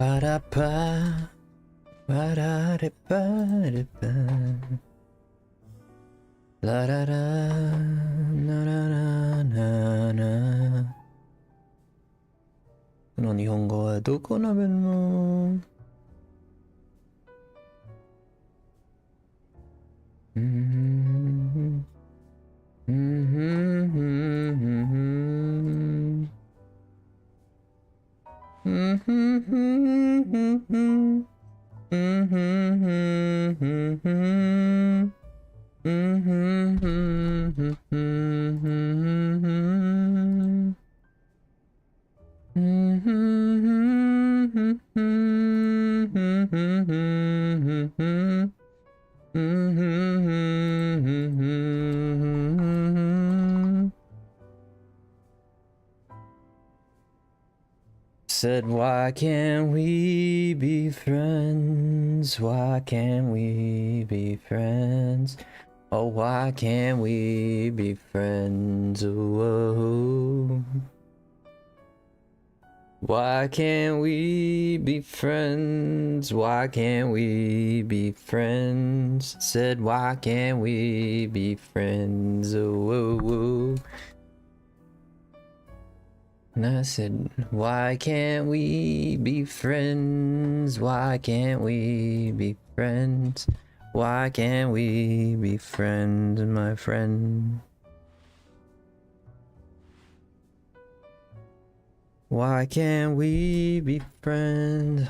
Ba-da-ba, ba-da-da-ba-da-ba. La-da-da, na-na-na-na-na. この日本語はどこなべんの？Said, why can't we be friends? Why can't we be friends? Oh, why can't we be friends? Whoa. Why can't we be friends? Why can't we be friends? Said, why can't we be friends? Whoa. And I said, why can't we be friends? Why can't we be friends? Why can't we be friends, my friend? Why can't we be friends?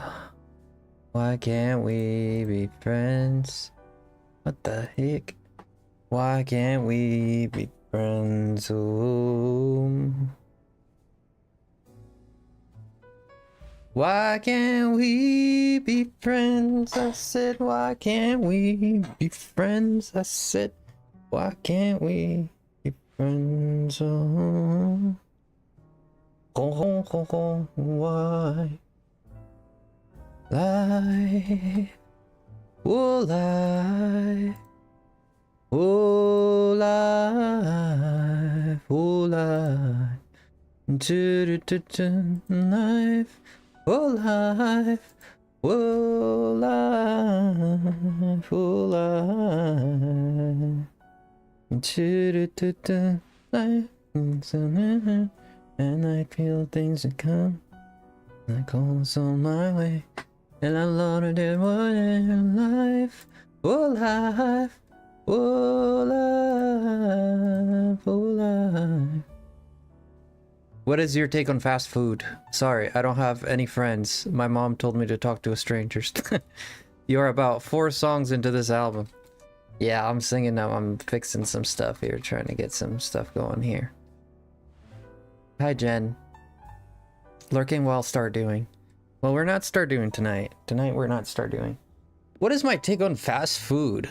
Why can't we be friends? What the heck? Why can't we be friends? Ooh. Why can't we be friends? I said, why can't we be friends? I said, why can't we be friends? Oh, why? Life, oh life, oh life, oh life, life. Oh life, oh life, oh life, and I feel things that come, I call us on my way, and I loaded it in life, oh life, oh life, oh life. What is your take on fast food? Sorry, I don't have any friends. My mom told me to talk to strangers. You're about 4 songs into this album. Yeah, I'm singing now. I'm fixing some stuff here, trying to get some stuff going here. Hi, Jen. Lurking while Stardoing. Well, we're not Stardoing tonight. Tonight, we're not Stardoing. What is my take on fast food?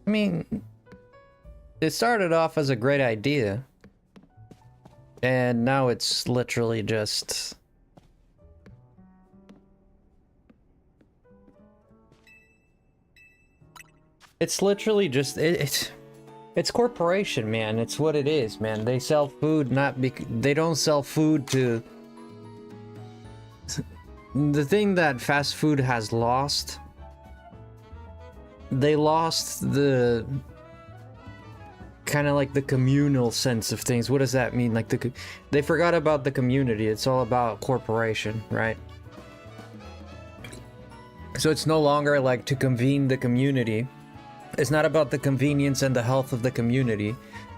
I mean, it started off as a great idea. And now it's literally just... It's literally just... It's corporation, man. It's what it is, man. They sell food not because... They don't sell food to... The thing that fast food has lost... They lost the... kind of like the communal sense of things. What does that mean? Like they forgot about the community. It's all about corporation, right? So it's no longer like to convene the community. It's not about the convenience and the health of the community.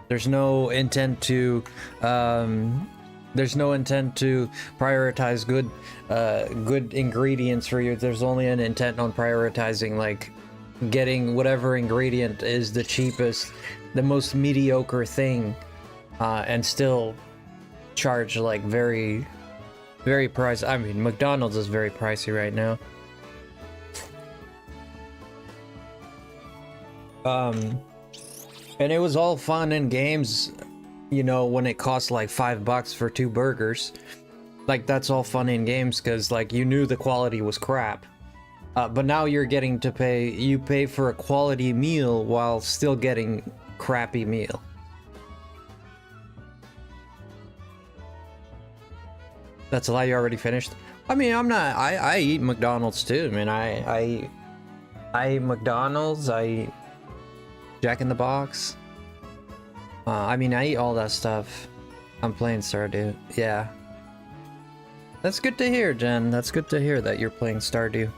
There's no intent to prioritize good ingredients for you. There's only an intent on prioritizing like getting whatever ingredient is the cheapest, the most mediocre thing, and still charge like very pricey. I mean, McDonald's is very pricey right now. And it was all fun and games, you know, when it cost like $5 for 2 burgers. Like, that's all fun and games because like you knew the quality was crap. But now you're getting to pay for a quality meal while still getting crappy meal. That's a lie, you already finished? I mean, I'm not. I eat McDonald's too. I mean, I eat McDonald's. I eat Jack in the Box. I mean, I eat all that stuff. I'm playing Stardew. Yeah. That's good to hear, Jen. That's good to hear that you're playing Stardew.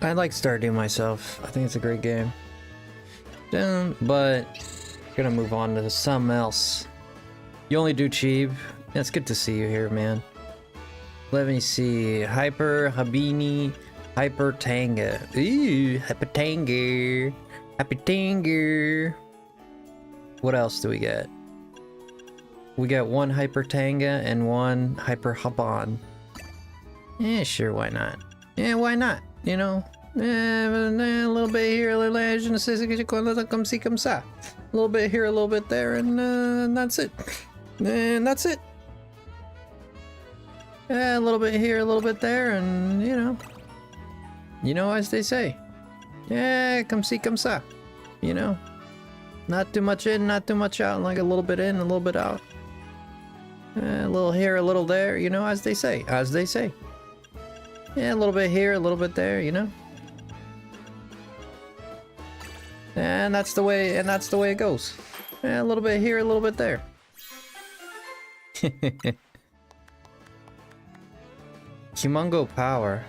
I like Stardew myself. I think it's a great game. But gonna move on to something else. You only do cheap. Yeah, it's good to see you here, man. Let me see. Hyper Habini Hyper Tanga. Ooh, Hyper Tanga. Happy Tanga. What else do we get? We got one Hyper Tanga and one Hyper Haban. Yeah, sure, why not? Yeah, why not? You know? A little bit here, a little bit here, a little bit there, and that's it. And that's it. A little bit here, a little bit there, and you know, as they say. Yeah, come see, come sa. You know? Not too much in, not too much out, like a little bit in, a little bit out. A little here, a little there, you know, as they say, as they say. Yeah, a little bit here, a little bit there, you know. And that's the way, it goes. Yeah, a little bit here, a little bit there. Humongo power.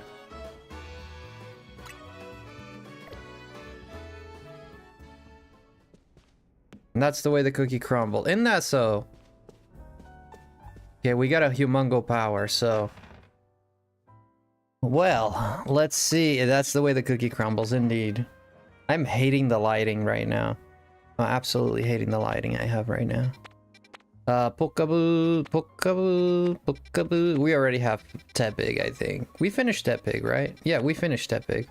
And that's the way the cookie crumbled. Isn't that so? Okay, we got a humongo power, so... Well, let's see. That's the way the cookie crumbles, indeed. I'm hating the lighting right now. I'm absolutely hating the lighting I have right now. Pokaboo, Pokaboo, Pokaboo. We already have Tepig, I think. We finished Tepig, right? Yeah, we finished Tepig.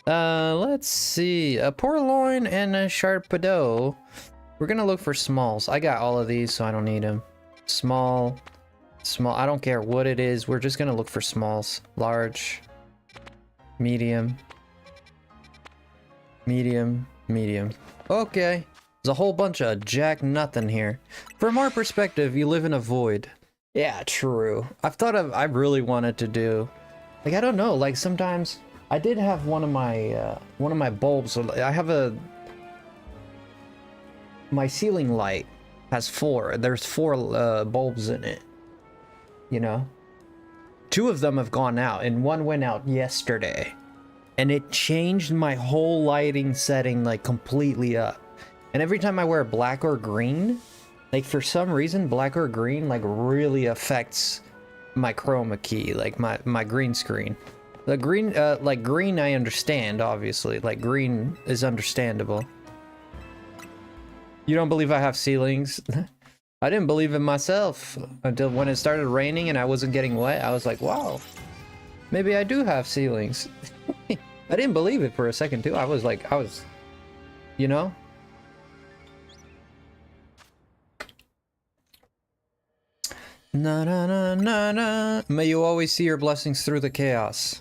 Let's see. A Purloin and a Sharpedo. We're gonna look for smalls. I got all of these, so I don't need them. Small. Small. I don't care what it is. We're just gonna look for smalls. Large. Medium. Medium. Medium. Okay. There's a whole bunch of jack nothing here. From our perspective, you live in a void. Yeah, true. I really wanted to do... Like, I don't know, like sometimes... I did have one of my bulbs. I have my ceiling light has four. There's four bulbs in it. You know? Two of them have gone out, and one went out yesterday. And it changed my whole lighting setting, like, completely up. And every time I wear black or green, like, for some reason, black or green, like, really affects my chroma key, like, my green screen. The green, like, green I understand, obviously. Like, green is understandable. You don't believe I have ceilings? I didn't believe in myself until when it started raining and I wasn't getting wet. I was like, wow, maybe I do have ceilings. I didn't believe it for a second, too. I was like, you know? Na na na na na. May you always see your blessings through the chaos.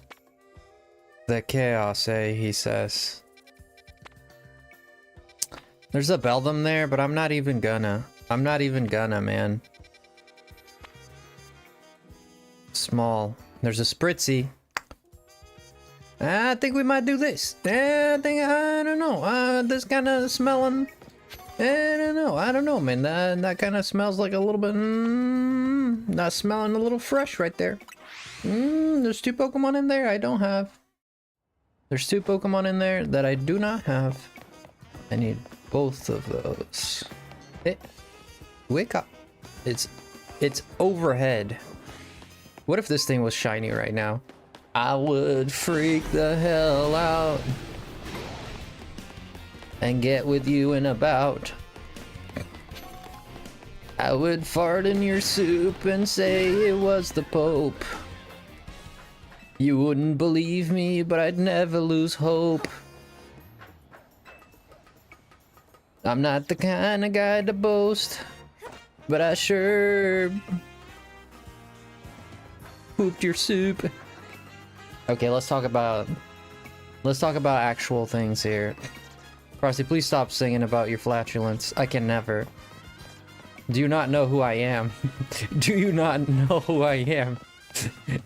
The chaos, eh? He says. There's a Beldum there, but I'm not even gonna. I'm not even gonna, man. Small. There's a Spritzy. I think we might do this. I don't know. This kind of smelling. I don't know, man. That kind of smells like a little bit. Not smelling a little fresh right there. There's two Pokemon in there I don't have. There's two Pokemon in there that I do not have. I need both of those. Hey, wake up. It's overhead. What if this thing was shiny right now? I would freak the hell out and get with you in about. I would fart in your soup and say it was the Pope. You wouldn't believe me, but I'd never lose hope. I'm not the kind of guy to boast, but I sure pooped your soup. Okay, let's talk about actual things here. Frosty, please stop singing about your flatulence. I can never. Do you not know who I am? Do you not know who I am?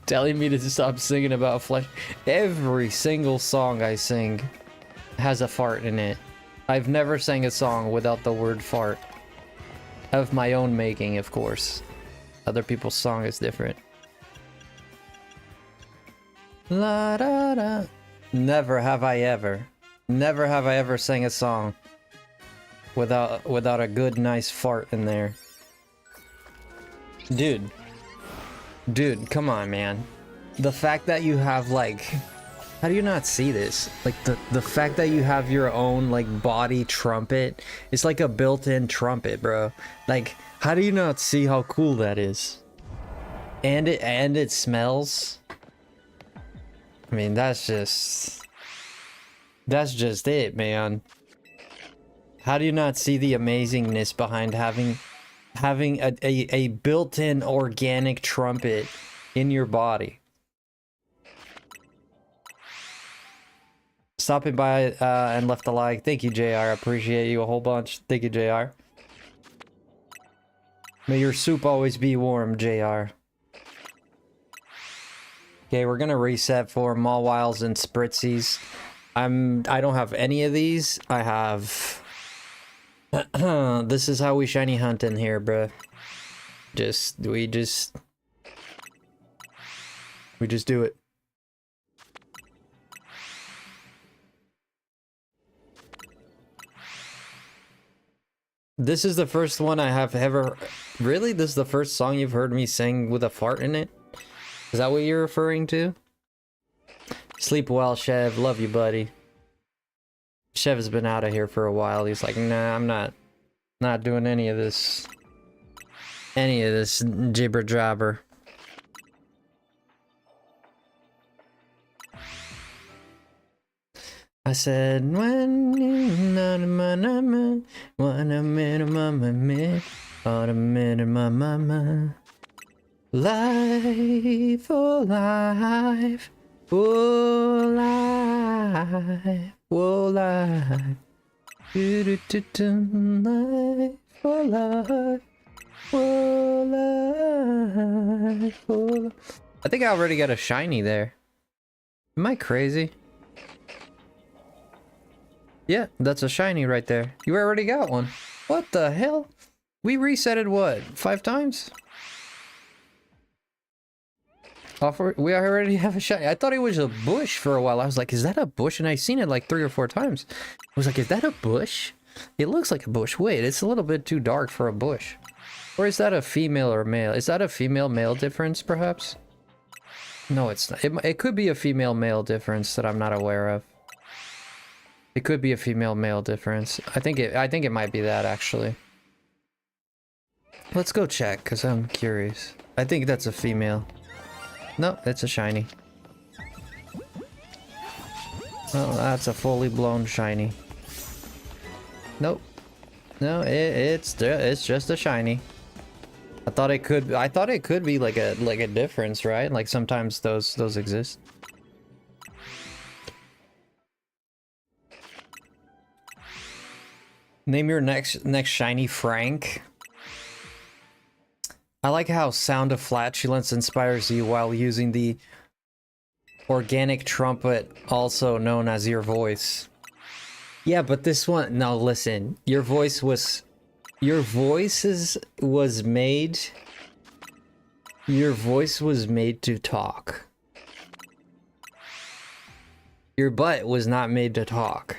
Telling me to stop singing about flesh. Every single song I sing has a fart in it. I've never sang a song without the word fart. Of my own making, of course. Other people's song is different. La da da. Never have I ever sang a song without a good nice fart in there. Dude, come on, man. The fact that you have, like, how do you not see this? Like, the fact that you have your own, like, body trumpet, it's like a built-in trumpet, bro. Like, how do you not see how cool that is? And it smells. I mean, that's just it, man. How do you not see the amazingness behind having a built-in organic trumpet in your body? Stopping by and left a like. Thank you, JR. I appreciate you a whole bunch. Thank you, JR. May your soup always be warm, JR. Okay, we're gonna reset for Mawwiles and Spritzies. I don't have any of these. I have this is how we shiny hunt in here, bruh. We just do it. This is the first one I have ever... Really? This is the first song you've heard me sing with a fart in it? Is that what you're referring to? Sleep well, Chev. Love you, buddy. Chev has been out of here for a while. He's like, nah, I'm not doing any of this jibber jabber. I said, when you not a man, when a minimum, life, oh life, oh life, oh life, life, oh life, oh life, oh life. I think I already got a shiny there. Am I crazy? Yeah, that's a shiny right there. You already got one. What the hell? We resetted what? 5 times? We already have a shiny. I thought it was a bush for a while. I was like, is that a bush? And I seen it like 3 or 4 times. I was like, is that a bush? It looks like a bush. Wait, it's a little bit too dark for a bush. Or is that a female or male? Is that a female-male difference, perhaps? No, it's not. It could be a female-male difference that I'm not aware of. It could be a female-male difference. I think it might be that, actually. Let's go check, because I'm curious. I think that's a female. No, it's a shiny. Oh, that's a fully blown shiny. Nope. No, it's just a shiny. I thought it could be like a difference, right? Like sometimes those exist. Name your next shiny Frank. I like how Sound of Flatulence inspires you while using the organic trumpet, also known as your voice. Yeah, but this one, no, listen. Your voice was made to talk. Your butt was not made to talk.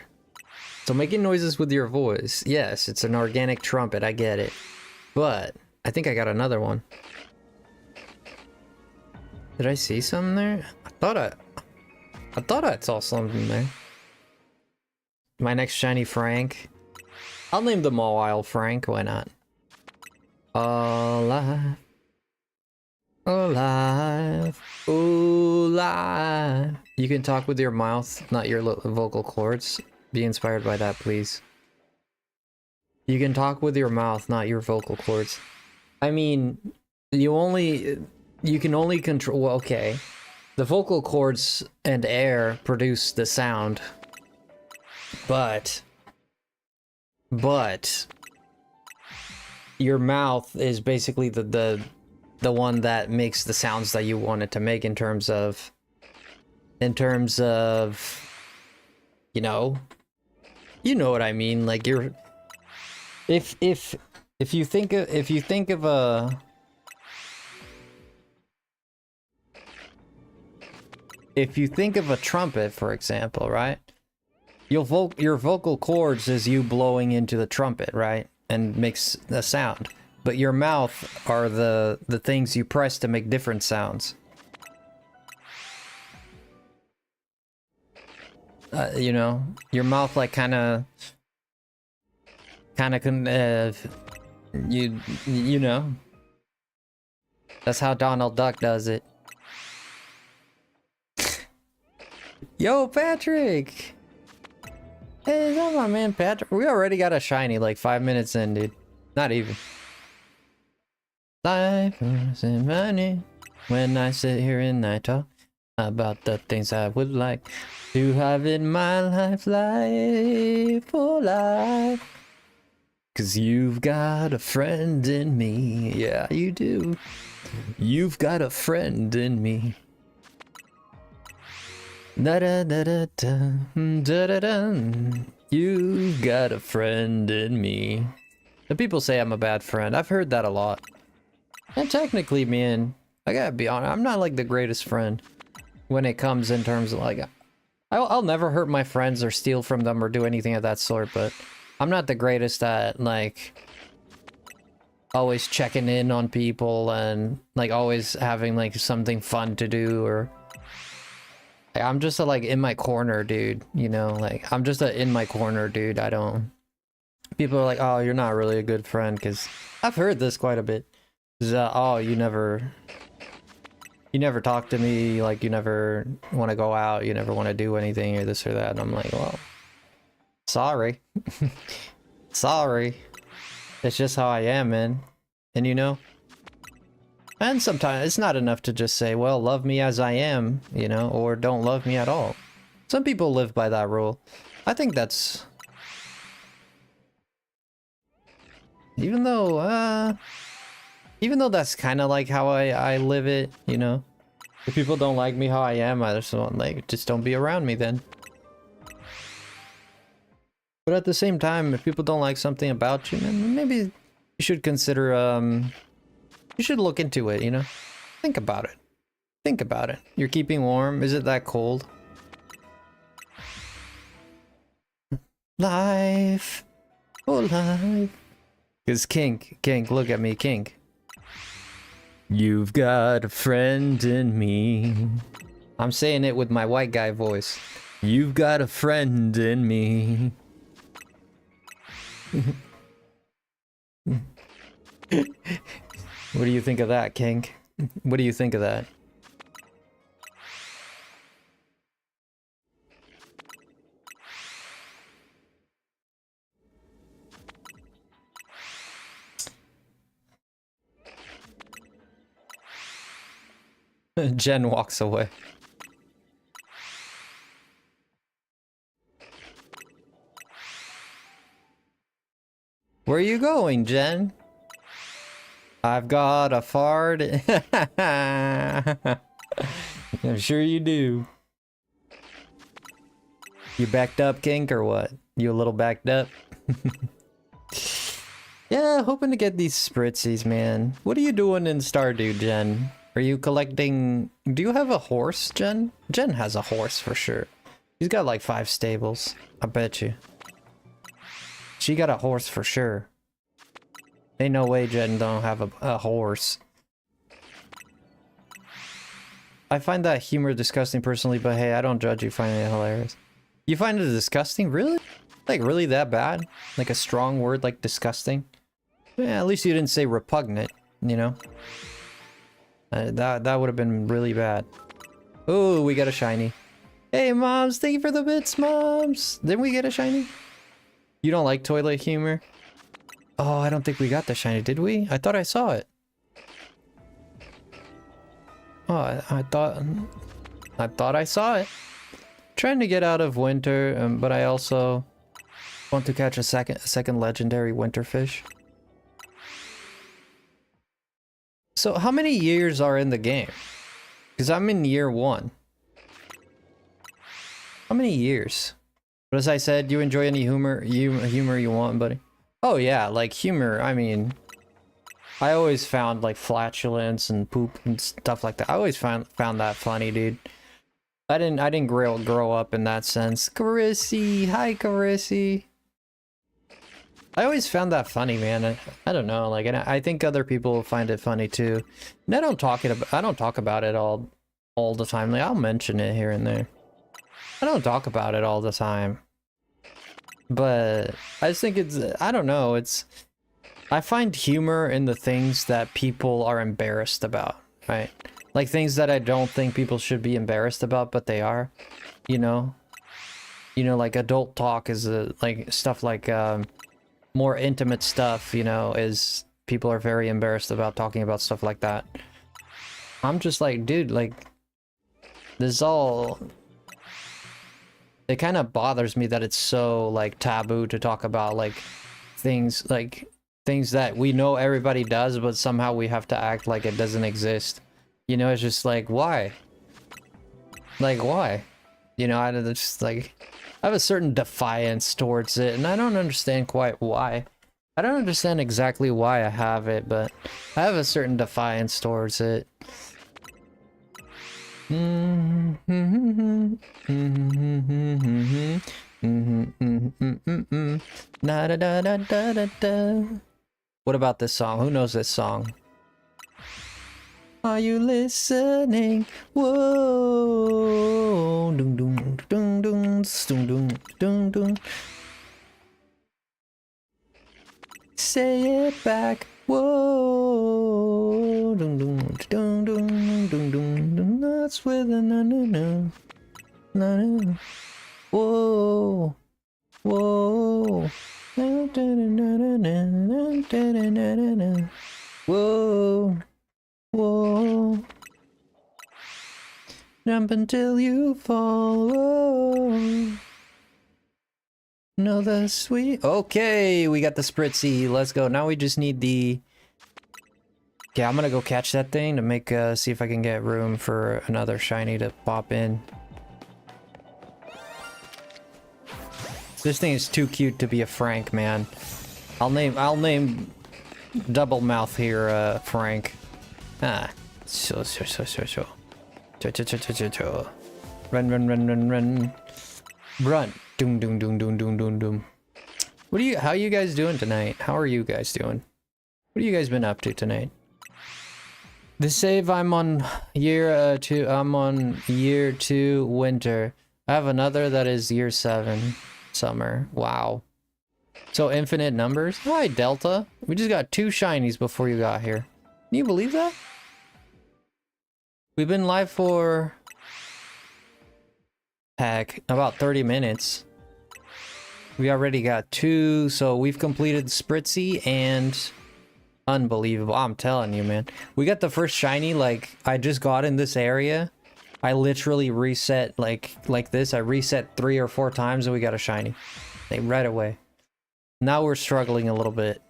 So making noises with your voice, yes, it's an organic trumpet, I get it. But I think I got another one. Did I see something there? I thought I saw something there. My next shiny Frank. I'll name the Mawile Frank, why not? Alive. Alive. Alive. You can talk with your mouth, not your vocal cords. Be inspired by that, please. You can talk with your mouth, not your vocal cords. I mean, you can only control, well, okay. The vocal cords and air produce the sound. But your mouth is basically the one that makes the sounds that you want it to make in terms of you know what I mean. Like you're if you think of a trumpet, for example, right? Your vocal cords is you blowing into the trumpet, right? And makes a sound. But your mouth are the things you press to make different sounds. You know, your mouth like kind of you know. That's how Donald Duck does it. Yo, Patrick! Hey, is that my man Patrick? We already got a shiny like 5 minutes in, dude. Not even. Life is money when I sit here and I talk about the things I would like to have in my life, oh life. 'Cause you've got a friend in me. Yeah, you do. You've got a friend in me. Da da da da da da da da. You've got a friend in me. The people say I'm a bad friend. I've heard that a lot. And technically, man, I gotta be honest, I'm not like the greatest friend when it comes in terms of like, I'll never hurt my friends or steal from them or do anything of that sort, but I'm not the greatest at like always checking in on people and like always having like something fun to do, or I'm just a like in my corner dude, you know, like I'm just a in my corner dude. I don't, people are like, oh, you're not really a good friend, because I've heard this quite a bit. Oh, you never talk to me, like you never want to go out, you never want to do anything or this or that. And I'm like, well, sorry. Sorry. It's just how I am, man. And you know? And sometimes it's not enough to just say, well, love me as I am, you know, or don't love me at all. Some people live by that rule. I think that's... Even though that's kind of like how I live it, you know? If people don't like me how I am, I just want, like, just don't be around me then. But at the same time, if people don't like something about you, then maybe you should consider, you should look into it, you know? Think about it. Think about it. You're keeping warm? Is it that cold? Life. Oh, life. Because Kink, look at me, Kink. You've got a friend in me. I'm saying it with my white guy voice. You've got a friend in me. What do you think of that, Kink? What do you think of that? Jen walks away. Where are you going, Jen? I've got a fart. I'm sure you do. You backed up, Kink, or what? You a little backed up? Yeah, hoping to get these spritzies, man. What are you doing in Stardew, Jen? Are you collecting... Do you have a horse, Jen? Jen has a horse for sure. She's got like 5 stables. I bet you. She got a horse for sure. Ain't no way Jen don't have a horse. I find that humor disgusting personally, but hey, I don't judge you finding it hilarious. You find it disgusting? Really? Like really that bad? Like a strong word like disgusting? Yeah, at least you didn't say repugnant, you know? That would have been really bad. Oh, we got a shiny. Hey, moms, thank you for the bits, moms. Didn't we get a shiny? You don't like toilet humor? Oh, I don't think we got the shiny, did we? I thought I saw it. Oh, I thought I saw it. Trying to get out of winter, but I also want to catch a second legendary winter fish. So how many years are in the game? Because I'm in year 1. How many years? But as I said, you enjoy any humor you want, buddy? Oh yeah, like humor, I mean, I always found like flatulence and poop and stuff like that. I always found that funny, dude. I didn't grow up in that sense. Carissy, hi Carissy. I always found that funny, man. I don't know, like, and I think other people find it funny too. And I don't talk about it all the time. Like, I'll mention it here and there. I don't talk about it all the time. But I just think it's, I don't know, I find humor in the things that people are embarrassed about, right? Like things that I don't think people should be embarrassed about, but they are, you know? You know, like adult talk is like stuff like more intimate stuff, you know, is people are very embarrassed about talking about stuff like that. I'm just like, dude, like, this is all... It kind of bothers me that it's so, like, taboo to talk about, like, things that we know everybody does, but somehow we have to act like it doesn't exist. You know, it's just like, why? Like, why? You know, I just, like, I have a certain defiance towards it, and I don't understand quite why. I don't understand exactly why I have it, but I have a certain defiance towards it. What about this song? Who knows this song? Are you listening? Whoa. Dun, dun, dun, dun, dun, dun, dun, dun. Say it back. Whoa. Dun, dun, dun, dun, dun, dun, dun. That's with a no no no. No no. Whoa. Whoa. Whoa. Whoa. Jump until you fall. Whoa. No, the sweet. Okay, we got the spritzy. Let's go. Now we just need the. Yeah, I'm gonna go catch that thing to make see if I can get room for another shiny to pop in. This thing is too cute to be a Frank, man. I'll name Double Mouth here Frank. Ah, so. Run. Run. Doom. How are you guys doing tonight? How are you guys doing? What have you guys been up to tonight? The save, I'm on year 2. I'm on year 2 winter. I have another that is year 7 summer. Wow. So infinite numbers. Hi Delta. We just got 2 shinies before you got here. Can you believe that? We've been live for heck about 30 minutes. We already got 2, so we've completed Spritzy and unbelievable. I'm telling you, man. We got the first shiny, like, I just got in this area. I literally reset, like this. I reset 3 or 4 times and we got a shiny. Like, right away. Now we're struggling a little bit.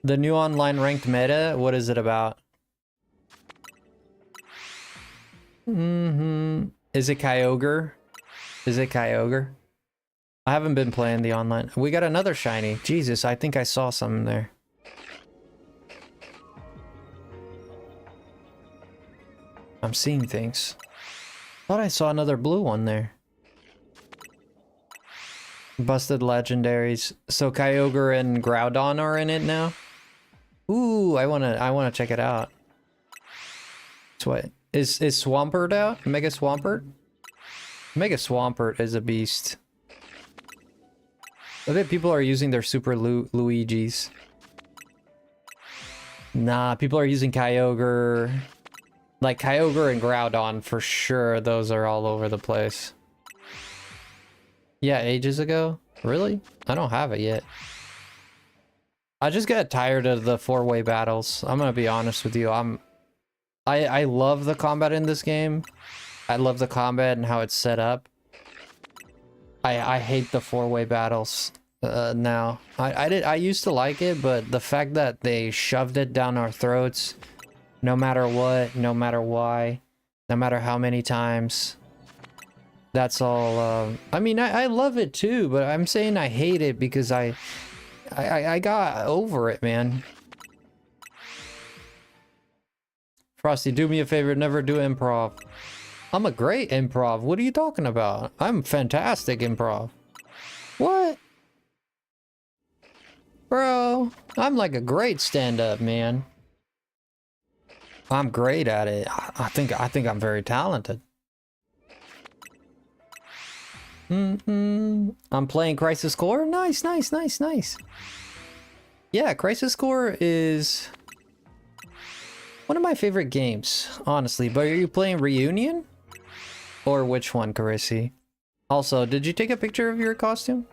The new online ranked meta, what is it about? Is it Kyogre? Is it Kyogre? I haven't been playing the online. We got another shiny. Jesus, I think I saw some there. I'm seeing things. Thought I saw another blue one there. Busted legendaries. So Kyogre and Groudon are in it now? Ooh, I wanna check it out. So what? Is Swampert out? Mega Swampert? Mega Swampert is a beast. I bet people are using their Super Luigis. Nah, people are using Kyogre. Like Kyogre and Groudon for sure. Those are all over the place. Yeah, ages ago? Really? I don't have it yet. I just got tired of the 4-way battles. I'm gonna be honest with you. I love the combat in this game. I love the combat and how it's set up. I hate the 4-way battles. now. I used to like it, but the fact that they shoved it down our throats, no matter what, no matter why, no matter how many times, that's all. I mean, I love it too, but I'm saying I hate it because I got over it, man. Frosty, do me a favor, never do improv. I'm a great improv. What are you talking about? I'm fantastic improv. What? Bro, I'm like a great stand-up, man. I'm great at it. I think I'm very talented. I'm playing Crisis Core. Nice, nice, nice, nice. Yeah, Crisis Core is one of my favorite games, honestly. But are you playing Reunion? Or which one, Carissy? Also, did you take a picture of your costume?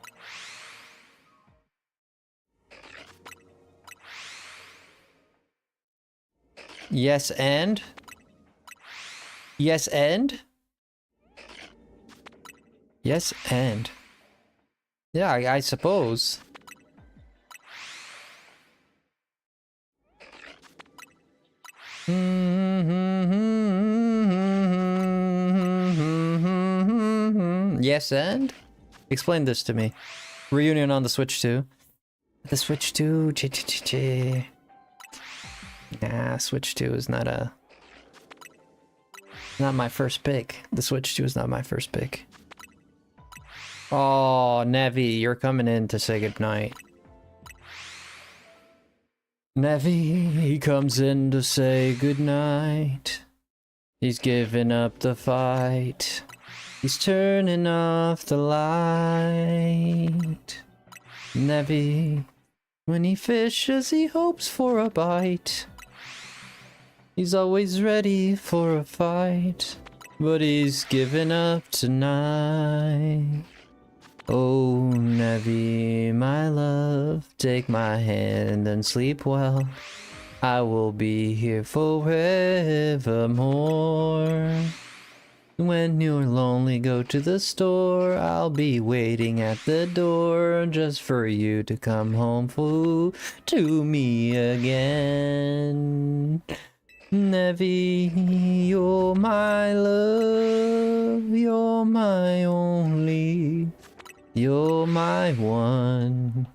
Yes, and? Yes, and? Yes, and? Yeah, I suppose. Yes, and? Explain this to me. Reunion on the Switch 2. The Switch 2, Nah, Switch 2 is not my first pick. The Switch 2 is not my first pick. Oh, Nevi, you're coming in to say goodnight. Nevi, he comes in to say goodnight. He's giving up the fight. He's turning off the light. Nevi, when he fishes, he hopes for a bite. He's always ready for a fight, but he's giving up tonight. Oh, Nevi, my love, take my hand and sleep well. I will be here forevermore. When you're lonely, go to the store. I'll be waiting at the door just for you to come home to me again. Nevi, you're my love, you're my only, you're my one.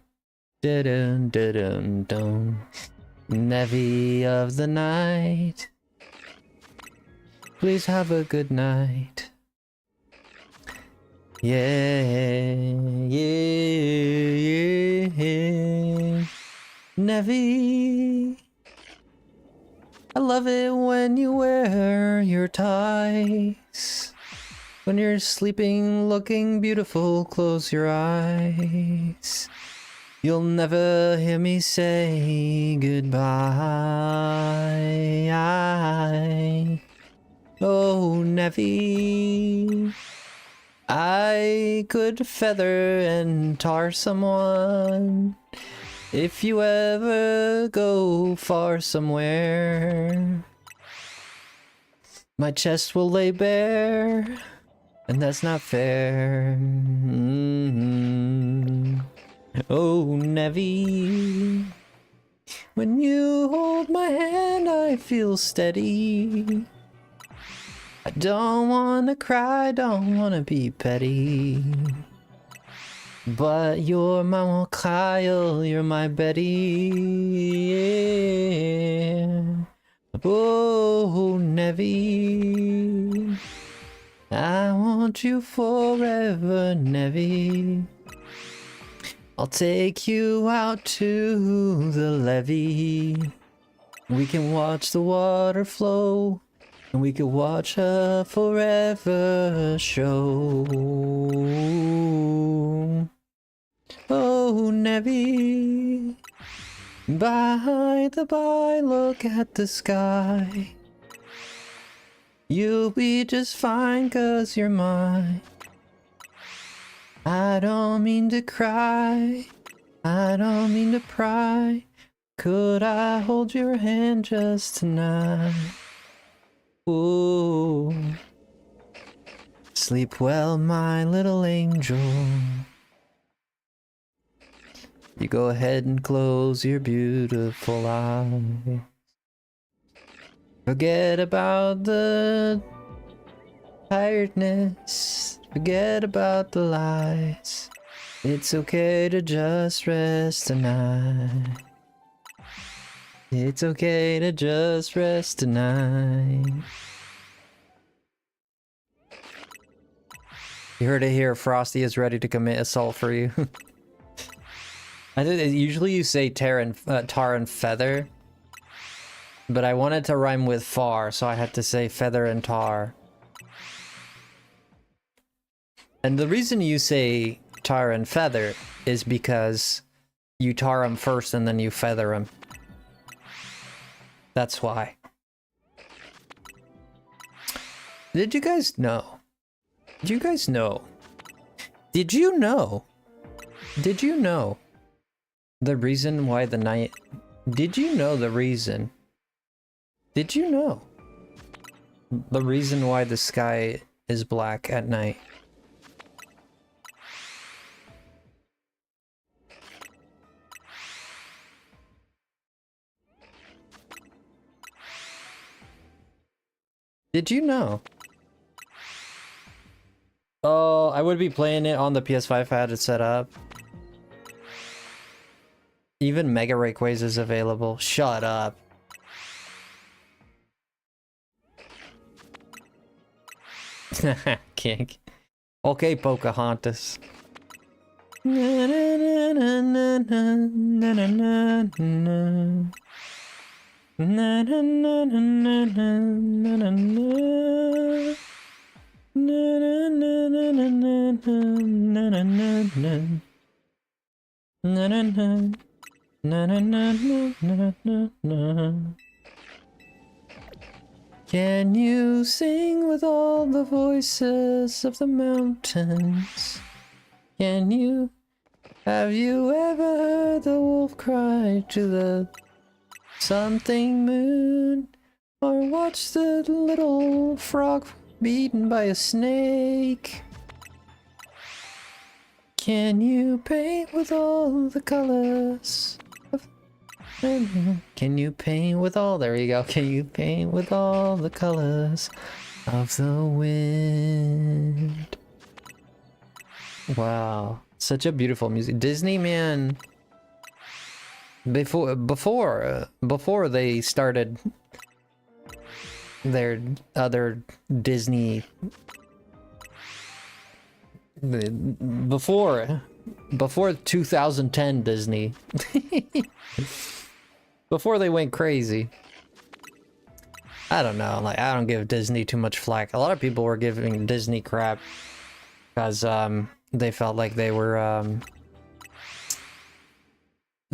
Da-dun, da-dun, dun. Nevi of the night, please have a good night. Yeah, yeah, yeah. Nevi, I love it when you wear your ties. When you're sleeping, looking beautiful, close your eyes. You'll never hear me say goodbye. Oh, Nevi, I could feather and tar someone if you ever go far somewhere. My chest will lay bare, and that's not fair. Oh, Nevi, when you hold my hand, I feel steady. I don't wanna cry, don't wanna be petty. But you're my Kyle, you're my Betty. Yeah. Oh, Nevi, I want you forever, Nevi. I'll take you out to the levee. We can watch the water flow, and we could watch a forever show. Oh, Nevi, by the by, look at the sky. You'll be just fine 'cause you're mine. I don't mean to cry, I don't mean to pry. Could I hold your hand just tonight? Ooh. Sleep well, my little angel. You go ahead and close your beautiful eyes. Forget about the tiredness. Forget about the lies. It's okay to just rest tonight. It's okay to just rest tonight. You heard it here. Frosty is ready to commit assault for you. I think usually you say tar and feather, but I wanted to rhyme with far, so I had to say feather and tar. And the reason you say tar and feather is because you tar them first and then you feather them. That's why. Did you guys know? Did you guys know? Did you know? Did you know the reason why the night... Did you know the reason? Did you know the reason why the sky is black at night? Did you know? Oh, I would be playing it on the PS5 if I had it set up. Even Mega Rayquaza is available. Shut up. Kink. Okay, Pocahontas. Na, na, na, na, na, na, na, na, na. Na, na, na, na, na, na, na, na. Na, na, na, na, na, na, na, na, na. Na, na, na. Na, na, na, na, na, na, na. Can you sing with all the voices of the mountains? Can you? Have you ever heard the wolf cry to the something moon? Or watched the little frog be eaten by a snake? Can you paint with all the colors? Can you paint with all... There you go. Can you paint with all the colors of the wind? Wow. Such a beautiful music. Disney, man. Before they started their other Disney... Before 2010 Disney. Before they went crazy. I don't know, like, I don't give Disney too much flack. A lot of people were giving Disney crap because they felt like they were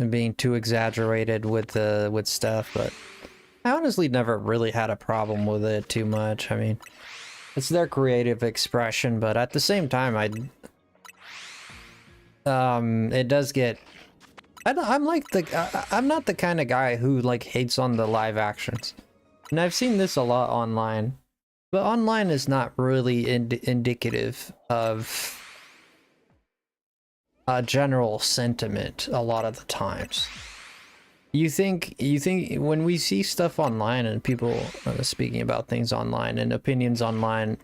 being too exaggerated with stuff, but I honestly never really had a problem with it too much. I mean, it's their creative expression, but at the same time, it does get... I'm not the kind of guy who like hates on the live actions, and I've seen this a lot online, but online is not really indicative of a general sentiment a lot of the times. You think when we see stuff online and people speaking about things online and opinions online,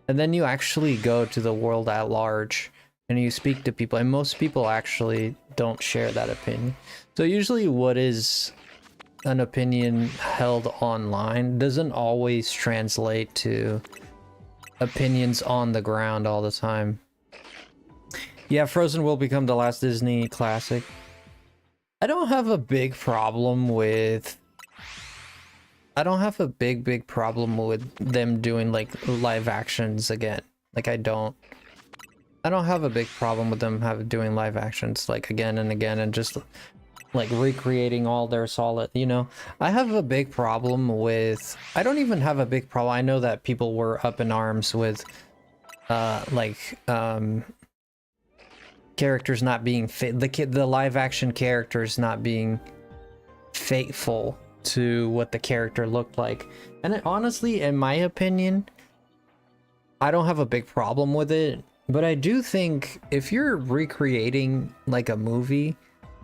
and then you actually go to the world at large and you speak to people, and most people actually don't share that opinion. So usually what is an opinion held online doesn't always translate to opinions on the ground all the time. Yeah, Frozen will become the last Disney classic. I don't have a big problem with... I don't have a big problem with them doing like live actions again. Like I don't have a big problem with them doing live actions like again and again and just like recreating all their solid, you know. I have a big problem with... I don't even have a big problem. I know that people were up in arms with characters not being the live action characters not being faithful to what the character looked like. And honestly, in my opinion, I don't have a big problem with it. But I do think if you're recreating like a movie,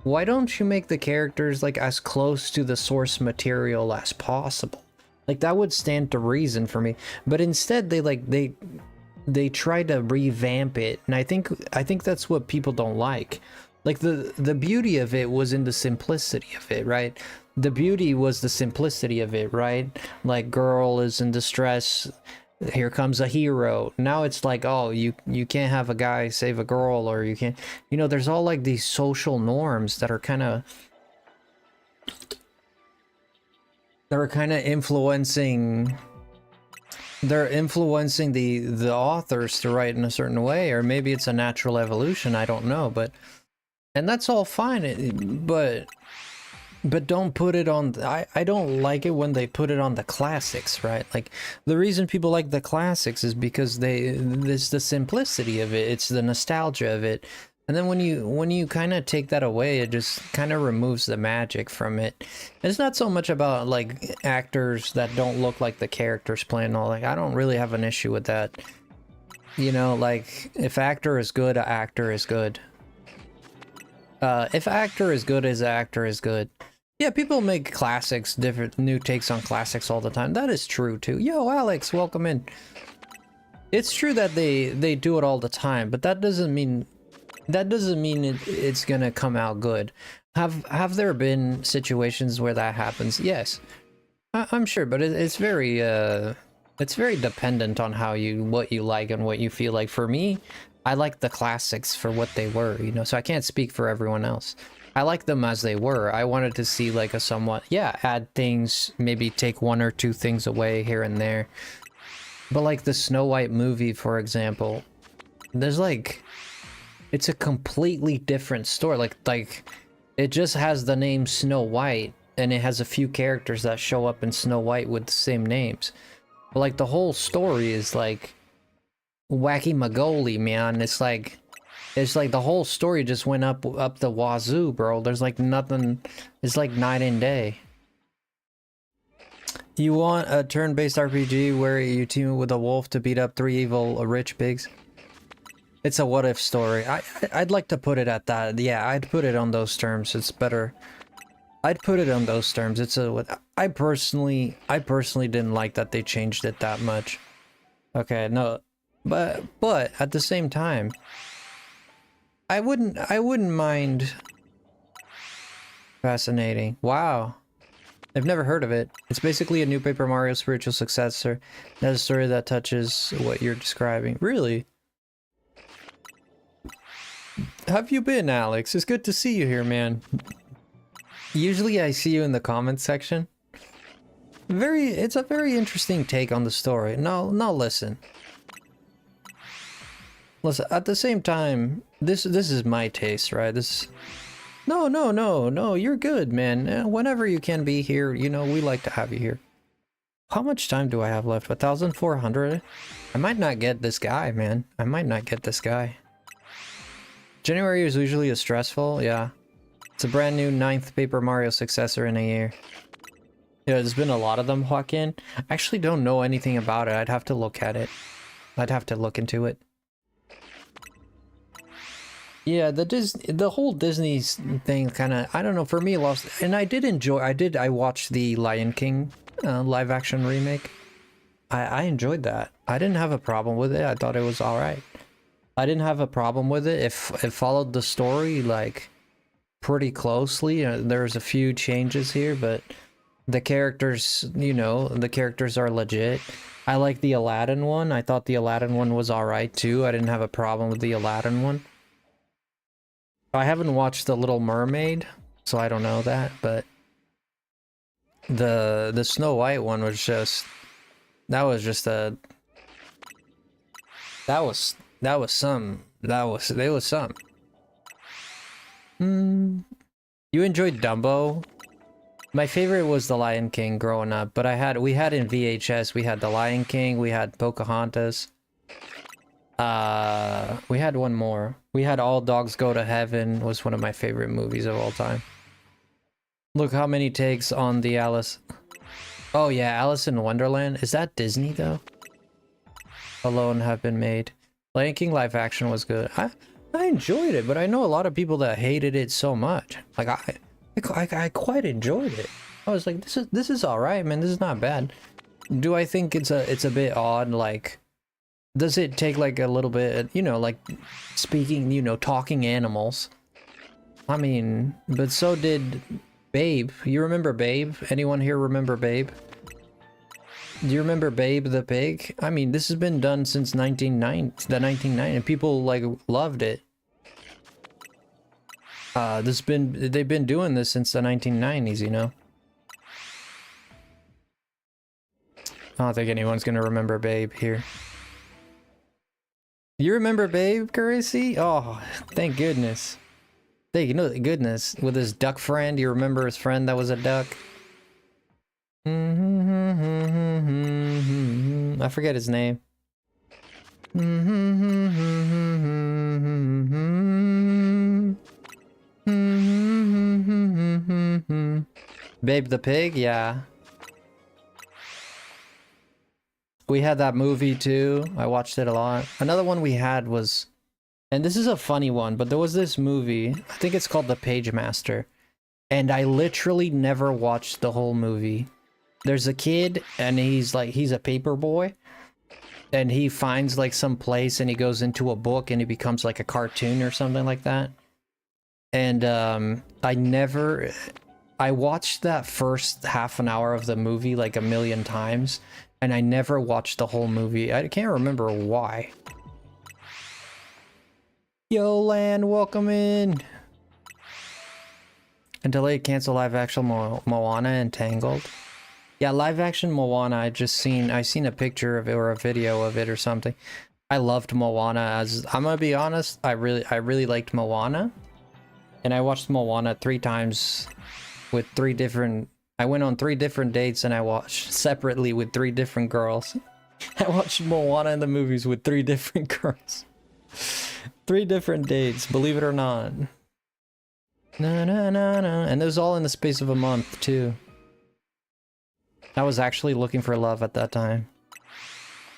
why don't you make the characters like as close to the source material as possible? Like that would stand to reason for me. But instead they try to revamp it, and I think that's what people don't like. Like the beauty of it was in the simplicity of it, right? The beauty was the simplicity of it, right? Like girl is in distress, here comes a hero. Now it's like, oh, you can't have a guy save a girl, or you can't, you know, there's all like these social norms that are kind of influencing, they're influencing the authors to write in a certain way, or maybe it's a natural evolution, I don't know. But and that's all fine, but don't put it on, I don't like it when they put it on the classics, right? Like the reason people like the classics is because it's the simplicity of it, it's the nostalgia of it. And then when you kind of take that away, it just kind of removes the magic from it. It's not so much about like actors that don't look like the characters playing all, like I don't really have an issue with that. You know, like if actor is good, actor is good. If actor is good, actor is good. Yeah, people make classics, different new takes on classics all the time. That is true too. Yo, Alex, welcome in. It's true that they do it all the time, but that doesn't mean it's gonna come out good. Have there been situations where that happens? Yes, I'm sure, but it's very dependent on what you like and what you feel like. For me, I like the classics for what they were, you know, so I can't speak for everyone else. I like them as they were. I wanted to see like a somewhat, yeah, add things, maybe take one or two things away here and there. But like the Snow White movie, for example, there's like, it's a completely different story. Like it just has the name Snow White, and it has a few characters that show up in Snow White with the same names. But like the whole story is like wacky magoli, man. It's like the whole story just went up the wazoo, bro. There's like nothing. It's like night and day. You want a turn-based RPG where you team with a wolf to beat up 3 evil rich pigs? It's a what-if story. I'd like to put it at that. Yeah, I'd put it on those terms. It's better. I'd put it on those terms. It's a what. I personally didn't like that they changed it that much. Okay, no, but at the same time, I wouldn't mind. Fascinating. Wow. I've never heard of it. It's basically a new Paper Mario spiritual successor. It has a story that touches what you're describing. Really? Have you been, Alex? It's good to see you here, man. Usually I see you in the comments section. It's a very interesting take on the story. No, listen. Listen, at the same time, this is my taste, right? No, you're good, man. Whenever you can be here, you know, we like to have you here. How much time do I have left? 1,400? I might not get this guy, man. I might not get this guy. January is usually a stressful, yeah. It's a brand new 9th Paper Mario successor in a year. Yeah, there's been a lot of them, Joaquin. I actually don't know anything about it. I'd have to look at it. I'd have to look into it. Yeah, the whole Disney thing kind of, I don't know, for me lost, and I watched the Lion King live action remake. I enjoyed that. I didn't have a problem with it. I thought it was all right. I didn't have a problem with it. If it followed the story like pretty closely. There's a few changes here, but the characters, you know, the characters are legit. I like the Aladdin one. I thought the Aladdin one was all right too. I didn't have a problem with the Aladdin one. I haven't watched The Little Mermaid, so I don't know that, but the Snow White one was just, that was some. You enjoyed Dumbo? My favorite was The Lion King growing up, but we had in VHS, we had The Lion King, we had Pocahontas. We had one more. We had All Dogs Go to Heaven, was one of my favorite movies of all time. Look how many takes on the Alice. Oh yeah, Alice in Wonderland. Is that Disney though? Alone have been made. Lion King live action was good. I I enjoyed it, but I know a lot of people that hated it so much. Like I quite enjoyed it. I was like, this is all right, man. This is not bad. Do I think it's a bit odd? Like, does it take like a little bit, you know, like speaking, you know, talking animals? I mean, but so did Babe. You remember Babe? Anyone here remember Babe? Do you remember Babe the Pig? I mean, this has been done since 1990, and people like loved it. They've been doing this since the 1990s, you know. I don't think anyone's gonna remember Babe here. You remember Babe, Gracie? Oh, thank goodness. Thank goodness. With his duck friend, you remember his friend that was a duck? I forget his name. Babe the Pig, yeah. We had that movie too. I watched it a lot. Another one we had was, and this is a funny one, but there was this movie, I think it's called The Page Master, and I literally never watched the whole movie. There's a kid, and he's a paper boy, and he finds like some place, and he goes into a book, and he becomes like a cartoon or something like that. And I watched that first half an hour of the movie like a million times, and I never watched the whole movie. I can't remember why. Yo, Land, welcome in. Until they cancel live action Moana and Tangled. Yeah, live action Moana, I seen a picture of it or a video of it or something. I loved Moana. As I'm gonna be honest, I really liked Moana. And I watched Moana 3 times with 3 different, I went on 3 different dates, and I watched separately with 3 different girls. I watched Moana in the movies with 3 different girls. 3 different dates, believe it or not. Na na na na. And it was all in the space of a month too. I was actually looking for love at that time.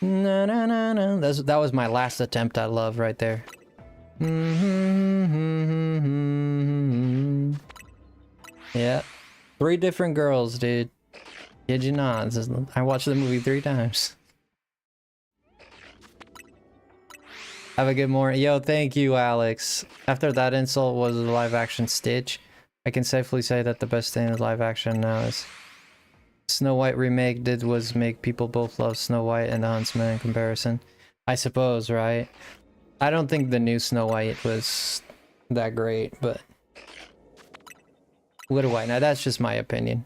Na na na na. That was my last attempt at love right there. Yeah. 3 different girls, dude. Kid you not. I watched the movie 3 times. Have a good morning. Yo, thank you, Alex. After that insult was a live action Stitch, I can safely say that the best thing in live action now is Snow White remake was make people both love Snow White and the Huntsman in comparison. I suppose, right? I don't think the new Snow White was that great, but what do I know? That's just my opinion.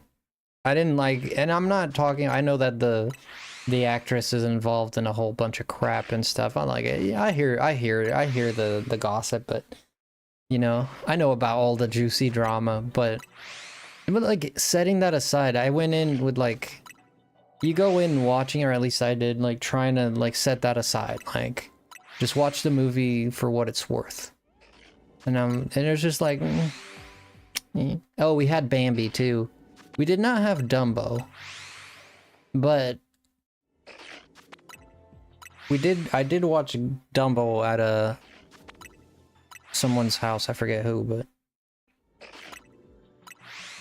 I didn't like, and I'm not talking, I know that the actress is involved in a whole bunch of crap and stuff. I'm like, yeah, I hear the gossip, but you know, I know about all the juicy drama, but like setting that aside, I went in with like, you go in watching, or at least I did, like trying to like set that aside, like just watch the movie for what it's worth. And it was just like, oh, we had Bambi too. We did not have Dumbo, but I did watch Dumbo at someone's house. I forget who, but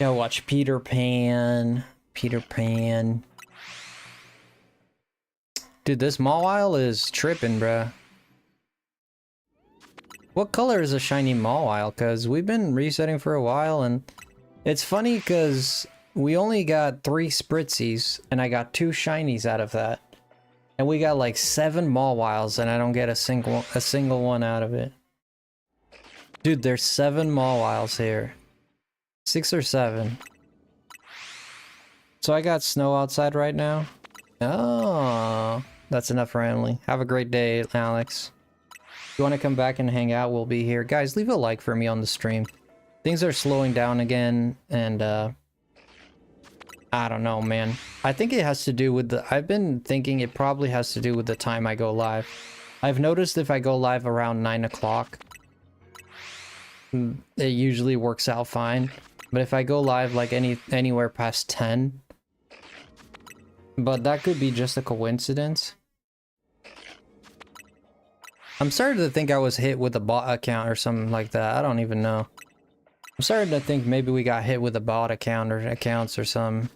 yeah, watch Peter Pan. Dude, this Mawile is tripping, bruh. What color is a shiny Mawile? Cause we've been resetting for a while, and it's funny cause we only got 3 Spritzies, and I got 2 shinies out of that. And we got like 7 Mawiles, and I don't get a single one out of it. Dude, there's 7 Mawiles here. 6 or 7. So I got snow outside right now. Oh, that's enough for Emily. Have a great day, Alex. If you want to come back and hang out, we'll be here. Guys, leave a like for me on the stream. Things are slowing down again, and I don't know, man. I think it has to do with I've been thinking it probably has to do with the time I go live. I've noticed if I go live around 9 o'clock, it usually works out fine. But if I go live like anywhere past 10, but that could be just a coincidence. I'm starting to think I was hit with a bot account or something like that. I don't even know. I'm starting to think maybe we got hit with a bot account or accounts or something.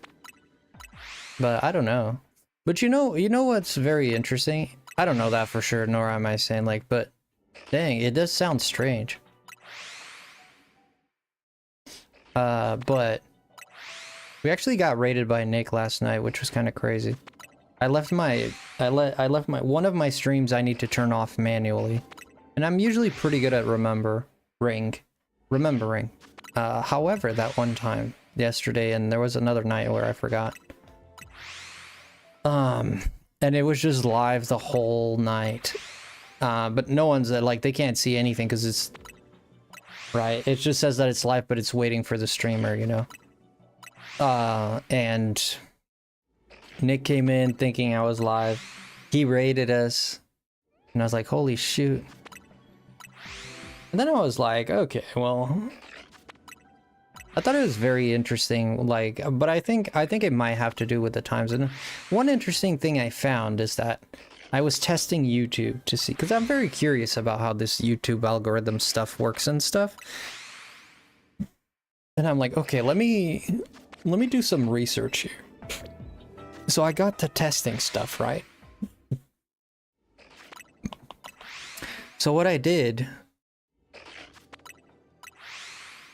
But I don't know. But you know what's very interesting? I don't know that for sure, nor am I saying like, but dang, it does sound strange. But we actually got raided by Nick last night, which was kind of crazy. I left my one of my streams I need to turn off manually. And I'm usually pretty good at remembering. However, that one time yesterday, and there was another night where I forgot. And it was just live the whole night. But no one's like, they can't see anything because it's right. It just says that it's live, but it's waiting for the streamer, you know. And Nick came in thinking I was live. He raided us, and I was like, holy shoot. And then I was like, okay, well, I thought it was very interesting, like, but I think it might have to do with the times. And one interesting thing I found is that I was testing YouTube to see, because I'm very curious about how this YouTube algorithm stuff works and stuff. And I'm like, okay, let me do some research here. So I got to testing stuff, right? So what I did,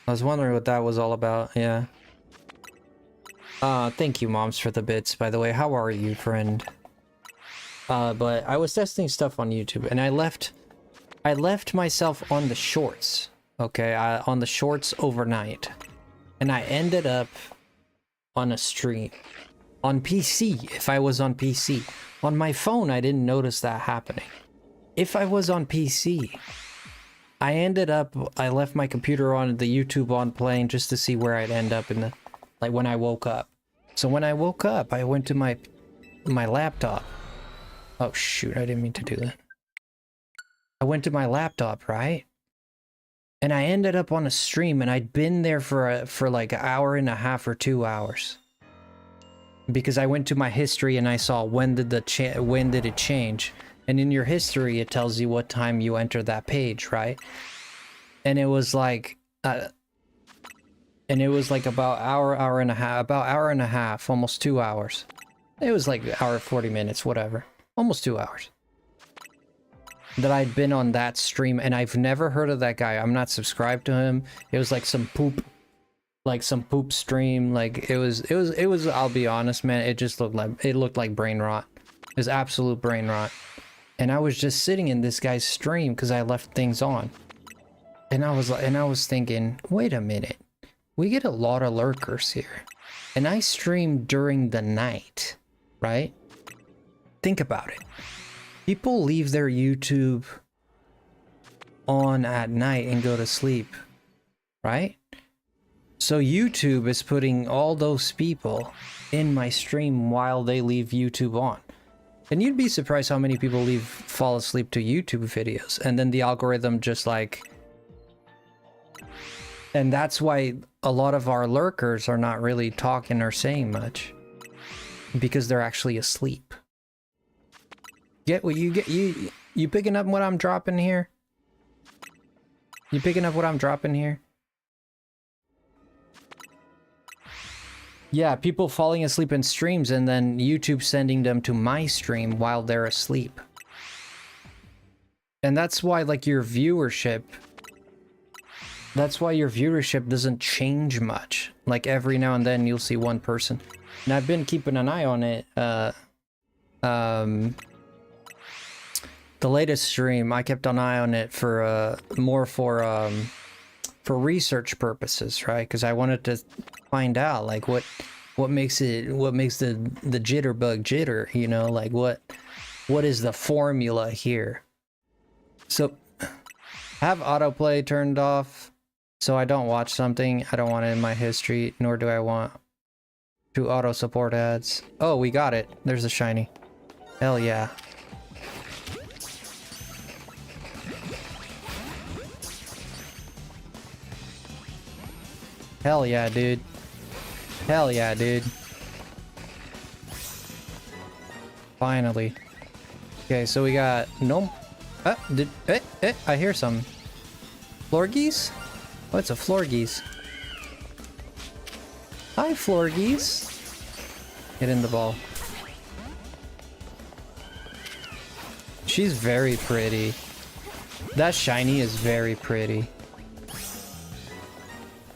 I was wondering what that was all about, yeah. Thank you, Moms, for the bits, by the way. How are you, friend? But I was testing stuff on YouTube, and I left myself on the shorts, okay? On the shorts overnight. And I ended up on a stream. On PC, if I was on PC. On my phone, I didn't notice that happening. If I was on PC, I left my computer on, the YouTube on playing just to see where I'd end up in the, like when I woke up. So when I woke up, I went to my laptop. Oh shoot, I didn't mean to do that. I went to my laptop, right? And I ended up on a stream, and I'd been there for like an hour and a half or 2 hours. Because I went to my history and I saw when did it change. And in your history, it tells you what time you entered that page, right? And it was like, about hour and a half, almost 2 hours. It was like hour 40 minutes, whatever, almost 2 hours. That I'd been on that stream, and I've never heard of that guy. I'm not subscribed to him. It was like some poop stream. Like it was. I'll be honest, man. It just looked like brain rot. It was absolute brain rot. And I was just sitting in this guy's stream because I left things on. And I was thinking, wait a minute. We get a lot of lurkers here. And I stream during the night, right? Think about it. People leave their YouTube on at night and go to sleep, right? So YouTube is putting all those people in my stream while they leave YouTube on. And you'd be surprised how many people fall asleep to YouTube videos, and then the algorithm just like... And that's why a lot of our lurkers are not really talking or saying much. Because they're actually asleep. Get what you get? You picking up what I'm dropping here? You picking up what I'm dropping here? Yeah, people falling asleep in streams and then YouTube sending them to my stream while they're asleep. And that's why, like, your viewership... That's why your viewership doesn't change much. Like, every now and then you'll see one person. And I've been keeping an eye on it. The latest stream, I kept an eye on it for, more for research purposes, right? Because I wanted to find out, like, what makes the jitterbug jitter, you know? Like, what is the formula here? So, have autoplay turned off, so I don't watch something. I don't want it in my history, nor do I want to auto support ads. Oh, we got it. There's a shiny. Hell yeah. Hell yeah, dude. Hell yeah, dude. Finally. Okay, so we got I hear some. Florgies? Oh, it's a Florgies. Hi, Florgies. Get in the ball. She's very pretty. That shiny is very pretty.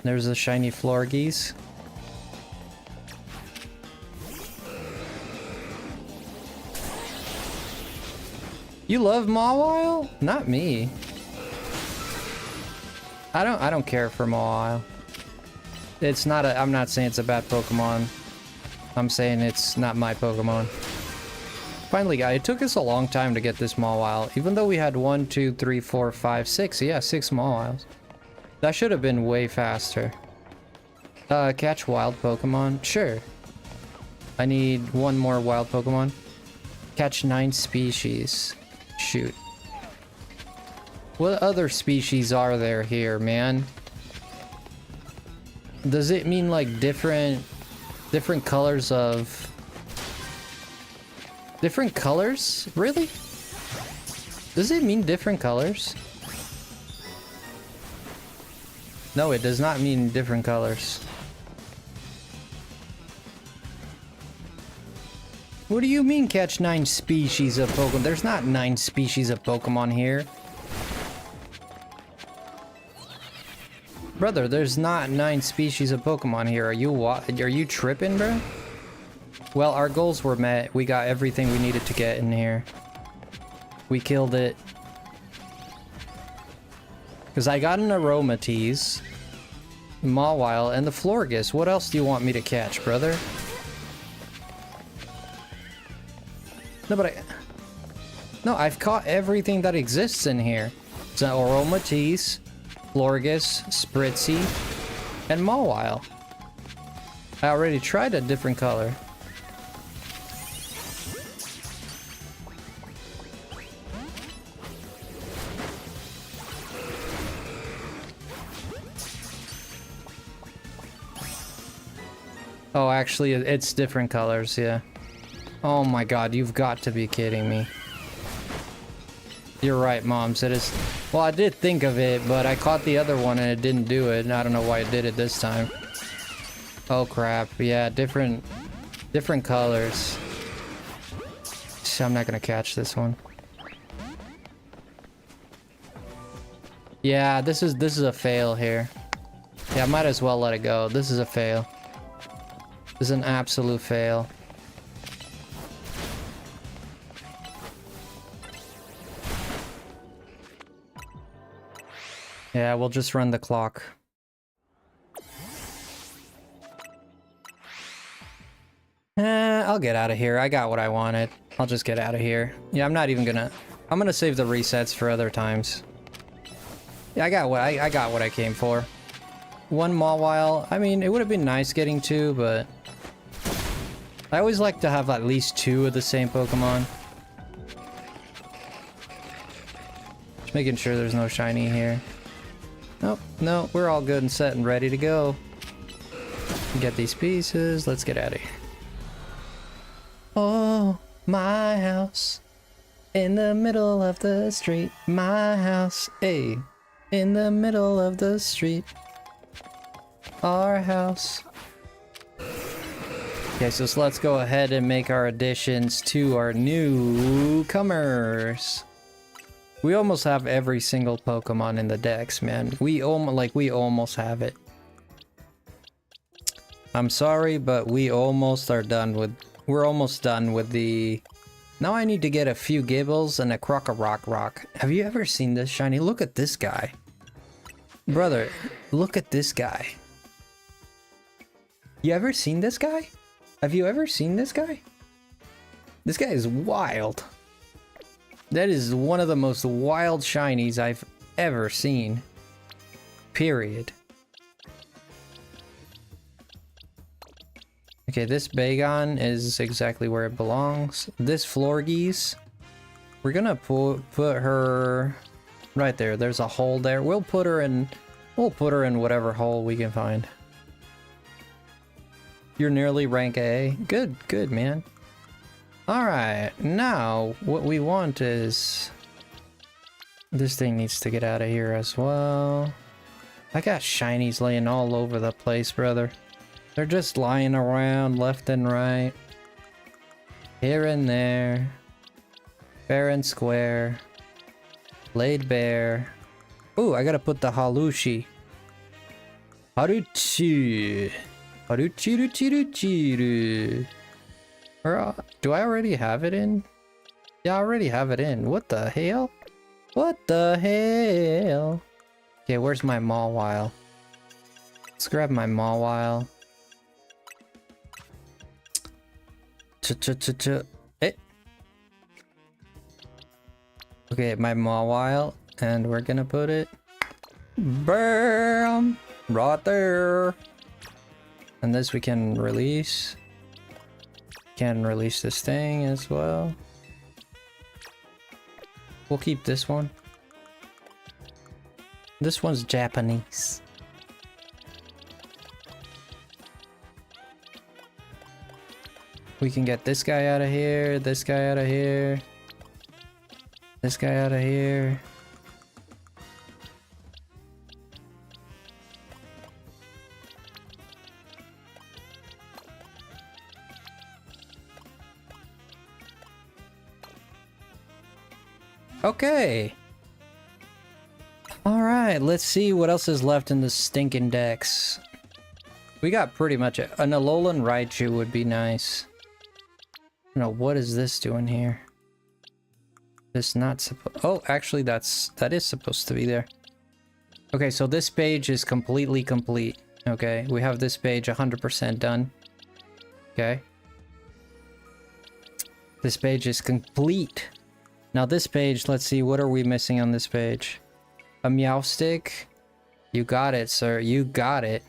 There's a shiny Florgies. You love Mawile? Not me. I don't care for Mawile. It's not a, I'm not saying it's a bad Pokemon. I'm saying it's not my Pokemon. Finally, guys, it took us a long time to get this Mawile. Even though we had 1, 2, 3, 4, 5, 6. Yeah, 6 Mawiles. That should have been way faster. Catch wild Pokemon? Sure. I need 1 more wild Pokemon. Catch 9 species. Shoot. What other species are there here, man? Does it mean like different colors of... Different colors? Really? Does it mean different colors? No, it does not mean different colors. What do you mean catch 9 species of Pokemon? There's not 9 species of Pokemon here. Brother, there's not 9 species of Pokemon here. Are you tripping, bro? Well, our goals were met. We got everything we needed to get in here. We killed it. Because I got an Aromatisse, Mawile, and the Florges. What else do you want me to catch, brother? No, I've caught everything that exists in here. It's an Aromatisse, Florges, Spritzy, and Mawile. I already tried a different color. Oh, actually, it's different colors, yeah. Oh my god, you've got to be kidding me. You're right, Moms. It is... Well, I did think of it, but I caught the other one and it didn't do it, and I don't know why it did it this time. Oh crap, yeah, different colors. I'm not gonna catch this one. Yeah, this is a fail here. Yeah, I might as well let it go. This is a fail. This is an absolute fail. Yeah, we'll just run the clock. I'll get out of here. I got what I wanted. I'll just get out of here. Yeah, I'm not even gonna... I'm gonna save the resets for other times. Yeah, I got what I came for. 1 Mawile. I mean, it would have been nice getting 2, but... I always like to have at least 2 of the same Pokemon. Just making sure there's no shiny here. Nope, no, we're all good and set and ready to go. Get these pieces, let's get out of here. Oh, my house, in the middle of the street. My house, hey, in the middle of the street. Our house. Okay, so let's go ahead and make our additions to our newcomers. We almost have every single Pokemon in the decks, man. We almost have it. I'm sorry, but we almost are done with... We're almost done with the... Now I need to get a few Gibbles and a Rock. Have you ever seen this shiny? Look at this guy. Brother, look at this guy. You ever seen this guy? Have you ever seen this guy? This guy is wild. That is one of the most wild shinies I've ever seen. Period. Okay, this Bagon is exactly where it belongs. This Florges, we're gonna put her right there. There's a hole there. We'll put her in whatever hole we can find. You're nearly rank A. Good, man. Alright, now what we want is... This thing needs to get out of here as well. I got shinies laying all over the place, brother. They're just lying around left and right. Here and there. Fair and square. Laid bare. Ooh, I gotta put the halushi. Haruchi. Haruchiru. Or, do I already have it in? Yeah, I already have it in. What the hell? What the hell? Okay, where's my Mawile? Let's grab my Mawile. Eh. Okay, my Mawile, and we're gonna put it. Bam! Right there. And this we can release. Can release this thing as well. We'll keep this one. This one's Japanese. We can get this guy out of here, this guy out of here, this guy out of here. Okay. Alright, let's see what else is left in the stinking decks. We got pretty much it. An Alolan Raichu would be nice. No, what is this doing here? This not supposed. Oh, actually, that is supposed to be there. Okay, so this page is completely complete. Okay, we have this page 100% done. Okay. This page is complete. Now this page, let's see, what are we missing on this page? A Meowstic. You got it, sir. You got it.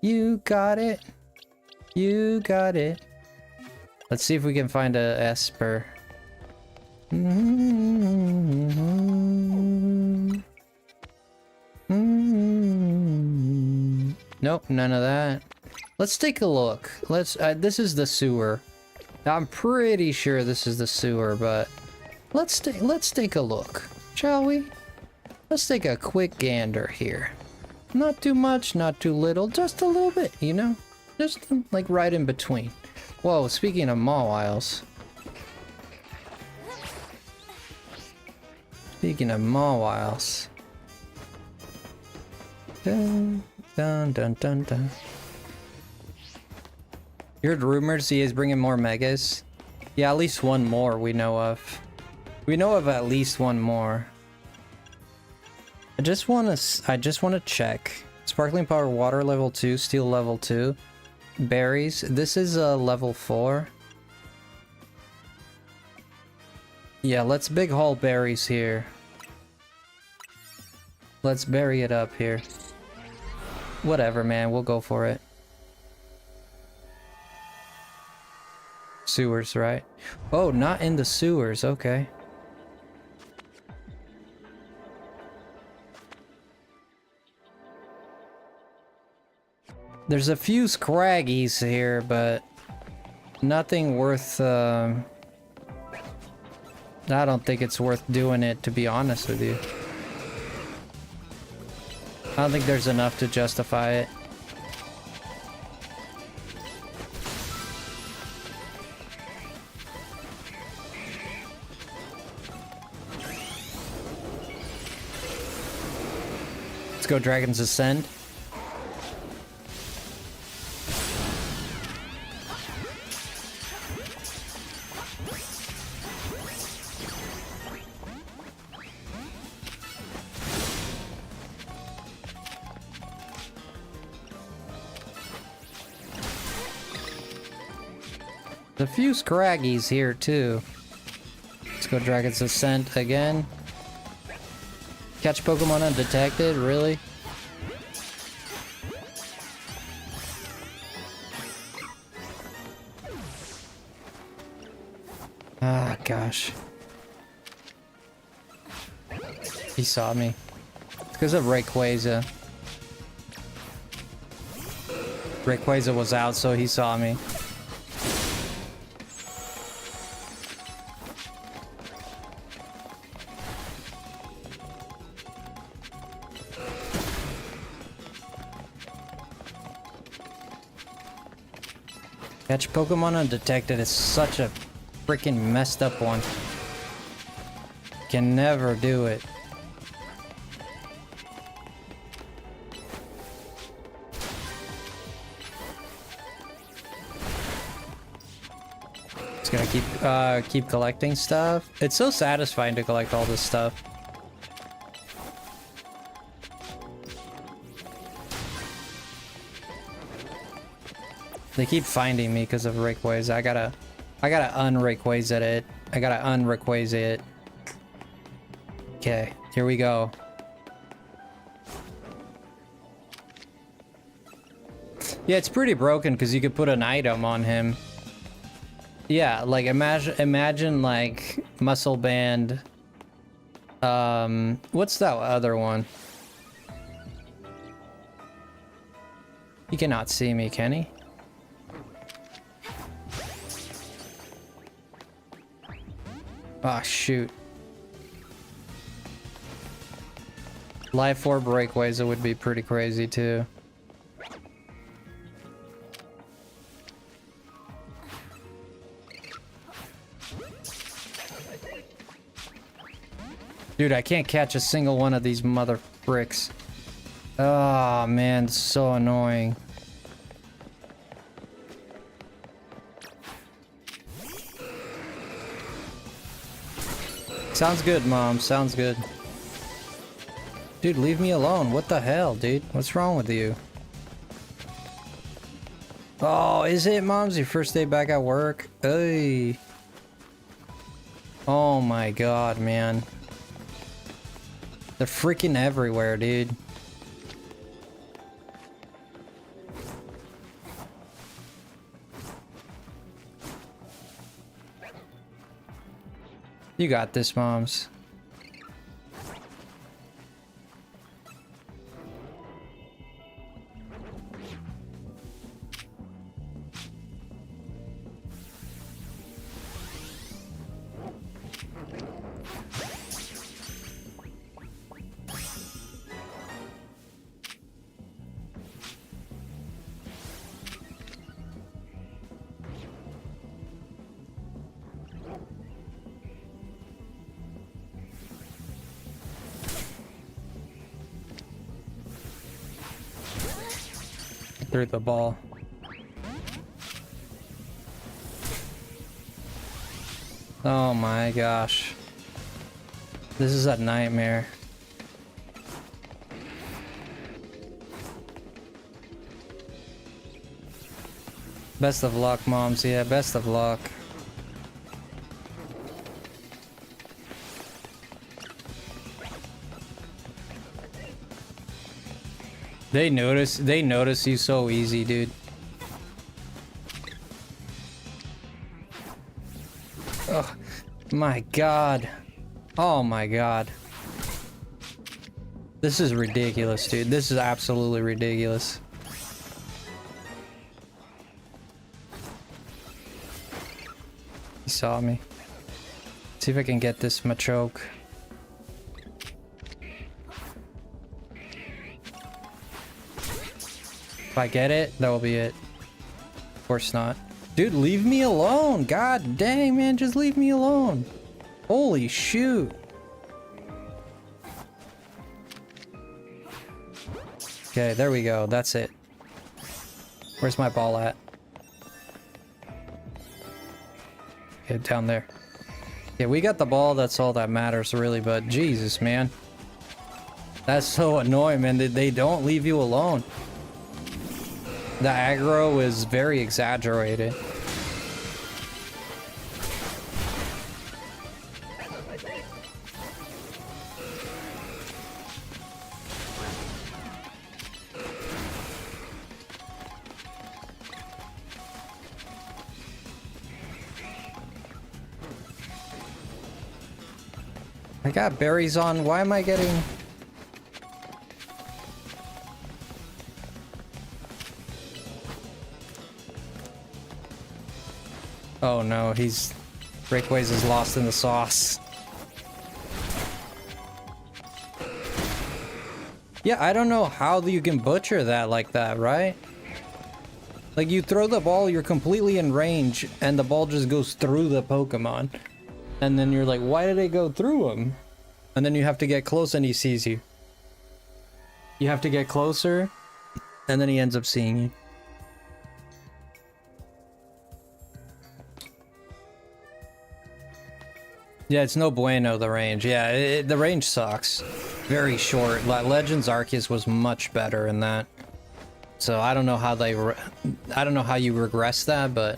You got it. You got it. Let's see if we can find a Esper. Nope, none of that. Let's take a look. Let's. This is the sewer. I'm pretty sure this is the sewer, but let's take a look, shall we? Let's take a quick gander here. Not too much, not too little, just a little bit, you know? Just like right in between. Whoa, speaking of Mawiles. Speaking of Mawiles. Dun, dun, dun, dun, dun. You heard rumors he is bringing more megas? Yeah, at least one more we know of. We know of at least one more. I just want to check. Sparkling Power Water level 2, Steel level 2. Berries. This is a level 4. Yeah, let's big haul berries here. Let's bury it up here. Whatever, man. We'll go for it. Sewers, right? Oh, not in the sewers. Okay. There's a few Scraggies here, but nothing worth, I don't think it's worth doing it, to be honest with you. I don't think there's enough to justify it. Let's go Dragon's Ascend. A few Scraggies here too. Let's go Dragon's Ascent again. Catch Pokemon undetected, really? Ah, gosh. He saw me. It's because of Rayquaza. Rayquaza was out, so he saw me. Catch Pokemon undetected is such a freaking messed up one. Can never do it. Just gonna keep collecting stuff. It's so satisfying to collect all this stuff. They keep finding me because of Rayquaza. I gotta un-Rayquaza it. I gotta un-Rayquaza it. Okay, here we go. Yeah, it's pretty broken because you could put an item on him. Yeah, like imagine like Muscle Band. What's that other one? He cannot see me, can he? Ah, shoot. Life Orb Rayquaza would be pretty crazy too. Dude, I can't catch a single one of these mother bricks. Oh man, it's so annoying. Sounds good, Mom. Sounds good. Dude, leave me alone. What the hell, dude? What's wrong with you? Oh, is it, Mom's your first day back at work? Hey. Oh my god, man. They're freaking everywhere, dude. You got this, Moms. Threw the ball. Oh my gosh. This is a nightmare. Best of luck, Moms. Yeah, best of luck. They notice you so easy, dude. Oh my god. Oh my god. This is ridiculous, dude. This is absolutely ridiculous. He saw me. See if I can get this Machoke. If I get it, that will be it. Of course not. Dude, leave me alone. God dang, man, just leave me alone. Holy shoot. Okay, there we go. That's it. Where's my ball at? Okay, down there. Yeah, we got the ball. That's all that matters, really. But Jesus, man. That's so annoying, man. They don't leave you alone. The aggro is very exaggerated. I got berries on. Why am I getting... Oh no, Rayquaza's lost in the sauce. Yeah, I don't know how you can butcher that like that, right? Like, you throw the ball, you're completely in range, and the ball just goes through the Pokemon. And then you're like, why did it go through him? And then you have to get close and he sees you. You have to get closer, and then he ends up seeing you. Yeah, it's no bueno, the range. Yeah, the range sucks. Very short. Legends Arceus was much better in that. So I don't know how I don't know how you regress that, but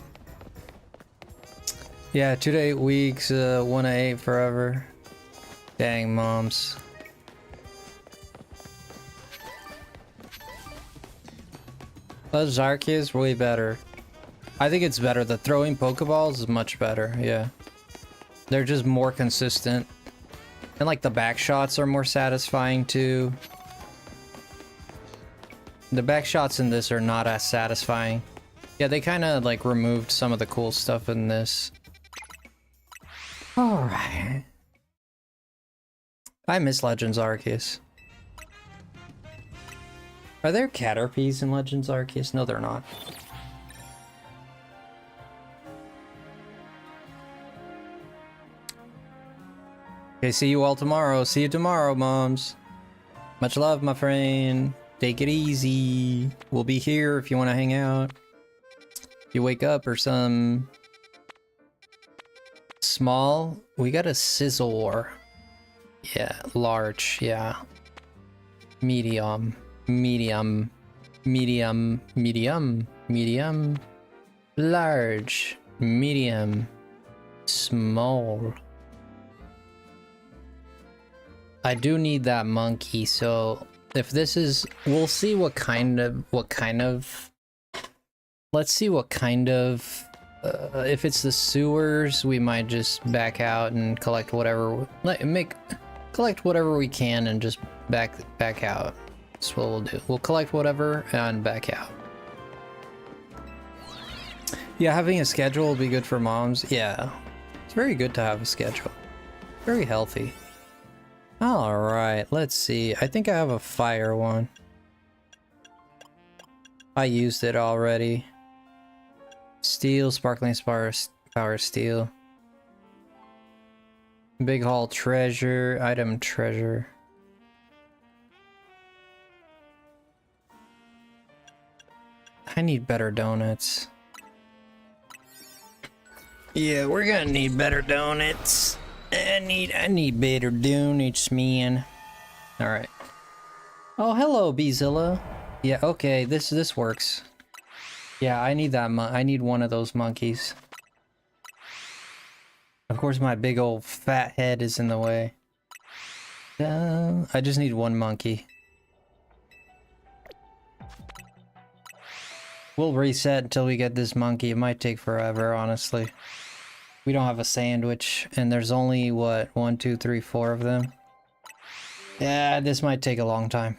yeah, 2 to 8 weeks, 1 to 8 forever. Dang, moms. Legends Arceus way better. I think it's better. The throwing Pokeballs is much better. Yeah, they're just more consistent, and like the back shots are more satisfying too. The back shots in this are not as satisfying. Yeah, they kind of like removed some of the cool stuff in this. Alright. I miss Legends Arceus. Are there Caterpies in Legends Arceus? No, they're not. Okay, see you all tomorrow. See you tomorrow, moms. Much love, my friend. Take it easy. We'll be here if you want to hang out. If you wake up or some... Small? We got a Sizzlor. Yeah, large, yeah. Medium. Medium. Medium. Medium. Medium. Large. Medium. Small. I do need that monkey, so... If this is, we'll see what kind of, let's see what kind of, if it's the sewers, we might just back out and collect whatever, collect whatever we can and just back out. That's what we'll do. We'll collect whatever and back out. Yeah, having a schedule will be good for moms. Yeah, it's very good to have a schedule. Very healthy. Alright, let's see. I think I have a fire one. I used it already. Steel, sparkling power steel. Big haul treasure, item treasure. I need better donuts. Yeah, we're gonna need better donuts. I need better donuts, man. Alright. Oh, hello, Beezilla. Yeah, okay, this works. Yeah, I need that I need one of those monkeys. Of course, my big old fat head is in the way. I just need one monkey. We'll reset until we get this monkey. It might take forever, honestly. We don't have a sandwich, and there's only, what, 1, 2, 3, 4 of them? Yeah, this might take a long time.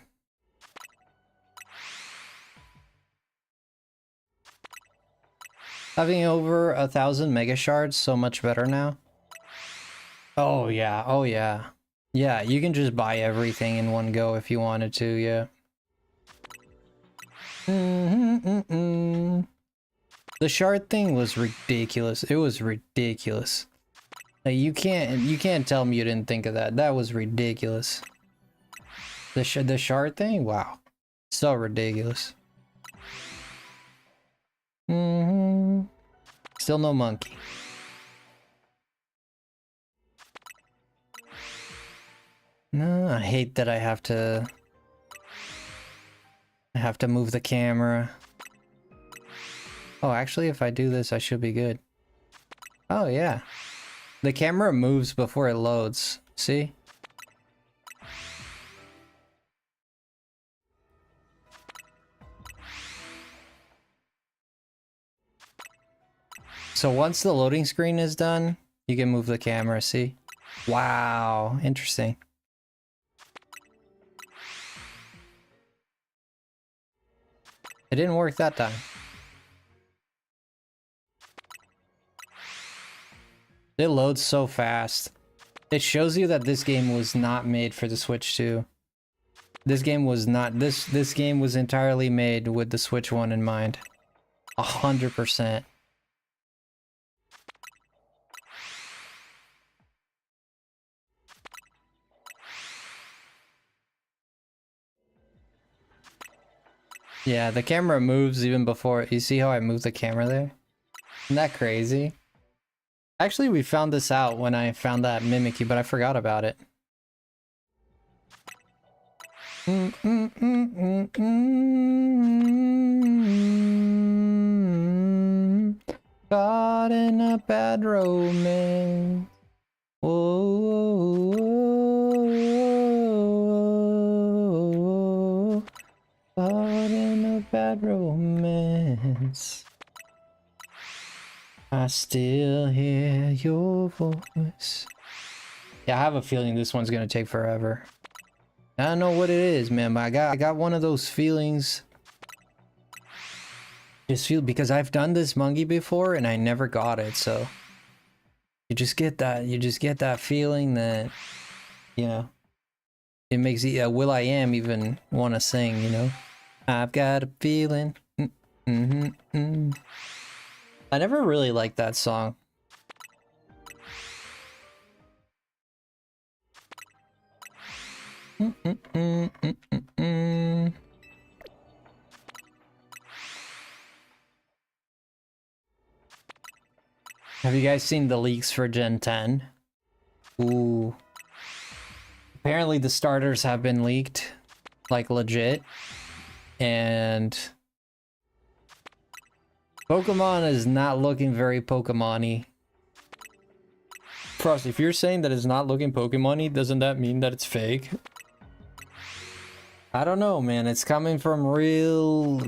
Having over 1,000 mega shards, so much better now. Oh yeah, oh yeah. Yeah, you can just buy everything in one go if you wanted to, yeah. The shard thing was ridiculous. It was ridiculous. Like, you can't tell me you didn't think of that. That was ridiculous. The shard thing? Wow. So ridiculous. Still no monkey. No, I hate that I have to move the camera. Oh, actually, if I do this, I should be good. Oh, yeah. The camera moves before it loads. See? So once the loading screen is done, you can move the camera, see? Wow, interesting. It didn't work that time. It loads so fast. It shows you that this game was not made for the Switch 2. This game was not, this game was entirely made with the Switch 1 in mind. 100%. Yeah, the camera moves even before. You see how I move the camera there? Isn't that crazy? Actually, we found this out when I found that Mimikyu, but I forgot about it. Caught in a bad romance. Whoa, caught in a bad romance. I still hear your voice. Yeah, I have a feeling this one's gonna take forever. I don't know what it is, man, but I got one of those feelings. Just feel, because I've done this monkey before and I never got it, so you just get that feeling that, you know, it makes Will.i.am even want to sing, you know. I've got a feeling. I never really liked that song. Have you guys seen the leaks for Gen 10? Ooh. Apparently the starters have been leaked, like legit. And Pokemon is not looking very Pokemon-y. Frosty, if you're saying that it's not looking Pokemon-y, doesn't that mean that it's fake? I don't know, man. It's coming from real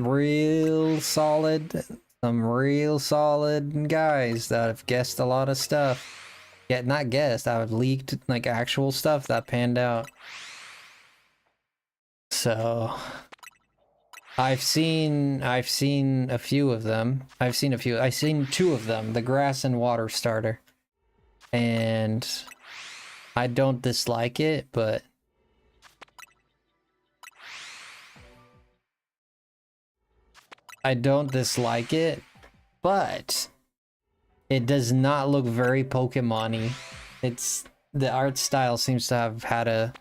solid, some real solid guys that have guessed a lot of stuff. Yeah, not guessed, I've leaked like actual stuff that panned out. So I've seen a few of them. I've seen two of them, the grass and water starter. And I don't dislike it, but it does not look very Pokemon-y. The art style seems to have had a,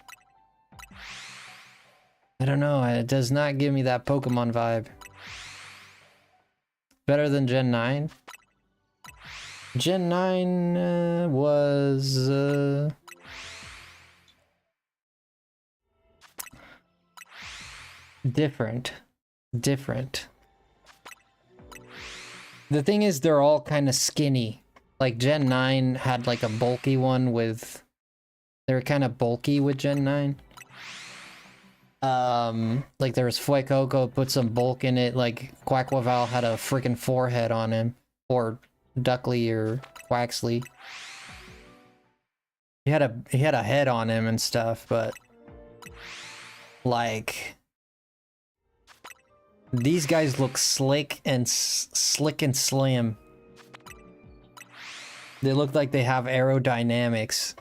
I don't know, it does not give me that Pokemon vibe. Better than Gen 9? Gen 9 was different. The thing is, they're all kind of skinny. Like Gen 9 had like a bulky one with, they were kind of bulky with Gen 9. Like there was Fuecoco, put some bulk in it, like Quackwaval had a freaking forehead on him, or Duckley or Quaxley. He had a head on him and stuff, but like these guys look slick and slim. They look like they have aerodynamics.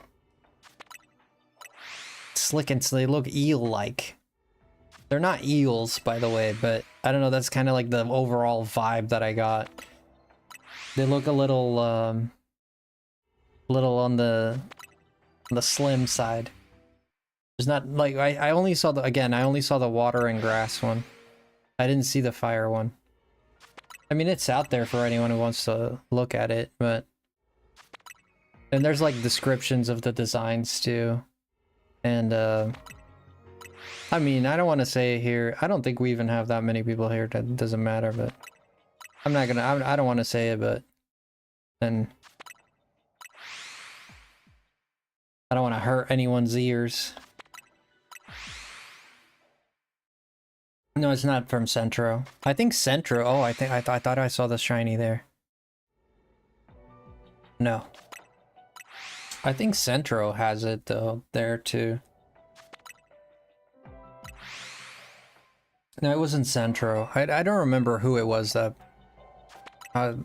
Slick and they look eel-like. They're not eels, by the way, but I don't know, that's kind of like the overall vibe that I got. They look a little on the slim side. There's not, like, I only saw the water and grass one. I didn't see the fire one. I mean, it's out there for anyone who wants to look at it, but... And there's, like, descriptions of the designs, too. And, I mean, I don't want to say here... I don't think we even have that many people here. That doesn't matter, but... I'm not gonna... I don't want to say it, but... Then... I don't want to hurt anyone's ears. No, it's not from Centro. I think Centro... Oh, I thought I saw the shiny there. No. I think Centro has it, though, there, too. No, it wasn't Centro. I don't remember who it was that... what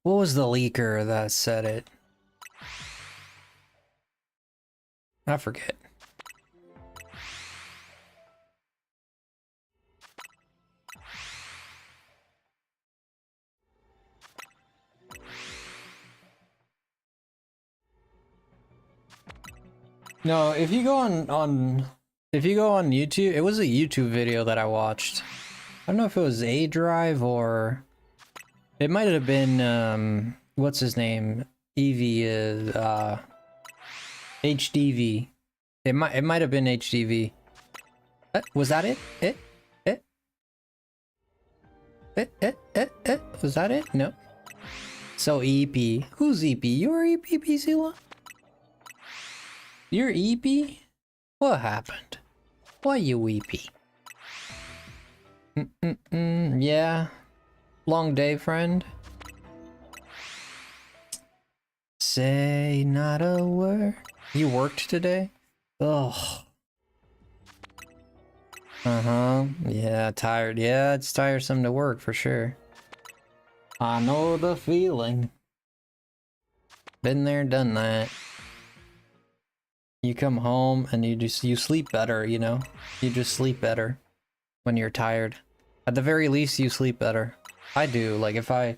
was the leaker that said it? I forget. No, if you go if you go on YouTube, it was a YouTube video that I watched. I don't know if it was A Drive or it might have been what's his name? Evie is HDV. It might have been HDV. Was that it? Was that it? No. So EP. Who's EP? You're EP, Zilla? You're EP? What happened? Why you EP? Yeah. Long day, friend. Say not a word. You worked today? Ugh. Uh-huh. Yeah, tired. Yeah, it's tiresome to work for sure. I know the feeling. Been there, done that. You come home and you sleep better, you know? You just sleep better when you're tired. At the very least, you sleep better. I do. Like if I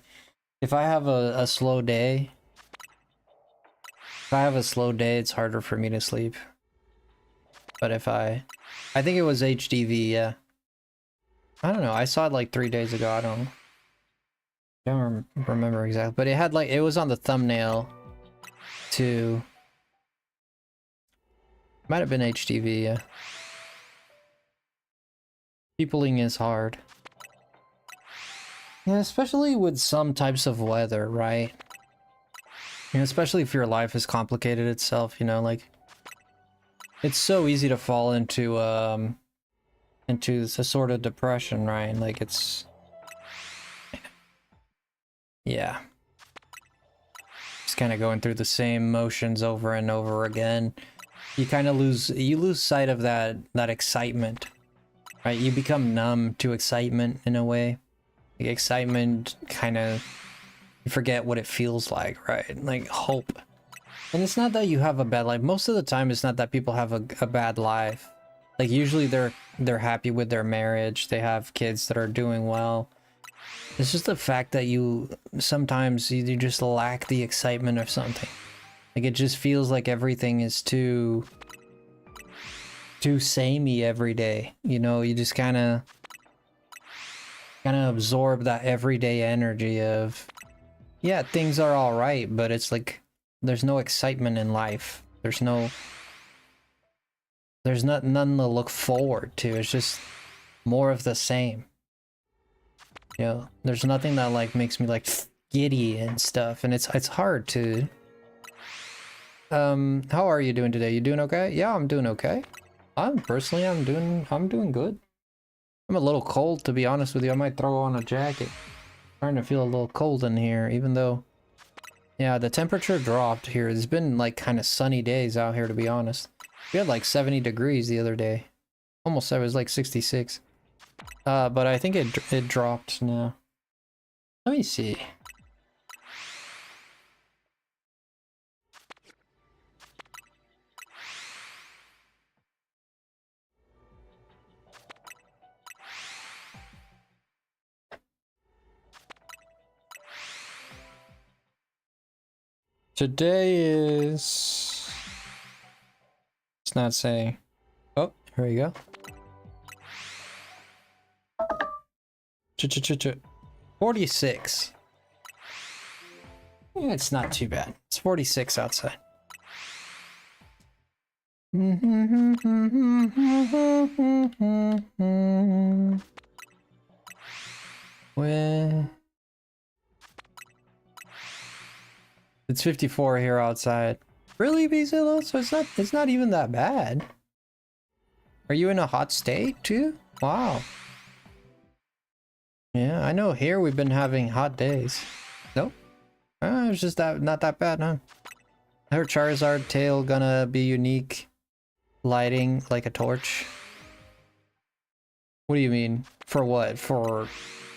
have a slow day, it's harder for me to sleep. But if I think it was HDV, yeah. I don't know. I saw it like 3 days ago. I don't remember exactly, but it had like it was on the thumbnail too. Might have been HDV, yeah. Peopling is hard. Yeah, especially with some types of weather, right? You know, especially if your life has complicated itself, you know, like it's so easy to fall into a sort of depression, right? Like it's yeah. Just kind of going through the same motions over and over again. You kind of lose sight of that excitement, right? You become numb to excitement in a way. The excitement kind of, you forget what it feels like, right? Like hope. And it's not that you have a bad life. Most of the time, it's not that people have a bad life. Like usually they're happy with their marriage. They have kids that are doing well. It's just the fact that sometimes you just lack the excitement of something. Like it just feels like everything is too samey every day. You know, you just kind of absorb that everyday energy of, yeah, things are all right, but it's like there's no excitement in life. There's none to look forward to. It's just more of the same. You know, there's nothing that like makes me like giddy and stuff, and it's hard to. How are you doing today? You doing okay? Yeah, I'm doing okay. I'm doing good. I'm a little cold, to be honest with you. I might throw on a jacket. Starting to feel a little cold in here, even though, yeah, the temperature dropped here. It's been like kind of sunny days out here, to be honest. We had like 70 degrees the other day. Almost, it was like 66. But I think it dropped now. Let me see. Today is... It's not saying. Oh, here we go. 46. Yeah, it's not too bad. It's 46 outside. Well, it's 54 here outside. Really, Bizillo? So it's not even that bad. Are you in a hot state too? Wow. Yeah, I know here we've been having hot days. Nope. It's just not that bad, huh? I heard Charizard tail gonna be unique lighting like a torch. What do you mean? For what? For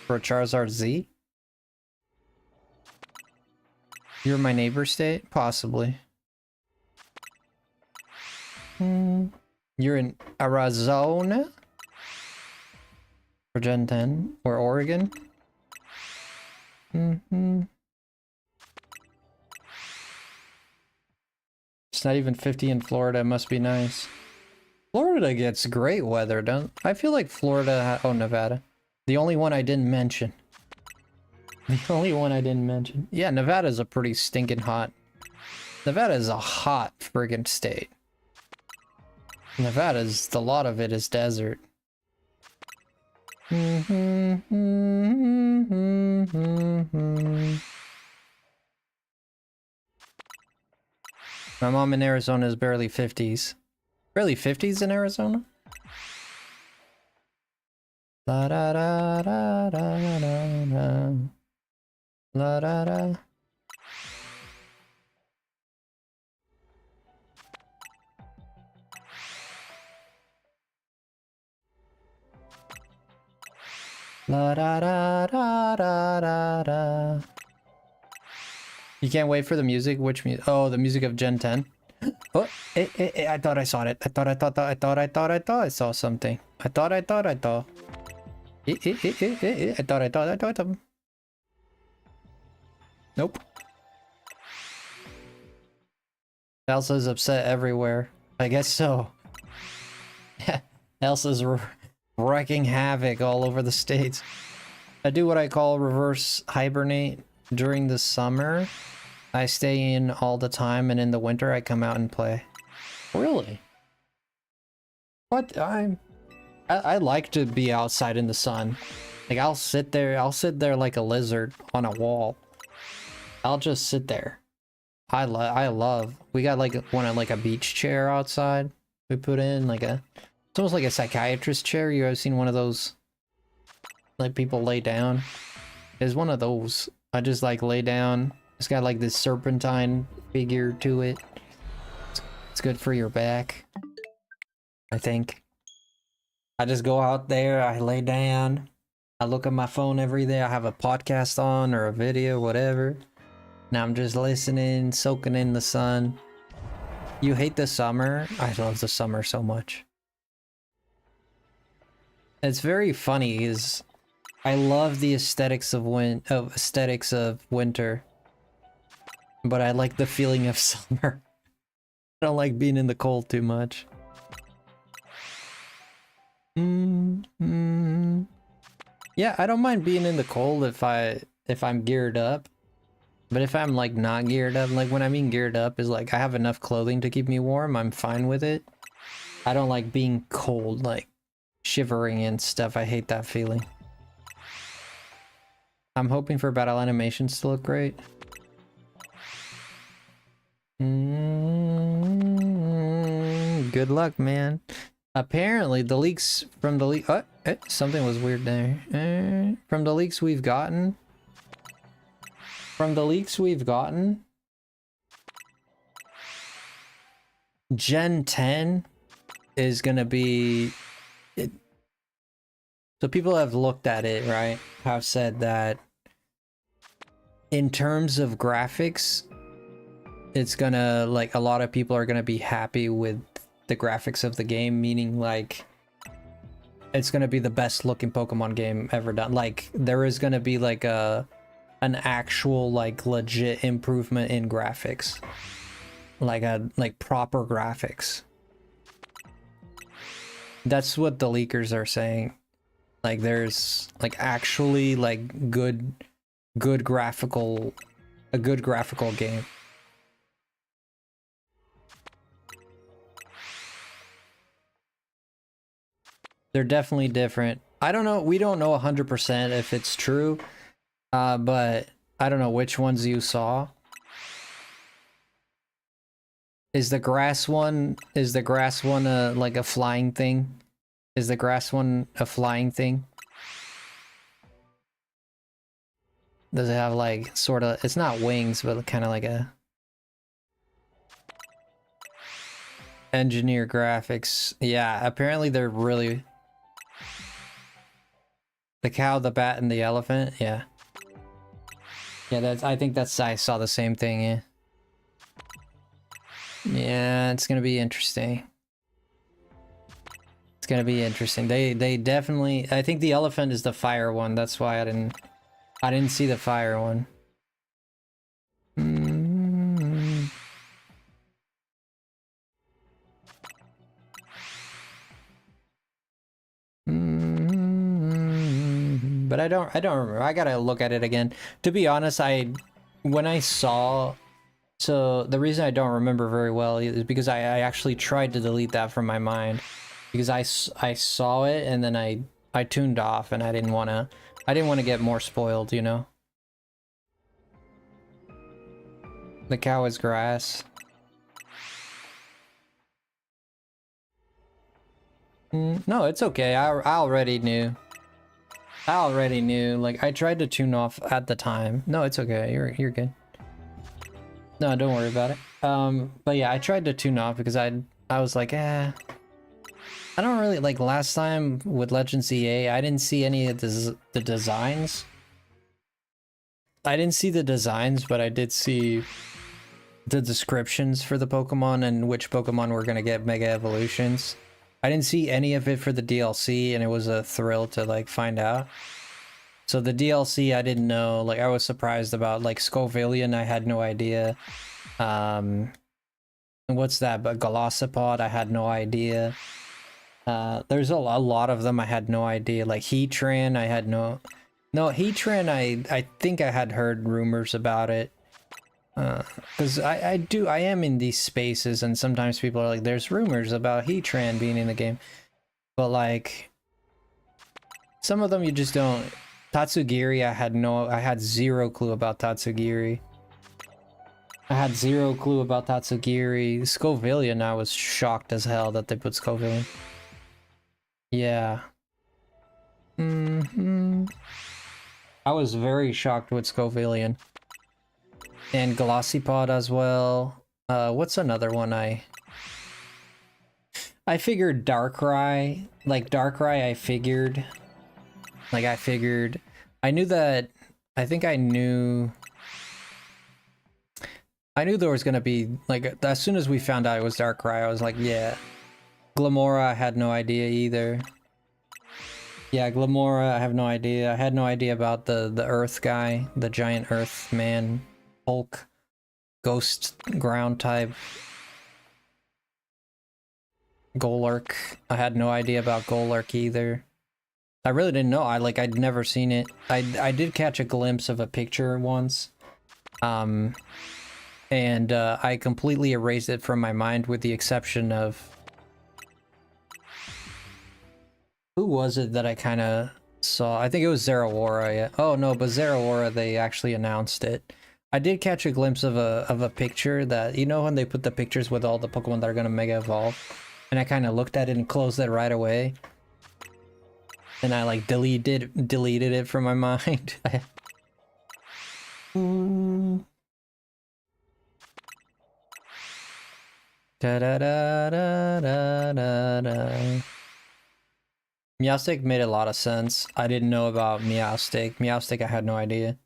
Charizard Z? You're my neighbor state? Possibly. You're in Arizona? Or Gen 10? Or Oregon? It's not even 50 in Florida. It must be nice. Florida gets great weather, don't I feel like Florida... Oh, Nevada. The only one I didn't mention. The only one I didn't mention. Yeah, Nevada's a pretty stinking hot... Nevada is a hot friggin' state. Nevada's... A lot of it is desert. My mom in Arizona is barely 50s. Barely 50s in Arizona? La da da da da da da. La da da. La da da da da da da. You can't wait for the music? Which music? Oh, the music of Gen 10. Oh, I thought I saw it. I thought I saw something. I thought. I thought. Nope. Elsa's upset everywhere. I guess so. Elsa's wrecking havoc all over the states. I do what I call reverse hibernate during the summer. I stay in all the time, and in the winter I come out and play. Really? What? I like to be outside in the sun. Like I'll sit there like a lizard on a wall. I'll just sit there. I love. We got like a beach chair outside. We put in like it's almost like a psychiatrist chair. You ever seen one of those? Like people lay down. There's one of those. I just like lay down. It's got like this serpentine figure to it. It's good for your back, I think. I just go out there, I lay down, I look at my phone every day, I have a podcast on or a video, whatever. Now I'm just listening, soaking in the sun. You hate the summer? I love the summer so much. It's very funny is I love the aesthetics of winter. But I like the feeling of summer. I don't like being in the cold too much. Yeah, I don't mind being in the cold if I'm geared up. But if I'm like not geared up, like when I mean geared up is like I have enough clothing to keep me warm, I'm fine with it. I don't like being cold, like shivering and stuff. I hate that feeling. I'm hoping for battle animations to look great. Good luck, man. Apparently, the leaks from the leak. Something was weird there. From the leaks we've gotten. Gen 10 is gonna be. So people have looked at it, right? Have said that in terms of graphics, it's gonna, like, a lot of people are gonna be happy with the graphics of the game, meaning like it's gonna be the best looking Pokemon game ever done. Like there is gonna be like an actual like legit improvement in graphics, like proper graphics. That's what the leakers are saying. Like there's like actually like a good graphical game. They're definitely different. I don't know. We don't know 100% if it's true. But I don't know which ones you saw. Is the grass one like a flying thing? Is the grass one a flying thing? Does it have like sort of, it's not wings, but kind of like a engineer graphics. Yeah, apparently they're really the cow, the bat, and the elephant. Yeah. Yeah, I think I saw the same thing, yeah. Yeah, it's gonna be interesting. It's gonna be interesting. They definitely, I think the elephant is the fire one. That's why I didn't see the fire one. but I don't remember. I gotta look at it again. To be honest, when I saw, so the reason I don't remember very well is because I actually tried to delete that from my mind, because I saw it and then I tuned off, and I didn't want to get more spoiled, you know. The cow is grass. No, it's okay. I already knew. Like, I tried to tune off at the time. No, it's okay. You're good. No, don't worry about it. But yeah, I tried to tune off because I was like, I don't really like last time with Legends EA. I didn't see any of the designs. I didn't see the designs, but I did see the descriptions for the Pokemon and which Pokemon were gonna get Mega Evolutions. I didn't see any of it for the DLC, and it was a thrill to like find out. So the DLC I didn't know, like I was surprised about, like Scovillian I had no idea. What's that? But Golisopod I had no idea. There's a lot of them I had no idea. Like Heatran I had no Heatran I think I had heard rumors about it. Because I am in these spaces, and sometimes people are like, there's rumors about Heatran being in the game, but like some of them you just don't. Tatsugiri I had zero clue about Tatsugiri. Scovillian, I was shocked as hell that they put Scovillian. Yeah. I was very shocked with Scovillian. And Golisopod as well. What's another one I figured Darkrai. Like Darkrai I figured. I knew that, I knew there was gonna be, like, as soon as we found out it was Darkrai, I was like, yeah. Glamora, I had no idea either. Yeah, Glamora, I have no idea. I had no idea about the Earth guy, the giant Earth man. Hulk, ghost ground type. Golurk, I had no idea about Golurk either. I really didn't know. I'd never seen it. I did catch a glimpse of a picture once. And I completely erased it from my mind with the exception of... Who was it that I kind of saw? I think it was Zeraora, yeah. Oh no, but Zeraora, they actually announced it. I did catch a glimpse of a picture that, you know when they put the pictures with all the Pokemon that are gonna Mega Evolve? And I kind of looked at it and closed it right away. And I like deleted it from my mind. Meowstic made a lot of sense. I didn't know about Meowstic. Meowstic, I had no idea.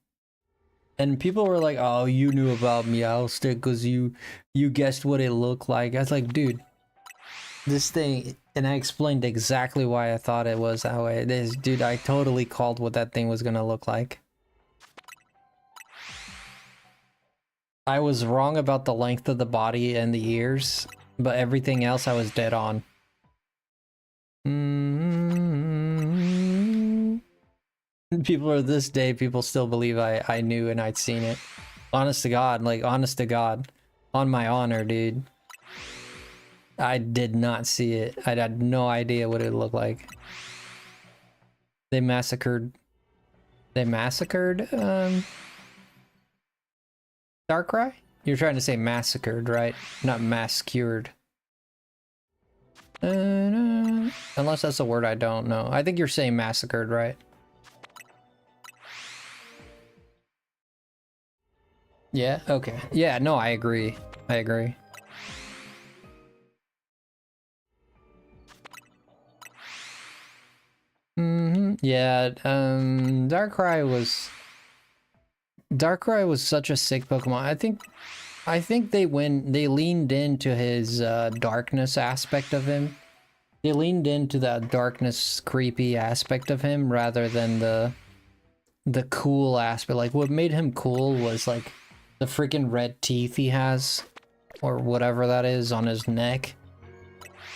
And people were like, oh, you knew about Meowstic because you guessed what it looked like. I was like, dude, this thing... And I explained exactly why I thought it was that way. Dude, I totally called what that thing was gonna look like. I was wrong about the length of the body and the ears, but everything else I was dead on. People are this day, people still believe I knew and I'd seen it. Honest to God, like, honest to God. On my honor, dude. I did not see it. I had no idea what it looked like. They massacred... Darkrai? You're trying to say massacred, right? Not massacred. Unless that's a word I don't know. I think you're saying massacred, right? Yeah? Okay. Yeah, no, I agree. I agree. Yeah, Darkrai was such a sick Pokemon. I think they leaned into his darkness aspect of him. They leaned into that darkness creepy aspect of him rather than the cool aspect. Like, what made him cool was like the freaking red teeth he has, or whatever that is on his neck.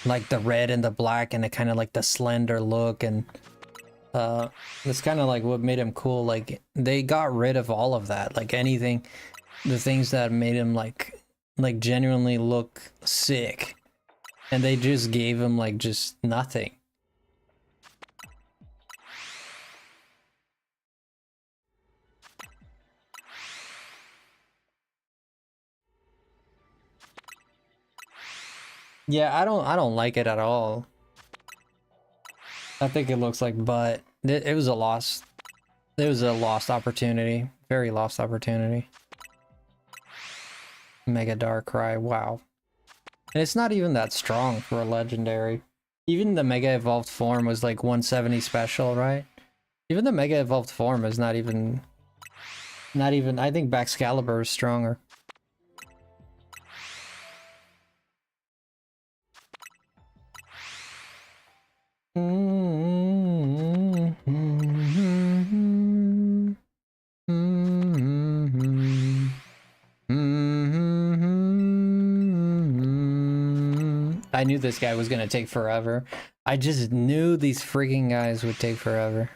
Like the red and the black, and the kind of like the slender look, and That's kind of like what made him cool. Like they got rid of all of that, like anything, the things that made him like genuinely look sick, and they just gave him like just nothing. Yeah, I don't like it at all. I think it looks like butt. It was a lost. It was a lost opportunity. Very lost opportunity. Mega Darkrai, wow. And it's not even that strong for a legendary. Even the Mega Evolved form was like 170 special, right? Even the Mega Evolved form is not even... I think Baxcalibur is stronger. I knew this guy was gonna take forever. I just knew these freaking guys would take forever.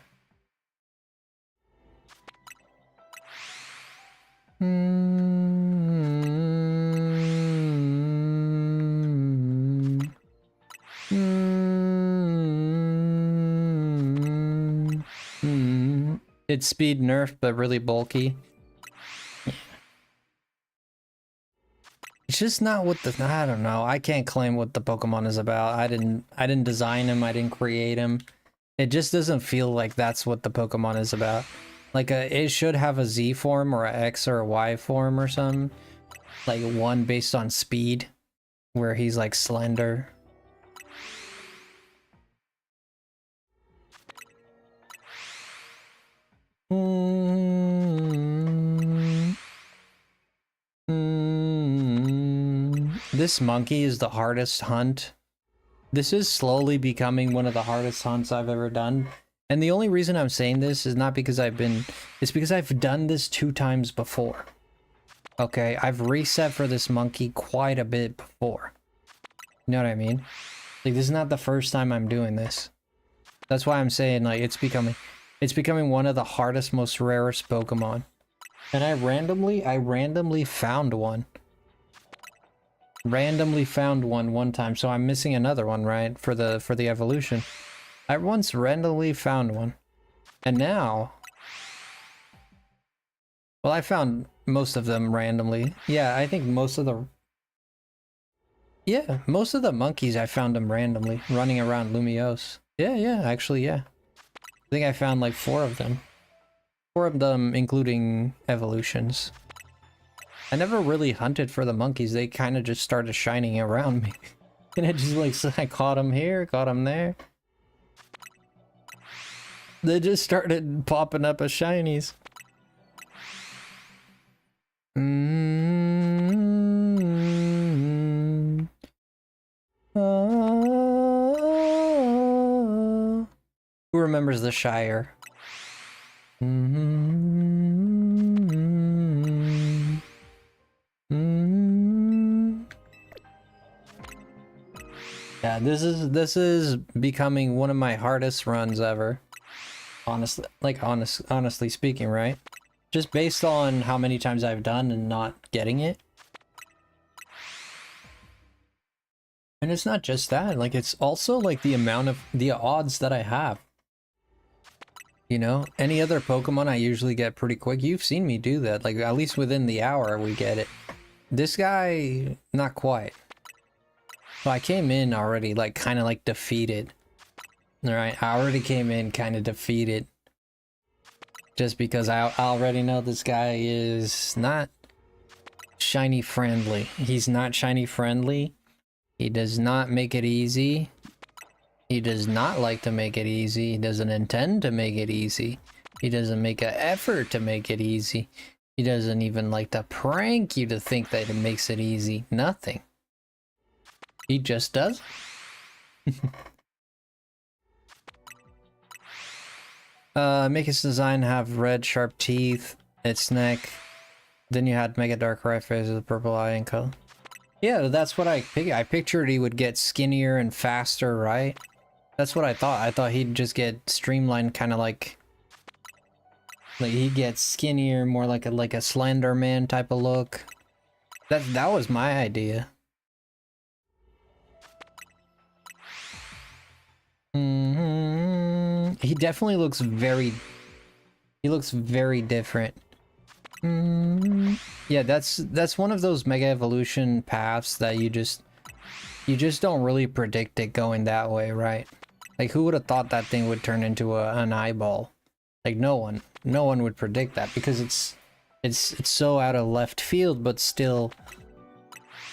It's speed nerfed, but really bulky. It's just not what the... I don't know. I can't claim what the Pokemon is about. I didn't design him. I didn't create him. It just doesn't feel like that's what the Pokemon is about. Like it should have a Z form or a X or a Y form or something. Like one based on speed, where he's like slender. This monkey is the hardest hunt. This is slowly becoming one of the hardest hunts I've ever done. And the only reason I'm saying this is not because it's because I've done this 2 times before. Okay, I've reset for this monkey quite a bit before. You know what I mean? Like, this is not the first time I'm doing this. That's why I'm saying, like, it's becoming one of the hardest, most rarest Pokemon. And I randomly found one. Randomly found one time, so I'm missing another one, right? For the evolution. I once randomly found one. And now... Well, I found most of them randomly. Yeah, I think most of the... Yeah, most of the monkeys I found them randomly, running around Lumiose. Yeah, actually, yeah. I think I found like 4 of them. 4 of them including evolutions. I never really hunted for the monkeys, they kind of just started shining around me. And I just like, I caught them here, caught them there. They just started popping up as shinies. Who remembers the Shire? Yeah, this is becoming one of my hardest runs ever. Honestly speaking, right? Just based on how many times I've done and not getting it. And it's not just that, like it's also like the amount of the odds that I have. You know, any other Pokemon I usually get pretty quick. You've seen me do that, like at least within the hour we get it. This guy, not quite. So I came in already like kind of like defeated. Alright, I already came in kind of defeated. Just because I already know this guy is not shiny friendly. He's not shiny friendly. He does not make it easy. He does not like to make it easy. He doesn't intend to make it easy. He doesn't make an effort to make it easy. He doesn't even like to prank you to think that it makes it easy. Nothing. He just does. Make its design have red sharp teeth, its neck. Then you had Mega Darkrai face with a purple eye and color. Yeah, that's what I pictured he would get skinnier and faster, right? That's what I thought. I thought he'd just get streamlined, kind of like he gets skinnier, more like a Slender Man type of look. That was my idea. He definitely looks very. He looks very different. Yeah, that's one of those Mega Evolution paths that you just don't really predict it going that way, right? Like, who would have thought that thing would turn into an eyeball? Like, no one would predict that, because it's so out of left field, but still,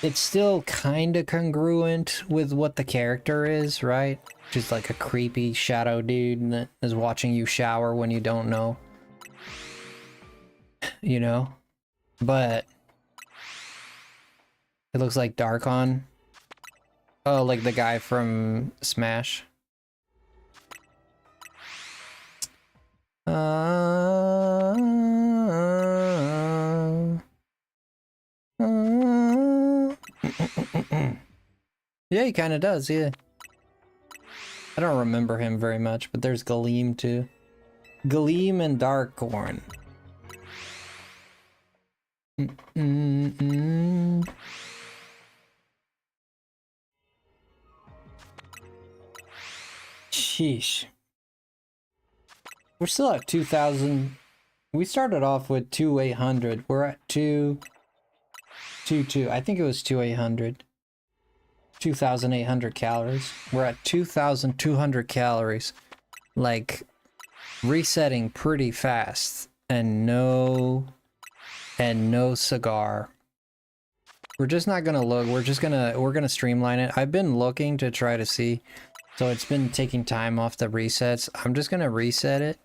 it's still kind of congruent with what the character is, right? Just like a creepy shadow dude that is watching you shower when you don't know. You know? But it looks like Darkon. Oh, like the guy from Smash. Yeah, he kind of does, yeah. I don't remember him very much, but there's Galeem too. Galeem and Darkorn. Sheesh. We're still at 2,000. We started off with 2,800. We're at 2,2. I think it was 2,800. 2,800 calories. We're at 2,200 calories. Like, resetting pretty fast. And no cigar. We're just not gonna look. We're gonna streamline it. I've been looking to try to see. So it's been taking time off the resets. I'm just gonna reset it.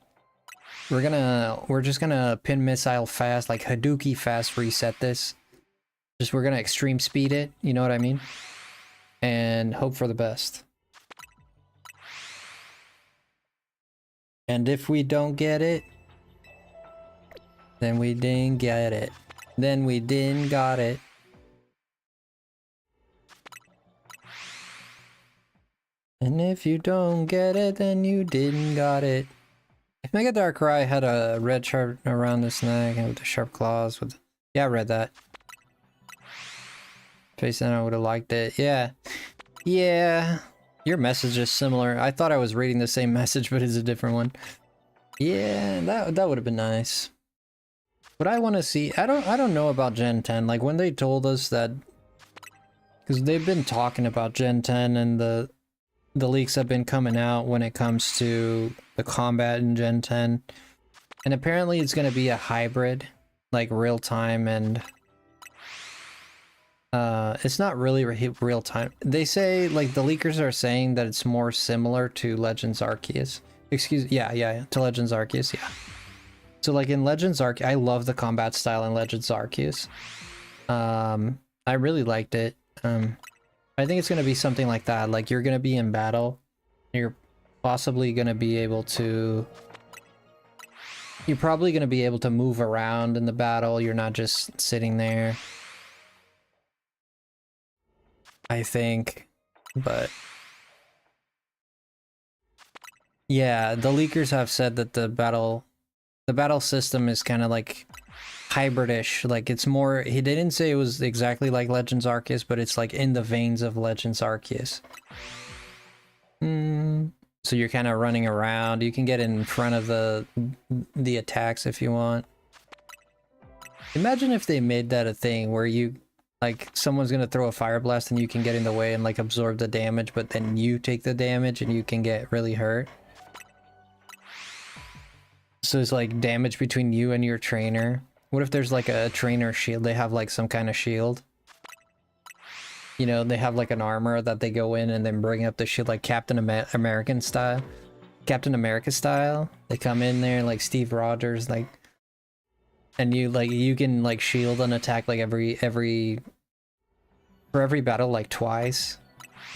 We're just gonna pin missile fast, like Hadouken fast reset this. We're gonna extreme speed it, you know what I mean? And hope for the best. And if we don't get it, then we didn't get it. Then we didn't got it. And if you don't get it, then you didn't got it. If Mega Darkrai had a red sharp around his neck and with the sharp claws, with yeah, I read that. Face then I would have liked it. Yeah. Yeah. Your message is similar. I thought I was reading the same message, but it's a different one. Yeah, that would have been nice. But I want to see. I don't know about Gen 10. Like when they told us that, because they've been talking about Gen 10 and the leaks have been coming out when it comes to the combat in Gen 10. And apparently it's going to be a hybrid, like real time and it's not really real time. They say, like, the leakers are saying that it's more similar to Legends Arceus. Yeah, to Legends Arceus, yeah. So, like, in Legends Arceus, I love the combat style in Legends Arceus. I really liked it. I think it's going to be something like that. Like, you're going to be in battle. You're possibly going to be able to... You're probably going to be able to move around in the battle. You're not just sitting there. I think, but yeah, the leakers have said that the battle system is kind of like hybridish. Like it's more, they didn't say it was exactly like Legends Arceus, but it's like in the veins of Legends Arceus. So you're kind of running around. You can get in front of the attacks if you want. Imagine if they made that a thing where you, like, someone's gonna throw a fire blast and you can get in the way and like absorb the damage, but then you take the damage and you can get really hurt. So it's like damage between you and your trainer. What if there's like a trainer shield? They have like some kind of shield. You know, they have like an armor that they go in and then bring up the shield, like Captain American style. Captain America style. They come in there like Steve Rogers, like, and you can like shield an attack like for every battle like twice.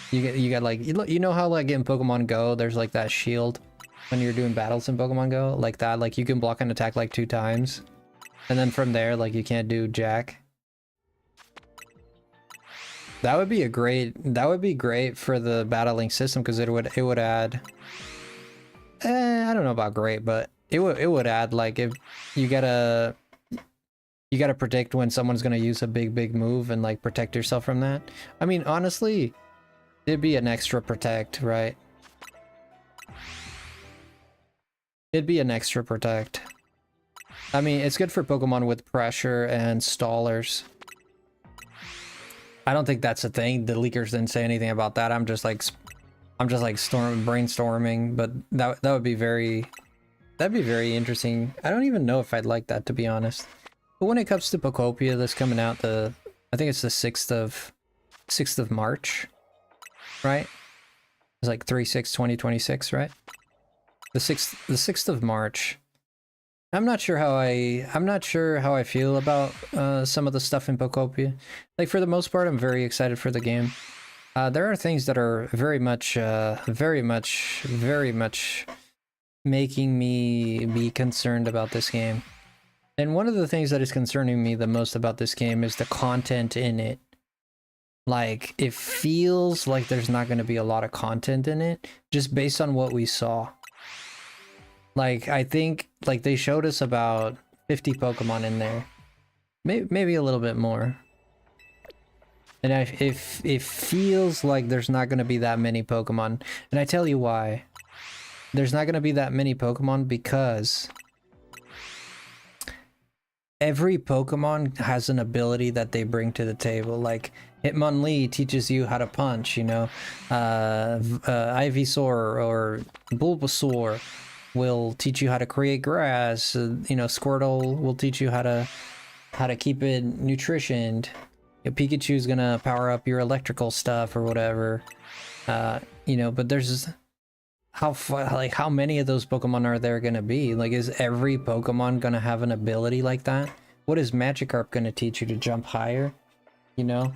You got like, you know how like in Pokemon Go there's like that shield when you're doing battles in Pokemon Go, like that, like you can block an attack like 2 times, and then from there like you can't do jack. That would be a great. That would be great for the battling system because it would add. I don't know about great, but it would add like if you gotta predict when someone's gonna use a big move and like protect yourself from that. I mean, honestly, it'd be an extra protect, right? It'd be an extra protect. I mean, it's good for Pokemon with pressure and stallers. I don't think that's a thing. The leakers didn't say anything about that. I'm just like brainstorming, but that'd be very interesting. I don't even know if I'd like that, to be honest. But when it comes to Pokopia, that's coming out I think it's the 6th of March, right? It's like 3/6/2026, right? The 6th of March. I'm not sure how I feel about some of the stuff in Pokopia. Like, for the most part, I'm very excited for the game. There are things that are very much making me be concerned about this game. And one of the things that is concerning me the most about this game is the content in it. Like, it feels like there's not going to be a lot of content in it, just based on what we saw. Like, I think, like, they showed us about 50 Pokemon in there. Maybe a little bit more. And it feels like there's not going to be that many Pokemon. And I tell you why. There's not going to be that many Pokemon because every Pokemon has an ability that they bring to the table. Like, Hitmonlee teaches you how to punch, you know. Ivysaur or Bulbasaur will teach you how to create grass. You know, Squirtle will teach you how to keep it nutritioned. Pikachu's gonna power up your electrical stuff or whatever. You know, but there's how many of those Pokemon are there gonna be? Like, is every Pokemon gonna have an ability like that? What is Magikarp gonna teach you to jump higher? You know,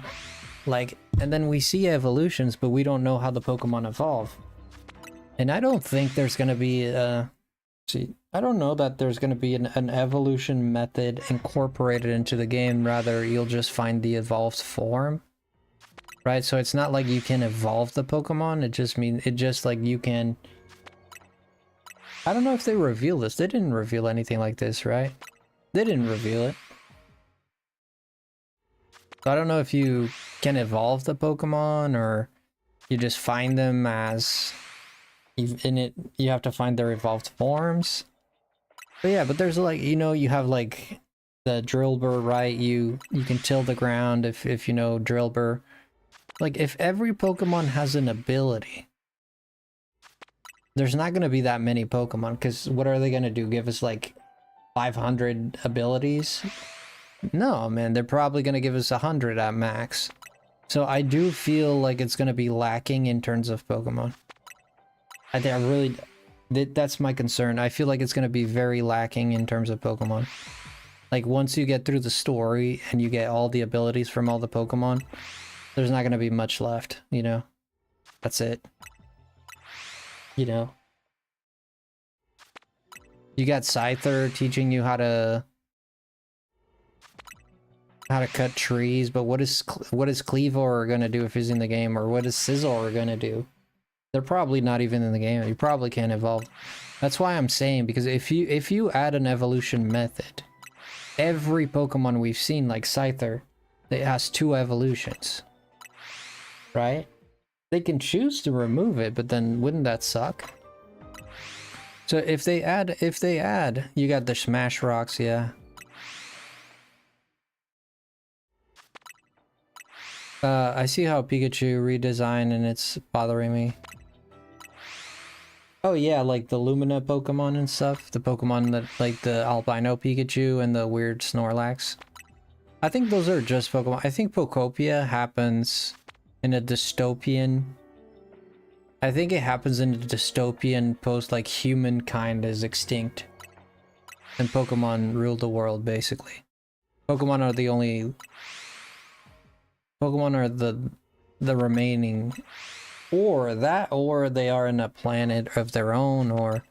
like, and then we see evolutions, but we don't know how the Pokemon evolve. And I don't think there's gonna be I don't know that there's gonna be an evolution method incorporated into the game. Rather, you'll just find the evolved form, right? So it's not like you can evolve the Pokemon. It just like you can. I don't know if they reveal this. They didn't reveal anything like this, right? They didn't reveal it. So I don't know if you can evolve the Pokemon or you just find them as you have to find their evolved forms. But yeah, but there's like, you know, you have like the Drillbur, right? You can till the ground if you know Drillbur. Like, if every Pokemon has an ability, there's not going to be that many Pokemon, because what are they going to do? Give us like 500 abilities? No, man, they're probably going to give us 100 at max. So I do feel like it's going to be lacking in terms of Pokemon. I think that's my concern. I feel like it's going to be very lacking in terms of Pokemon. Like, once you get through the story and you get all the abilities from all the Pokemon, there's not going to be much left, you know? That's it. You know? You got Scyther teaching you how to cut trees, but what is Cleavor gonna do if he's in the game, or what is Scizor gonna do? They're probably not even in the game. You probably can't evolve. That's why I'm saying, because if you add an evolution method, every Pokemon we've seen, like Scyther, it has 2 evolutions, right? They can choose to remove it, but then wouldn't that suck? So if they add, you got the Smash Rocks, yeah. I see how Pikachu redesigned and it's bothering me. Oh yeah, like the Lumina Pokemon and stuff. The Pokemon that, like the albino Pikachu and the weird Snorlax. I think those are just Pokemon. I think Pokopia happens in a dystopian... I think it happens in a dystopian post, like humankind is extinct. And Pokemon rule the world, basically. Pokemon are the only... Pokemon are the remaining... Or they are in a planet of their own, or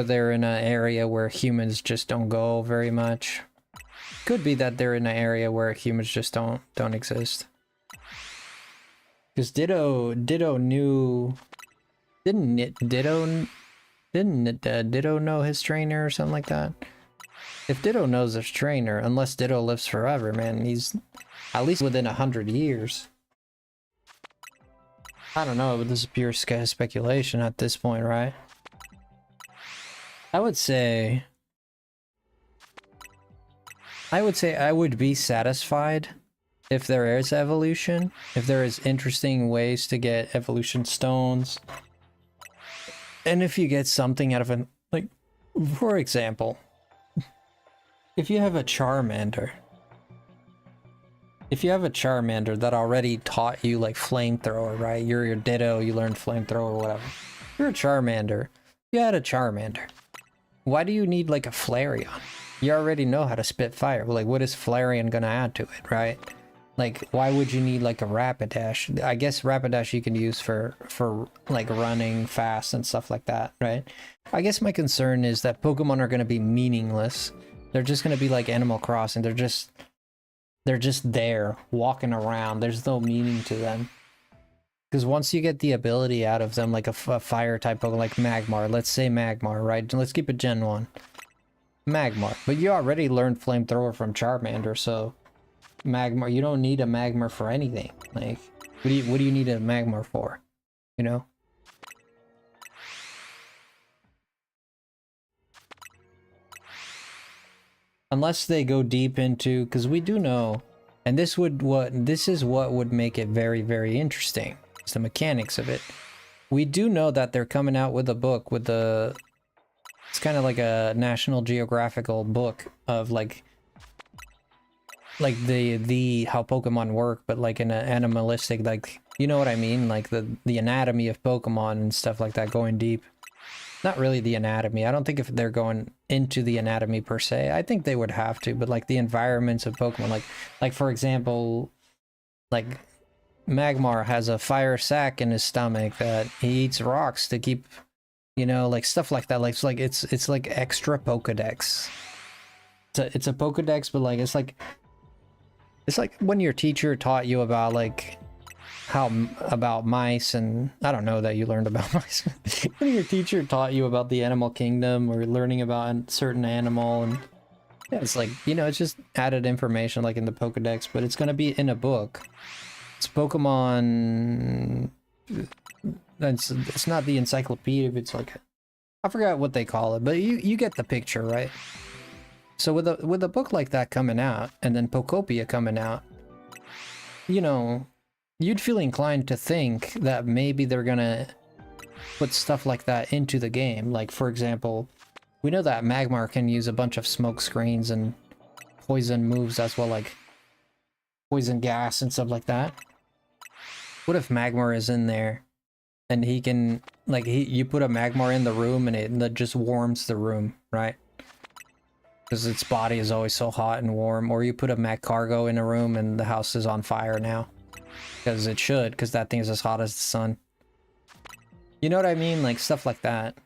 they're in an area where humans just don't go very much. Could be that they're in an area where humans just don't exist. Because Ditto knew, didn't Ditto know his trainer or something like that? If Ditto knows his trainer, unless Ditto lives forever, man, he's at least within 100 years. I don't know, but this is pure speculation at this point, right? I would say I would be satisfied if there is evolution, if there is interesting ways to get evolution stones, and if you get something out of an, like, for example, if you have a Charmander that already taught you like flamethrower, right? You're your Ditto, you learned flamethrower or whatever. You're a Charmander. You had a Charmander. Why do you need like a Flareon? You already know how to spit fire. Like, what is Flareon gonna add to it, right? Like, why would you need like a Rapidash? I guess Rapidash you can use for like running fast and stuff like that, right? I guess my concern is that Pokemon are gonna be meaningless. They're just gonna be like Animal Crossing. They're just there, walking around. There's no meaning to them. Because once you get the ability out of them, like a fire type Pokemon, like Magmar, let's say Magmar, right? Let's keep it Gen 1. Magmar. But you already learned Flamethrower from Charmander, so Magmar, you don't need a Magmar for anything. Like, what do you need a Magmar for? You know? Unless they go deep into, because we do know, and this is what would make it very, very interesting. It's the mechanics of it. We do know that they're coming out with a book with it's kind of like a National Geographical book of like the how Pokemon work, but like in an animalistic, like, you know what I mean? Like the anatomy of Pokemon and stuff like that, going deep. Not really the anatomy. I don't think if they're going into the anatomy per se. I think they would have to, but like the environments of Pokemon, like for example, like Magmar has a fire sac in his stomach that he eats rocks to keep, you know, like stuff like that. Like it's like extra Pokedex. It's a Pokedex, but like it's like when your teacher taught you about like about mice, and I don't know that you learned about mice. When your teacher taught you about the animal kingdom or learning about a certain animal, and yeah, it's like, you know, it's just added information like in the Pokedex, but it's gonna be in a book. It's Pokemon. It's not the encyclopedia. It's like, I forgot what they call it, but you get the picture, right? So with a book like that coming out, and then Pokopia coming out, you know, you'd feel inclined to think that maybe they're gonna put stuff like that into the game. Like, for example, we know that Magmar can use a bunch of smoke screens and poison moves as well, like poison gas and stuff like that. What if Magmar is in there and he can, like, you put a Magmar in the room and it just warms the room, right? Because its body is always so hot and warm. Or you put a Magcargo in a room and the house is on fire now. Because it should, because that thing is as hot as the sun. You know what I mean? Like, stuff like that.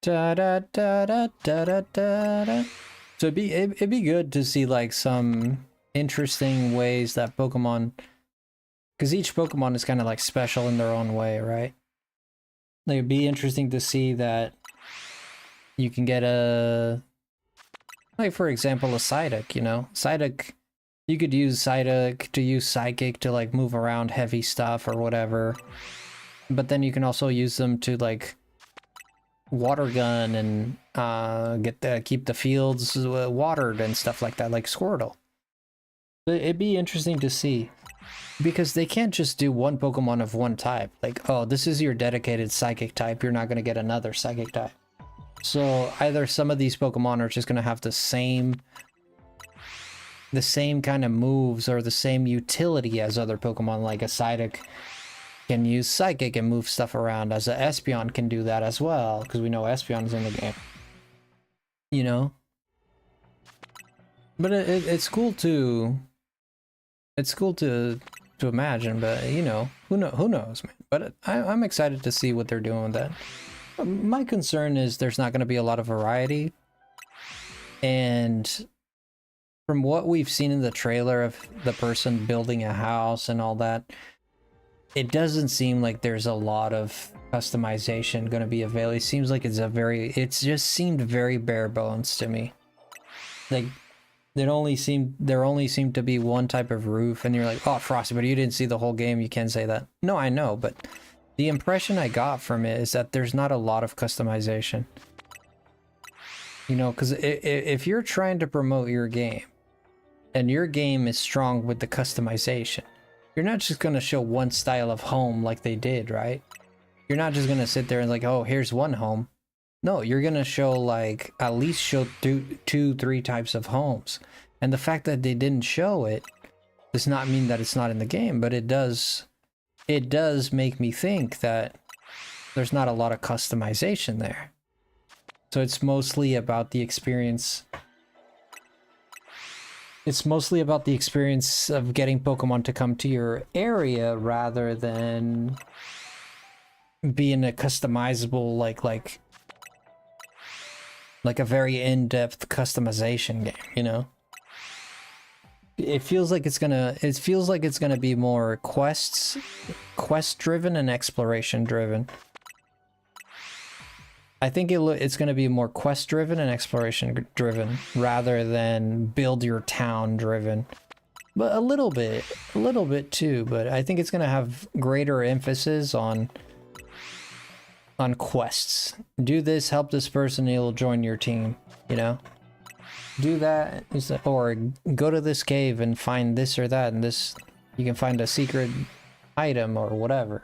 Da da da da da da da. So it'd be good to see like some interesting ways that Pokemon, because each Pokemon is kind of like special in their own way, right? Like, it'd be interesting to see that you can get like, for example, a Psyduck, you know? Psyduck, you could use Psyduck to use Psychic to like move around heavy stuff or whatever. But then you can also use them to like water gun and keep the fields watered and stuff like that, like Squirtle. But it'd be interesting to see, because they can't just do one Pokemon of one type. Like, oh, this is your dedicated Psychic type, you're not going to get another Psychic type. So either some of these Pokemon are just going to have the same kind of moves or the same utility as other Pokemon, like a Psyduck can use Psychic and move stuff around, as a Espeon can do that as well, because we know Espeon is in the game. You know? But it's cool to... It's cool to imagine, but, you know, who knows, man. But I'm excited to see what they're doing with that. My concern is there's not going to be a lot of variety, and from what we've seen in the trailer of the person building a house and all that, it doesn't seem like there's a lot of customization going to be available. It seems like it's just seemed very bare bones to me. Like there only seemed to be one type of roof, and you're like, oh, Frosty, but you didn't see the whole game. You can't say that. No, I know, but the impression I got from it is that there's not a lot of customization. You know, because if you're trying to promote your game, and your game is strong with the customization, you're not just going to show one style of home like they did, right? You're not just going to sit there and like, oh, here's one home. No, you're going to show like, at least show two, three types of homes. And the fact that they didn't show it does not mean that it's not in the game, but it does make me think that there's not a lot of customization there. So it's mostly about the experience. It's mostly about the experience of getting Pokemon to come to your area rather than being a customizable like a very in-depth customization game, you know? It feels like it's gonna be more quest driven and exploration driven. I think it's going to be more quest driven and exploration driven rather than build your town driven. But a little bit too, but I think it's going to have greater emphasis on quests. Do this, help this person, he'll join your team, you know? Do that, or go to this cave and find this or that, and this, you can find a secret item or whatever.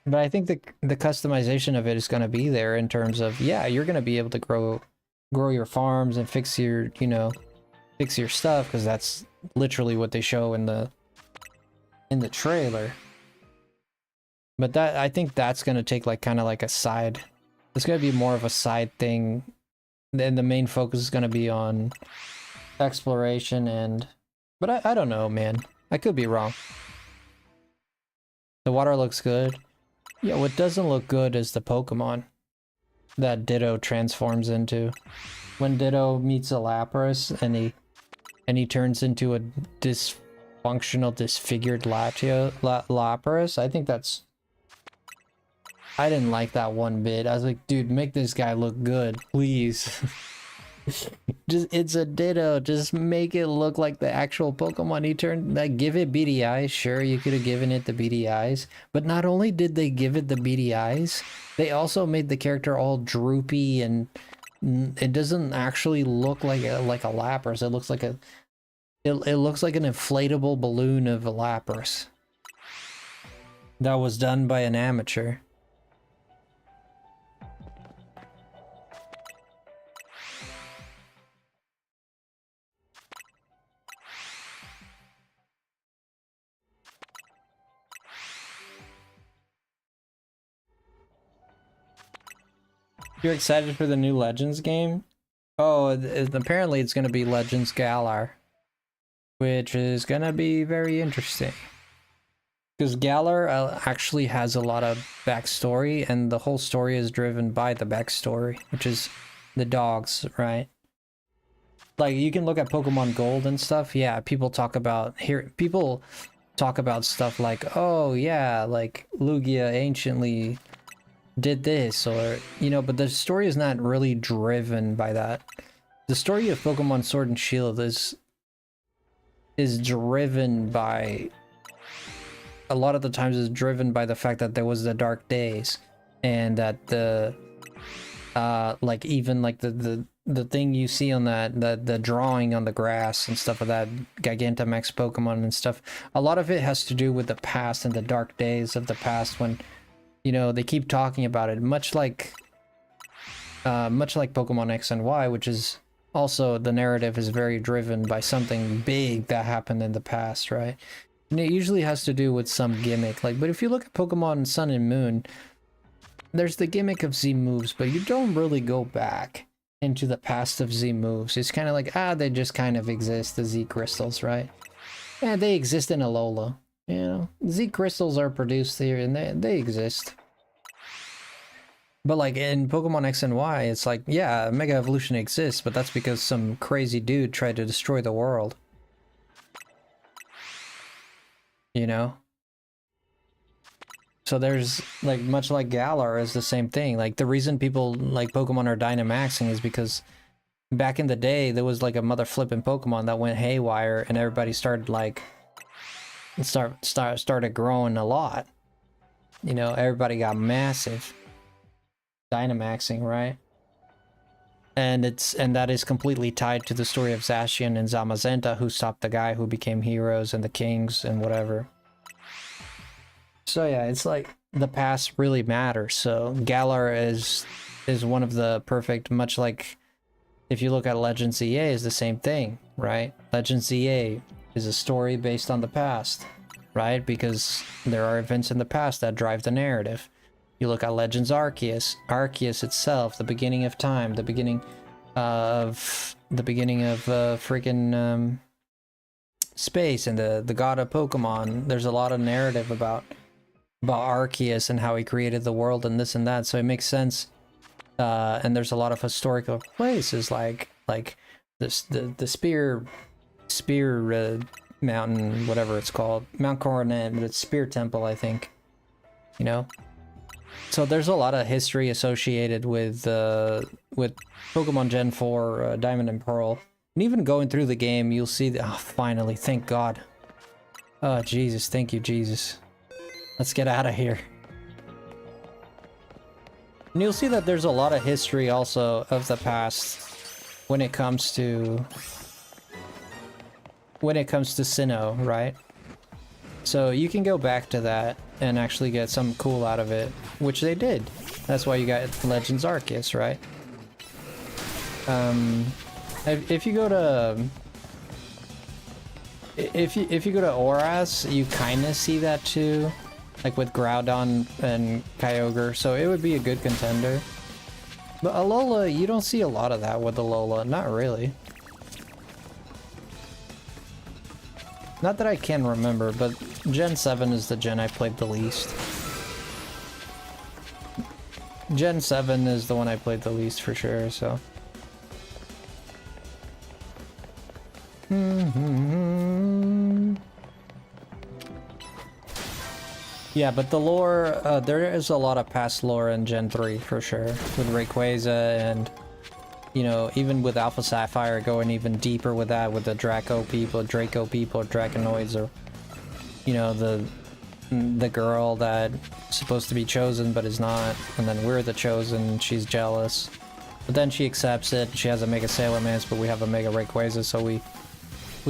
But I think the customization of it is going to be there in terms of, yeah, you're going to be able to grow your farms and fix your, you know, fix your stuff, because that's literally what they show in the trailer. But that, I think that's going to take like kind of like a side. It's going to be more of a side thing. Then the main focus is going to be on exploration and, but I don't know, man. I could be wrong. The water looks good. Yeah, what doesn't look good is the Pokemon that Ditto transforms into. When Ditto meets a Lapras and he turns into a dysfunctional, disfigured Lapras, I think that's... I didn't like that one bit. I was like, dude, make this guy look good, please. It's a Ditto. Just make it look like the actual Pokemon he turned. Like, give it beady eyes. Sure, you could have given it the beady eyes, but not only did they give it the beady eyes, they also made the character all droopy, and it doesn't actually look like a Lapras. It looks like it looks like an inflatable balloon of a Lapras that was done by an amateur. You're excited for the new Legends game? Oh, apparently it's going to be Legends Galar, which is going to be very interesting. Because Galar actually has a lot of backstory, and the whole story is driven by the backstory, which is the dogs, right? Like, you can look at Pokemon Gold and stuff. Yeah, people talk about stuff like, oh yeah, like Lugia anciently did this, or, you know, but the story is not really driven by that. The story of Pokemon Sword and Shield is driven by, a lot of the times is driven by the fact that there was the Dark Days, and that the like, even like the thing you see on the drawing on the grass and stuff of that Gigantamax Pokemon and stuff, a lot of it has to do with the past and the dark days of the past, when, you know, they keep talking about it, much like Pokemon X and Y, which is also, the narrative is very driven by something big that happened in the past, right? And it usually has to do with some gimmick. Like, but if you look at Pokemon Sun and Moon, there's the gimmick of Z moves, but you don't really go back into the past of Z moves. It's kind of like, they just kind of exist, the Z crystals, right? Yeah, they exist in Alola. You know, Z crystals are produced here, and they exist. But like in Pokemon X and Y, it's like, yeah, Mega Evolution exists, but that's because some crazy dude tried to destroy the world. You know? So there's, like, much like Galar is the same thing. Like, the reason people like Pokemon are Dynamaxing is because back in the day, there was like a mother flipping Pokemon that went haywire and everybody started like, started growing a lot. You know, everybody got massive. Dynamaxing, right? And that is completely tied to the story of Zacian and Zamazenta, who stopped the guy who became heroes and the kings and whatever. So yeah, it's like the past really matters. So Galar is one of the perfect, much like if you look at Legend ZA, is the same thing, right? Legend ZA is a story based on the past, right? Because there are events in the past that drive the narrative. You look at Legends Arceus, Arceus itself, the beginning of time, the beginning of freaking space and the god of Pokemon. There's a lot of narrative about Arceus and how he created the world and this and that, so it makes sense. And there's a lot of historical places like this the spear mountain, whatever it's called, Mount Coronet, but it's Spear Temple, I think. You know, so there's a lot of history associated with Pokemon Gen 4, Diamond and Pearl, and even going through the game, you'll see that. Oh, finally, thank God. Oh Jesus, thank you Jesus. Let's get out of here. And you'll see that there's a lot of history also of the past when it comes to Sinnoh, right? So you can go back to that and actually get something cool out of it, which they did. That's why you got Legends Arceus, right? If you go to Oras, you kind of see that too. Like with Groudon and Kyogre, so it would be a good contender. But Alola, you don't see a lot of that with Alola, not really. Not that I can remember, but Gen 7 is the gen I played the least. Gen 7 is the one I played the least for sure, so. Yeah, but the lore, there is a lot of past lore in Gen 3 for sure, with Rayquaza and, you know, even with Alpha Sapphire going even deeper with that, with the Draco people, Draconoids, or, you know, the girl that's supposed to be chosen but is not, and then we're the chosen, she's jealous. But then she accepts it, she has a Mega Sailormance, but we have a Mega Rayquaza, so we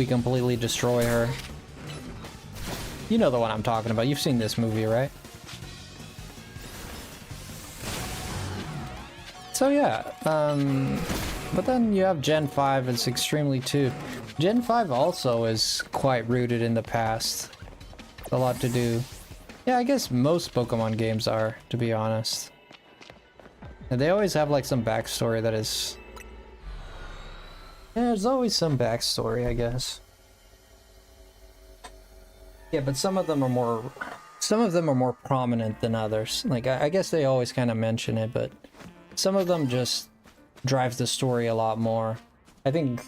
completely destroy her. You know the one I'm talking about. You've seen this movie, right? So yeah, but then you have Gen 5, it's extremely too. Gen 5 also is quite rooted in the past. A lot to do. Yeah, I guess most Pokemon games are, to be honest. And they always have like some backstory that is... Yeah, there's always some backstory, I guess. Yeah, but some of them are more prominent than others. Like, I guess they always kind of mention it, but some of them just drive the story a lot more. I think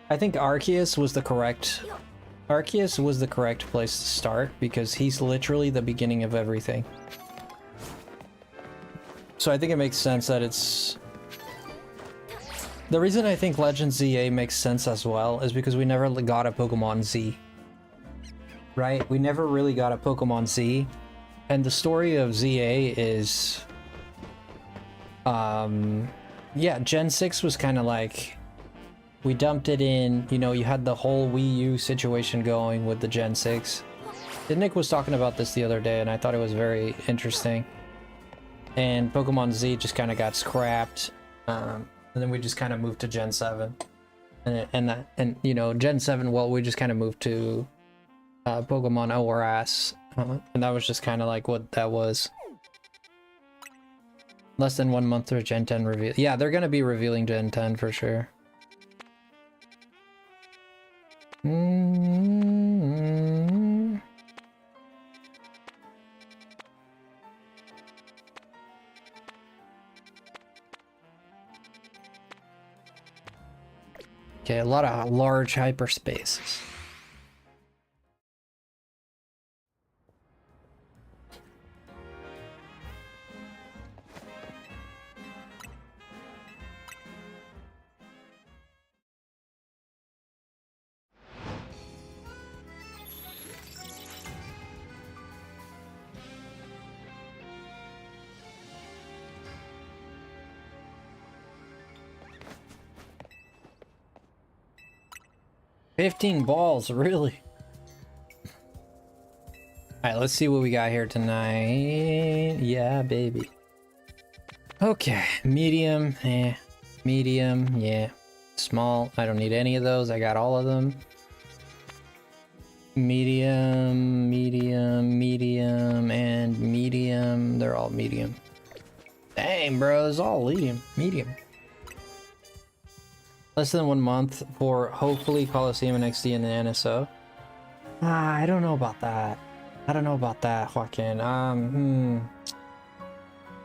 Arceus was the correct place to start, because he's literally the beginning of everything. So I think it makes sense that it's... The reason I think Legend ZA makes sense as well is because we never got a Pokemon Z. Right? We never really got a Pokemon Z. And the story of ZA is... yeah, Gen 6 was kind of like... We dumped it in, you know, you had the whole Wii U situation going with the Gen 6. Nick was talking about this the other day, and I thought it was very interesting. And Pokemon Z just kind of got scrapped. And then we just kind of moved to Gen 7. And you know, Gen 7, well, we just kind of moved to... Pokemon ORAS, and that was just kind of like what that was. Less than 1 month to Gen 10 reveal. Yeah, they're gonna be revealing Gen 10 for sure. Okay, a lot of large hyperspaces. $15 balls, really? Alright, let's see what we got here tonight. Yeah, baby. Okay, medium, medium, yeah. Small, I don't need any of those, I got all of them. Medium, medium, medium, and medium. They're all medium. Dang, bro, it's all medium. Less than 1 month for hopefully Coliseum and XD and the NSO. I don't know about that. I don't know about that, Joaquin.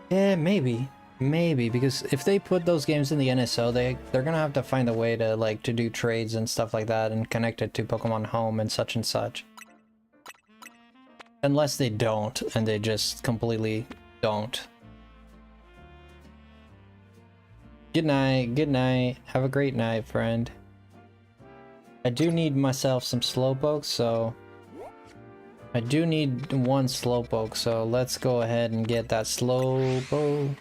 Yeah, maybe, because if they put those games in the NSO, they're gonna have to find a way to like to do trades and stuff like that and connect it to Pokemon Home and such. Unless they don't, and they just completely don't. Good night. Have a great night, friend. I do need myself some Slowpoke, so... I do need one Slowpoke, so let's go ahead and get that Slowpoke.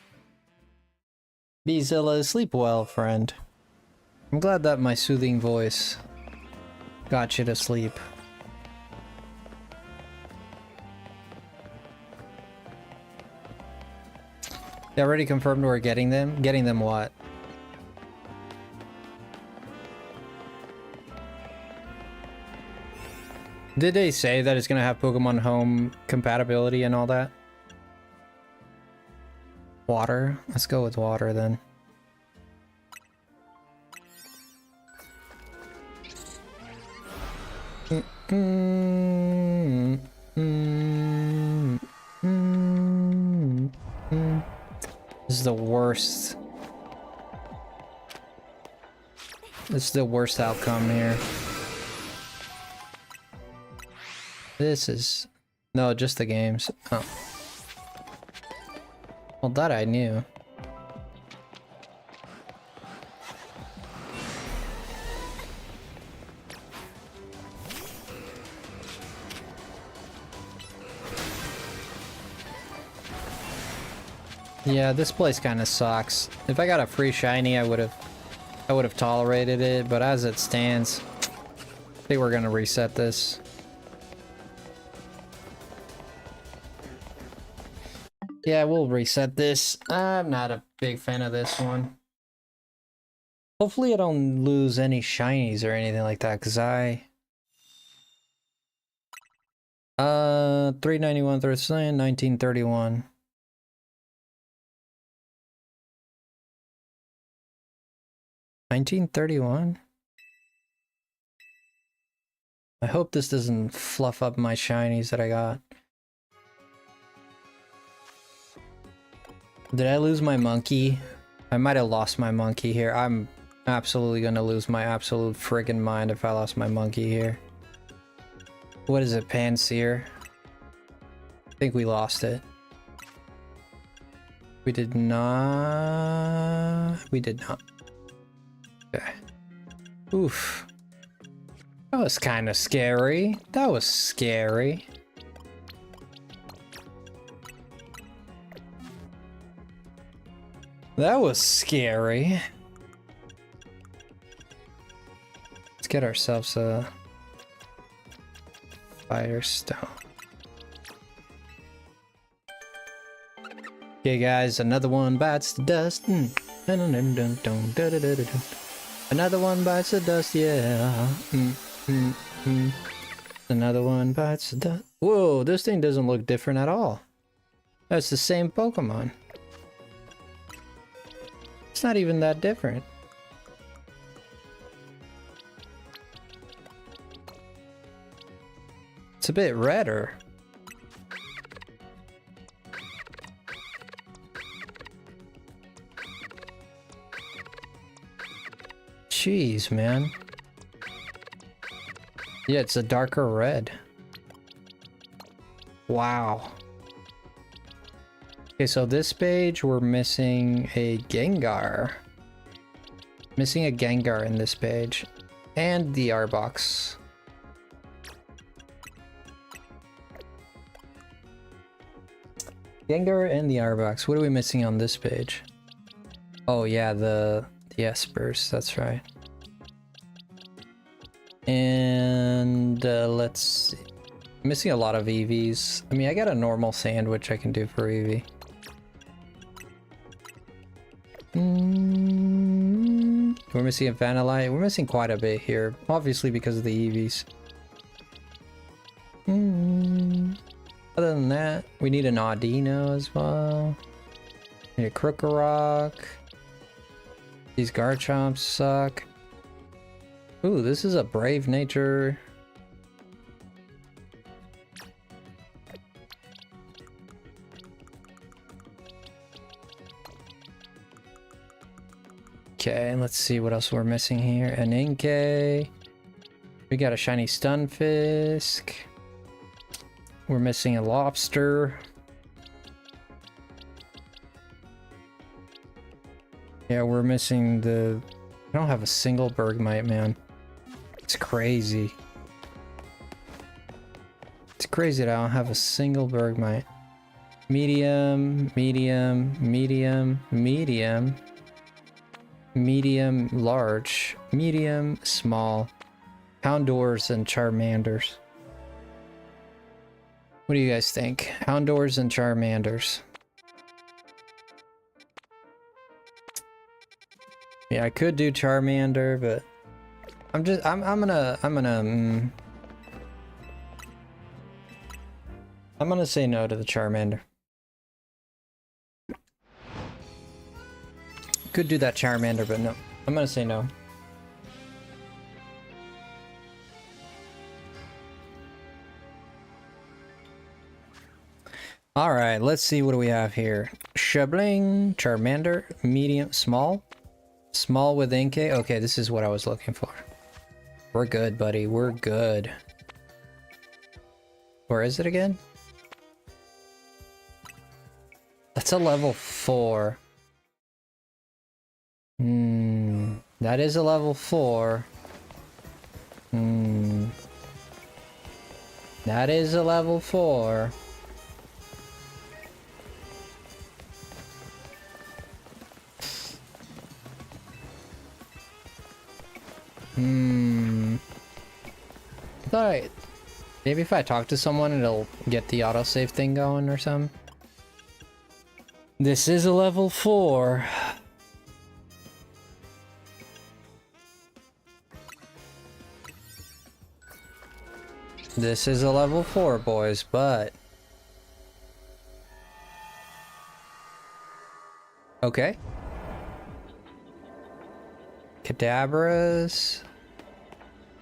Beezilla, sleep well, friend. I'm glad that my soothing voice got you to sleep. They already confirmed we're getting them? Getting them what? Did they say that it's gonna have Pokemon Home compatibility and all that? Water? Let's go with water then. This is the worst. This is the worst outcome here. This is... No, just the games. Oh. Well, that I knew. Yeah, this place kind of sucks. If I got a free shiny, I would have tolerated it, but as it stands, I think we're gonna reset this. Yeah, we'll reset this. I'm not a big fan of this one. Hopefully I don't lose any shinies or anything like that, because I... 391, 1931. $19.31? I hope this doesn't fluff up my shinies that I got. Did I lose my monkey? I might have lost my monkey here. I'm absolutely gonna lose my absolute friggin' mind if I lost my monkey here. What is it, Panseer? I think we lost it. We did not... We did not. Okay. Oof. That was kind of scary. That was scary. That was scary. Let's get ourselves a fire stone. Okay, guys, another one bites the dust. Another one bites the dust, yeah. Another one bites the dust. Whoa, this thing doesn't look different at all. That's the same Pokemon. It's not even that different. It's a bit redder. Jeez, man. Yeah, it's a darker red. Wow. Okay, so this page we're missing a Gengar. Missing a Gengar in this page. And the R-Box. Gengar and the R-Box. What are we missing on this page? Oh yeah, the Espers, that's right. And let's see. Missing a lot of EVs. I mean, I got a normal sandwich I can do for EV. We're missing a Vanillite. We're missing quite a bit here, obviously because of the EVs. Other than that, we need an Audino as well. Need a Krokorok. These Garchomps suck. Ooh, this is a Brave Nature. Okay, let's see what else we're missing here. An Inkay. We got a shiny Stunfisk. We're missing a Lobster. Yeah, we're missing the... I don't have a single Bergmite, man. It's crazy. It's crazy that I don't have a single Bergmite. Medium, medium, medium, medium. Medium, large, medium, small, Houndours and Charmanders. What do you guys think? Houndours and Charmanders. Yeah, I could do Charmander, but I'm gonna say no to the Charmander. Could do that Charmander, but no. I'm gonna say no. Alright, let's see what do we have here. Shabling, Charmander, medium, small. Small with Inkay. Okay, this is what I was looking for. We're good, buddy. We're good. Where is it again? That's a level 4. That is a level 4. That is a level 4. I thought maybe if I talk to someone it'll get the autosave thing going or something. This is a level 4. This is a level 4, boys, but... Okay. Kadabras.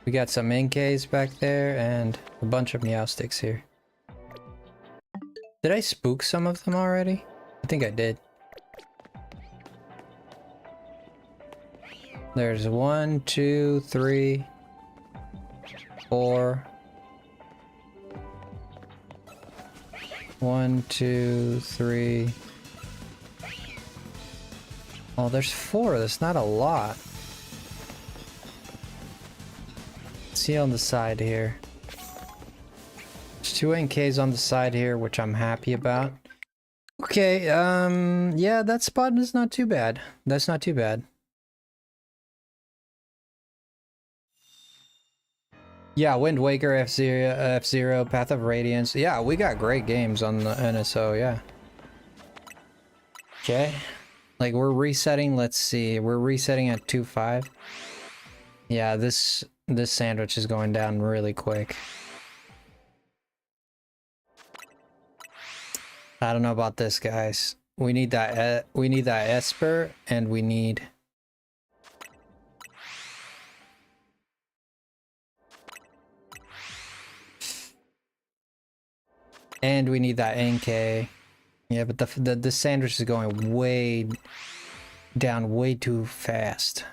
We got some Inkays back there and a bunch of Meowsticks here. Did I spook some of them already? I think I did. There's 1, 2, 3, 4. 1, 2, 3. Oh, there's 4. That's not a lot. Let's see on the side here. There's 2 NKs on the side here, which I'm happy about. Okay, yeah, that spot is not too bad. That's not too bad. Yeah, Wind Waker, F-Zero, Path of Radiance. Yeah, we got great games on the NSO, yeah. Okay. Like, we're resetting, let's see. We're resetting at 2.5. Yeah, this sandwich is going down really quick. I don't know about this, guys. We need that Esper, and we need... And we need that NK. Yeah, but the sandwich is going way down way too fast.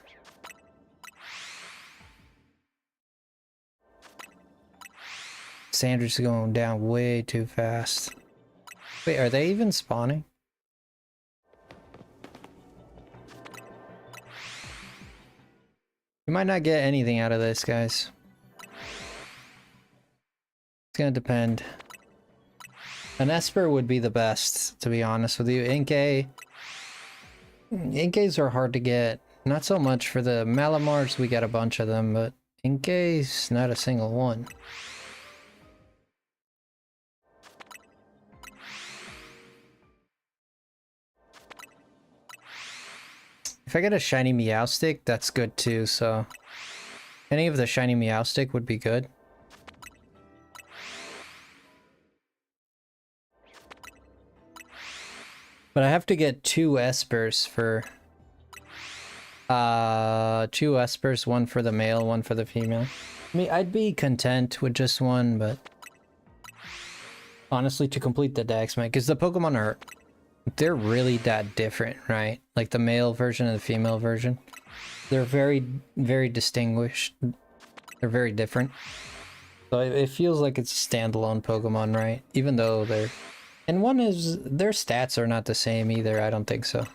Standards going down way too fast. Wait, are they even spawning? We might not get anything out of this, guys. It's gonna depend. An Esper would be the best, to be honest with you. Inkays are hard to get. Not so much for the Malamars, we got a bunch of them, but Inkays, not a single one. If I get a shiny Meowstic, that's good too, so any of the shiny Meowstic would be good. But I have to get 2 Espers for 2 Espers, one for the male, one for the female. I mean, I'd be content with just one, but honestly, to complete the dex, man, because the Pokemon are, they're really that different, right? Like the male version and the female version. They're very, very distinguished. They're very different. So it feels like it's a standalone Pokemon, right? Even though they're... And one is... Their stats are not the same either, I don't think so.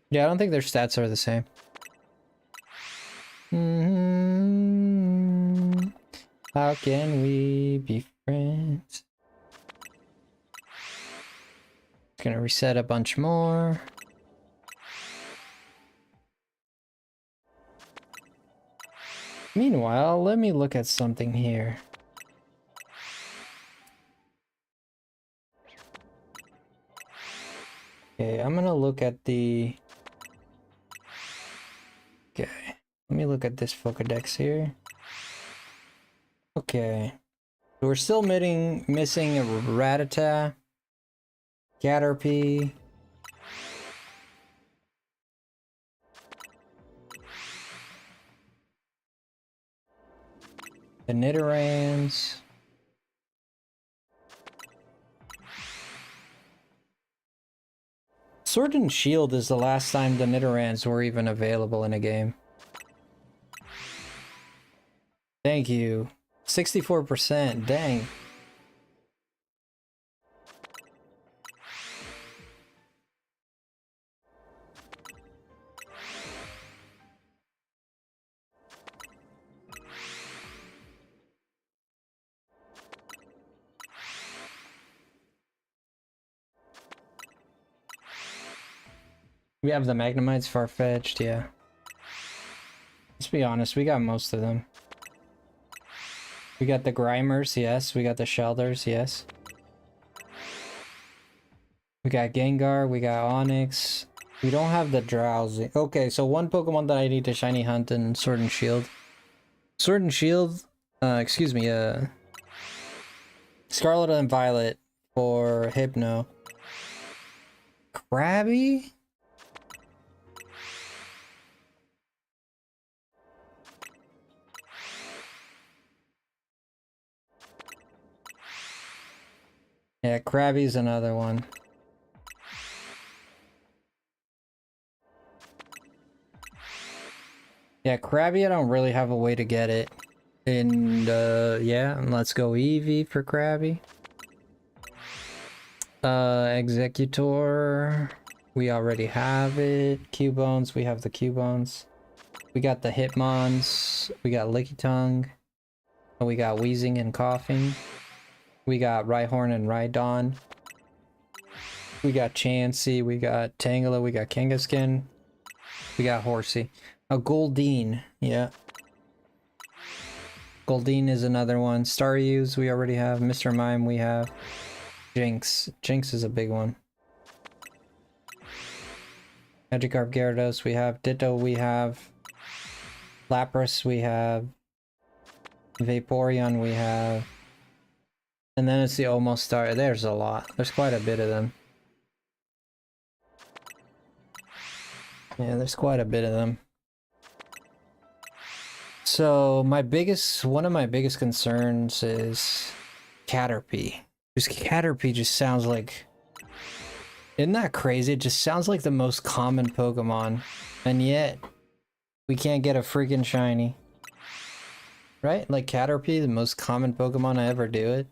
Yeah, I don't think their stats are the same. How can we be friends? It's gonna reset a bunch more. Meanwhile, let me look at something here. Okay, I'm gonna look at the... Okay, let me look at this Pokedex here. Okay, so we're still missing a Rattata, Caterpie, the Nidorans, Sword and Shield is the last time the Nidorans were even available in a game. Thank you. 64%, dang. We have the Magnemites, far-fetched, yeah. Let's be honest, we got most of them. We got the Grimers, yes. We got the Shelders, yes. We got Gengar, we got Onix. We don't have the Drowsy. Okay, so one Pokemon that I need to shiny hunt in Sword and Shield. Sword and Shield, excuse me, Scarlet and Violet for Hypno. Krabby? Yeah, Krabby's another one. Yeah, Krabby, I don't really have a way to get it. And, yeah, let's go Eevee for Krabby. Executor, we already have it. Cubones, we have the Cubones. We got the Hitmons. We got Lickitung. We got Wheezing and Coughing. We got Rhyhorn and Rhydon. We got Chansey, we got Tangela, we got Kangaskhan. We got Horsey. Oh, Goldeen, yeah. Goldeen is another one. Staryu's we already have. Mr. Mime we have. Jinx. Jinx is a big one. Magikarp, Gyarados we have. Ditto we have. Lapras we have. Vaporeon we have. And then it's the almost star. There's a lot. There's quite a bit of them. Yeah, there's quite a bit of them. So one of my biggest concerns is Caterpie. Because Caterpie just sounds like... Isn't that crazy? It just sounds like the most common Pokemon. And yet, We can't get a freaking shiny. Right? Like Caterpie, the most common Pokemon I ever do it.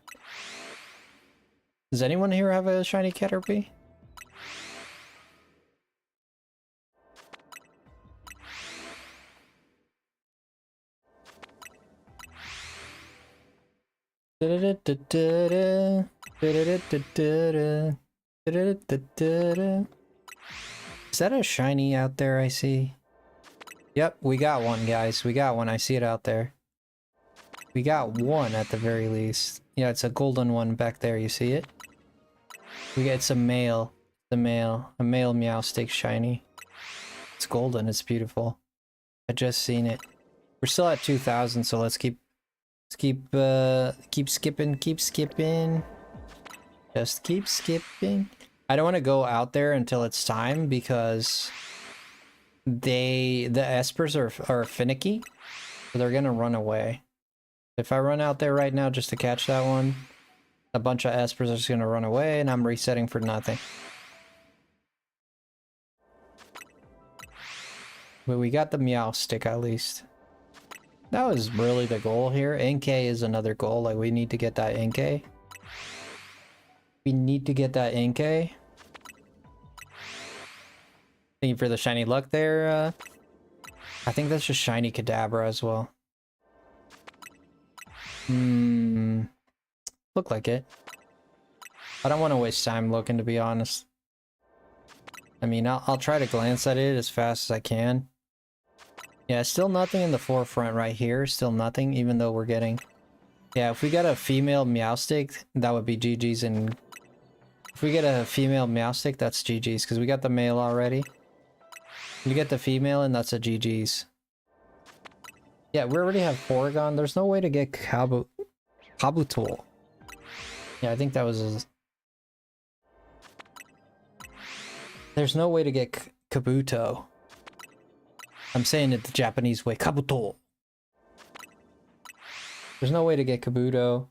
Does anyone here have a shiny Caterpie? Is that a shiny out there I see? Yep, we got one, guys. We got one. I see it out there. We got one at the very least. Yeah, it's a golden one back there. You see it? It's a male. A male Meowstic shiny. It's golden. It's beautiful. I just seen it. We're still at 2,000, so let's keep skipping. Just keep skipping. I don't want to go out there until it's time because the espers are finicky, so they're gonna run away. If I run out there right now just to catch that one, a bunch of espers are just gonna run away and I'm resetting for nothing. But we got the Meowstic at least. That was really the goal here. Inkay is another goal. Like, we need to get that Inkay. We need to get that Inkay. Thank you for the shiny luck there. I think that's just shiny Kadabra as well. Look like it. I don't want to waste time looking, to be honest. I mean, I'll try to glance at it as fast as I can. Yeah, still nothing in the forefront right here. Still nothing, even though we're getting... Yeah, if we got a female Meowstic, that would be GG's, and... If we get a female Meowstic, that's GG's, because we got the male already. We get the female, and that's a GG's. Yeah, we already have Porygon. There's no way to get Kabutool. Yeah, I think that was... There's no way to get Kabuto. I'm saying it the Japanese way. Kabuto. There's no way to get Kabuto.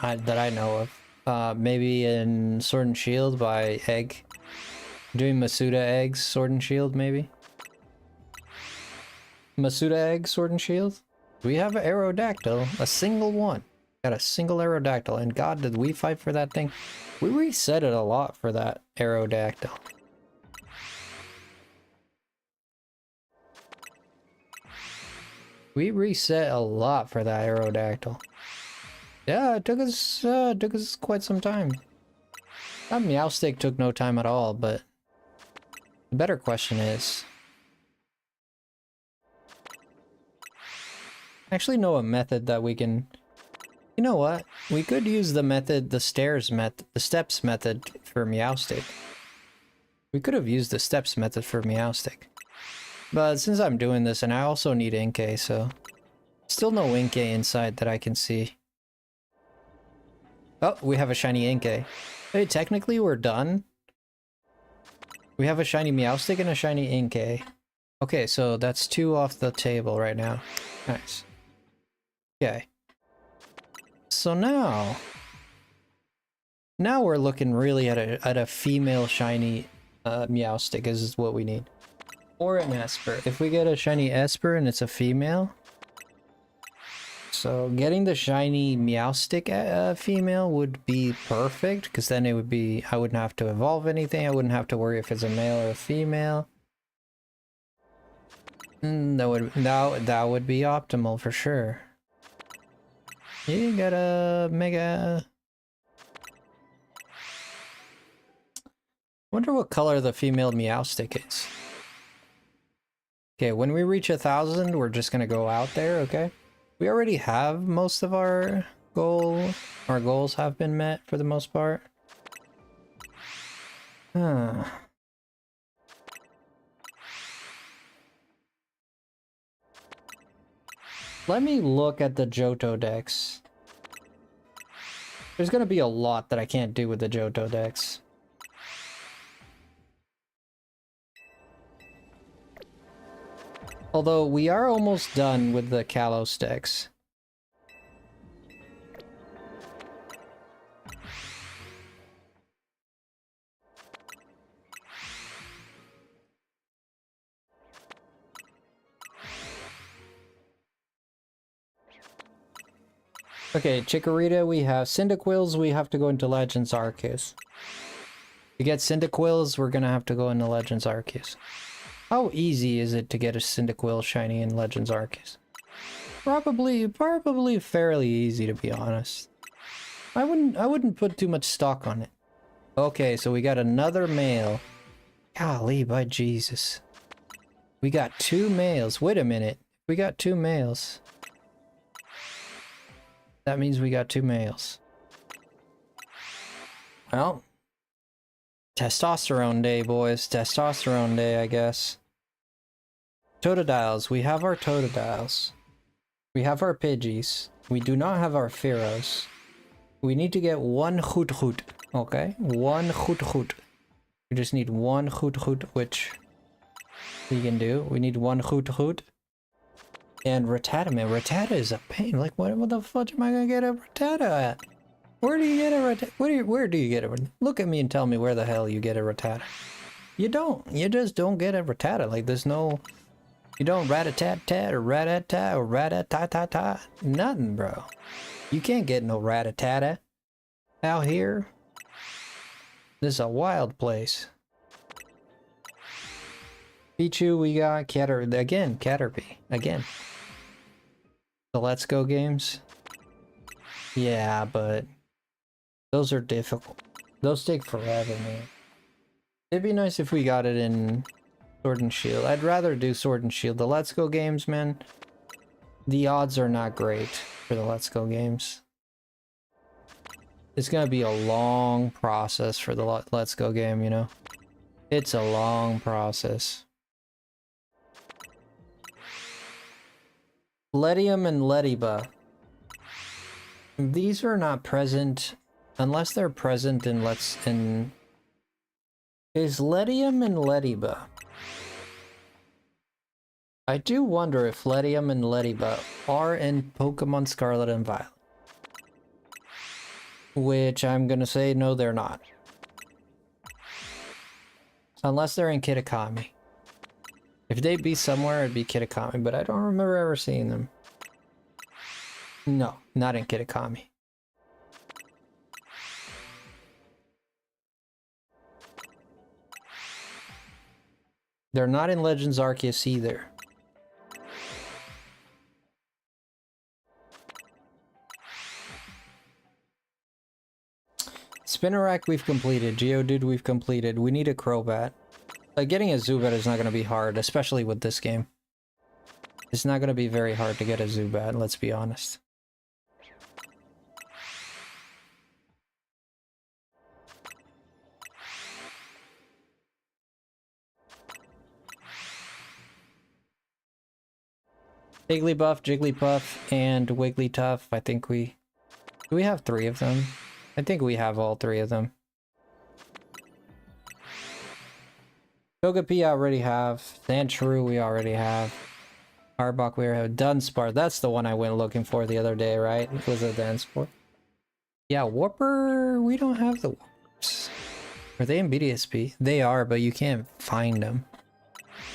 That I know of. Maybe in Sword and Shield by Egg. Doing Masuda Eggs, Sword and Shield, maybe? Masuda Egg, Sword and Shield? We have an Aerodactyl. A single one. Got a single Aerodactyl. And god, did we fight for that thing? We reset it a lot for that Aerodactyl. We reset a lot for that Aerodactyl. Yeah, it took us quite some time. That Meowstic took no time at all, but the better question is... I actually know a method that we can... You know what? We could use the method, the steps method for Meowstic. We could have used the steps method for Meowstic. But since I'm doing this, and I also need Inkay, so... Still no Inkay inside that I can see. Oh, we have a shiny Inkay. Hey, technically we're done. We have a shiny Meowstic and a shiny Inkay. Okay, so that's 2 off the table right now. Nice. Okay. So now we're looking really at a female shiny Meowstic is what we need. Or an Esper. If we get a shiny Esper and it's a female. So getting the shiny Meowstic female would be perfect, because then it would be, I wouldn't have to evolve anything. I wouldn't have to worry if it's a male or a female. That would be optimal for sure. You got a mega... Wonder what color the female Meowstic is. Okay, when we reach 1,000, we're just gonna go out there, okay? We already have most of our goals. Our goals have been met for the most part. Huh. Let me look at the Johto Dex. There's gonna be a lot that I can't do with the Johto Dex. Although we are almost done with the Kalos Dex. Okay, Chikorita, we have Cyndaquils, we have to go into Legends Arceus. To get Cyndaquils, we're gonna have to go into Legends Arceus. How easy is it to get a Cyndaquil shiny in Legends Arceus? Probably fairly easy, to be honest. I wouldn't put too much stock on it. Okay, so we got another male. Golly, by Jesus. We got 2 males. Wait a minute. We got 2 males. That means we got 2 males. Well, testosterone day, boys. Testosterone day, I guess. Totodiles. We have our Totodiles. We have our Pidgeys. We do not have our Pharaohs. We need to get 1 Hoot Hoot. Okay? 1 Hoot Hoot. We just need 1 Hoot Hoot, which we can do. We need 1 Hoot Hoot. And Rattata, man. Rattata is a pain. Like, what the fuck am I gonna get a Rattata at? Where do you get a Rattata? Where do you get a Rattata? Look at me and tell me where the hell you get a Rattata. You don't. You just don't get a Rattata. Like, there's no... You don't rat-a-tat-tat or rat-a-tat or rat-a-ta-ta-ta. Nothing, bro. You can't get no rat-a-tat-ta out here. This is a wild place. Pichu, we got Caterpie, again. The Let's Go games. Yeah, but those are difficult. Those take forever, man. It'd be nice if we got it in Sword and Shield. I'd rather do Sword and Shield. The Let's Go games, man, the odds are not great for the Let's Go games. It's gonna be a long process for the Let's Go game, you know? It's a long process. Ledium and Lediba. These are not present unless they're present in Is Ledium and Lediba? I do wonder if Ledium and Lediba are in Pokemon Scarlet and Violet. Which I'm gonna say no, they're not. Unless they're in Kitakami. If they'd be somewhere, it'd be Kitakami, but I don't remember ever seeing them. No, not in Kitakami. They're not in Legends Arceus either. Spinarak we've completed. Geodude we've completed. We need a Crobat. Getting a Zubat is not going to be hard, especially with this game. It's not going to be very hard to get a Zubat, let's be honest. Jigglypuff, Jigglypuff, and Wigglytuff. I think we... Do we have 3 of them? I think we have all 3 of them. Togepi I already have. Sandshrew we already have. Arbok we already have. Dunsparce, that's the one I went looking for the other day, right? Was it Dunsparce? Yeah, Whooper, we don't have the Whoopers. Are they in BDSP? They are, but you can't find them.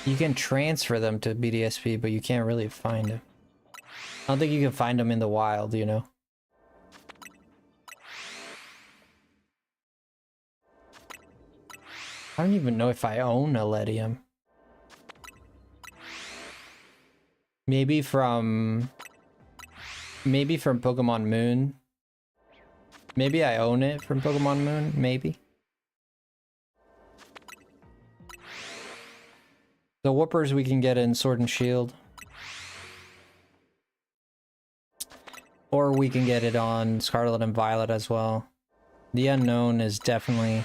You can transfer them to BDSP, but you can't really find them. I don't think you can find them in the wild, you know? I don't even know if I own a Ledium. Maybe from Pokemon Moon. Maybe I own it from Pokemon Moon, maybe. The Whoopers we can get in Sword and Shield. Or we can get it on Scarlet and Violet as well. The Unknown is definitely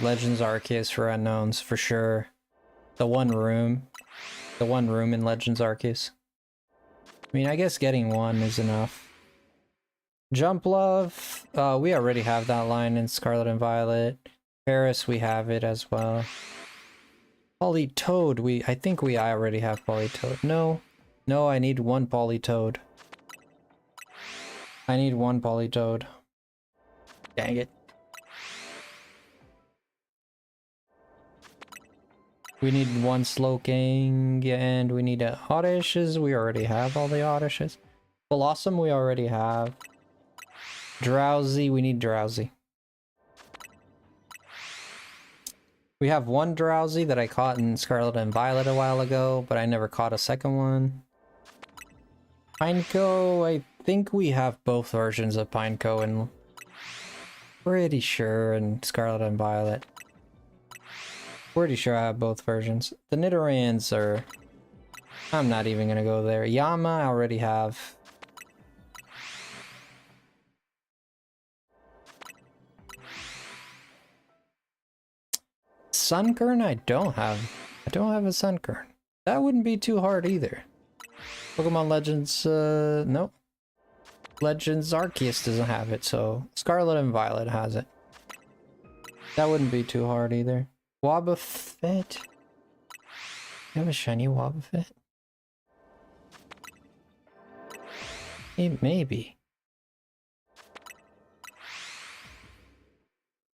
Legends Arceus for Unknowns, for sure. The one room in Legends Arceus. I mean, I guess getting 1 is enough. Jumplove, we already have that line in Scarlet and Violet. Paris, we have it as well. Politoed, I think we already have Politoed. No, I need 1 Politoed. I need 1 Politoed. Dang it. We need one Slowking, and we need Oddish. We already have all the Oddishes. Blossom, we already have. Drowsy, we need Drowsy. We have one Drowsy that I caught in Scarlet and Violet a while ago, but I never caught a second one. Pineco, I think we have both versions of Pineco, and pretty sure in Scarlet and Violet. Pretty sure I have both versions. The Nidorans are... I'm not even gonna go there. Yama, I already have. Sunkern, I don't have. I don't have a Sunkern. That wouldn't be too hard either. Pokemon Legends, nope. Legends Arceus doesn't have it, so Scarlet and Violet has it. That wouldn't be too hard either. Wobbuffet? You have a shiny Wobbuffet? Maybe.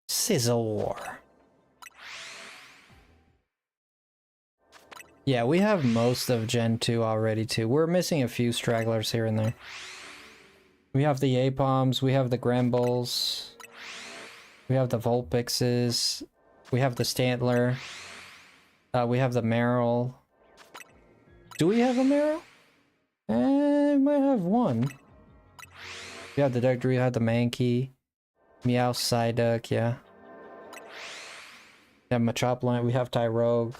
Scizor. Yeah, we have most of Gen 2 already too. We're missing a few stragglers here and there. We have the Apoms, we have the Grambles, we have the Vulpixes, we have the Stantler, we have the Marill. Do we have a Marill? We might have one. We have the Dugtrio, we have the Mankey, Meow Psyduck, yeah. We have Machopline, we have Tyrogue.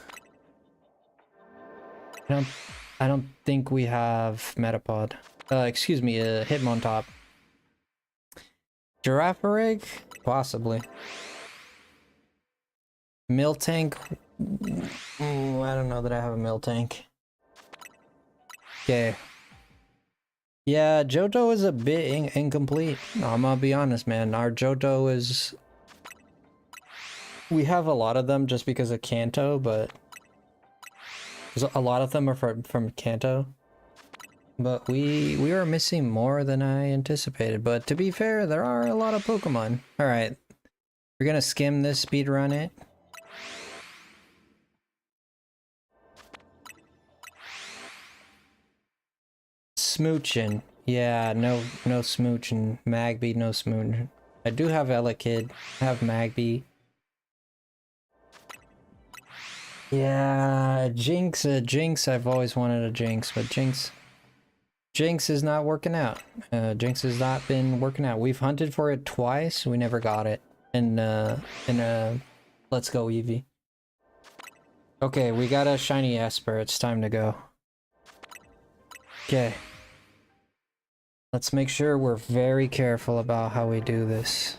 I don't think we have Metapod. Excuse me, Hitmontop. Girafarig? Possibly. Miltank? I don't know that I have a Miltank. Okay. Yeah, Johto is a bit incomplete. No, I'm gonna be honest, man. Our Johto is... We have a lot of them just because of Kanto, but... a lot of them are from Kanto. But we are missing more than I anticipated. But to be fair, there are a lot of Pokemon. Alright. We're gonna skim this, speedrun it. Smoochin'. Yeah, no Smoochin'. Magby, no Smoochin'. I do have Elekid. I have Magby. Yeah, Jinx, I've always wanted a Jinx, but Jinx is not working out. Jinx has not been working out. We've hunted for it twice, we never got it. In Let's Go Eevee. Okay, we got a shiny Esper, it's time to go. Okay. Let's make sure we're very careful about how we do this.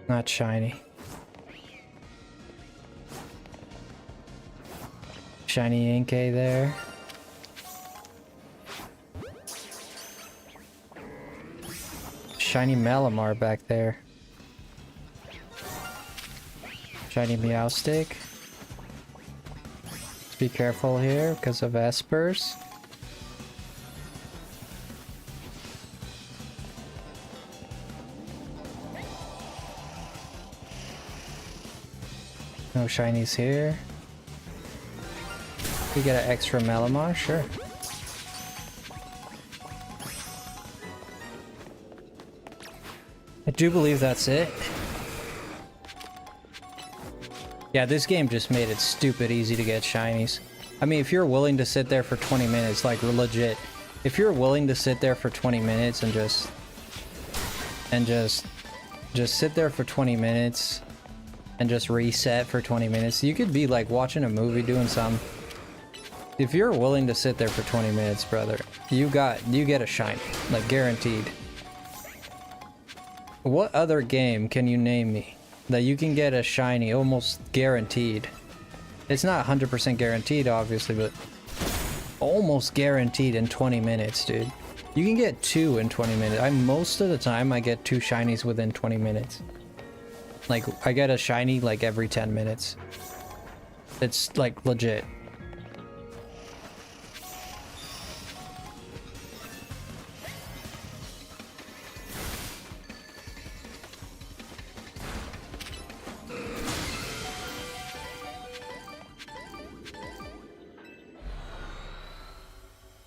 Not shiny. Shiny Inkay there. Shiny Malamar back there. Shiny Meowstic. Let's be careful here because of Espers. No shinies here. We get an extra Malamar, sure. I do believe that's it. Yeah, this game just made it stupid easy to get shinies. I mean, if you're willing to sit there for 20 minutes, like legit, if you're willing to sit there for 20 minutes and just sit there for 20 minutes and just reset for 20 minutes, you could be like watching a movie doing something. If you're willing to sit there for 20 minutes, brother, you get a shiny, like guaranteed. What other game can you name me that you can get a shiny almost guaranteed? It's not 100% guaranteed, obviously, but almost guaranteed in 20 minutes, dude. You can get 2 in 20 minutes. Most of the time I get 2 shinies within 20 minutes. Like, I get a shiny like every 10 minutes. It's like legit.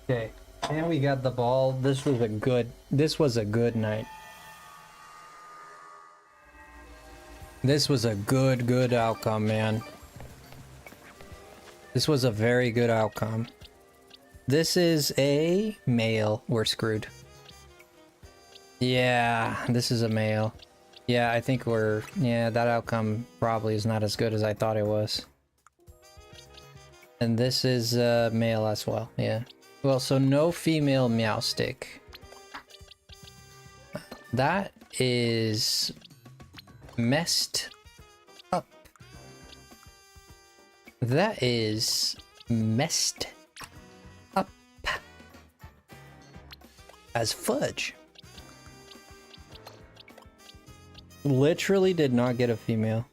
Okay, and we got the ball. This was a good night. This was a good outcome, man. This was a very good outcome. This is a male. We're screwed. Yeah, this is a male. Yeah, I think yeah, that outcome probably is not as good as I thought it was. And this is male as well, yeah. Well, so no female Meowstick. That is messed up. That is messed up as fudge. Literally did not get a female.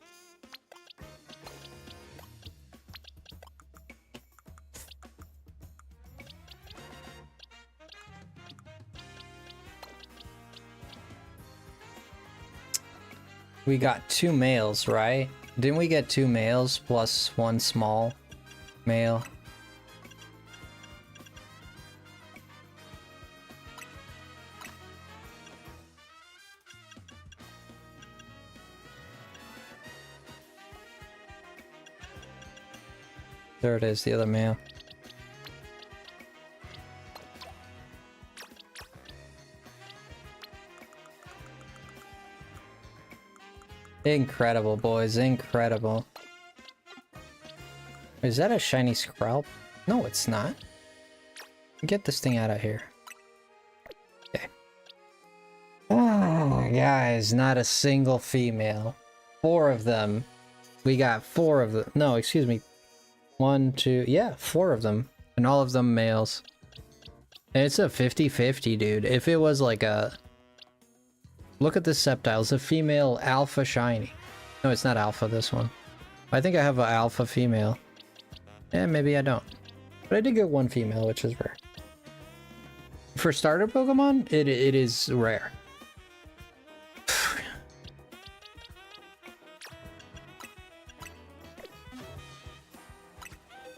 We got 2 males, right? Didn't we get 2 males plus 1 small male? There it is, the other male. Incredible, boys, incredible. Is that a shiny Scralp? No, it's not. Get this thing out of here. Okay. Oh, guys, not a single female. 4 of them. We got 4 of them. No, excuse me. 1, 2, yeah, 4 of them. And all of them males. And it's a 50-50, dude. If it was like a... Look at this Sceptile. It's a female alpha shiny. No, it's not alpha, this one. I think I have an alpha female. Eh, maybe I don't. But I did get 1 female, which is rare. For starter Pokemon, it is rare.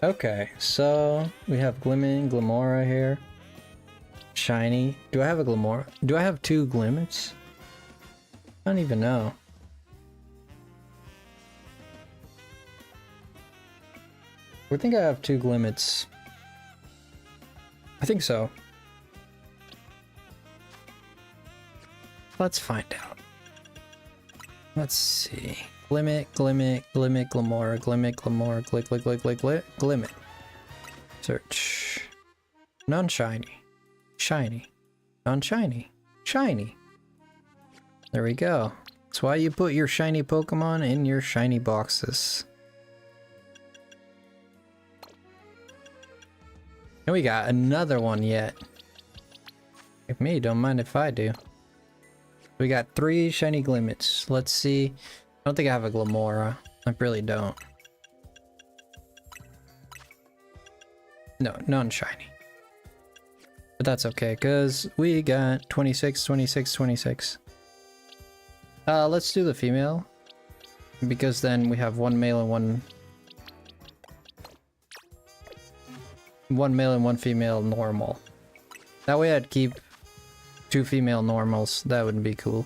Okay, so we have Glimmin, Glimora here. Shiny. Do I have a Glimora? Do I have 2 Glimmets? I don't even know. I think I have 2 Glimmets. I think so. Let's find out. Let's see. Glimmet, Glimmet, Glimmet, Glimora, Glimmet, Glimora, Glimmet. Search. Non-shiny. Shiny. Non-shiny. Shiny. There we go. That's why you put your shiny Pokemon in your shiny boxes. And we got another one yet. If me, don't mind if I do. We got 3 shiny Glimmets. Let's see. I don't think I have a Glimora. I really don't. No, non-shiny. But that's okay, because we got 26, 26, 26. Let's do the female. Because then we have 1 male and 1 female normal. That way I'd keep 2 female normals. That would be cool.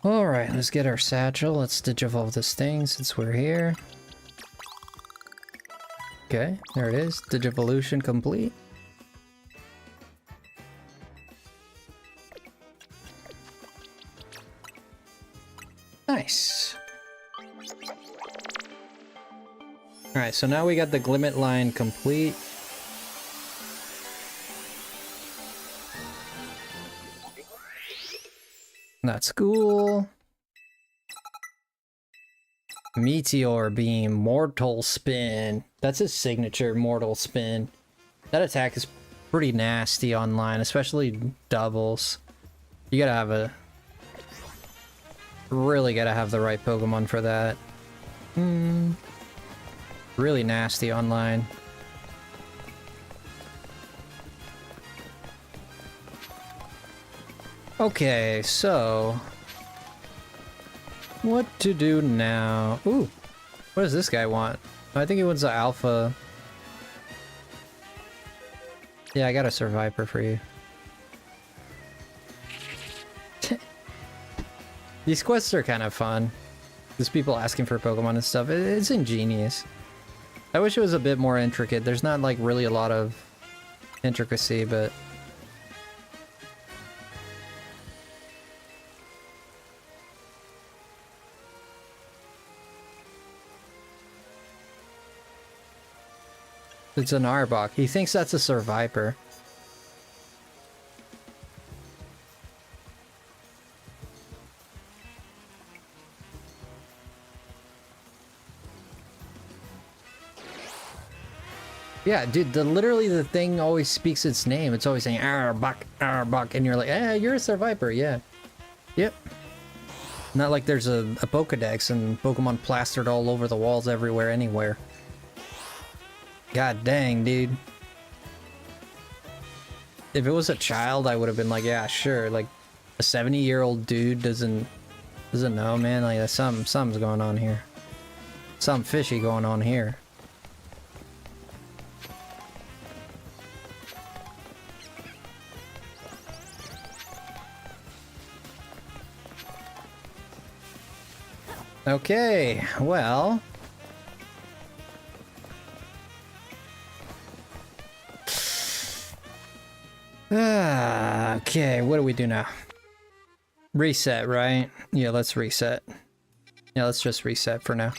Alright, let's get our satchel. Let's digivolve this thing since we're here. Okay, there it is. Digivolution complete. Nice. Alright, so now we got the Glimmet line complete. That's cool. Meteor Beam, Mortal Spin. That's his signature, Mortal Spin. That attack is pretty nasty online, especially doubles. You gotta have a... Really gotta have the right Pokemon for that. Really nasty online. Okay, so... What to do now? Ooh! What does this guy want? I think he wants an alpha. Yeah, I got a Survivor for you. These quests are kind of fun. There's people asking for Pokemon and stuff. It's ingenious. I wish it was a bit more intricate. There's not like really a lot of intricacy, but... It's an Arbok. He thinks that's a Survivor. Yeah, dude, literally the thing always speaks its name. It's always saying, Arbok, Arbok, and you're like, you're a Survivor, yeah. Yep. Not like there's a Pokedex and Pokemon plastered all over the walls everywhere, anywhere. God dang, dude. If it was a child, I would have been like, yeah, sure. Like, a 70-year-old dude doesn't know, man. Like, something's going on here. Something fishy going on here. Okay, well... okay, what do we do now? Reset, right? Yeah, let's reset. Yeah, let's just reset for now.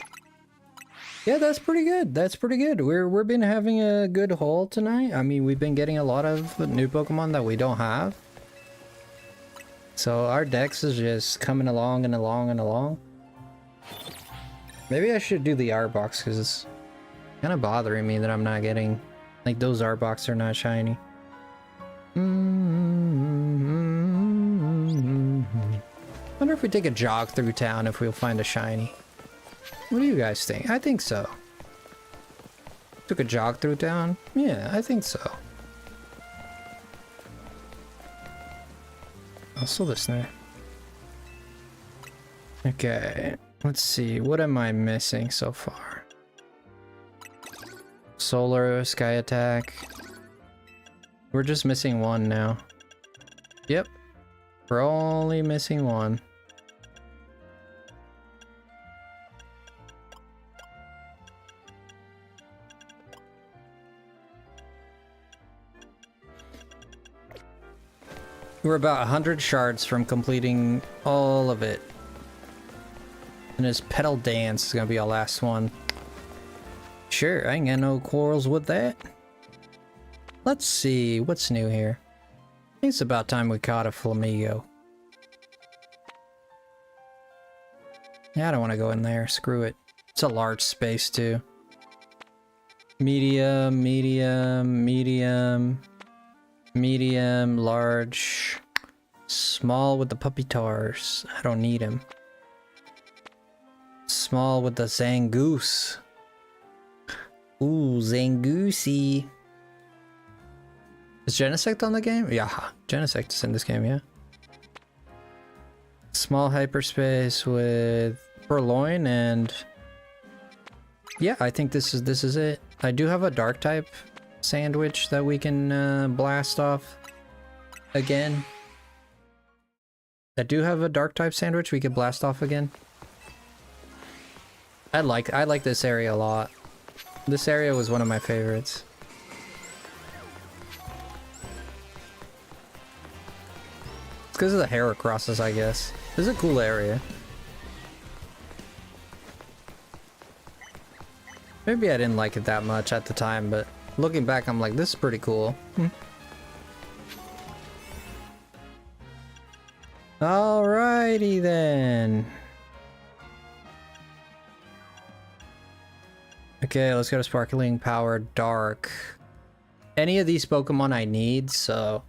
Yeah, that's pretty good. That's pretty good. We've been having a good haul tonight. I mean, we've been getting a lot of new Pokemon that we don't have. So our dex is just coming along and along and along. Maybe I should do the Arbok because it's kind of bothering me that I'm not getting... Like, those Arboks are not shiny. Wonder if we take a jog through town if we'll find a shiny. What do you guys think? I think so. Took a jog through town? Yeah, I think so. Also this now. Okay, let's see. What am I missing so far? Solar, Sky Attack. We're just missing one now. Yep. We're only missing one. We're about 100 shards from completing all of it. And his Petal Dance is gonna be our last one. Sure, I ain't got no quarrels with that. Let's see, what's new here? I think it's about time we caught a Flamigo. Yeah, I don't want to go in there, screw it. It's a large space too. Medium, medium, medium, medium, large, small with the puppy tars. I don't need him. Small with the Zangoose. Ooh, Zangoosey. Is Genesect on the game? Yeah, Genesect is in this game, yeah. Small hyperspace with Purloin and... yeah, I think this is it. I do have a dark type sandwich that we can blast off again. I do have a dark type sandwich we could blast off again. I like this area a lot. This area was one of my favorites. It's because of the Heracrosses, I guess. This is a cool area. Maybe I didn't like it that much at the time, but looking back, I'm like, this is pretty cool. Alrighty then. Okay, let's go to Sparkling Power Dark. any of these Pokemon I need, so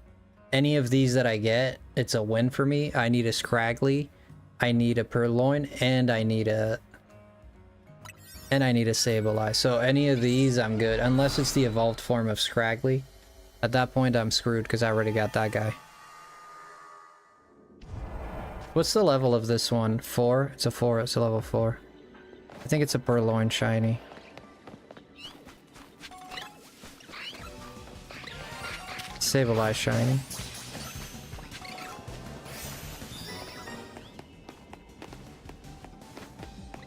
any of these that I get, it's a win for me. I need a Scraggly, I need a Purloin, and I need a Sableye. So any of these I'm good, unless it's the evolved form of Scraggly. At that point I'm screwed because I already got that guy. What's the level of this one? 4? It's a 4, it's a level 4. I think it's a Purloin shiny. Sableye shiny.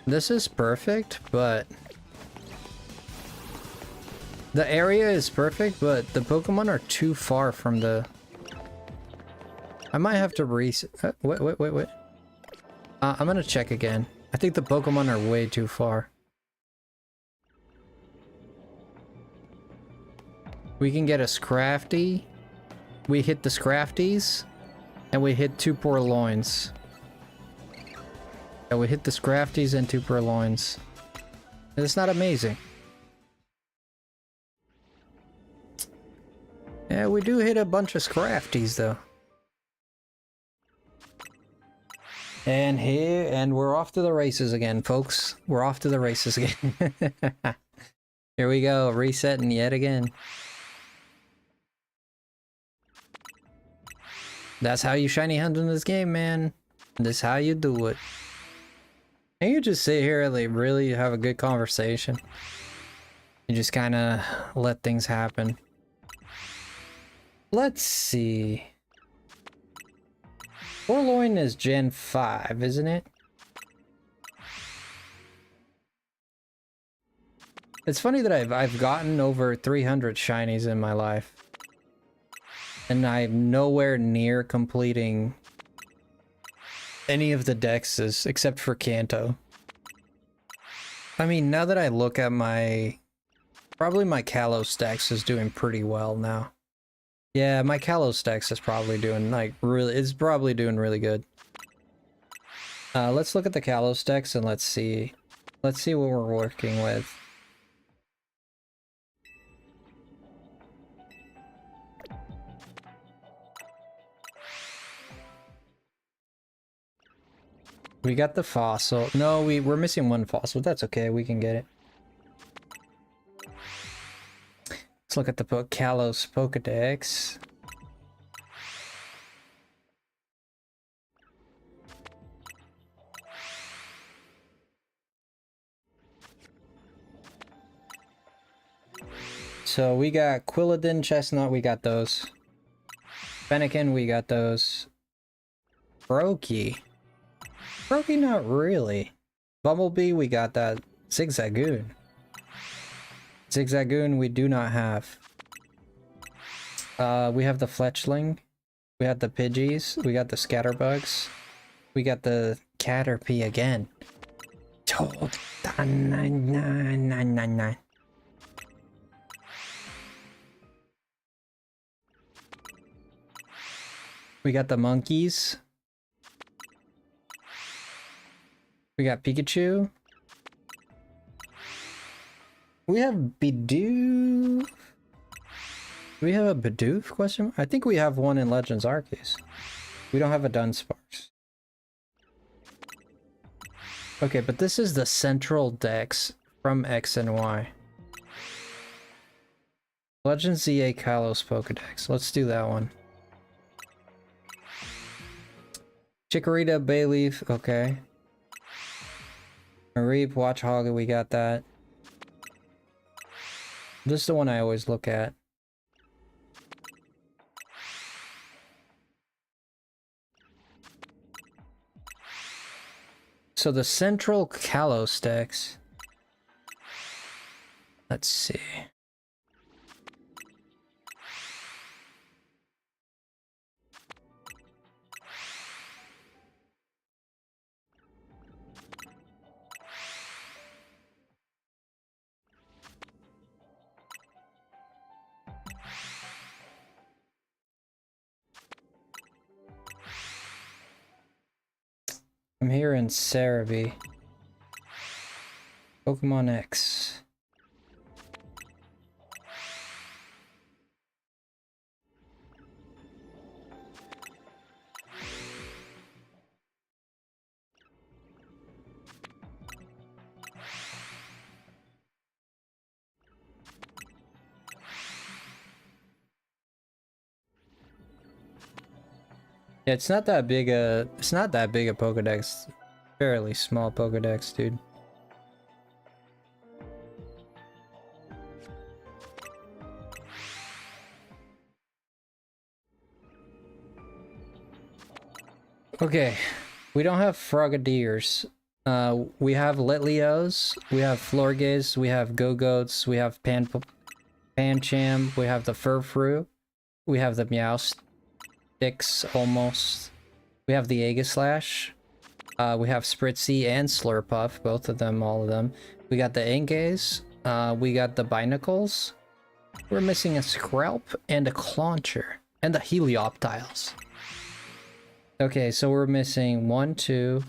This is perfect, but the area is perfect, but the Pokemon are too far from the... I might have to reset. Wait. I'm gonna check again. I think the Pokemon are way too far. We can get a Scrafty. We hit the Scrafties. And we hit 2 Purloins. Yeah, we hit the Scrafties and 2 Purloins. It's not amazing. Yeah, we do hit a bunch of Scrafties though. And we're off to the races again, folks. We're off to the races again. Here we go, resetting yet again. That's how you shiny hunt in this game, man. That's how you do it. And you just sit here and like really have a good conversation. You just kind of let things happen. Let's see. Purloin is Gen 5, isn't it? It's funny that I've gotten over 300 shinies in my life. And I'm nowhere near completing any of the dexes except for Kanto. I mean, now that I look at probably my Kalos dex is doing pretty well now. Yeah, my Kalos dex is probably doing it's probably doing really good. Let's look at the Kalos dex and let's see what we're working with. We got the fossil. No, we're missing 1 fossil. That's okay, we can get it. Let's look at the Kalos Pokedex. So we got Quilladin, Chestnut, we got those. Fennekin, we got those. Brokey, not really. Bumblebee, we got that. Zigzagoon. Zigzagoon, we do not have. We have the Fletchling. We have the Pidgeys. We got the Scatterbugs. We got the Caterpie again. 99999. We got the monkeys. We got Pikachu. We have Bidoof. Do we have a Bidoof question mark? I think we have one in Legends Arceus. We don't have a Dunsparce. Okay, but this is the central dex from X and Y. Legends ZA Kalos Pokedex. Let's do that one. Chikorita, Bayleaf, okay. Mareep, Watchog, we got that. This is the one I always look at. So the central Kalos dex. Let's see. I'm here in Cerebi. Pokemon X. Yeah, it's not that big a Pokedex. Fairly small Pokedex, dude. Okay, we don't have Frogadiers. We have Litleos, we have Florges, we have Go-Goats, we have Pancham, we have the Furfrou, we have the Meowsticks almost, we have the Aegislash, we have Spritzy and Slurpuff, both of them, all of them. We got the Engaze, we got the Binacles, we're missing a Skrelp and a Clauncher, and the Helioptiles. Okay, so we're missing 1, 2,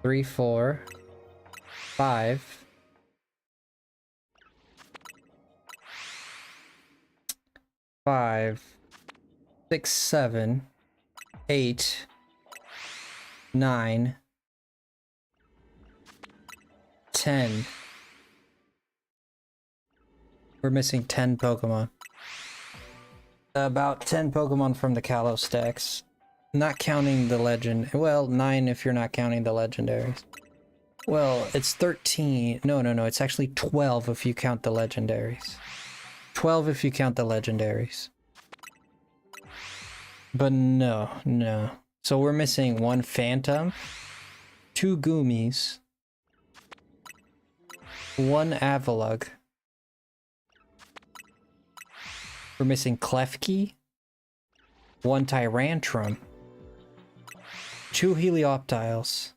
3, 4, 5. 5, 6, 7, 8, 9, 10. We're missing 10 Pokemon. About 10 Pokemon from the Kalos stacks. Not counting the legend. Well, 9 if you're not counting the legendaries. Well, it's 13. No, it's actually 12 if you count the legendaries. 12 if you count the legendaries. But no. So we're missing 1 Phantom, 2 Goomies, 1 Avalugg. We're missing Klefki, 1 Tyrantrum, 2 Helioptiles,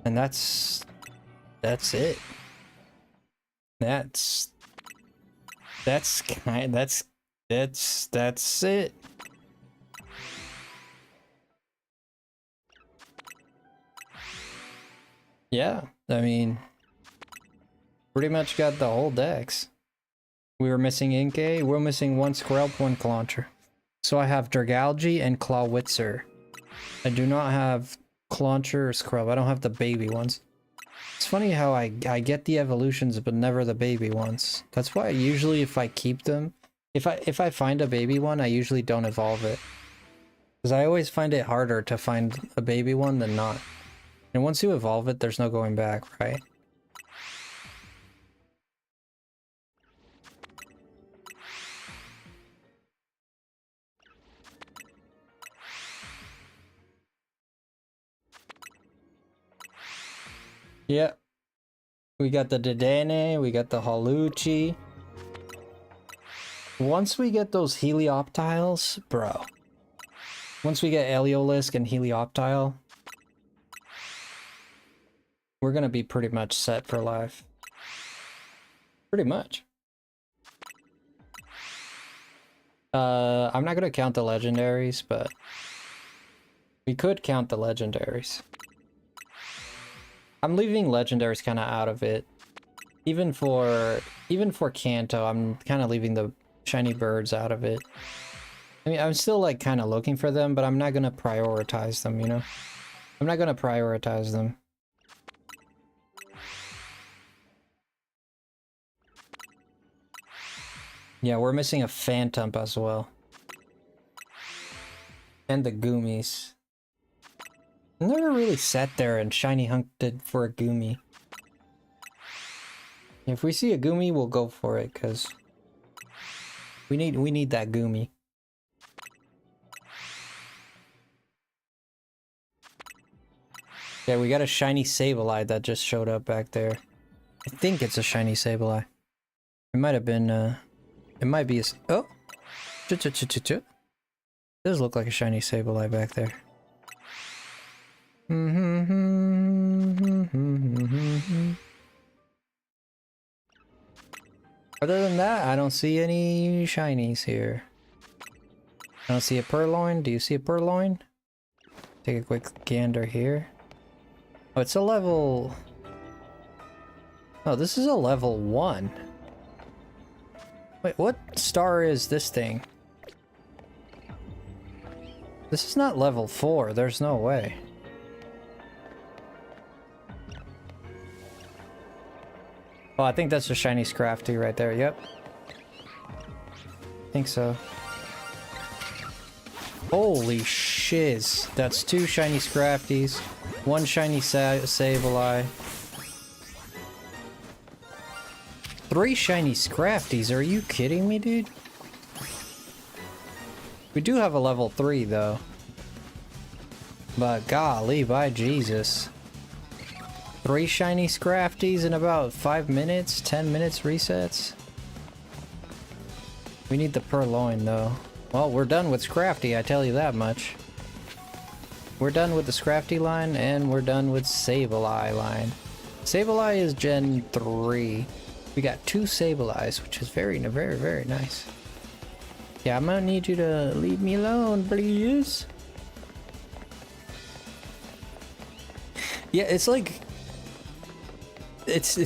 and that's it. That's it. Yeah, I mean, pretty much got the whole dex. We were missing Inkay. We're missing 1 Skrelp, 1 Clauncher. So I have Dragalge and Clawitzer. I do not have Clauncher or Skrelp. I don't have the baby ones. It's funny how I get the evolutions, but never the baby ones. That's why usually if I keep them, if I find a baby one, I usually don't evolve it. Because I always find it harder to find a baby one than not. And once you evolve it, there's no going back, right? Yeah. We got the Dedenne, we got the Holuchi. Once we get those Helioptiles, bro. Once we get Aeolisk and Helioptile, we're gonna be pretty much set for life. Pretty much. I'm not gonna count the legendaries, but we could count the legendaries. I'm leaving legendaries kind of out of it. Even for Kanto, I'm kind of leaving the shiny birds out of it. I mean, I'm still like kind of looking for them, but I'm not gonna prioritize them, you know? I'm not gonna prioritize them. Yeah, we're missing a Phantom as well. And the Goomies. I never really sat there and shiny hunted for a Goomy. If we see a Goomy, we'll go for it, cause we need that Goomy. Yeah, we got a shiny Sableye that just showed up back there. I think it's a shiny Sableye. It might have been it might be a oh. Does look like a shiny Sableye back there. Other than that, I don't see any shinies here. I don't see a Purloin. Do you see a Purloin? Take a quick gander here. Oh, it's a level... Oh, this is a level 1. Wait, what star is this thing? This is not level 4. There's no way. Oh, I think that's a shiny Scrafty right there. Yep. I think so. Holy shiz. That's 2 shiny Scrafties, 1 shiny Sableye, 3 shiny Scrafties. Are you kidding me, dude? We do have a level 3 though. But golly, by Jesus. 3 shiny Scrafties in about 5 minutes, 10 minutes resets. We need the Purloin though. Well, we're done with Scrafty, I tell you that much. We're done with the Scrafty line, and we're done with Sableye line. Sableye is Gen 3. We got 2 Sableyes, which is very, very nice. Yeah, I'm gonna need you to leave me alone, please. Yeah, it's like... It's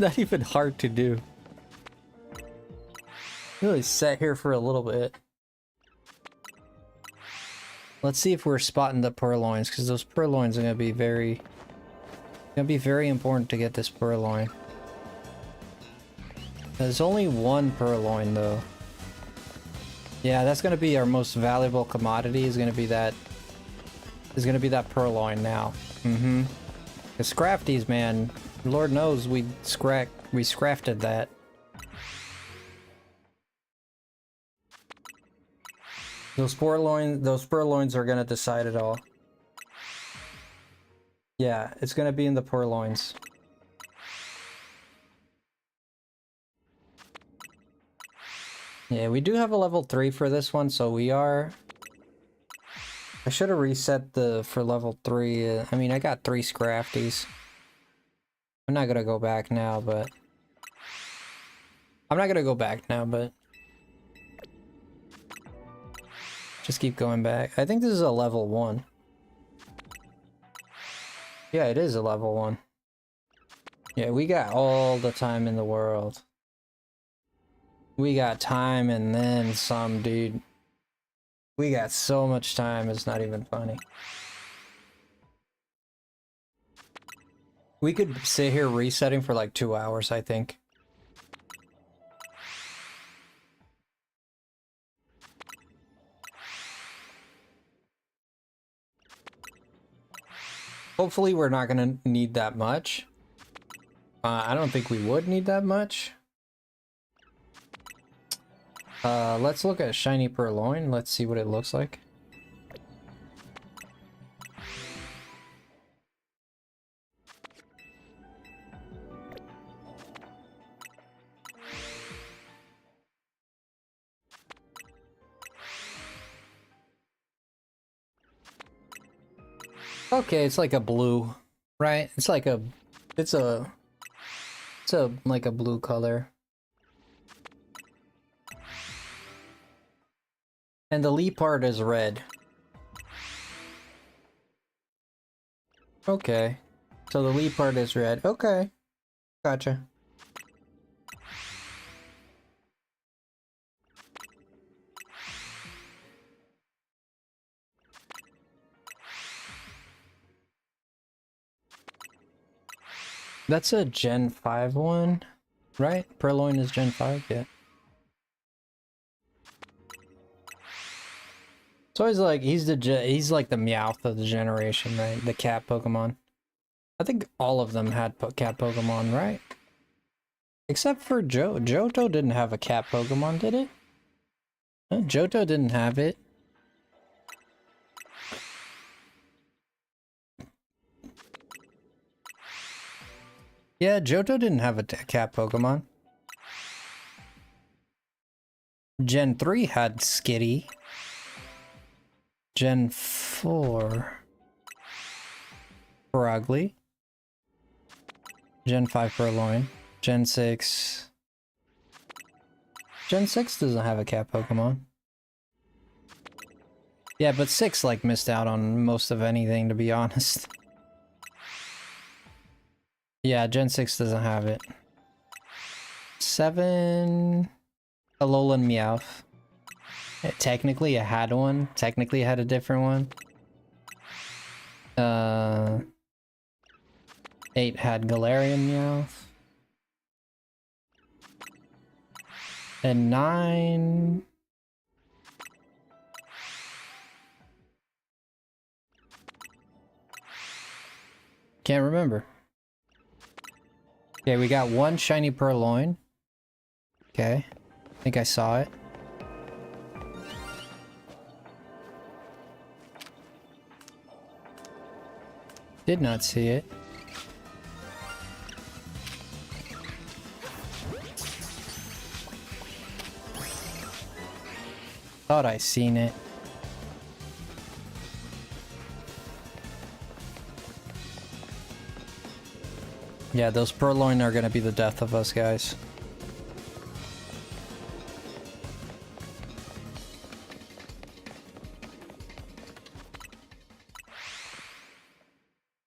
not even hard to do. Really sat here for a little bit. Let's see if we're spotting the Purloins, because those Purloins are gonna be very important to get this Purloin. There's only 1 Purloin though. Yeah, that's gonna be our most valuable commodity. Is gonna be that Purloin now. Mm-hmm. The Scrafties, man. Lord knows we scrafted that. Those Purloins are gonna decide it all. Yeah, it's gonna be in the Purloins. Yeah, we do have a level 3 for this one, so we are... I should have reset for level 3. I mean, I got 3 Scrafties. I'm not gonna go back now, but... Just keep going back. I think this is a level 1. Yeah, it is a level 1. Yeah, we got all the time in the world. We got time and then some, dude. We got so much time, it's not even funny. We could sit here resetting for like 2 hours, I think. Hopefully we're not gonna need that much. I don't think we would need that much. Let's look at Shiny Purloin. Let's see what it looks like. Okay, it's like a blue, right? It's like a, it's like a blue color. And the leaf part is red. Okay. So the leaf part is red. Okay. Gotcha. That's a Gen 5 one, right? Purloin is Gen 5, yeah. So he's like, he's like the Meowth of the generation, right? The cat Pokemon. I think all of them had cat Pokemon, right? Except for Johto didn't have a cat Pokemon, did it? No, Johto didn't have it. Yeah, Johto didn't have a cat Pokemon. Gen 3 had Skitty. Gen 4... Frogly. Gen 5 Purloin. Gen 6... Gen 6 doesn't have a cat Pokemon. Yeah, but 6 like missed out on most of anything, to be honest. Yeah, Gen 6 doesn't have it. 7... Alolan Meowth. Technically it had one. Technically it had a different one. 8 had Galarian Meowth. And 9... Can't remember. Okay, we got one shiny purloin. Okay. I think I saw it. Did not see it. Thought I seen it. Yeah, those purloin are gonna be the death of us, guys.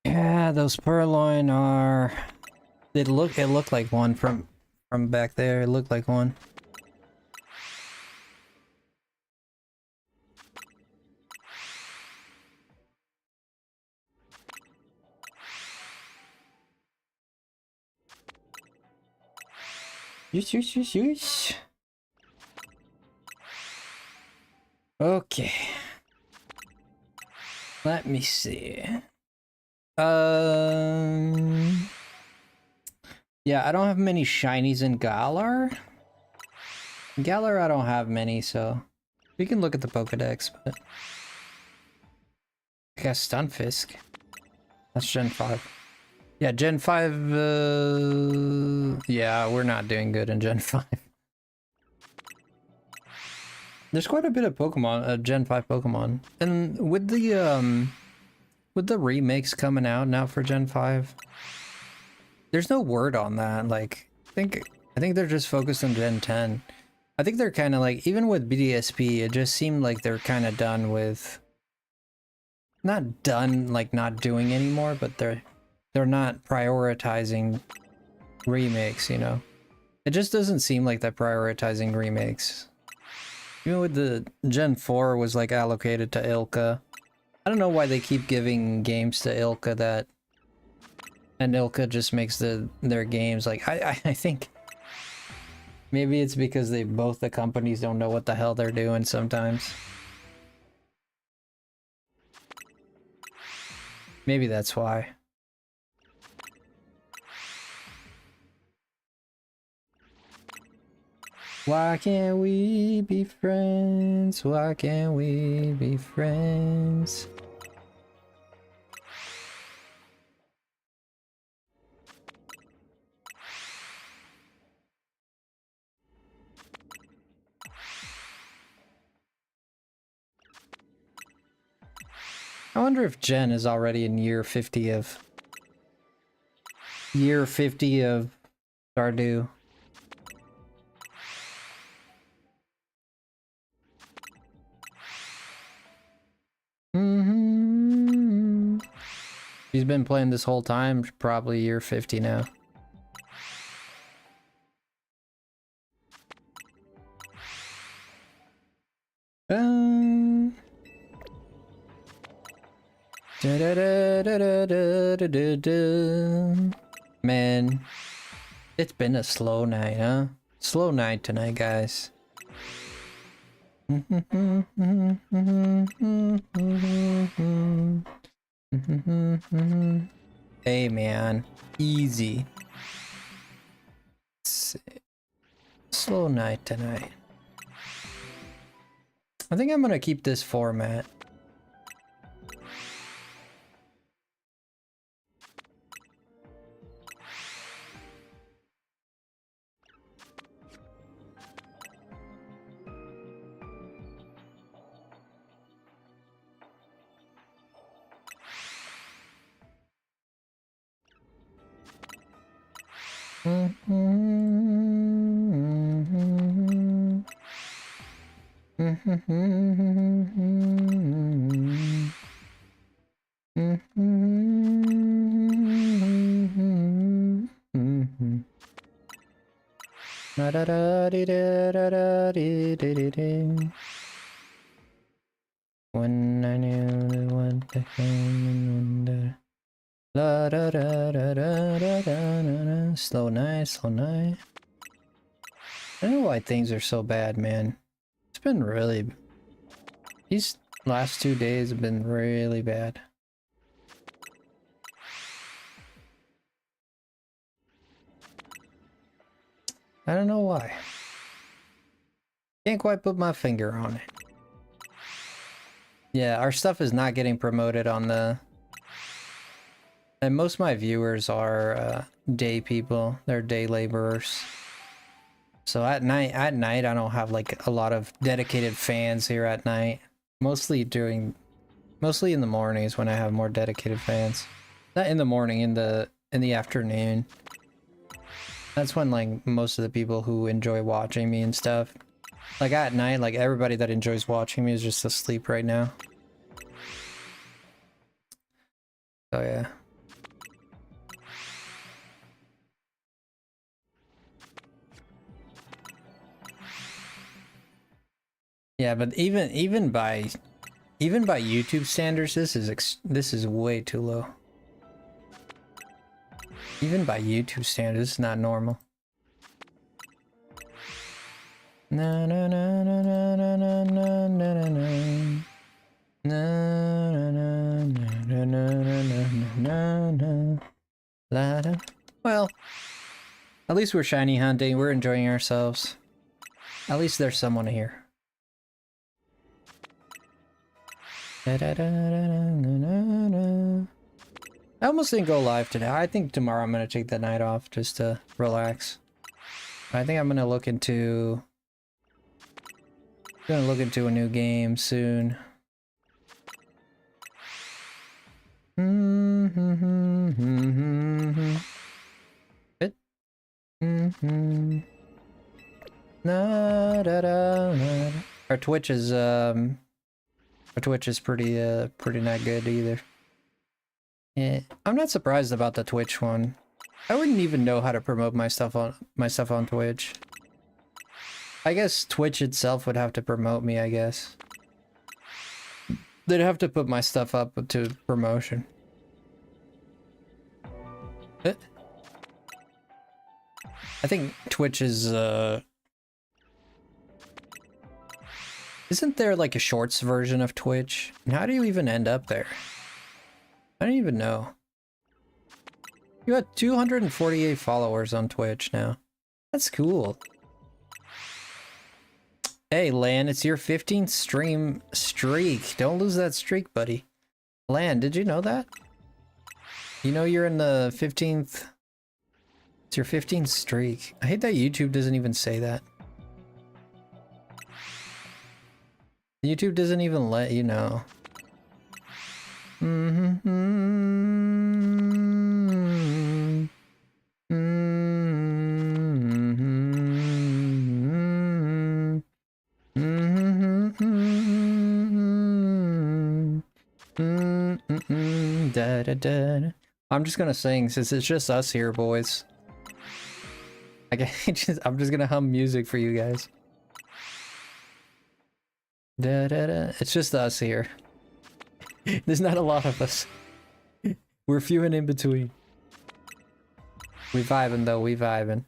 Yeah, those purloin are... It looked like one from back there. It looked like one. Yeesh. Okay. Let me see. Yeah, I don't have many shinies in Galar. Galar, I don't have many, so we can look at the Pokedex, but I guess Stunfisk. That's Gen 5. Yeah, Gen 5, yeah, we're not doing good in Gen 5. There's quite a bit of Pokemon, Gen 5 Pokemon. And with the remakes coming out now for Gen 5, there's no word on that. Like, I think they're just focused on Gen 10. I think they're kind of like, even with BDSP, it just seemed like they're kind of done with... Not done, like not doing anymore, but they're not prioritizing remakes, you know? It just doesn't seem like they're prioritizing remakes. Even with the Gen 4 was like allocated to Ilka. I don't know why they keep giving games to Ilka that... And Ilka just makes their games like... I think... Maybe it's because both the companies don't know what the hell they're doing sometimes. Maybe that's why. Why can't we be friends? Why can't we be friends? I wonder if Jen is already in year 50 of Stardew. She's been playing this whole time, probably year 50 now. Man, it's been a slow night, huh? Slow night tonight, guys. Hey, man. Easy. Slow night tonight. I think I'm gonna keep this format. When I knew what the hell. La da da da da da da. Slow night, slow night. I don't know why things are so bad, man. It's been really... These last 2 days have been really bad. I don't know why. Can't quite put my finger on it. Yeah, our stuff is not getting promoted on the... And most of my viewers are day people. They're day laborers. So at night I don't have like a lot of dedicated fans here at night. Mostly in the mornings when I have more dedicated fans. Not in the morning, in the afternoon. That's when like most of the people who enjoy watching me and stuff. Like at night, like everybody that enjoys watching me is just asleep right now. So yeah. Yeah, but even by YouTube standards, this is way too low. Even by YouTube standards, it's not normal. Na na na na na na na na na na. Na na na na na na na na. Well, at least we're shiny hunting. We're enjoying ourselves. At least there's someone here. I almost didn't go live today. I think tomorrow I'm gonna take the night off just to relax. I think I'm gonna look into a new game soon. It. Our Twitch is pretty not good either. Yeah, I'm not surprised about the Twitch one. I wouldn't even know how to promote my stuff on Twitch. I guess Twitch itself would have to promote me, I guess. They'd have to put my stuff up to promotion. I think Twitch is isn't there like a shorts version of Twitch? And how do you even end up there? I don't even know. You got 248 followers on Twitch now. That's cool. Hey, Lan, it's your 15th stream streak. Don't lose that streak, buddy. Lan, did you know that? You know you're in the 15th... It's your 15th streak. I hate that YouTube doesn't even say that. YouTube doesn't even let you know. Da, da, da. I'm just gonna sing since it's just us here, boys. I'm just gonna hum music for you guys. Da, da, da. It's just us here. There's not a lot of us. We're few and in between. We vibing though, we vibing.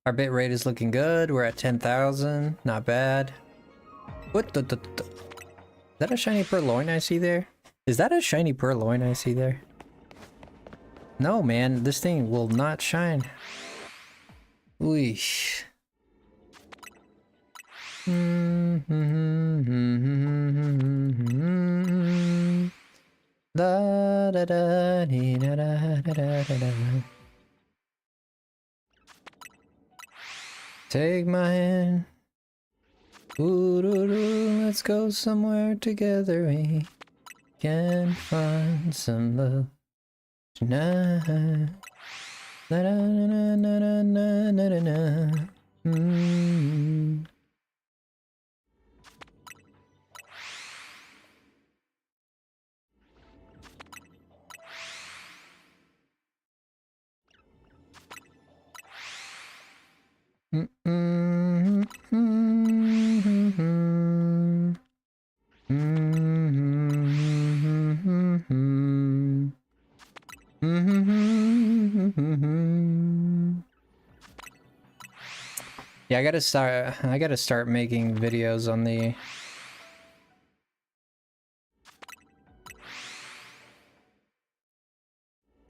Our bit rate is looking good. We're at 10,000. Not bad. What the? Is that a shiny purloin I see there? Is that a shiny purloin I see there? No, man. This thing will not shine. Weesh. Da da da dee, da da da da da. Take my hand. Ooh, let's go somewhere together. We can find some love tonight. Na na na na na na na na. Yeah, I gotta start making videos on the...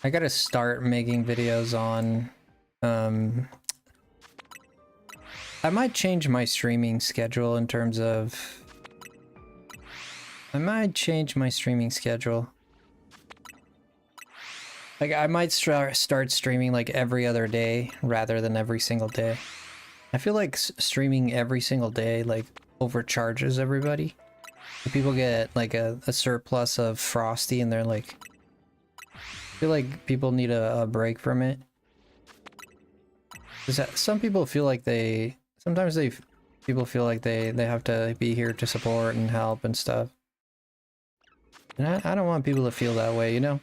I gotta start making videos on, I might change my streaming schedule in terms of... I might change my streaming schedule. Like, I might start streaming like every other day rather than every single day. I feel like streaming every single day, like, overcharges everybody. People get, like, a surplus of Frosty and they're like... I feel like people need a break from it. Some people feel like they... Sometimes people feel like they have to be here to support and help and stuff. And I don't want people to feel that way, you know?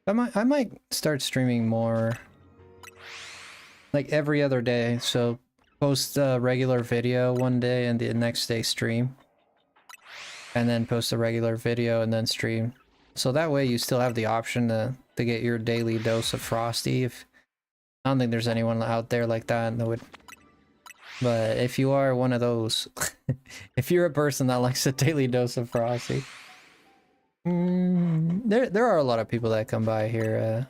I might start streaming more... like every other day, so post a regular video one day and the next day stream. And then post a regular video and then stream. So that way you still have the option to get your daily dose of Frosty. I don't think there's anyone out there like that would... But if you are one of those, if you're a person that likes a daily dose of Frosty, there are a lot of people that come by here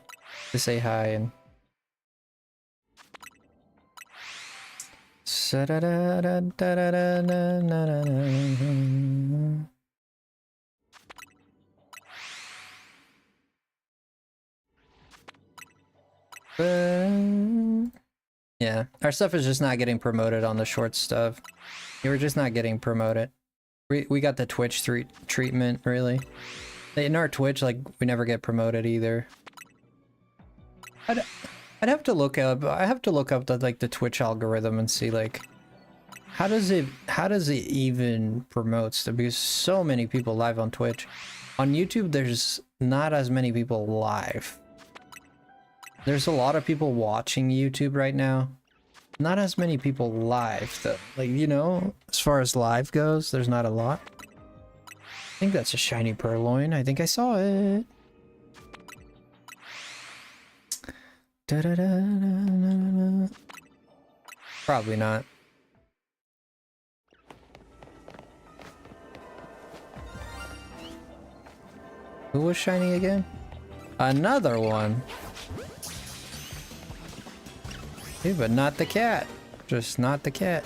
to say hi and... Yeah, our stuff is just not getting promoted on the short stuff. We're just not getting promoted. We got the Twitch treatment, really. In our Twitch, like, we never get promoted either. I'd have to look up. I have to look up the Twitch algorithm and see, like, how does it even promote stuff? Because so many people live on Twitch. On YouTube, there's not as many people live. There's a lot of people watching YouTube right now. Not as many people live, though. Like, you know, as far as live goes, there's not a lot. I think that's a shiny purloin. I think I saw it. Probably not. Who was shiny again? Another one. Hey, but not the cat. Just not the cat.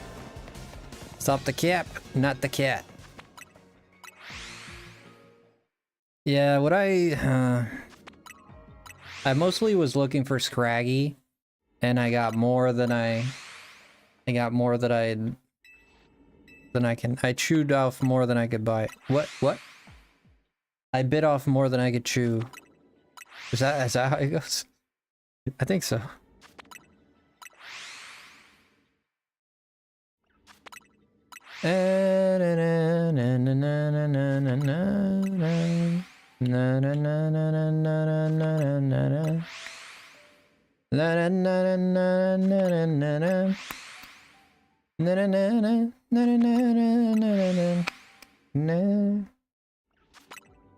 Stop the cap, not the cat. Yeah, what I mostly was looking for Scraggy, and I got more than I chewed off more than I could bite. What? I bit off more than I could chew. Is that how it goes? I think so.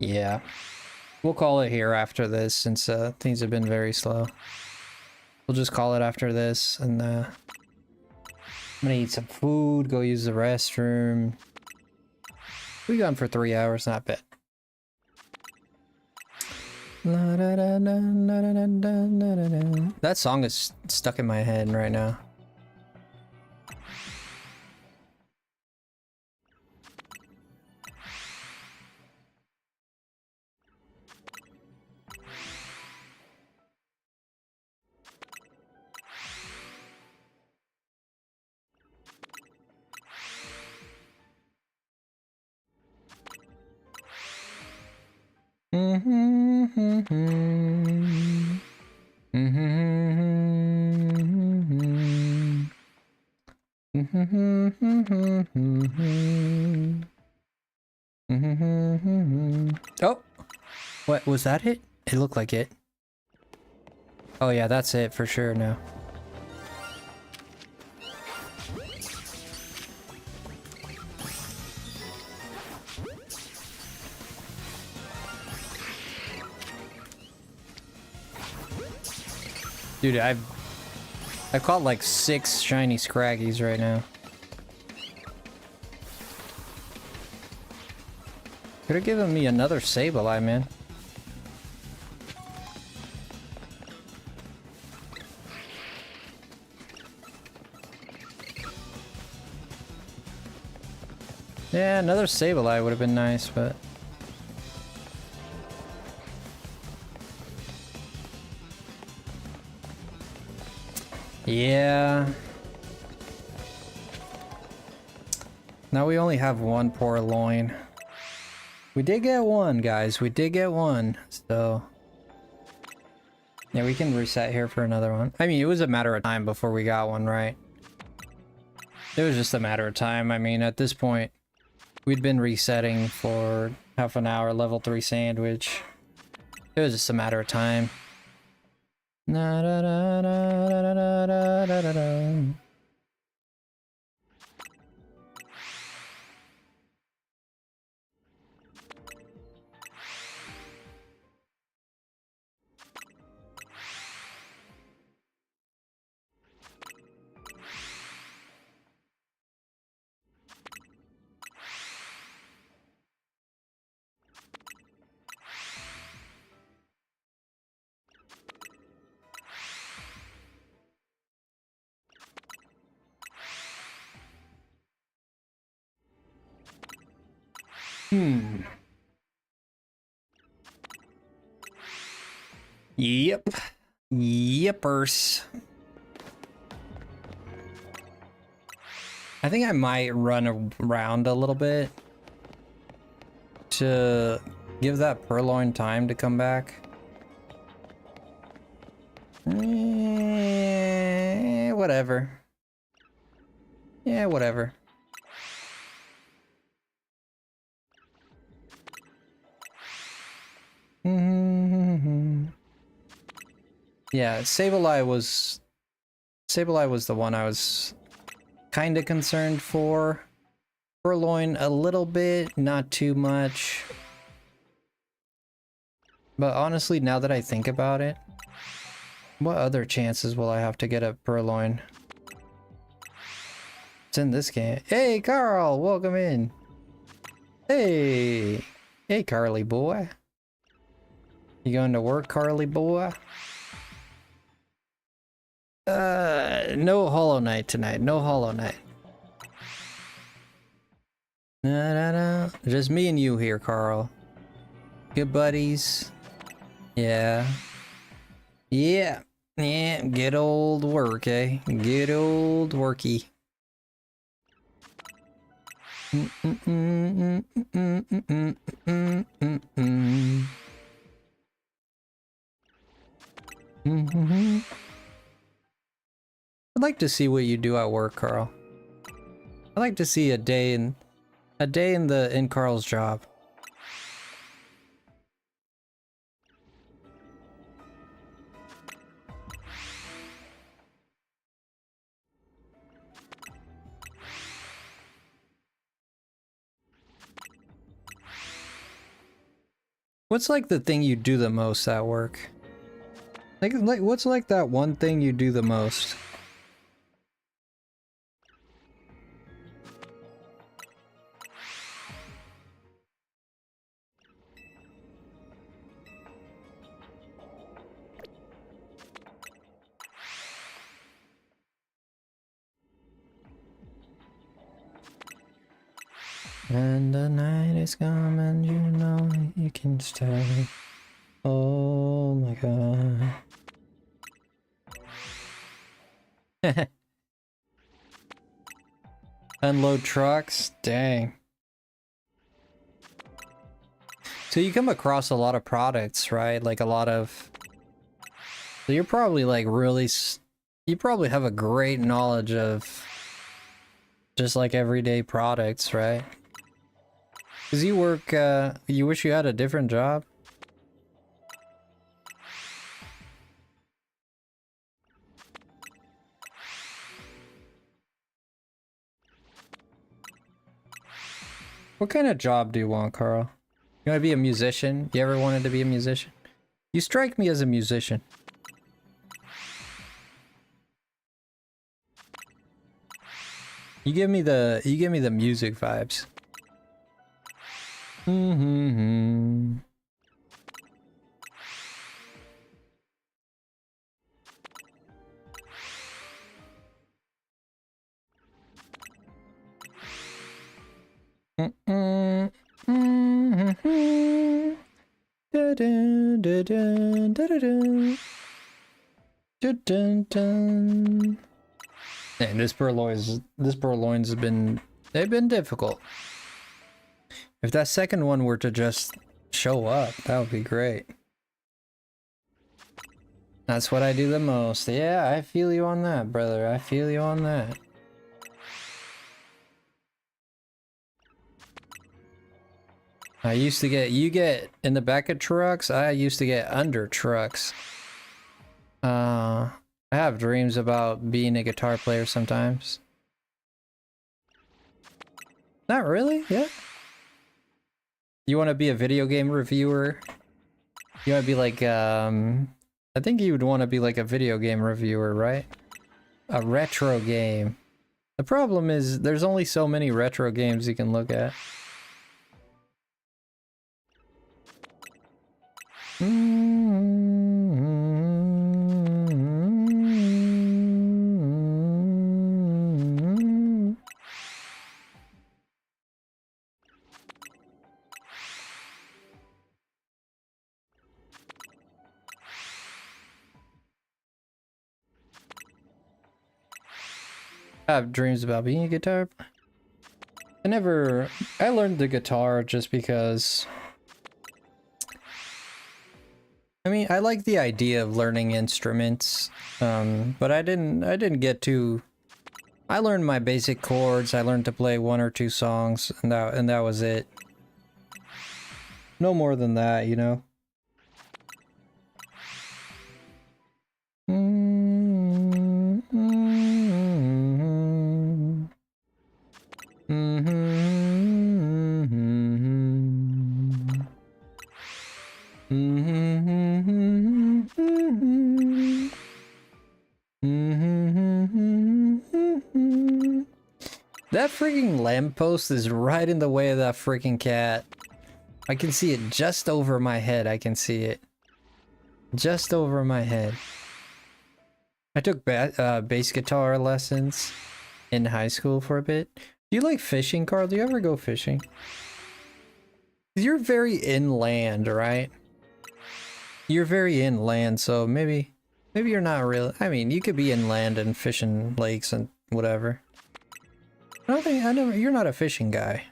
Yeah, we'll call it here after this since things have been very slow. We'll just call it after this, and I'm gonna eat some food, go use the restroom. We gone for 3 hours, not bad. That song is stuck in my head right now. Oh, what was that? It looked like it. Oh yeah, that's it for sure now. Dude, I've caught like 6 shiny Scraggies right now. Could have given me another Sableye, man. Yeah, another Sableye would have been nice, but... yeah. Now we only have one poor loin. We did get one, guys. We did get one, so... yeah, we can reset here for another one. I mean, it was a matter of time before we got one, right? It was just a matter of time. I mean, at this point... we'd been resetting for half an hour, level 3 sandwich. It was just a matter of time. Na da da da da da da da da da. Yep. Yippers. I think I might run around a little bit to give that Purloin time to come back. Whatever. Yeah, whatever. Yeah, Sableye was the one I was kind of concerned for. Purloin a little bit, not too much. But honestly, now that I think about it, what other chances will I have to get a Purloin? It's in this game. Hey, Carl, welcome in. Hey, hey, Carly boy. You going to work, Carly boy? No Hollow Knight tonight. No Hollow Knight. No. Just me and you here, Carl. Good buddies. Yeah. Yeah. Yeah. Good old work, eh? Good old worky. I'd like to see what you do at work, Carl. I'd like to see a day in Carl's job. What's like the thing you do the most at work? Like what's like that one thing you do the most? And the night is come and you know you can stay. Oh my god. Unload trucks? Dang. So you come across a lot of products, right? Like a lot of... so you're probably like really... you probably have a great knowledge of just like everyday products, right? Because you work, you wish you had a different job? What kind of job do you want, Carl? You want to be a musician? You ever wanted to be a musician? You strike me as a musician. You give me the music vibes. Mm-hmm. Mm-mm. Mm-hmm. Da-dun, da-dun, da-da-dun. Dun-dun-dun. Man, this purloin's they've been difficult. If that second one were to just show up, that would be great. That's what I do the most. Yeah, I feel you on that, brother. I feel you on that. I used to you get in the back of trucks, I used to get under trucks. I have dreams about being a guitar player sometimes. Not really, yeah. You want to be a video game reviewer? You want to be like, I think you would want to be like a video game reviewer, right? A retro game. The problem is, there's only so many retro games you can look at. I have dreams about being a guitar. I learned the guitar just because, I mean, I like the idea of learning instruments, but I didn't get to, I learned my basic chords, I learned to play 1 or 2 songs, and that was it. No more than that, you know? That freaking lamppost is right in the way of that freaking cat. I can see it just over my head. I can see it. Just over my head. I took bass guitar lessons in high school for a bit. Do you like fishing, Carl? Do you ever go fishing? You're very inland, right? You're very inland, so maybe you're not really. I mean, you could be inland and fishing lakes and whatever. You're not a fishing guy.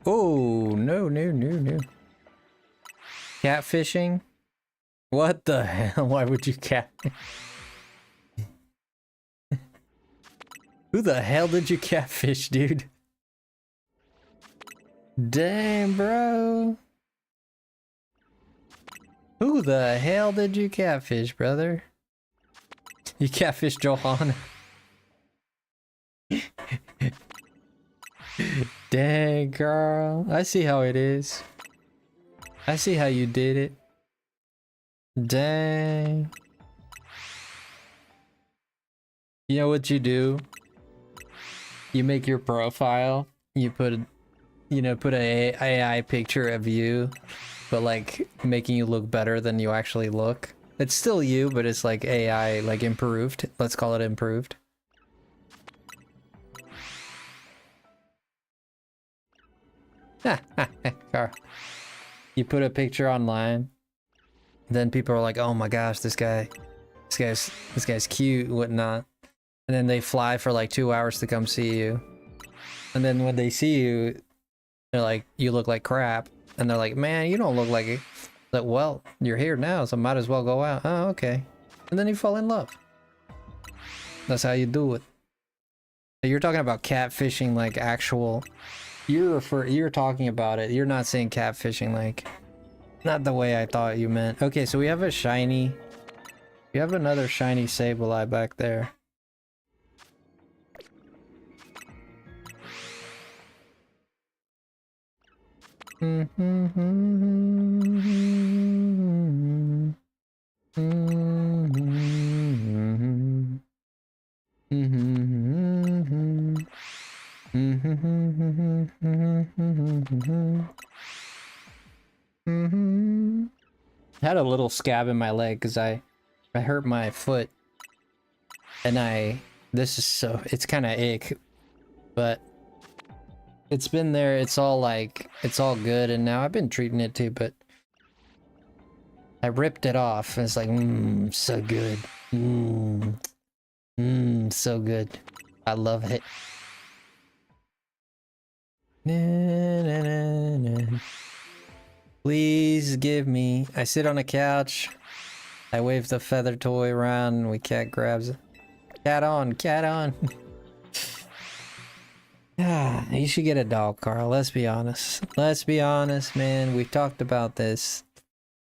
Oh, no. Catfishing? What the hell? Why would you Who the hell did you catfish, dude? Damn, bro. Who the hell did you catfish, brother? You catfish Johanna. Dang, girl. I see how it is. I see how you did it. Dang. You know what you do? You make your profile. You put a AI picture of you, but like making you look better than you actually look. It's still you, but it's like AI, like improved. Let's call it improved. Carl. You put a picture online, then people are like, "Oh my gosh, this guy's cute, whatnot," and then they fly for like 2 hours to come see you, and then when they see you, they're like, "You look like crap," and they're like, "Man, you don't look like it." Like, well, you're here now, so might as well go out. Oh, okay, and then you fall in love. That's how you do it. You're talking about catfishing, like actual. You're talking about it. You're not saying catfishing, like, not the way I thought you meant. Okay, so we have a shiny. We have another shiny Sableye back there. Had a little scab in my leg because I hurt my foot, and this is so, it's kind of ick, but it's been there. It's all like, it's all good, and now I've been treating it too, but I ripped it off and it's like, so good. So good. I love it. Please give me. I sit on a couch. I wave the feather toy around and cat grabs it. Cat on, cat on. You should get a dog, Carl. Let's be honest. Let's be honest, man. We've talked about this.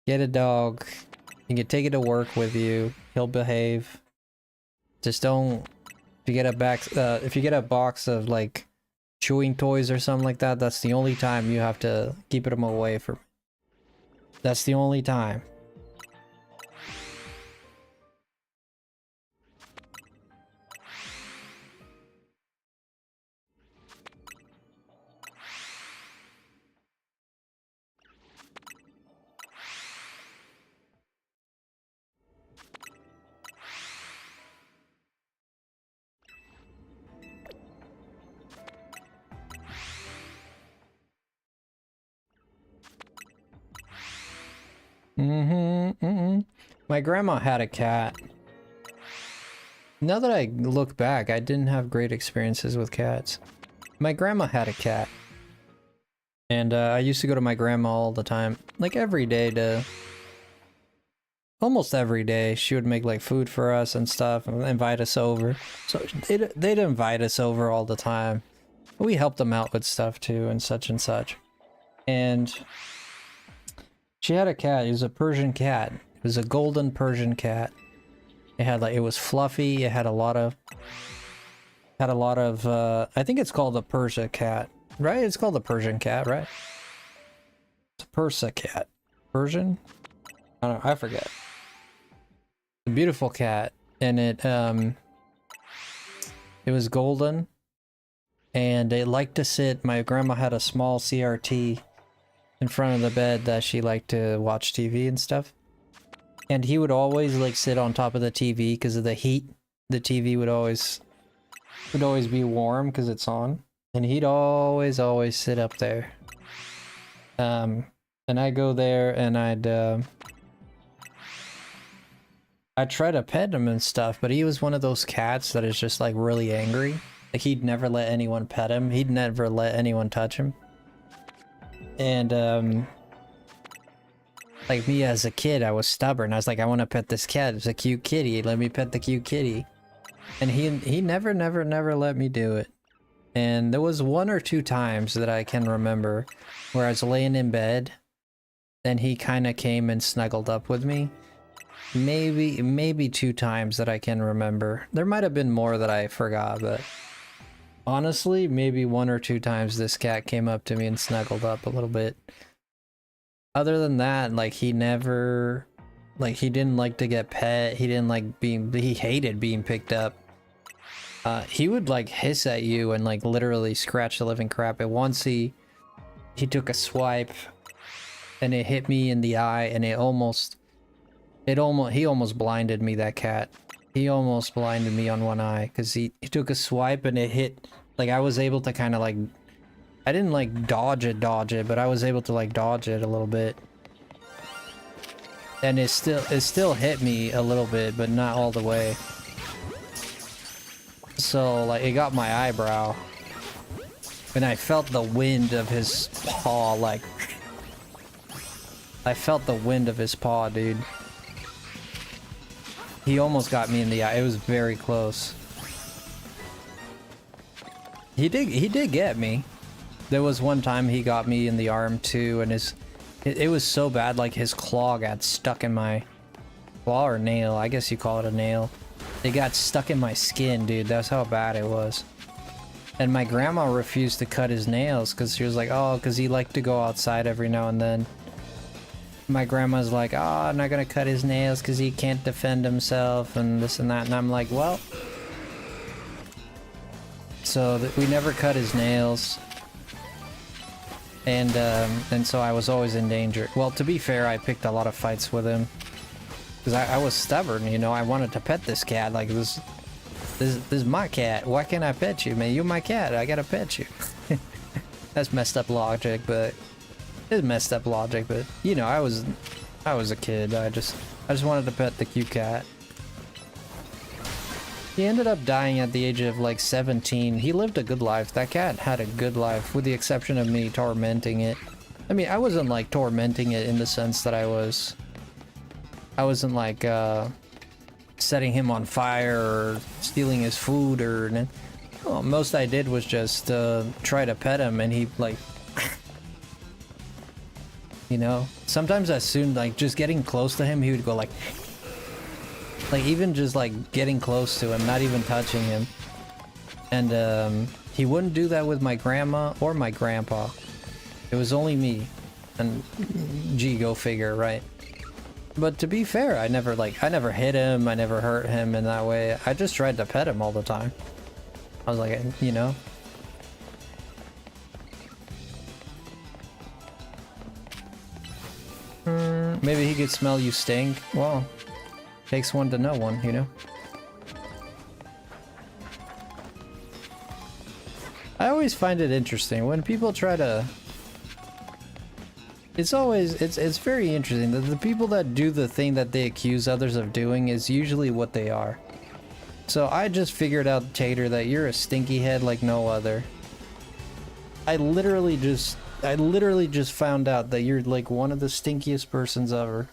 Get a dog. You can take it to work with you. He'll behave. Just don't. If you get a box of like chewing toys or something like that, that's the only time you have to keep them away from. That's the only time. My grandma had a cat. Now that I look back, I didn't have great experiences with cats. My grandma had a cat. And I used to go to my grandma all the time. Like every day almost every day, she would make like food for us and stuff and invite us over. So they'd invite us over all the time. We helped them out with stuff too and such and such. And she had a cat. It was a Persian cat. It was a golden Persian cat. It had like, it was fluffy. It had a lot of I think it's called the Persia cat, right? It's called the Persian cat, right? It's a Persa cat. Persian? I don't know, I forget. A beautiful cat, and it was golden, and it liked to sit. My grandma had a small CRT in front of the bed that she liked to watch TV and stuff, and he would always like sit on top of the TV because of the heat. The TV would always be warm because it's on, and he'd always sit up there. And I go there and I'd try to pet him and stuff, but he was one of those cats that is just like really angry. Like he'd never let anyone pet him. He'd never let anyone touch him. And like me as a kid, I was stubborn. I was like, I want to pet this cat. It's a cute kitty. Let me pet the cute kitty. And he never let me do it. And there was 1 or 2 times that I can remember where I was laying in bed and he kind of came and snuggled up with me. Maybe 2 times that I can remember. There might have been more that I forgot, but honestly, maybe 1 or 2 times this cat came up to me and snuggled up a little bit. Other than that, like he never, like he didn't like to get pet. He didn't like he hated being picked up. He would like hiss at you and like literally scratch the living crap. And once he took a swipe and it hit me in the eye, and he almost blinded me, that cat. He almost blinded me on one eye because he took a swipe and it hit, like I was able to kind of like, I didn't like dodge it, but I was able to like dodge it a little bit. And it still hit me a little bit, but not all the way. So like it got my eyebrow. And I felt the wind of his paw, like I felt the wind of his paw, dude. He almost got me in the eye. It was very close. He did get me. There was one time he got me in the arm too, and it was so bad, like his claw got stuck in my claw, or nail, I guess you call it a nail. It got stuck in my skin, dude. That's how bad it was. And my grandma refused to cut his nails because she was like, oh, because he liked to go outside every now and then. My grandma's like, oh, I'm not gonna cut his nails because he can't defend himself and this and that. And I'm like, well, so we never cut his nails. And so I was always in danger. Well, to be fair, I picked a lot of fights with him because I was stubborn, you know. I wanted to pet this cat. Like, this is my cat. Why can't I pet you, man? You're my cat. I gotta pet you. That's messed up logic, but it's messed up logic. But you know, I was a kid. I just wanted to pet the cute cat. He ended up dying at the age of like 17. He lived a good life. That cat had a good life, with the exception of me tormenting it. I mean, I wasn't like tormenting it in the sense that I wasn't like setting him on fire or stealing his food or... Well, most I did was just try to pet him, and he like... you know? Sometimes as soon, like, just getting close to him, he would go like... Like, even just, like, getting close to him, not even touching him. And, he wouldn't do that with my grandma or my grandpa. It was only me. And, gee, go figure, right? But to be fair, I never hit him, I never hurt him in that way. I just tried to pet him all the time. I was like, you know? Maybe he could smell you stink. Well... Takes one to know one, you know? I always find it interesting when people try to... It's very interesting that the people that do the thing that they accuse others of doing is usually what they are. So I just figured out, Tater, that you're a stinky head like no other. I literally just found out that you're like one of the stinkiest persons ever.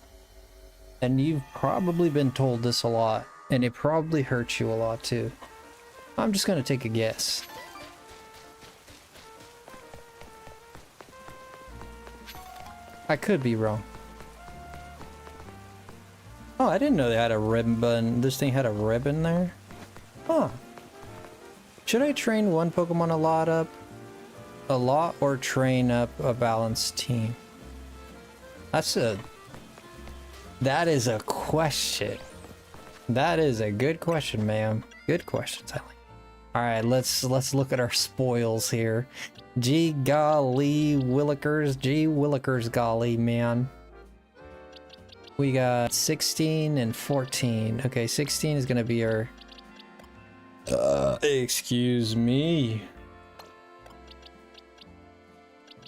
And you've probably been told this a lot, and it probably hurts you a lot too. I'm just gonna take a guess. I could be wrong. Oh, I didn't know they had a ribbon. This thing had a ribbon there? Huh. Should I train one Pokemon a lot, or train up a balanced team? That is a question. That is a good question, ma'am. Good question, Sally. Alright, let's look at our spoils here. Gee golly willikers. Gee willikers golly, man. We got 16 and 14. Okay, 16 is gonna be our... excuse me.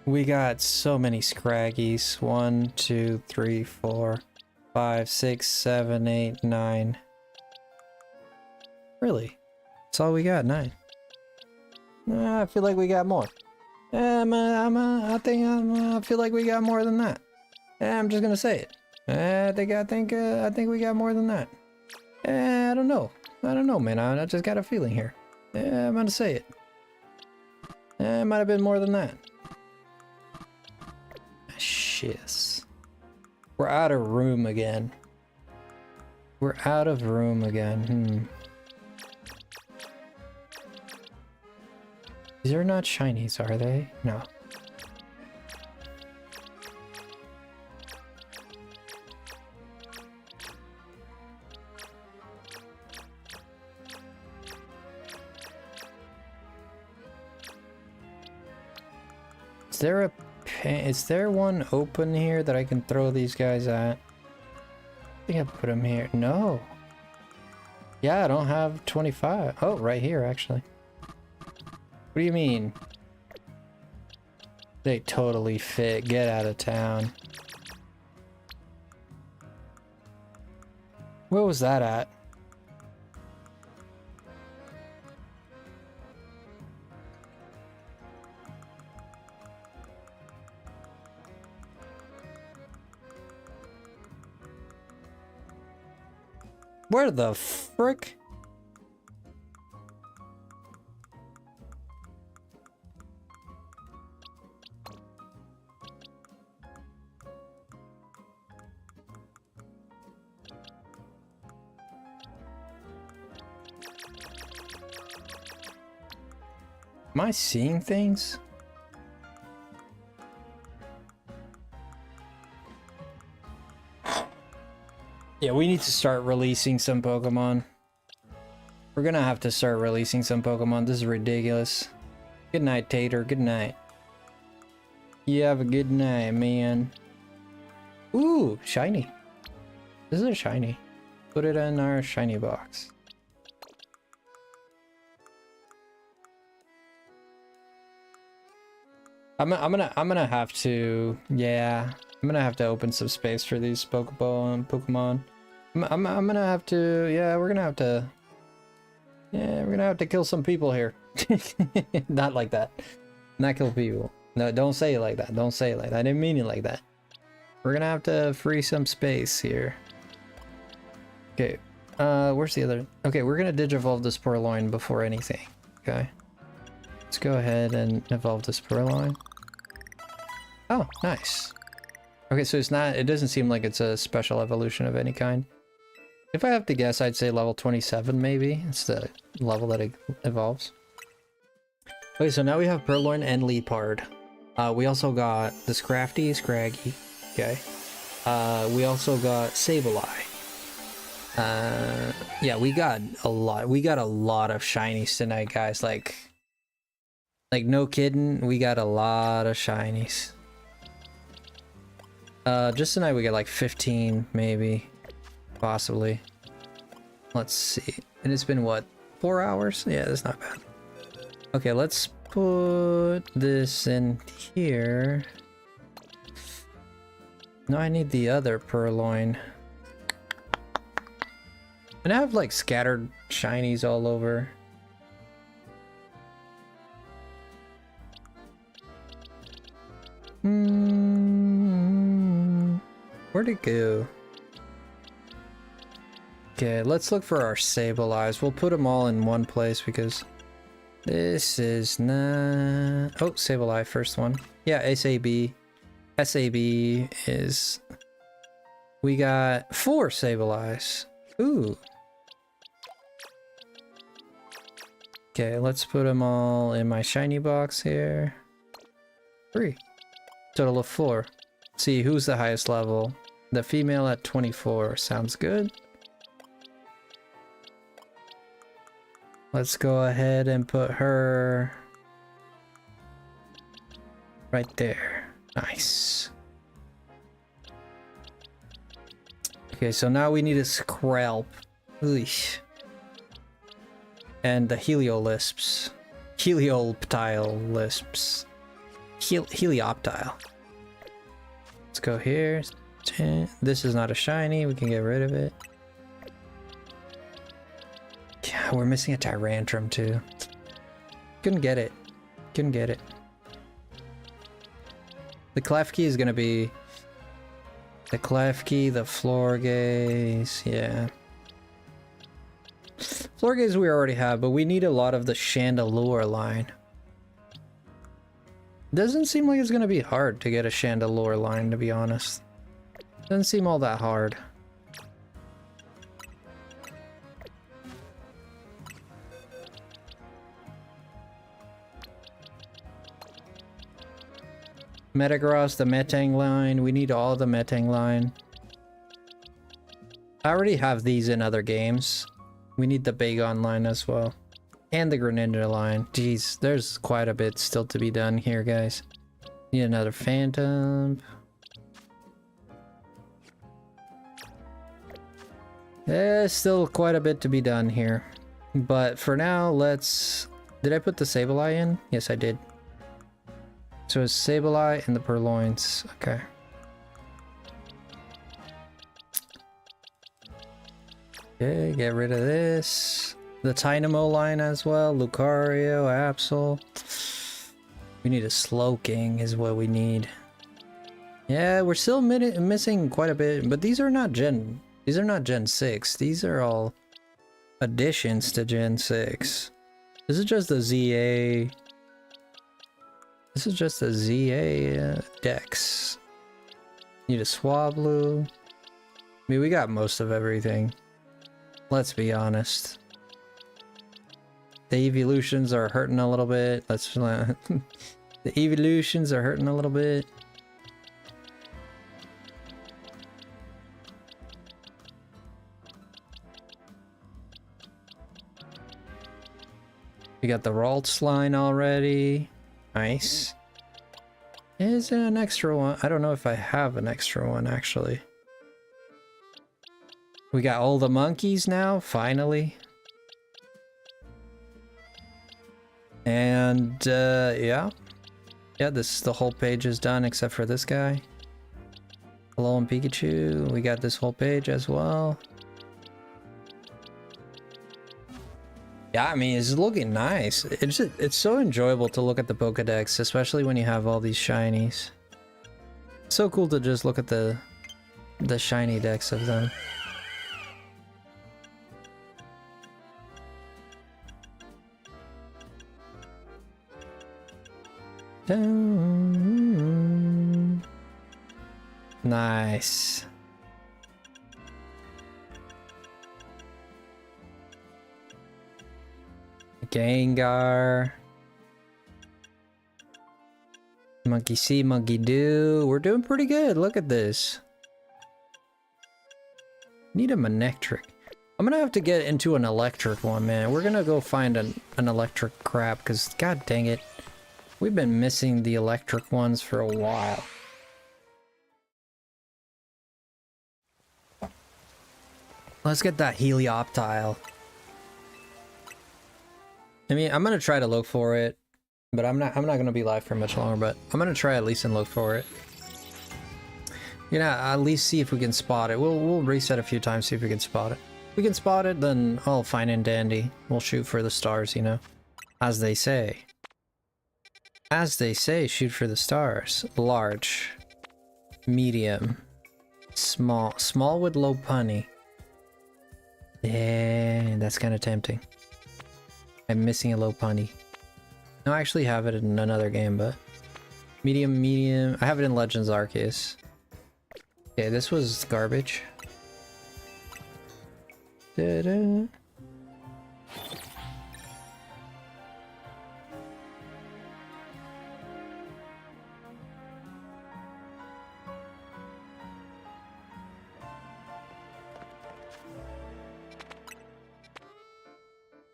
We got so many Scraggies. 1, 2, 3, 4... 5, 6, 7, 8, 9. Really? That's all we got, 9. I feel like we got more. I feel like we got more than that. I'm just gonna say it. I think we got more than that. I don't know. I don't know, man. I just got a feeling here. I'm gonna say it. It might have been more than that. Shiz. We're out of room again. We're out of room again. These are not shinies, are they? No. Is there one open here that I can throw these guys at? I think I put them here. No. Yeah, I don't have 25. Oh, right here, actually. What do you mean? They totally fit. Get out of town. Where was that at? Where the frick? Am I seeing things? Yeah, we need to start releasing some Pokemon. We're gonna have to start releasing some Pokemon. This is ridiculous. Good night, Tater. Good night. You have a good night, man. Ooh, shiny. This is a shiny. Put it in our shiny box. I'm gonna have to, yeah, I'm gonna have to open some space for these Pokemon. I'm gonna have to, yeah, we're gonna have to, yeah, we're gonna have to kill some people here. Not like that. Not kill people. No, don't say it like that. Don't say it like that. I didn't mean it like that. We're gonna have to free some space here. Okay, where's the other? Okay, we're gonna Digivolve this Purloin before anything. Okay. Let's go ahead and evolve this Purloin. Oh, nice. Okay, so it's not, it doesn't seem like it's a special evolution of any kind. If I have to guess, I'd say level 27 maybe. It's the level that it evolves. Okay, so now we have Purloin and Leopard. We also got this Crafty, Scraggy. Okay. We also got Sableye. Yeah, we got a lot. We got a lot of shinies tonight, guys. Like no kidding, we got a lot of shinies. Just tonight we got like 15, maybe, possibly. Let's see. And it's been what, 4 hours? Yeah, that's not bad. Okay, let's put this in here. No, I need the other Purloin. And I have like scattered shinies all over. Where'd it go? Okay, let's look for our Sableyes. We'll put them all in one place because this is not... Oh, Sableye, first one. Yeah, SAB. SAB is... We got 4 Sableyes. Ooh. Okay, let's put them all in my shiny box here. 3. Total of 4. Let's see, who's the highest level? The female at 24. Sounds good. Let's go ahead and put her right there. Nice. Okay, so now we need a Scralp. Eesh. And the Heliolisps. Helioptile lisps. Helioptile. Let's go here. This is not a shiny. We can get rid of it. Yeah, we're missing a Tyrantrum too. Couldn't get it. Couldn't get it. The Klefki is gonna be... The Klefki, the Florges, yeah. Florges we already have, but we need a lot of the Chandelure line. Doesn't seem like it's gonna be hard to get a Chandelure line, to be honest. Doesn't seem all that hard. Metagross, the Metang line. We need all the Metang line. I already have these in other games. We need the Bagon line as well. And the Greninja line. Jeez, there's quite a bit still to be done here, guys. Need another Phantom. There's still quite a bit to be done here. But for now, let's... Did I put the Sableye in? Yes, I did. So it's Sableye and the Purloins. Okay. Okay, get rid of this. The Tynamo line as well. Lucario, Absol. We need a Slowking is what we need. Yeah, we're still missing quite a bit, but these are not Gen 6. These are all additions to Gen 6. This is just the ZA. This is just a ZA Dex. Need a Swablu. I mean, we got most of everything. Let's be honest. The evolutions are hurting a little bit. Let's the evolutions are hurting a little bit. We got the Ralts line already. Nice. Is there an extra one? I don't know if I have an extra one actually. We got all the monkeys now, finally. And yeah. Yeah, the whole page is done except for this guy. Hello and Pikachu. We got this whole page as well. Yeah, I mean, it's looking nice. It's so enjoyable to look at the Pokédex, especially when you have all these shinies. It's so cool to just look at the shiny decks of them. Nice. Gengar. Monkey see, monkey do. We're doing pretty good. Look at this. Need a Manectric. I'm gonna have to get into an electric one, man. We're gonna go find an electric crap, because god dang it. We've been missing the electric ones for a while. Let's get that Helioptile. I mean, I'm gonna try to look for it, but I'm not gonna be live for much longer, but I'm gonna try at least and look for it. You know, at least see if we can spot it. We'll reset a few times, see if we can spot it. If we can spot it, then all fine and dandy. We'll shoot for the stars, you know? As they say. As they say, shoot for the stars. Large. Medium. Small. Small with low punny. Yeah, that's kind of tempting. I'm missing a low punny. No, I actually have it in another game, but... Medium, medium... I have it in Legends Arceus. Okay, this was garbage. Da-da.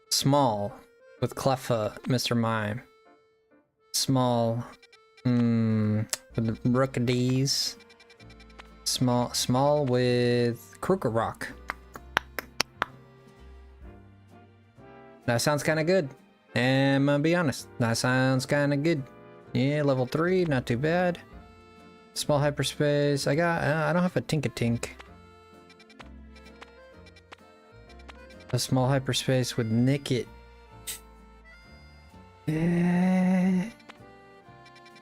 Small with Cleffa, Mr. Mime. Small with Rookadies. Small with Krokorok. That sounds kind of good. And I'm gonna be honest, that sounds kind of good. Yeah, level 3, not too bad. Small hyperspace. I don't have a Tinkatink. A small hyperspace with Nickit.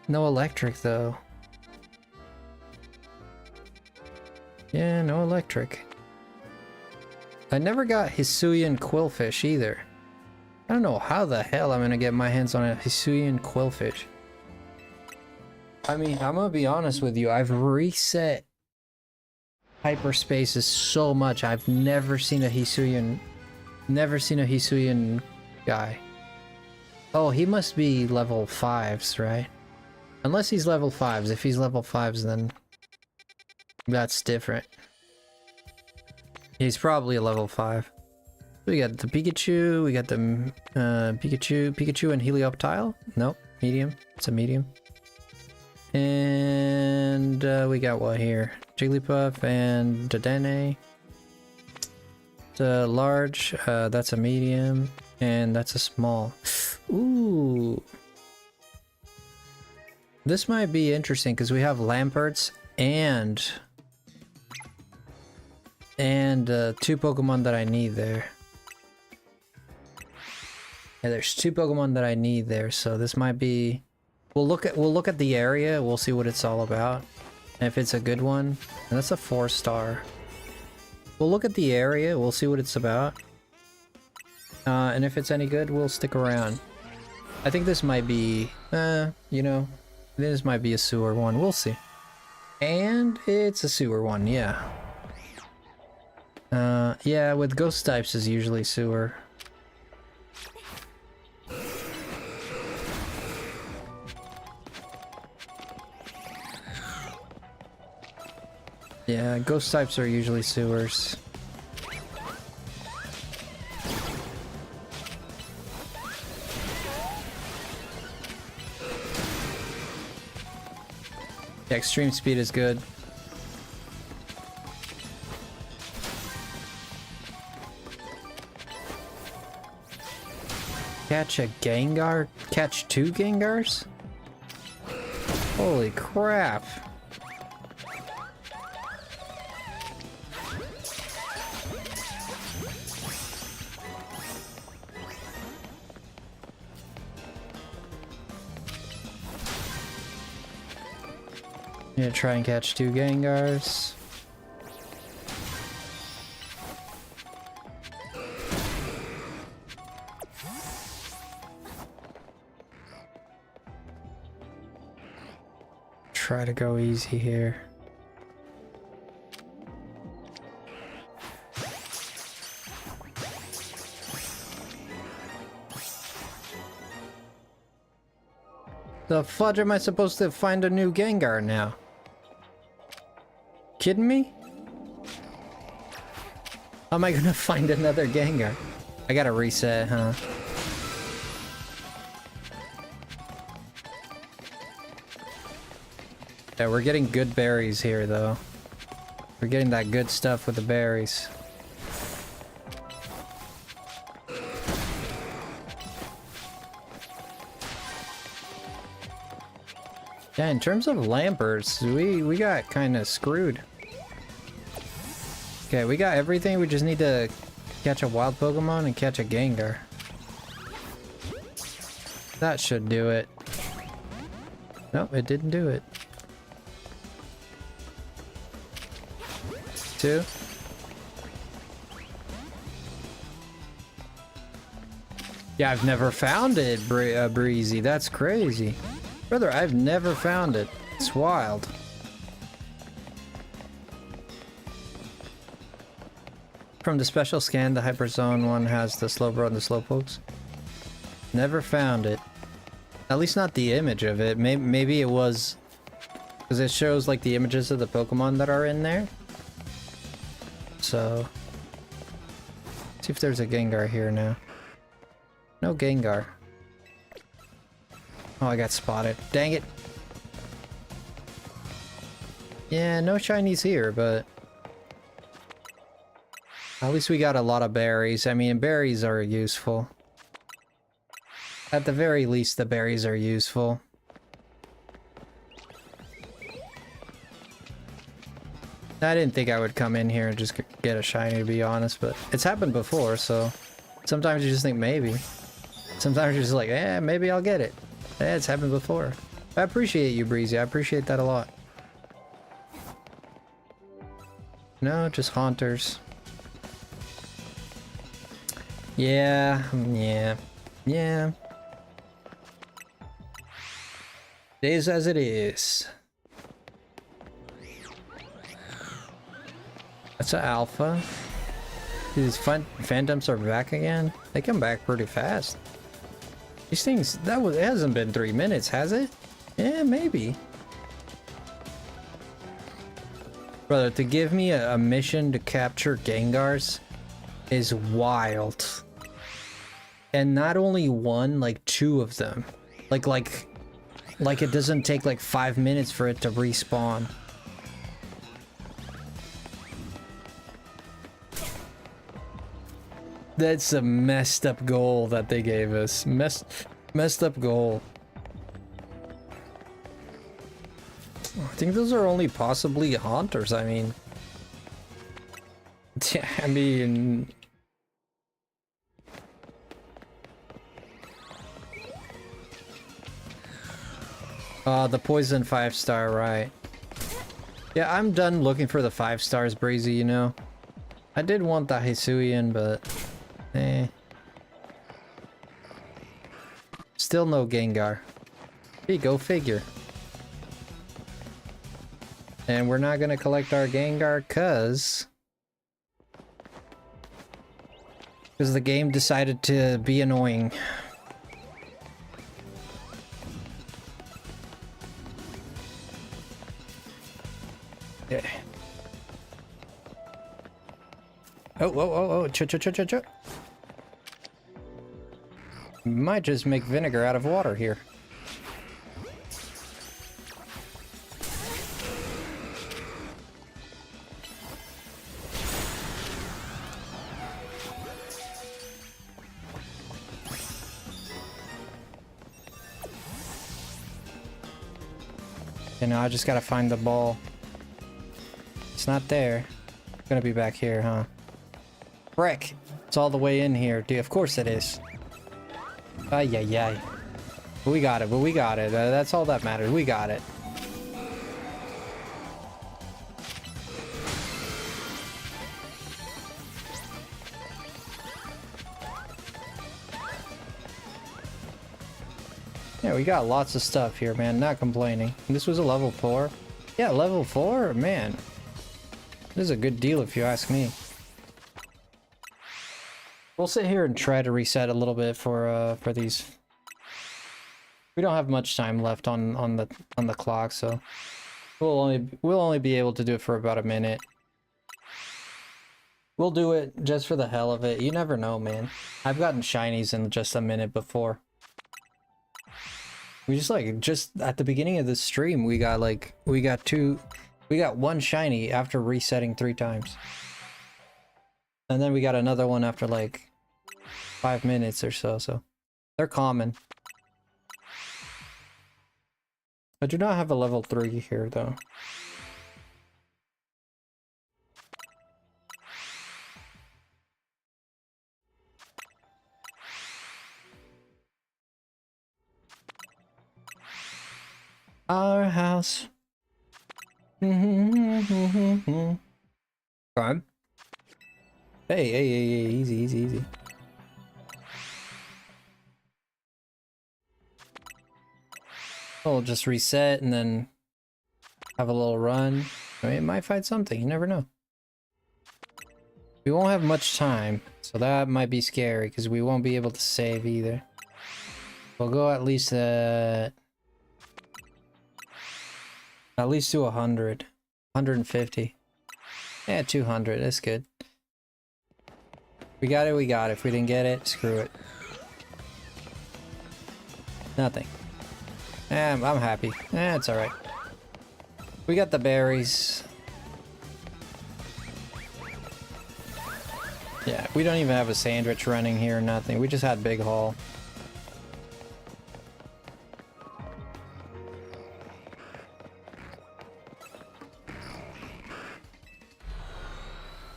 No electric though. Yeah, no electric. I never got Hisuian Quillfish either. I don't know how the hell I'm gonna get my hands on a Hisuian Quillfish. I mean, I'm gonna be honest with you, I've reset hyperspaces so much. I've never seen a Hisuian guy. Oh, he must be level 5s, right? Unless he's level 5s. If he's level 5s, then that's different. He's probably a level 5. We got the Pikachu, we got the Pikachu and Helioptile. Nope, medium. It's a medium. And we got what here? Jigglypuff and Dedenne. It's a large, that's a medium, and that's a small. Ooh. This might be interesting because we have Lamperts and 2 Pokemon that I need there. Yeah, there's 2 Pokemon that I need there, so this might be... We'll look at the area, we'll see what it's all about. And if it's a good one, and that's a 4-star. We'll look at the area, we'll see what it's about. And if it's any good, we'll stick around. I think this might be, you know, this might be a sewer one, we'll see. And it's a sewer one, yeah. Yeah, with ghost types is usually sewer. Yeah, ghost types are usually sewers. Yeah, extreme speed is good. Catch a Gengar? Catch 2 Gengars? Holy crap. Yeah, try and catch 2 Gengars. Try to go easy here. The fudge am I supposed to find a new Gengar now? Kidding me? How am I gonna find another Gengar? I gotta reset, huh? Yeah, we're getting good berries here, though. We're getting that good stuff with the berries. Yeah, in terms of Lamperts, we got kind of screwed. Okay, we got everything. We just need to catch a wild Pokemon and catch a Gengar. That should do it. Nope, it didn't do it. 2. Yeah, I've never found it, Breezy. That's crazy. Brother, I've never found it. It's wild. From the special scan, the Hyperzone one has the Slowbro and the Slowpokes. Never found it. At least not the image of it. Maybe it was... because it shows like the images of the Pokemon that are in there. So... see if there's a Gengar here now. No Gengar. Oh, I got spotted. Dang it. Yeah, no shinies here, but... at least we got a lot of berries. I mean, berries are useful. At the very least, the berries are useful. I didn't think I would come in here and just get a shiny, to be honest, but it's happened before, so... sometimes you just think maybe. Sometimes you're just like, eh, maybe I'll get it. Yeah, it's happened before. I appreciate you, Breezy. I appreciate that a lot. No, just haunters. Yeah. It is as it is. That's an alpha. These phantoms are back again. They come back pretty fast. These things, it hasn't been 3 minutes, has it? Yeah, maybe. Brother, to give me a mission to capture Gengars is wild. And not only one, like 2 of them. Like it doesn't take like 5 minutes for it to respawn. That's a messed up goal that they gave us. Messed up goal. I think those are only possibly haunters, I mean. Yeah, I mean... the poison 5-star, right. Yeah, I'm done looking for the 5 stars, Breezy, you know. I did want the Hisuian, but... eh. Still no Gengar. Hey, go figure. And we're not gonna collect our Gengar because the game decided to be annoying. Yeah. Might just make vinegar out of water here. You know, I just gotta find the ball. It's not there. It's gonna be back here, huh? Frick! It's all the way in here, dude. Of course it is. Ay, ay, ay. But we got it, but we got it. That's all that matters. We got it. Yeah, we got lots of stuff here, man. Not complaining. This was a level 4. Yeah, level 4? Man. This is a good deal if you ask me. We'll sit here and try to reset a little bit for these. We don't have much time left on the clock, so we'll only be able to do it for about a minute. We'll do it just for the hell of it. You never know, man. I've gotten shinies in just a minute before. We just at the beginning of the stream, we got one shiny after resetting 3 times. And then we got another one after like 5 minutes or so, so they're common. I do not have a level 3 here though. Our house. Come on. Hey, easy, easy, easy. We'll just reset and then have a little run. I mean, it might find something, you never know. We won't have much time, so that might be scary because we won't be able to save either. We'll go at least to 100. 150. Yeah, 200. That's good. We got it, we got it. If we didn't get it, screw it. Nothing. I'm happy. It's alright. We got the berries. Yeah, we don't even have a sandwich running here or nothing. We just had big haul.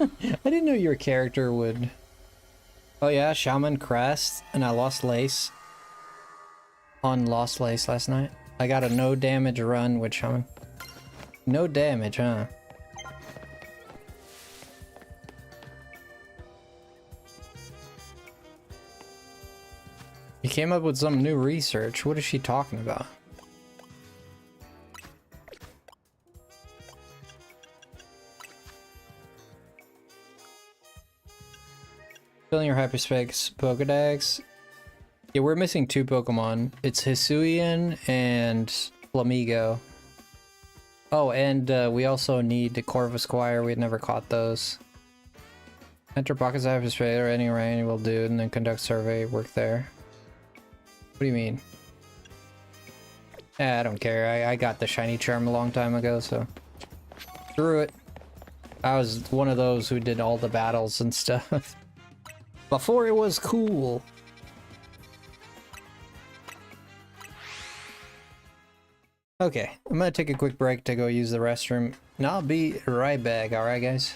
I didn't know your character would... Oh yeah, Shaman Crest, and I lost Lace. On Lost Lace last night. I got a no damage run with Shaman. No damage, huh? You came up with some new research. What is she talking about? Filling your hyperspace Pokedex. Yeah, we're missing 2 Pokemon. It's Hisuian and Flamigo. Oh, and we also need the Corvusquire. We had never caught those. Enter Pocket's hyperspace or any range will do, and then conduct survey work there. What do you mean? I don't care. I got the shiny charm a long time ago, so screw it. I was one of those who did all the battles and stuff. Before it was cool. Okay, I'm gonna take a quick break to go use the restroom, and I'll be right back, alright guys?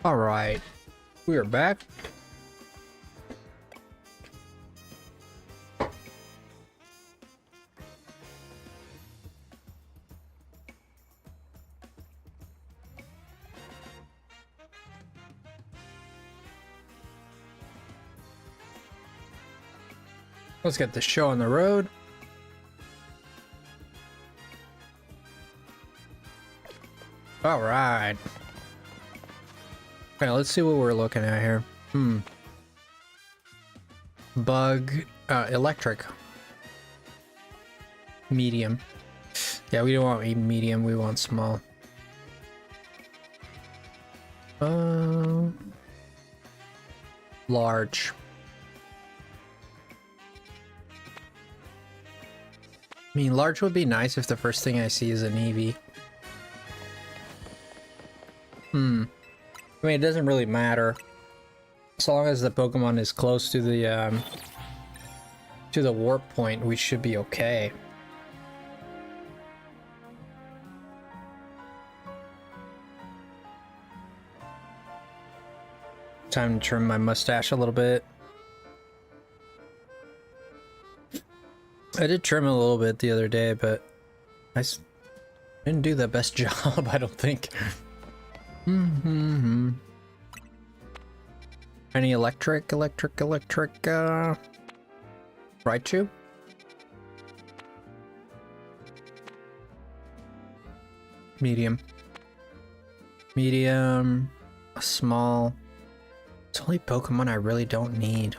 Alright, we are back. Let's get the show on the road. All right. Okay, let's see what we're looking at here. Bug, electric. Medium. Yeah, we don't want medium, we want small. Large. I mean, large would be nice if the first thing I see is an Eevee. I mean, it doesn't really matter. As long as the Pokemon is close to the warp point, we should be okay. Time to trim my mustache a little bit. I did trim it a little bit the other day, but I didn't do the best job, I don't think. Any electric, Raichu? Medium. Medium, a small. It's only Pokemon I really don't need.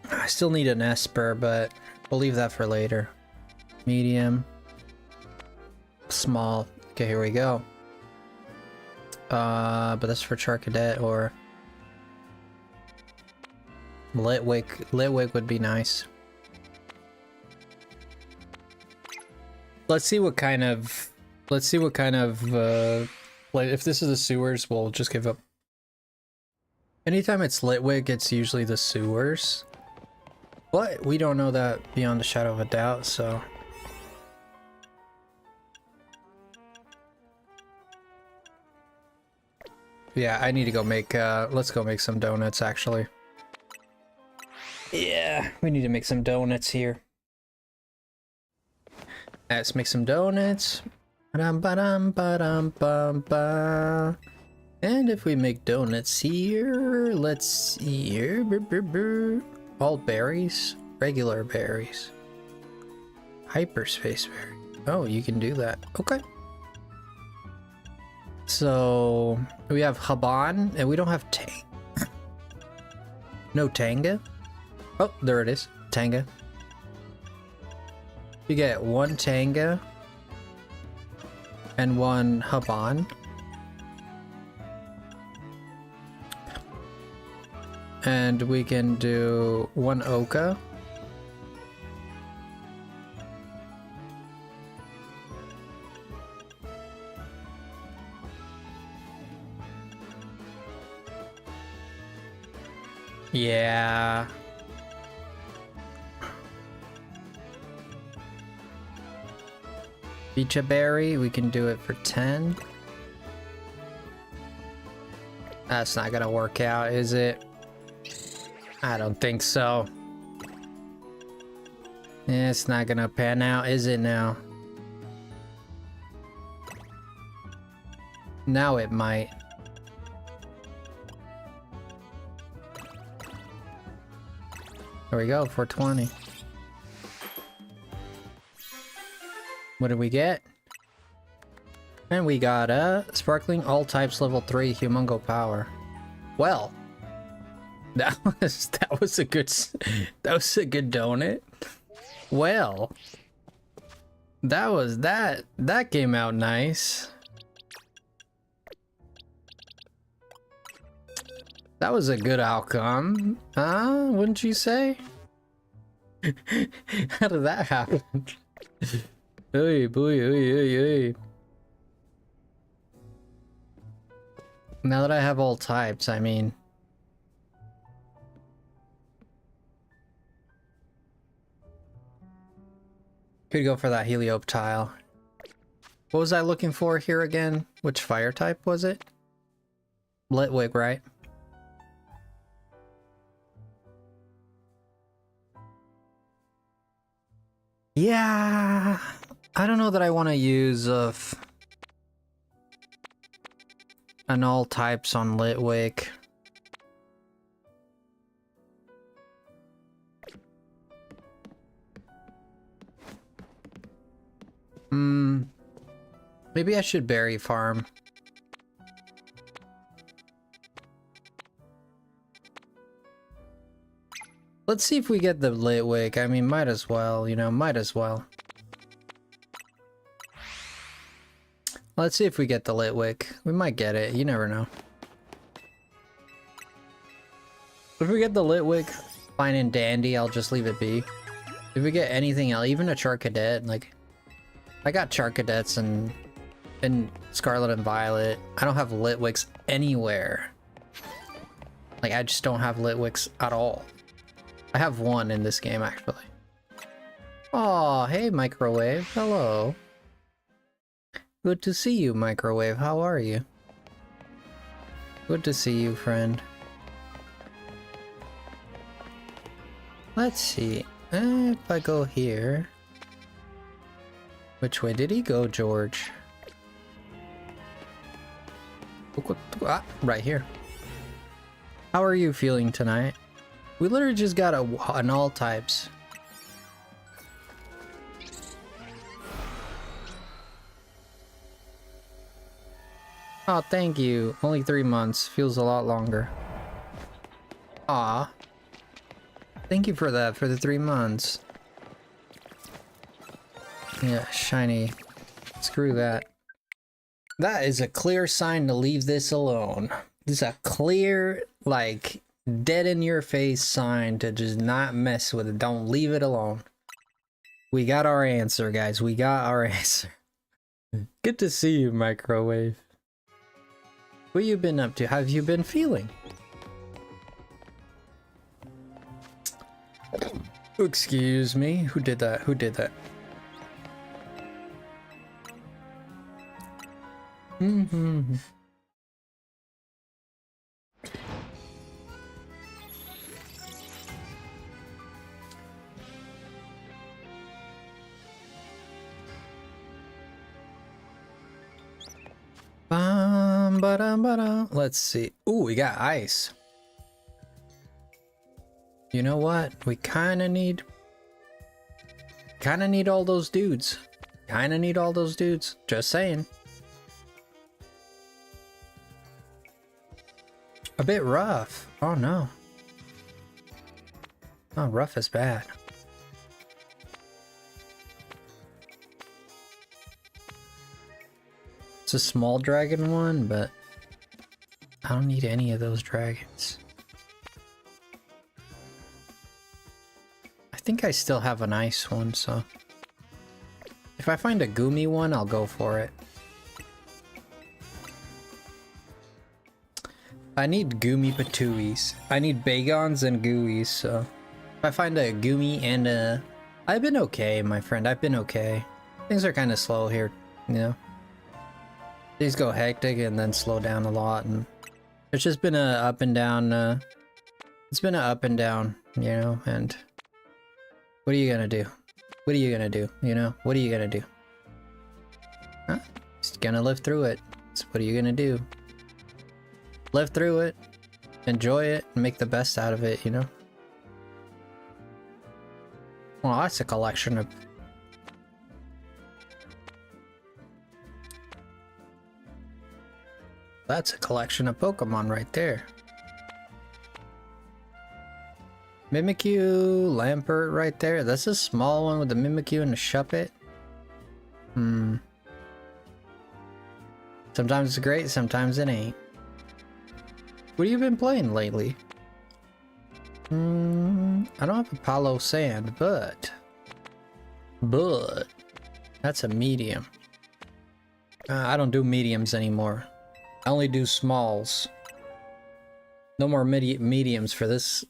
I still need an Esper, but we'll leave that for later. Medium. Small. Okay, here we go. But that's for Charcadet or Litwick. Litwick would be nice. Let's see what kind of like, if this is the sewers, we'll just give up. Anytime it's Litwick, it's usually the sewers. But we don't know that beyond a shadow of a doubt, so. Yeah, I need to go make, let's go make some donuts, actually. Yeah, we need to make some donuts here. Let's make some donuts. Ba-dum-ba-dum-ba-dum-bum-ba. And if we make donuts here, let's see here. All berries? Regular berries. Hyperspace berry. Oh, you can do that. Okay. So, we have Haban, and we don't have no Tanga. Oh, there it is. Tanga. You get one Tanga and one Haban. And we can do one Oka. Yeah. Beecha Berry, we can do it for 10. That's not gonna work out, is it? I don't think so. Yeah, it's not gonna pan out, is it now? Now it might. There we go, 420. What did we get? And we got a Sparkling All Types Level 3 Humongo Power. Well, that was a good donut. Well, that came out nice. That was a good outcome, huh? Wouldn't you say? How did that happen? Oy, boy, oy, oy, oy. Now that I have all types, I mean... Could go for that Helioptile. What was I looking for here again? Which fire type was it? Litwick, right? Yeah, I don't know that I want to use an all types on Litwick. Maybe I should berry farm. Let's see if we get the Litwick. I mean, might as well, you know, might as well. Let's see if we get the Litwick. We might get it, you never know. If we get the Litwick, fine and dandy, I'll just leave it be. If we get anything else, even a Charcadet, like... I got Charcadets and Scarlet and Violet. I don't have Litwicks anywhere. Like, I just don't have Litwicks at all. I have one in this game, actually. Aw, hey, Microwave. Hello. Good to see you, Microwave. How are you? Good to see you, friend. Let's see. If I go here... Which way did he go, George? Ah, right here. How are you feeling tonight? We literally just got an all types. Oh, thank you. Only 3 months. Feels a lot longer. Aw. Thank you for that, for the 3 months. Yeah, shiny. Screw that. That is a clear sign to leave this alone. This is a clear, like, dead in your face sign to just not mess with it. Don't leave it alone. We got our answer, guys. We got our answer. Good to see you, Microwave. What you been up to? How have you been feeling? Excuse me. Who did that? Who did that? Mm-hmm. Let's see. Ooh, we got ice. You know what? We kind of need all those dudes. Just saying. A bit rough. Oh no. Oh, rough is bad. It's a small dragon one, but I don't need any of those dragons. I think I still have an ice one, so if I find a Goomy one, I'll go for it. I need Goomy Patooies. I need Bagons and Gooies, so if I find a Goomy and a... I've been okay, my friend. I've been okay. Things are kind of slow here, you know? These go hectic and then slow down a lot, and it's just been a up and down, it's been a up and down, you know, and what are you gonna do? What are you gonna do, you know? What are you gonna do? Huh? Just gonna live through it. So what are you gonna do? Live through it, enjoy it, and make the best out of it, you know? Well, that's a collection of... That's a collection of Pokemon right there. Mimikyu, Lampert right there. That's a small one with the Mimikyu and the Shuppet. Sometimes it's great, sometimes it ain't. What have you been playing lately? I don't have a Palo Sand, but that's a medium. I don't do mediums anymore. I only do smalls. No more mediums for this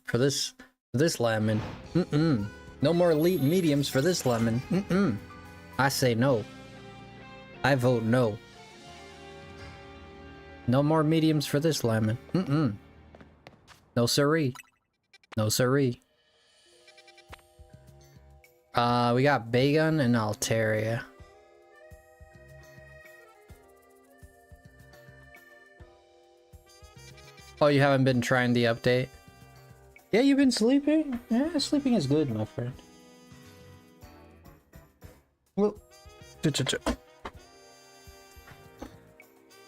lemon. No more mediums for this lemon. I say no. I vote no. No more mediums for this lemon. No siree. No siree. We got Bagon and Altaria. Oh, you haven't been trying the update? Yeah, you've been sleeping? Yeah, sleeping is good, my friend. Well,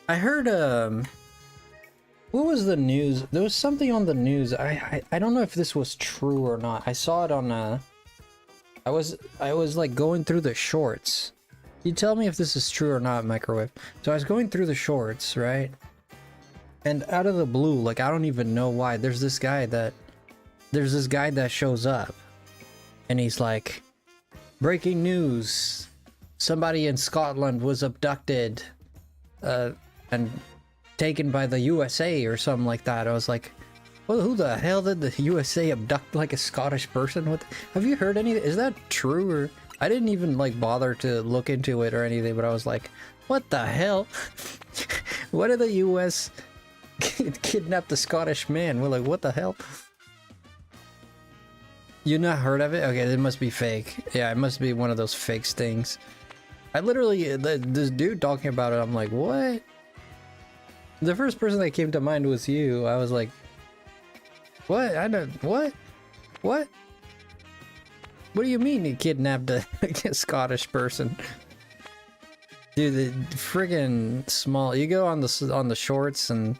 I heard, what was the news? There was something on the news. I don't know if this was true or not. I saw it on, I was like going through the shorts. You tell me if this is true or not, Microwave. So I was going through the shorts, right? And out of the blue, like, I don't even know why, there's this guy that shows up. And he's like, breaking news. Somebody in Scotland was abducted. And taken by the USA or something like that. I was like, well, who the hell did the USA abduct like a Scottish person? What? Have you heard any? Is that true? Or I didn't even like bother to look into it or anything, but I was like, what the hell? What did the US kidnap the Scottish man? We're like, what the hell? You not heard of it? Okay, it must be fake. Yeah, it must be one of those fake things. I literally, this dude talking about it, I'm like, what? The first person that came to mind was you. I was like, what? I don't, what? What? What do you mean he kidnapped a Scottish person? Dude, the friggin' small, you go on the shorts and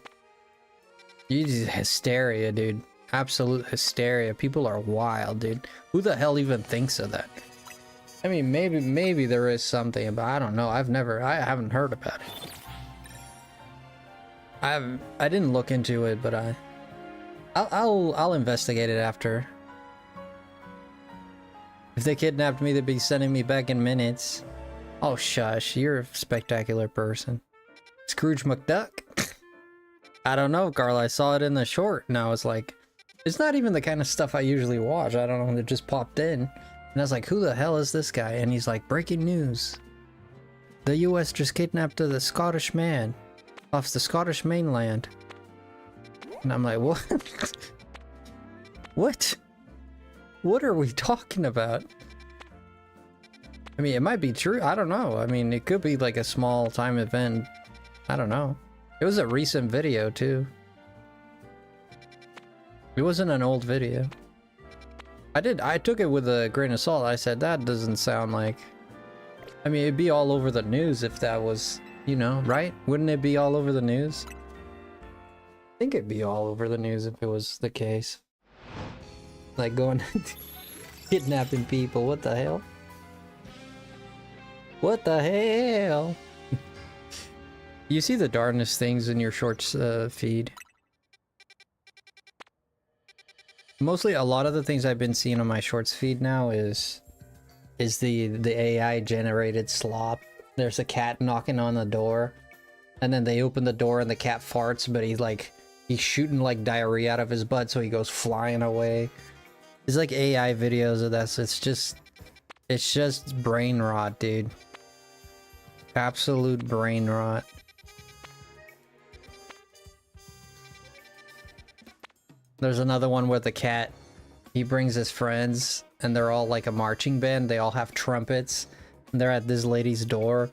you just hysteria, dude. Absolute hysteria. People are wild, dude. Who the hell even thinks of that? I mean, maybe there is something, but I don't know. I haven't heard about it. I didn't look into it, but I'll investigate it after. If they kidnapped me, they'd be sending me back in minutes. Oh shush, you're a spectacular person. Scrooge McDuck? I don't know, Carl. I saw it in the short, and I was like, it's not even the kind of stuff I usually watch. I don't know, it just popped in. And I was like, who the hell is this guy? And he's like, breaking news. The US just kidnapped the Scottish man off the Scottish mainland. And I'm like, what? What? What are we talking about? I mean, it might be true. I don't know. I mean, it could be like a small time event. I don't know. It was a recent video too. It wasn't an old video. I took it with a grain of salt. I said, that doesn't sound like... I mean, it'd be all over the news if that was, you know, right? Wouldn't it be all over the news? I think it'd be all over the news if it was the case. Like going... kidnapping people, what the hell? What the hell? You see the darndest things in your shorts feed. Mostly, a lot of the things I've been seeing on my shorts feed now is the AI generated slop. There's a cat knocking on the door, and then they open the door and the cat farts, but he's shooting like diarrhea out of his butt, so he goes flying away. It's like AI videos of that. So it's just brain rot, dude. Absolute brain rot. There's another one where the cat, he brings his friends and they're all like a marching band. They all have trumpets and they're at this lady's door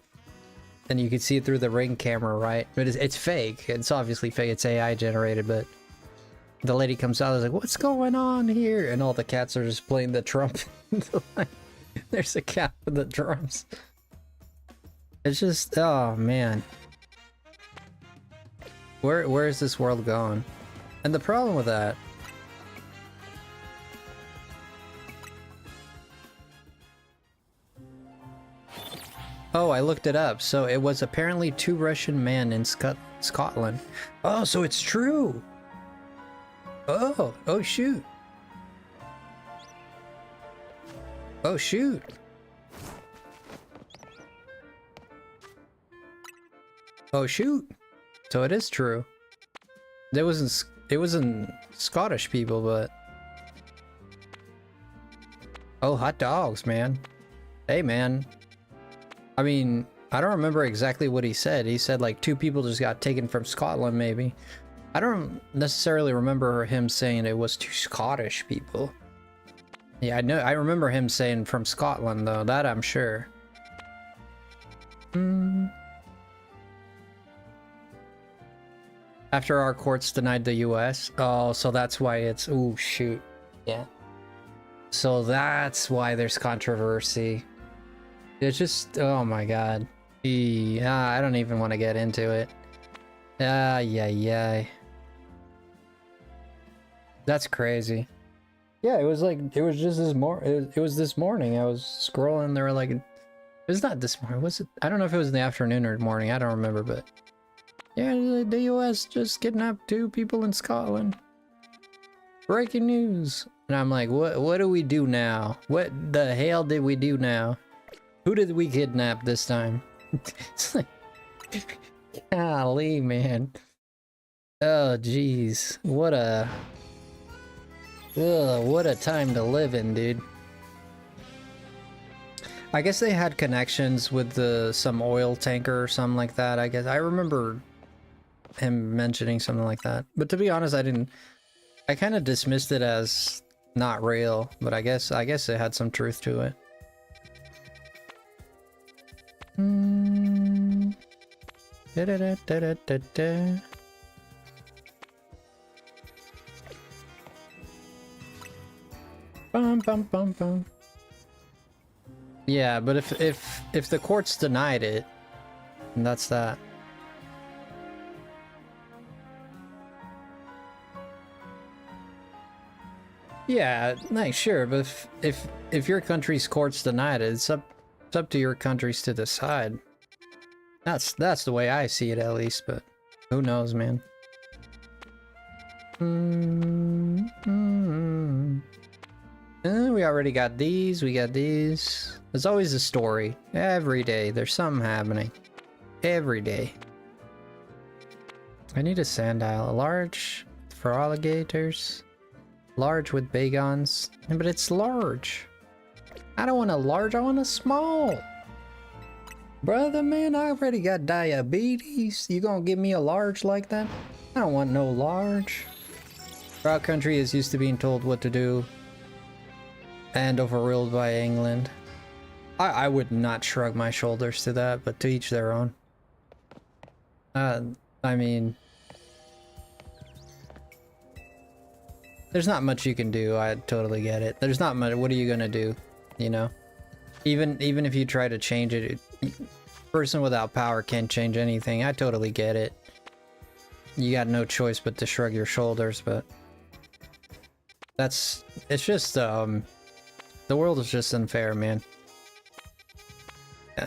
and you can see it through the Ring camera, right? But it's fake. It's obviously fake. It's AI generated, but the lady comes out and is like, what's going on here? And all the cats are just playing the trumpet. There's a cat with the drums. It's just, oh man. Where is this world going? And the problem with that... Oh, I looked it up. So it was apparently 2 Russian men in Scotland. Oh, so it's true! Oh shoot! Oh shoot! Oh shoot! So it is true. It wasn't Scottish people, but... Oh, hot dogs, man. Hey, man. I mean, I don't remember exactly what he said. He said like 2 people just got taken from Scotland, maybe. I don't necessarily remember him saying it was 2 Scottish people. Yeah, I remember him saying from Scotland though, that I'm sure. After our courts denied the US. Oh, so that's why it's, ooh, shoot. Yeah. So that's why there's controversy. It's just, oh my god. I don't even want to get into it. Yeah. That's crazy. Yeah, it was like, it was just this it was this morning. I was scrolling, there were like, it was not this morning, was it? I don't know if it was in the afternoon or morning, I don't remember, but yeah, the US just kidnapped 2 people in Scotland. Breaking news. And I'm like, what do we do now? What the hell did we do now? Who did we kidnap this time? It's like, golly, man. Oh, jeez. What a time to live in, dude. I guess they had connections with some oil tanker or something like that, I guess. I remember him mentioning something like that. But to be honest, I kind of dismissed it as not real, but I guess it had some truth to it. Bum, bum, bum, bum. Yeah, but if the courts denied it, then that's that. Yeah, like sure, but if your country's courts denied it, it's up to your countries to decide. That's the way I see it, at least, but who knows, man. We already got these, we got these. There's always a story. Every day, there's something happening. Every day. I need a sandile. A large for alligators. Large with bagons. But it's large. I don't want a large, I want a small. Brother, man, I already got diabetes. You gonna give me a large like that? I don't want no large. Our country is used to being told what to do and overruled by England. I would not shrug my shoulders to that, but to each their own. I mean, there's not much you can do. I totally get it. There's not much. What are you gonna do? You know, even if you try to change it, person without power can't change anything. I totally get it. You got no choice but to shrug your shoulders, but it's just the world is just unfair, man. Yeah.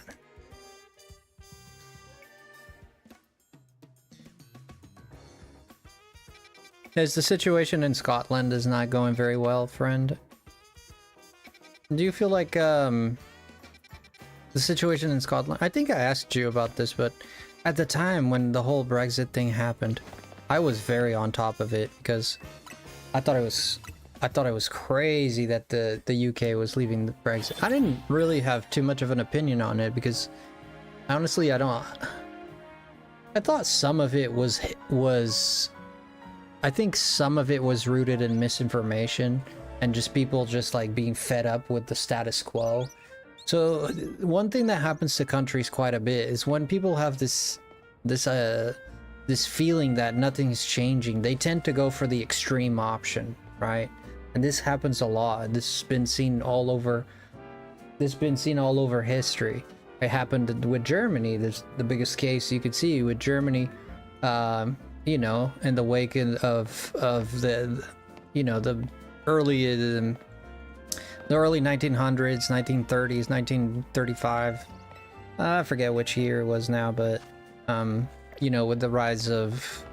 As the situation in Scotland is not going very well, friend. Do you feel like the situation in Scotland, I think I asked you about this, but at the time when the whole Brexit thing happened, I was very on top of it because I thought it was crazy that the UK was leaving the Brexit. I didn't really have too much of an opinion on it because honestly, I thought some of it was I think some of it was rooted in misinformation and just people just like being fed up with the status quo. So one thing that happens to countries quite a bit is when people have this feeling that nothing's changing, they tend to go for the extreme option, right? And this happens a lot. This has been seen all over history. It happened with Germany. There's the biggest case you could see with Germany, you know, in the wake of the, you know, the early 1900s, 1930s, 1935. I forget which year it was now, but you know, with the rise of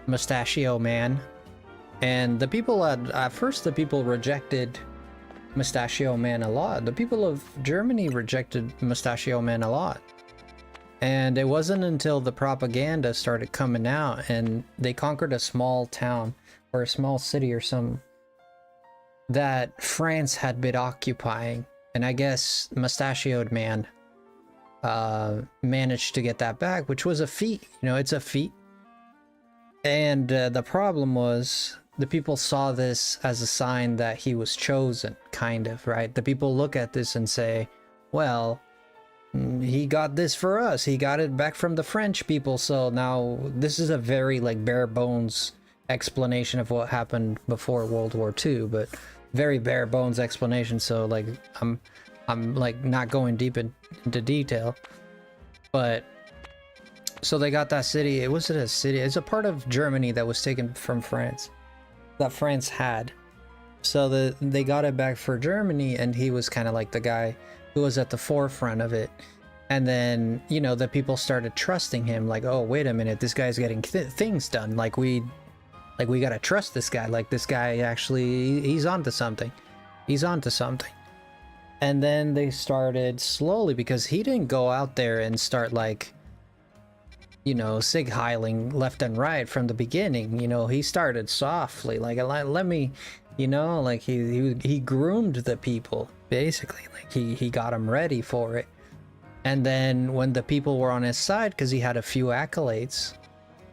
Mustachio Man. And the people at first, the people rejected Mustachio Man a lot. The people of Germany rejected Mustachio Man a lot. And it wasn't until the propaganda started coming out and they conquered a small town or a small city or some that France had been occupying. And I guess Mustachioed Man managed to get that back, which was a feat. You know, it's a feat. And the problem was the people saw this as a sign that he was chosen, kind of, right? The people look at this and say, well, he got this for us. He got it back from the French people. So now this is a very like bare bones explanation of what happened before World War II, but very bare bones explanation. So like I'm like not going deep into detail, but so they got that city. It wasn't a city. It's a part of Germany that was taken from France, that France had. So they got it back for Germany, and he was kind of like the guy who was at the forefront of it. And then, you know, the people started trusting him, like, oh, wait a minute, this guy's getting things done. Like we gotta trust this guy. Like this guy actually, he's onto something. He's onto something. And then they started slowly, because he didn't go out there and start like, you know, sig heiling left and right from the beginning. You know, he started softly, like let me, you know, like he groomed the people basically. Like he got them ready for it. And then when the people were on his side, because he had a few accolades,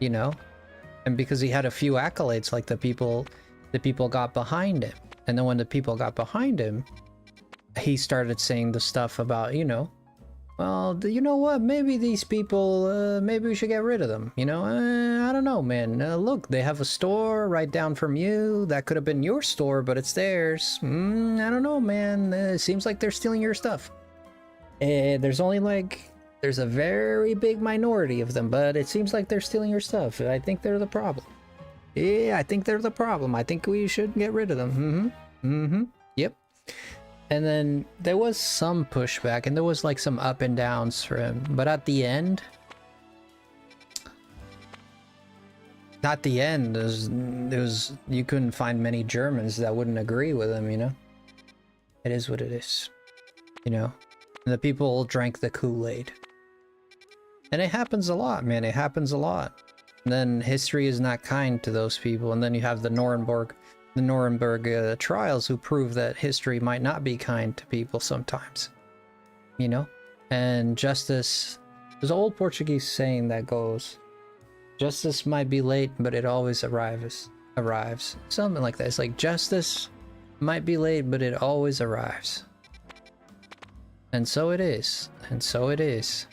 you know, and because he had a few accolades, like the people got behind him. And then when the people got behind him, he started saying the stuff about, you know, well, you know what, maybe these people, maybe we should get rid of them, you know. I don't know, man. Look, they have a store right down from you. That could have been your store, but it's theirs. I don't know, man. It seems like they're stealing your stuff. There's only like, there's a very big minority of them, but it seems like they're stealing your stuff. I think they're the problem. Yeah, I think they're the problem. I think we should get rid of them. Yep. And then there was some pushback, and there was like some up and downs for him. But at the end, it was you couldn't find many Germans that wouldn't agree with him, you know? It is what it is, you know? And the people drank the Kool-Aid. And it happens a lot, man. It happens a lot. And then history is not kind to those people. And then you have the Nuremberg trials, who prove that history might not be kind to people sometimes, you know. And justice, there's an old Portuguese saying that goes, justice might be late, but it always arrives, something like that. It's like, justice might be late, but it always arrives. And so it is, and so it is.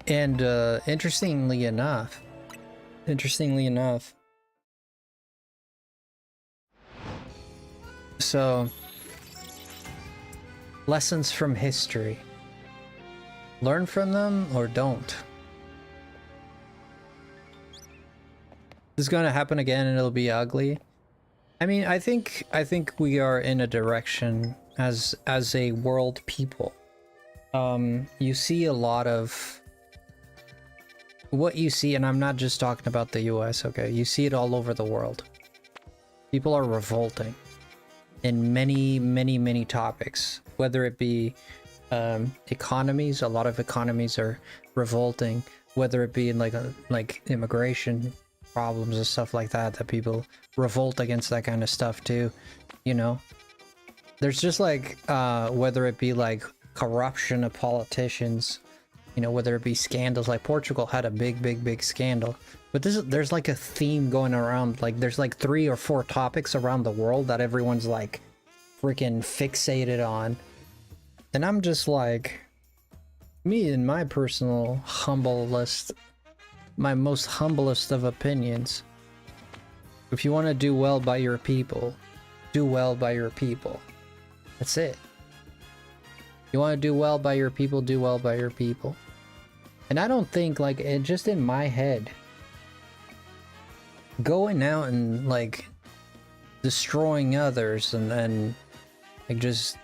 And interestingly enough, so, lessons from history. Learn from them or don't. This is gonna happen again, and it'll be ugly. I mean, I think we are in a direction as a world people. You see a lot of what you see, and I'm not just talking about the US, okay? You see it all over the world. People are revolting in many topics, whether it be economies. A lot of economies are revolting, whether it be in like immigration problems and stuff like that, that people revolt against that kind of stuff too, you know. There's just like whether it be like corruption of politicians, you know, whether it be scandals. Like Portugal had a big scandal, but there's like a theme going around. Like there's like 3 or 4 topics around the world that everyone's like freaking fixated on. And I'm just like, me in my personal my most humblest of opinions, if you want to do well by your people, do well by your people. That's it. You want to do well by your people, do well by your people. And I don't think, like, it just in my head, going out and like destroying others and like just,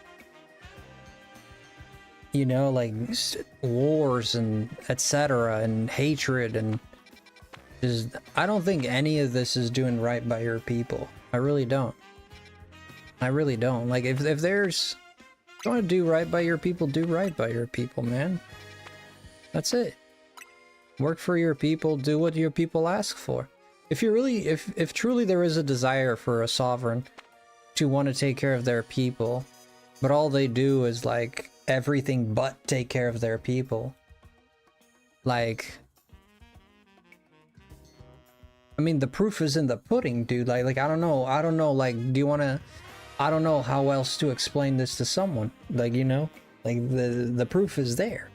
you know, like wars and etc. and hatred and just, I don't think any of this is doing right by your people. I really don't. I really don't. Like if there's, you want to do right by your people, do right by your people, man. That's it. Work for your people, do what your people ask for. If you really, if truly there is a desire for a sovereign to want to take care of their people, but all they do is like everything but take care of their people. Like, I mean, the proof is in the pudding, dude. Like I don't know, like, do you want to, I don't know how else to explain this to someone. Like, you know, like the proof is there.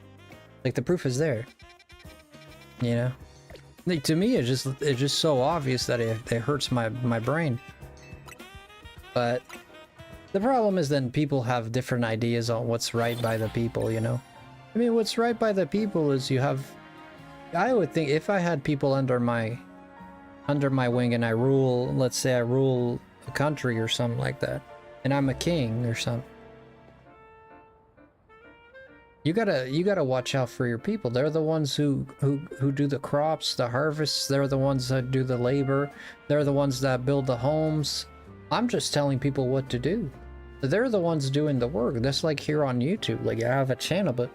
Like, the proof is there. You know? Like, to me, it's just so obvious that it hurts my brain. But the problem is then people have different ideas on what's right by the people, you know? I mean, what's right by the people is you have... I would think if I had people under my wing and I rule, let's say I rule a country or something like that, and I'm a king or something, you gotta watch out for your people. They're the ones who do the crops, the harvests. They're the ones that do the labor. They're the ones that build the homes. I'm just telling people what to do. They're the ones doing the work. That's like here on YouTube. Like, I have a channel, but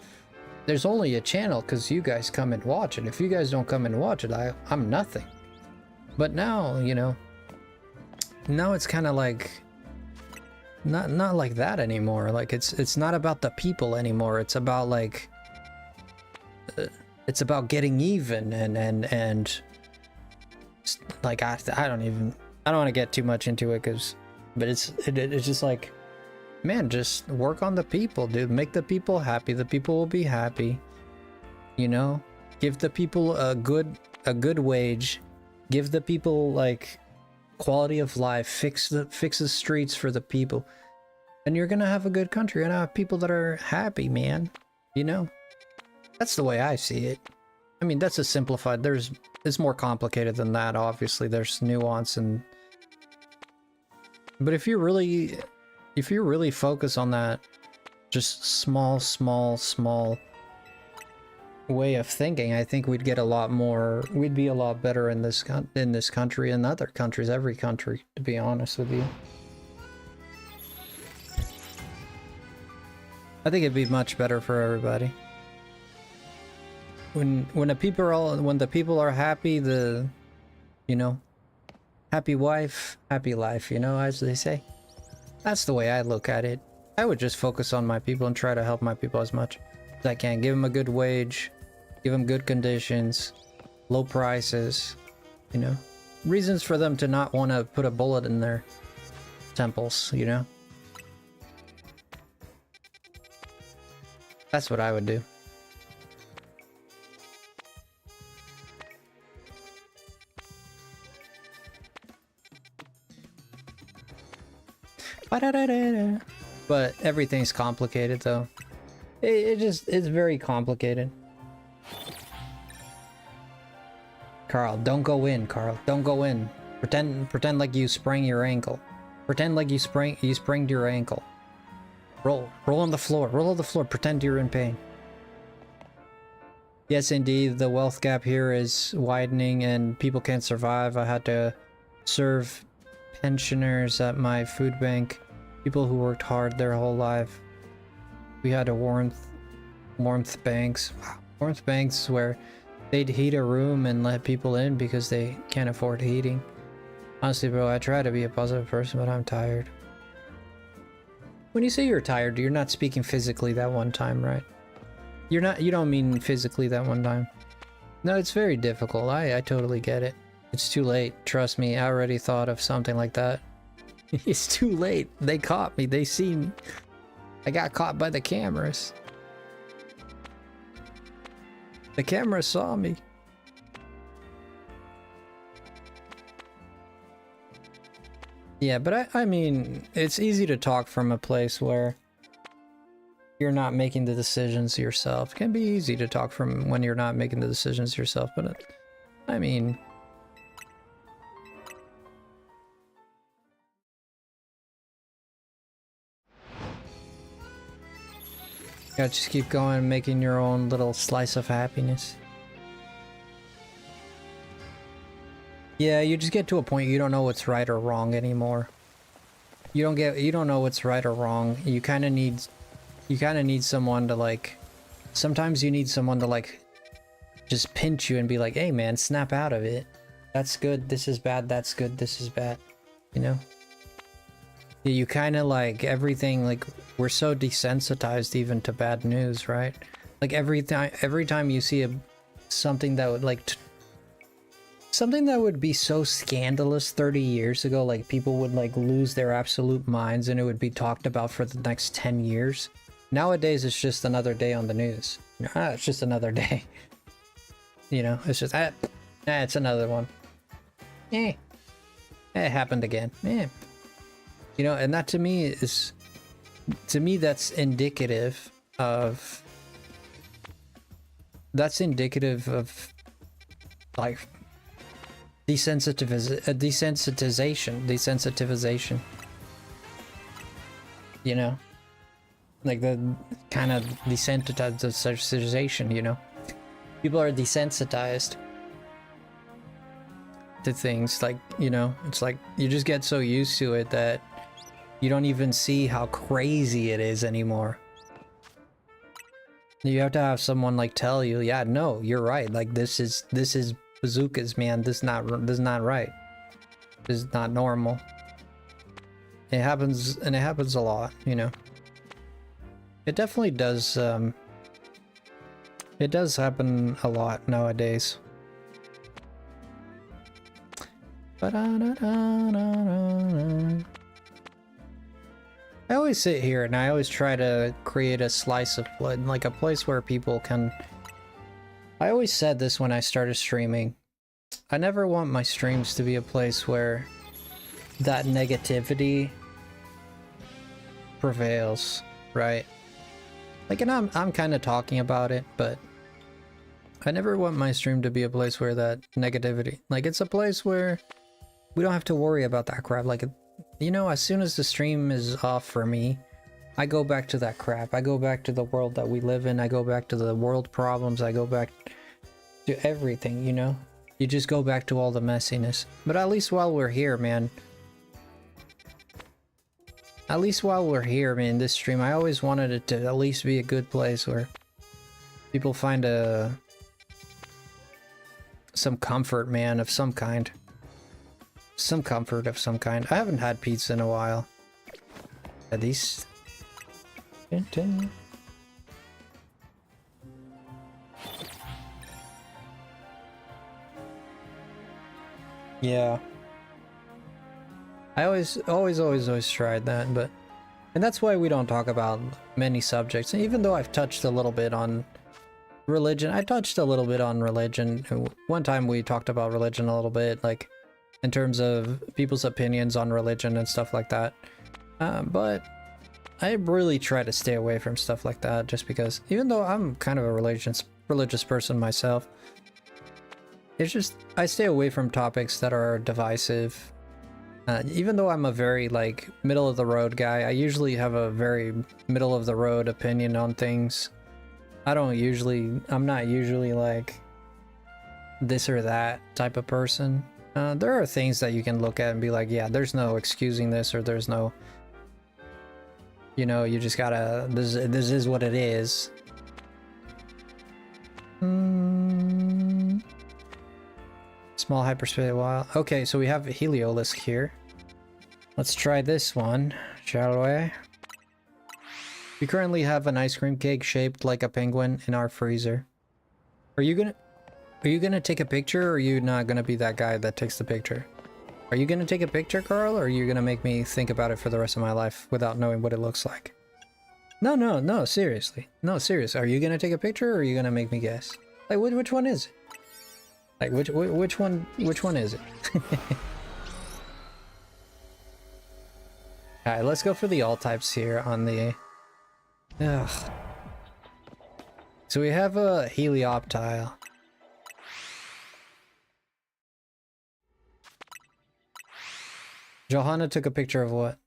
there's only a channel because you guys come and watch it. If you guys don't come and watch it, I'm nothing. But now, you know, now it's kind of like not like that anymore. Like, it's not about the people anymore. It's about like it's about getting even and like I don't want to get too much into it but it's just like, man, just work on the people, dude. Make the people happy. The people will be happy. You know, give the people a good wage. Give the people like quality of life. Fix the streets for the people, and you're gonna have a good country. You're gonna have people that are happy, man. You know, that's the way I see it. I mean, that's a simplified. It's more complicated than that. Obviously, there's nuance but if you really focus on that, just small way of thinking, I think we'd get a lot more. We'd be a lot better in this country and other countries, every country, to be honest with you. I think it'd be much better for everybody. When the people are happy, you know, happy wife, happy life, you know, as they say. That's the way I look at it. I would just focus on my people and try to help my people as much as I can. Give them a good wage, give them good conditions, low prices, you know. Reasons for them to not want to put a bullet in their temples, you know. That's what I would do. But everything's complicated, though. It's very complicated. Carl, don't go in, Carl. Don't go in. Pretend like you sprained your ankle. Pretend like you sprained your ankle. Roll on the floor. Roll on the floor. Pretend you're in pain. Yes, indeed, the wealth gap here is widening and people can't survive. I had to serve pensioners at my food bank, people who worked hard their whole life. We had a warmth banks. Wow. Warmth banks where they'd heat a room and let people in because they can't afford heating. Honestly, bro, I try to be a positive person, but I'm tired. When you say you're tired, you're not speaking physically that one time, right? You don't mean physically that one time. No, it's very difficult. I totally get it. It's too late. Trust me, I already thought of something like that. It's too late. They caught me. They seen me. I got caught by the cameras. The camera saw me. Yeah, but I mean, it's easy to talk from a place where you're not making the decisions yourself. It can be easy to talk from when you're not making the decisions yourself, but I mean... You gotta just keep going, making your own little slice of happiness. Yeah, you just get to a point you don't know what's right or wrong anymore. You don't know what's right or wrong. You kind of need someone to like, sometimes you need someone to like just pinch you and be like, hey man, snap out of it. That's good, this is bad, that's good, this is bad. You know? You kind of like everything, like we're so desensitized even to bad news, right? Like every time you see something that would like something that would be so scandalous 30 years ago, like people would like lose their absolute minds and it would be talked about for the next 10 years. Nowadays it's just another day on the news. It's just another day. You know, it's just it's another one. It happened again. You know, and that to me that's indicative of like desensitization, you know, like the kind of desensitization, you know, people are desensitized to things, like, you know, it's like you just get so used to it that you don't even see how crazy it is anymore. You have to have someone like tell you, yeah, no, you're right, like this is bazookas, man, this is not right, this is not normal. It happens, and it happens a lot, you know. It definitely does, it does happen a lot nowadays. I always sit here and I always try to create a slice of blood, like a place where people can... I always said this when I started streaming. I never want my streams to be a place where that negativity prevails, right? Like, and I'm kind of talking about it, but I never want my stream to be a place where that negativity... Like, it's a place where we don't have to worry about that crap. Like, you know, as soon as the stream is off for me, I go back to that crap. I go back to the world that we live in. I go back to the world problems. I go back to everything, you know? You just go back to all the messiness. But at least while we're here, man. At least while we're here, man, this stream, I always wanted it to at least be a good place where people find some comfort, man, of some kind. Some comfort of some kind. I haven't had pizza in a while. At least. Yeah. I always tried that, but... And that's why we don't talk about many subjects. And even though I've touched a little bit on religion, I touched a little bit on religion. One time we talked about religion a little bit, like, in terms of people's opinions on religion and stuff like that. But I really try to stay away from stuff like that, just because, even though I'm kind of a religious person myself, it's just, I stay away from topics that are divisive. Even though I'm a very, like, middle-of-the-road guy, I usually have a very middle-of-the-road opinion on things. I'm not usually, like, this or that type of person. There are things that you can look at and be like, yeah, there's no excusing this, or there's no, you know, you just gotta, this is what it is. Small hyperspace while. Okay, so we have a Heliolisk here. Let's try this one, shall we? We currently have an ice cream cake shaped like a penguin in our freezer. Are you gonna take a picture, or are you not gonna be that guy that takes the picture? Are you gonna take a picture, Carl, or are you gonna make me think about it for the rest of my life without knowing what it looks like? No, seriously. No, seriously. Are you gonna take a picture, or are you gonna make me guess? Like, which one is it? Like, which one is it? Alright, let's go for the all types here on the... Ugh. So we have a Helioptile. Johanna took a picture of what?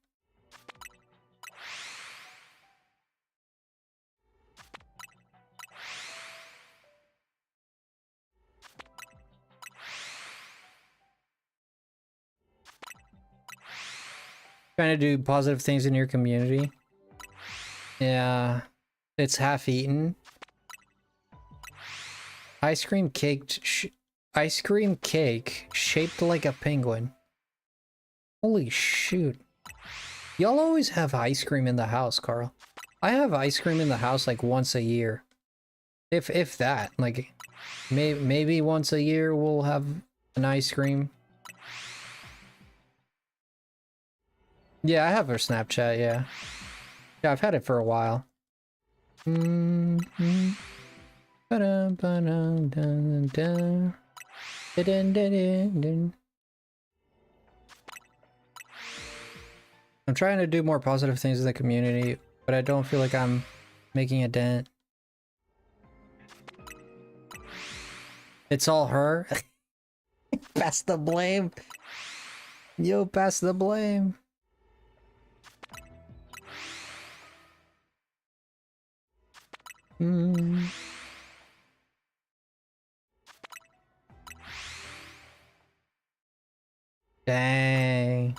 Trying to do positive things in your community. Yeah, it's half eaten. Ice cream cake shaped like a penguin. Holy shoot. Y'all always have ice cream in the house, Carl. I have ice cream in the house like once a year. If that, like maybe once a year we'll have an ice cream. Yeah, I have her Snapchat, yeah. Yeah, I've had it for a while. Mm-hmm. I'm trying to do more positive things in the community, but I don't feel like I'm making a dent. It's all her. Pass the blame. Yo, pass the blame. Mm. Dang.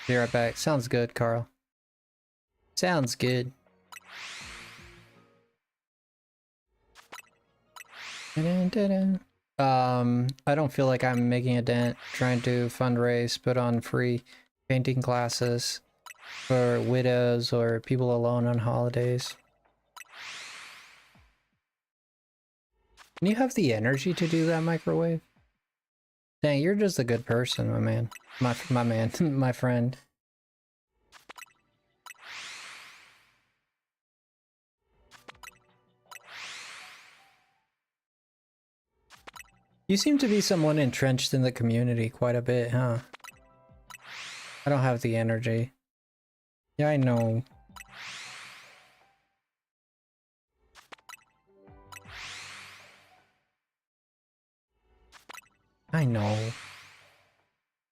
Be right back. Sounds good, Carl. Sounds good. I don't feel like I'm making a dent trying to fundraise, put on free painting classes for widows or people alone on holidays. Can you have the energy to do that, Microwave? Dang, you're just a good person, my man. My man, my friend. You seem to be someone entrenched in the community quite a bit, huh? I don't have the energy. Yeah, I know. I know.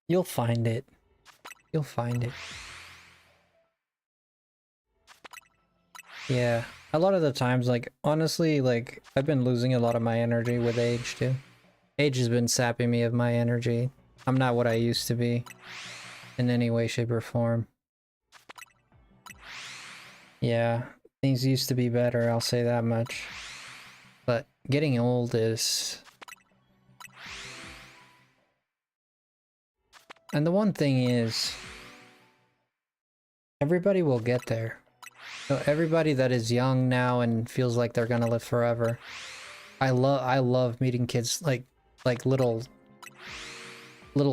You'll find it. You'll find it. Yeah. A lot of the times, like, honestly, like, I've been losing a lot of my energy with age, too. Age has been sapping me of my energy. I'm not what I used to be. In any way, shape, or form. Yeah. Things used to be better, I'll say that much. But getting old is... And the one thing is... everybody will get there. So everybody that is young now and feels like they're gonna live forever. I love meeting kids like little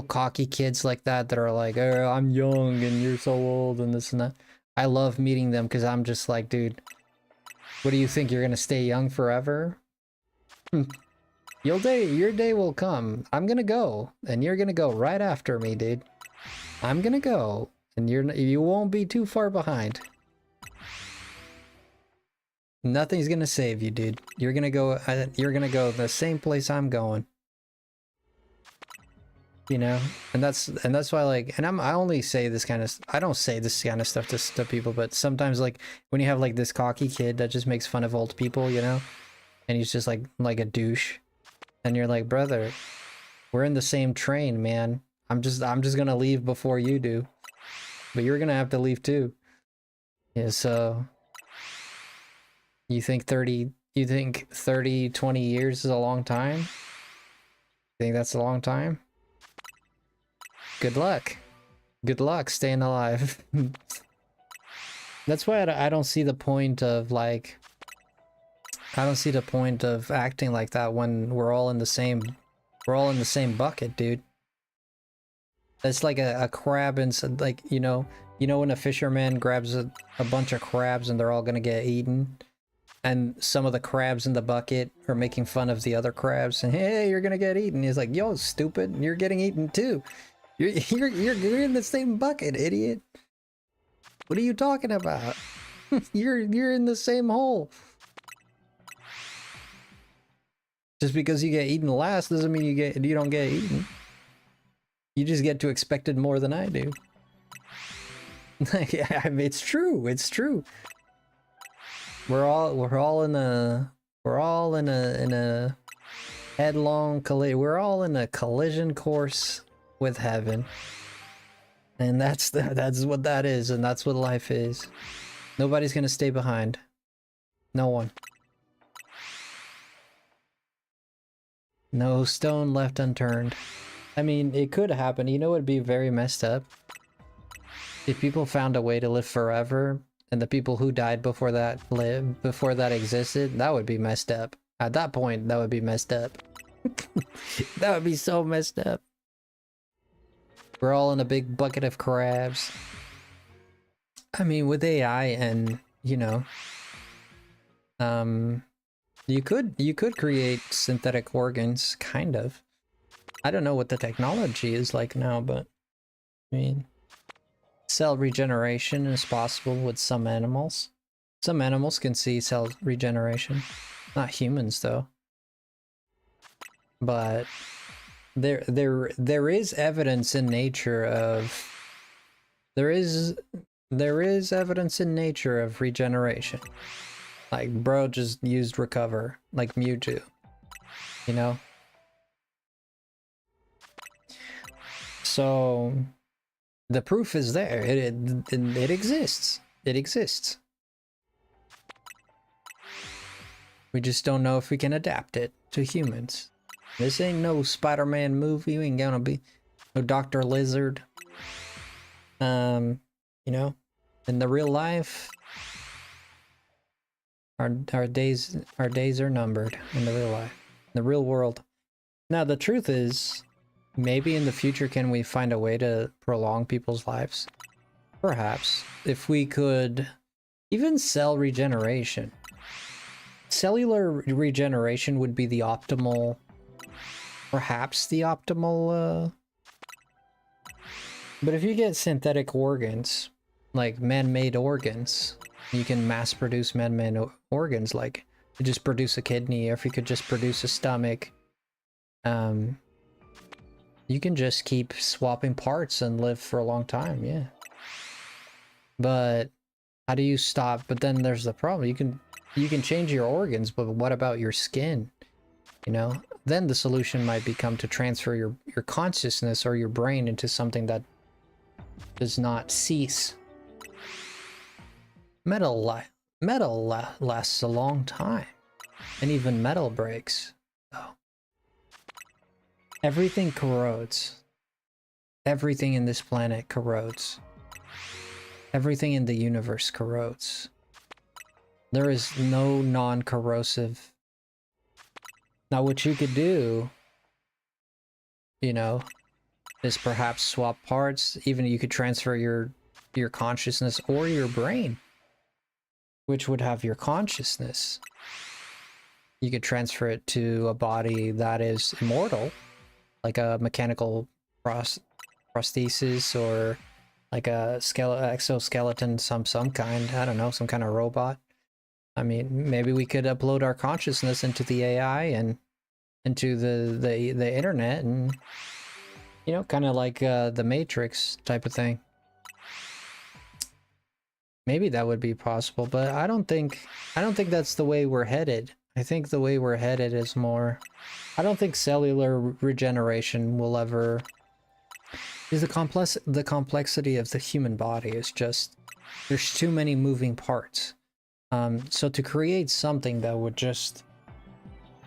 cocky kids like that are like, oh, I'm young and you're so old and this and that. I love meeting them because I'm just like, dude, what do you think, you're gonna stay young forever? Your day will come. I'm gonna go and you're gonna go right after me, dude. I'm gonna go and you won't be too far behind. Nothing's gonna save you, dude. You're gonna go the same place I'm going. You know? And that's why, like, and I only say this kind of, I don't say this kind of stuff to people, but sometimes, like, when you have, like, this cocky kid that just makes fun of old people, you know? And he's just, like a douche. And you're like, brother, we're in the same train, man. I'm just gonna leave before you do. But you're gonna have to leave too. Yeah, so... You think 30, 20 years is a long time? You think that's a long time? Good luck. Good luck staying alive. That's why I don't see the point of, like... I don't see the point of acting like that when we're all in the same bucket, dude. It's like a crab and, like, you know when a fisherman grabs a bunch of crabs and they're all gonna get eaten? And some of the crabs in the bucket are making fun of the other crabs, and hey, you're gonna get eaten. He's like, yo, stupid, you're getting eaten too. You're in the same bucket, idiot. What are you talking about? you're in the same hole. Just because you get eaten last doesn't mean you don't get eaten. You just get to expect it more than I do. I mean, it's true. It's true. We're all in a headlong collision. We're all in a collision course with heaven, and that's what that is, and that's what life is. Nobody's gonna stay behind. No one. No stone left unturned. I mean, it could happen. You know what would be very messed up? If people found a way to live forever, and the people who died before that existed, that would be messed up. At that point, that would be messed up. That would be so messed up. We're all in a big bucket of crabs. I mean, with AI and, you know, you could create synthetic organs, kind of. I don't know what the technology is like now, but I mean, cell regeneration is possible with some animals. Some animals can see cell regeneration. Not humans though. But there is evidence in nature of there is evidence in nature of regeneration. Like bro just used recover, like Mewtwo. You know? So the proof is there. It exists. It exists. We just don't know if we can adapt it to humans. This ain't no Spider-Man movie. We ain't gonna be no Dr. Lizard. You know, in the real life, our days are numbered in the real life, in the real world. Now the truth is, maybe in the future can we find a way to prolong people's lives? Perhaps, if we could even cell regeneration. Cellular regeneration would be the optimal, perhaps the optimal, but if you get synthetic organs, like man-made organs, you can mass produce man-made organs, like you just produce a kidney, or if you could just produce a stomach, you can just keep swapping parts and live for a long time, yeah. But how do you stop? But then there's the problem, you can change your organs, but what about your skin? You know, then the solution might become to transfer your consciousness or your brain into something that does not cease. Metal lasts a long time, and even metal breaks. Oh. Everything corrodes. Everything in this planet corrodes. Everything in the universe corrodes. There is no non-corrosive. Now what you could do, you know, is perhaps swap parts. Even you could transfer your consciousness or your brain, which would have your consciousness. You could transfer it to a body that is immortal, like a mechanical prosthesis, or like a exoskeleton, some kind. I don't know, some kind of robot. I mean, maybe we could upload our consciousness into the AI and into the internet, and you know, kind of like the Matrix type of thing. Maybe that would be possible, but I don't think that's the way we're headed. I think the way we're headed is more, I don't think cellular regeneration will ever, because the complexity of the human body is just, there's too many moving parts. So to create something that would just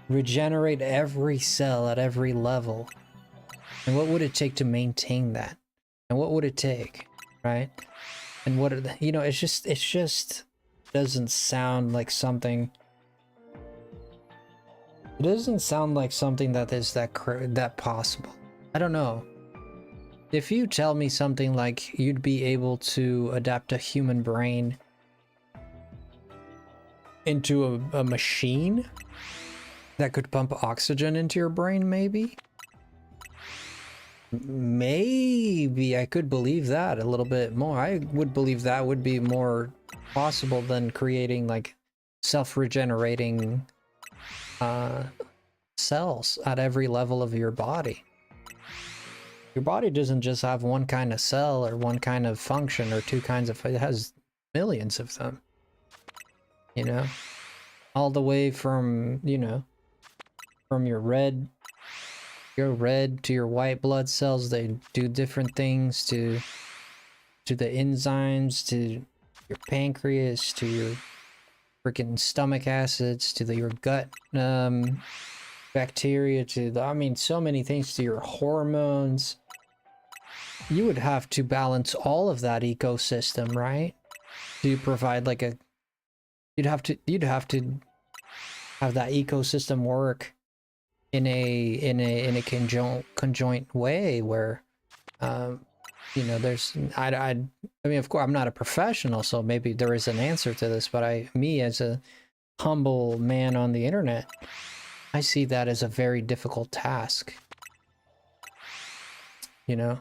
regenerate every cell at every level, and what would it take to maintain that? And what would it take, right? And what, you know, it's just doesn't sound like something. It doesn't sound like something that is that possible. I don't know. If you tell me something like you'd be able to adapt a human brain into a machine that could pump oxygen into your brain, maybe I could believe that a little bit more. I would believe that would be more possible than creating like self-regenerating cells at every level of your body. Your body doesn't just have one kind of cell or one kind of function or two kinds of, it has millions of them, you know, all the way from, you know, from your red to your white blood cells. They do different things to the enzymes, to your pancreas, to your freaking stomach acids, to your gut bacteria to the, I mean, so many things, to your hormones. You would have to balance all of that ecosystem, right? To provide like a, you'd have to have that ecosystem work in a conjoint way where, you know, there's, I mean, of course, I'm not a professional, so maybe there is an answer to this, but me as a humble man on the internet, I see that as a very difficult task. You know,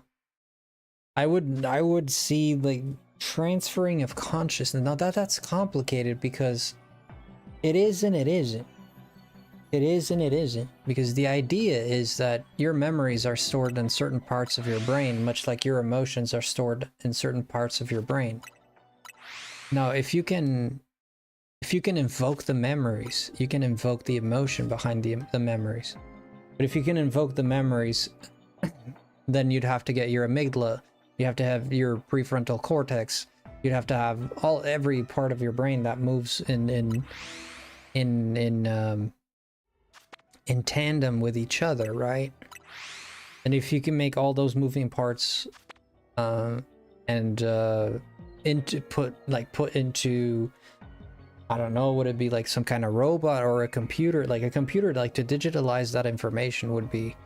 I would see like transferring of consciousness. Now that's complicated because it is and it isn't. It is and it isn't, because the idea is that your memories are stored in certain parts of your brain, much like your emotions are stored in certain parts of your brain. Now, if you can invoke the memories, you can invoke the emotion behind the memories. But if you can invoke the memories, then you'd have to get your amygdala, you have to have your prefrontal cortex, you'd have to have every part of your brain that moves in tandem with each other, right? And if you can make all those moving parts put into, I don't know, would it be like some kind of robot or a computer? Like a computer, like to digitalize that information would be,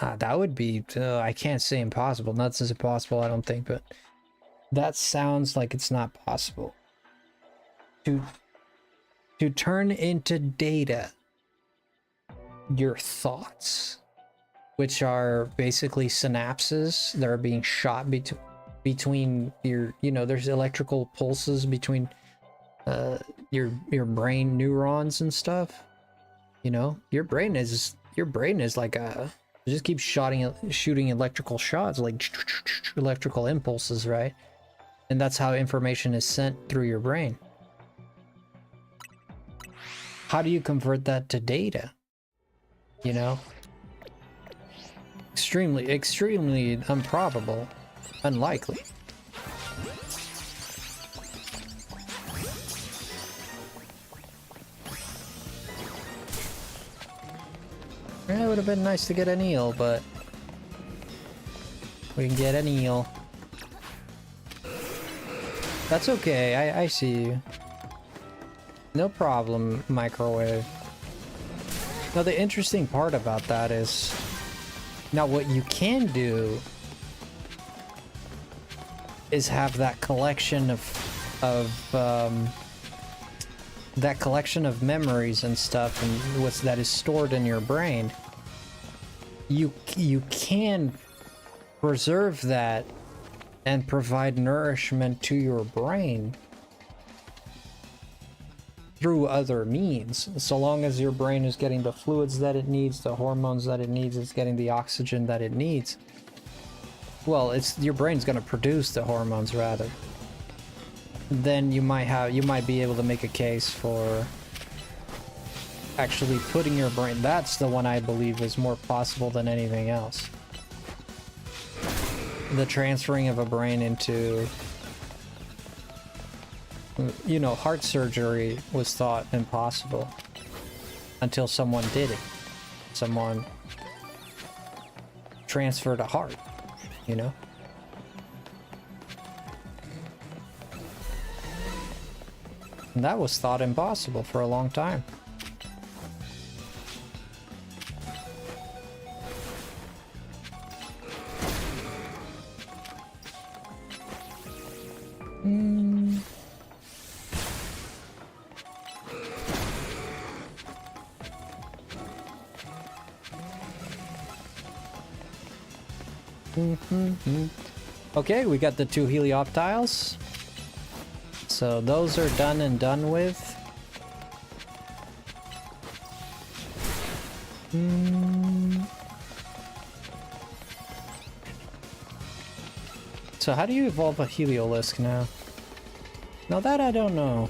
I can't say impossible. Not as impossible, I don't think, but that sounds like it's not possible. To turn into data your thoughts, which are basically synapses that are being shot between your, you know, there's electrical pulses between your brain neurons and stuff. You know, your brain is like a, it just keeps shooting electrical shots, like electrical impulses, right? And that's how information is sent through your brain. How do you convert that to data? You know? Extremely improbable. Unlikely. It would have been nice to get an eel, but we can get an eel. That's okay, I see you. No problem, microwave. Now the interesting part about that is, now what you can do is have that collection of memories and stuff, and that is stored in your brain. You can preserve that and provide nourishment to your brain through other means, so long as your brain is getting the fluids that it needs, the hormones that it needs, it's getting the oxygen that it needs. Well, it's your brain's going to produce the hormones rather. Then you might be able to make a case for actually putting your brain. That's the one I believe is more possible than anything else. The transferring of a brain into, you know, heart surgery was thought impossible until someone did it. Someone transferred a heart, you know? And that was thought impossible for a long time. Okay, we got the 2 helioptiles. So those are done and done with. So how do you evolve a heliolisk now? Now that I don't know.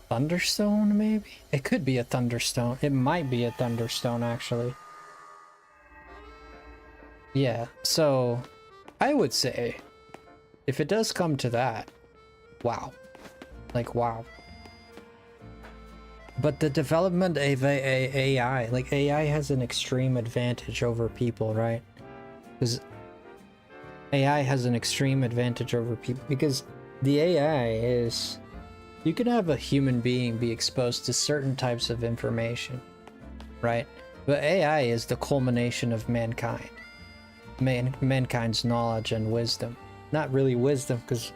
Thunderstone, maybe? It could be a Thunderstone. It might be a Thunderstone, actually. Yeah, so I would say, if it does come to that, wow. Like, wow. But the development of AI, like AI has an extreme advantage over people, right? Because AI has an extreme advantage over people because the AI is, you can have a human being be exposed to certain types of information, right? But AI is the culmination of mankind, mankind's knowledge and wisdom. Not really wisdom, because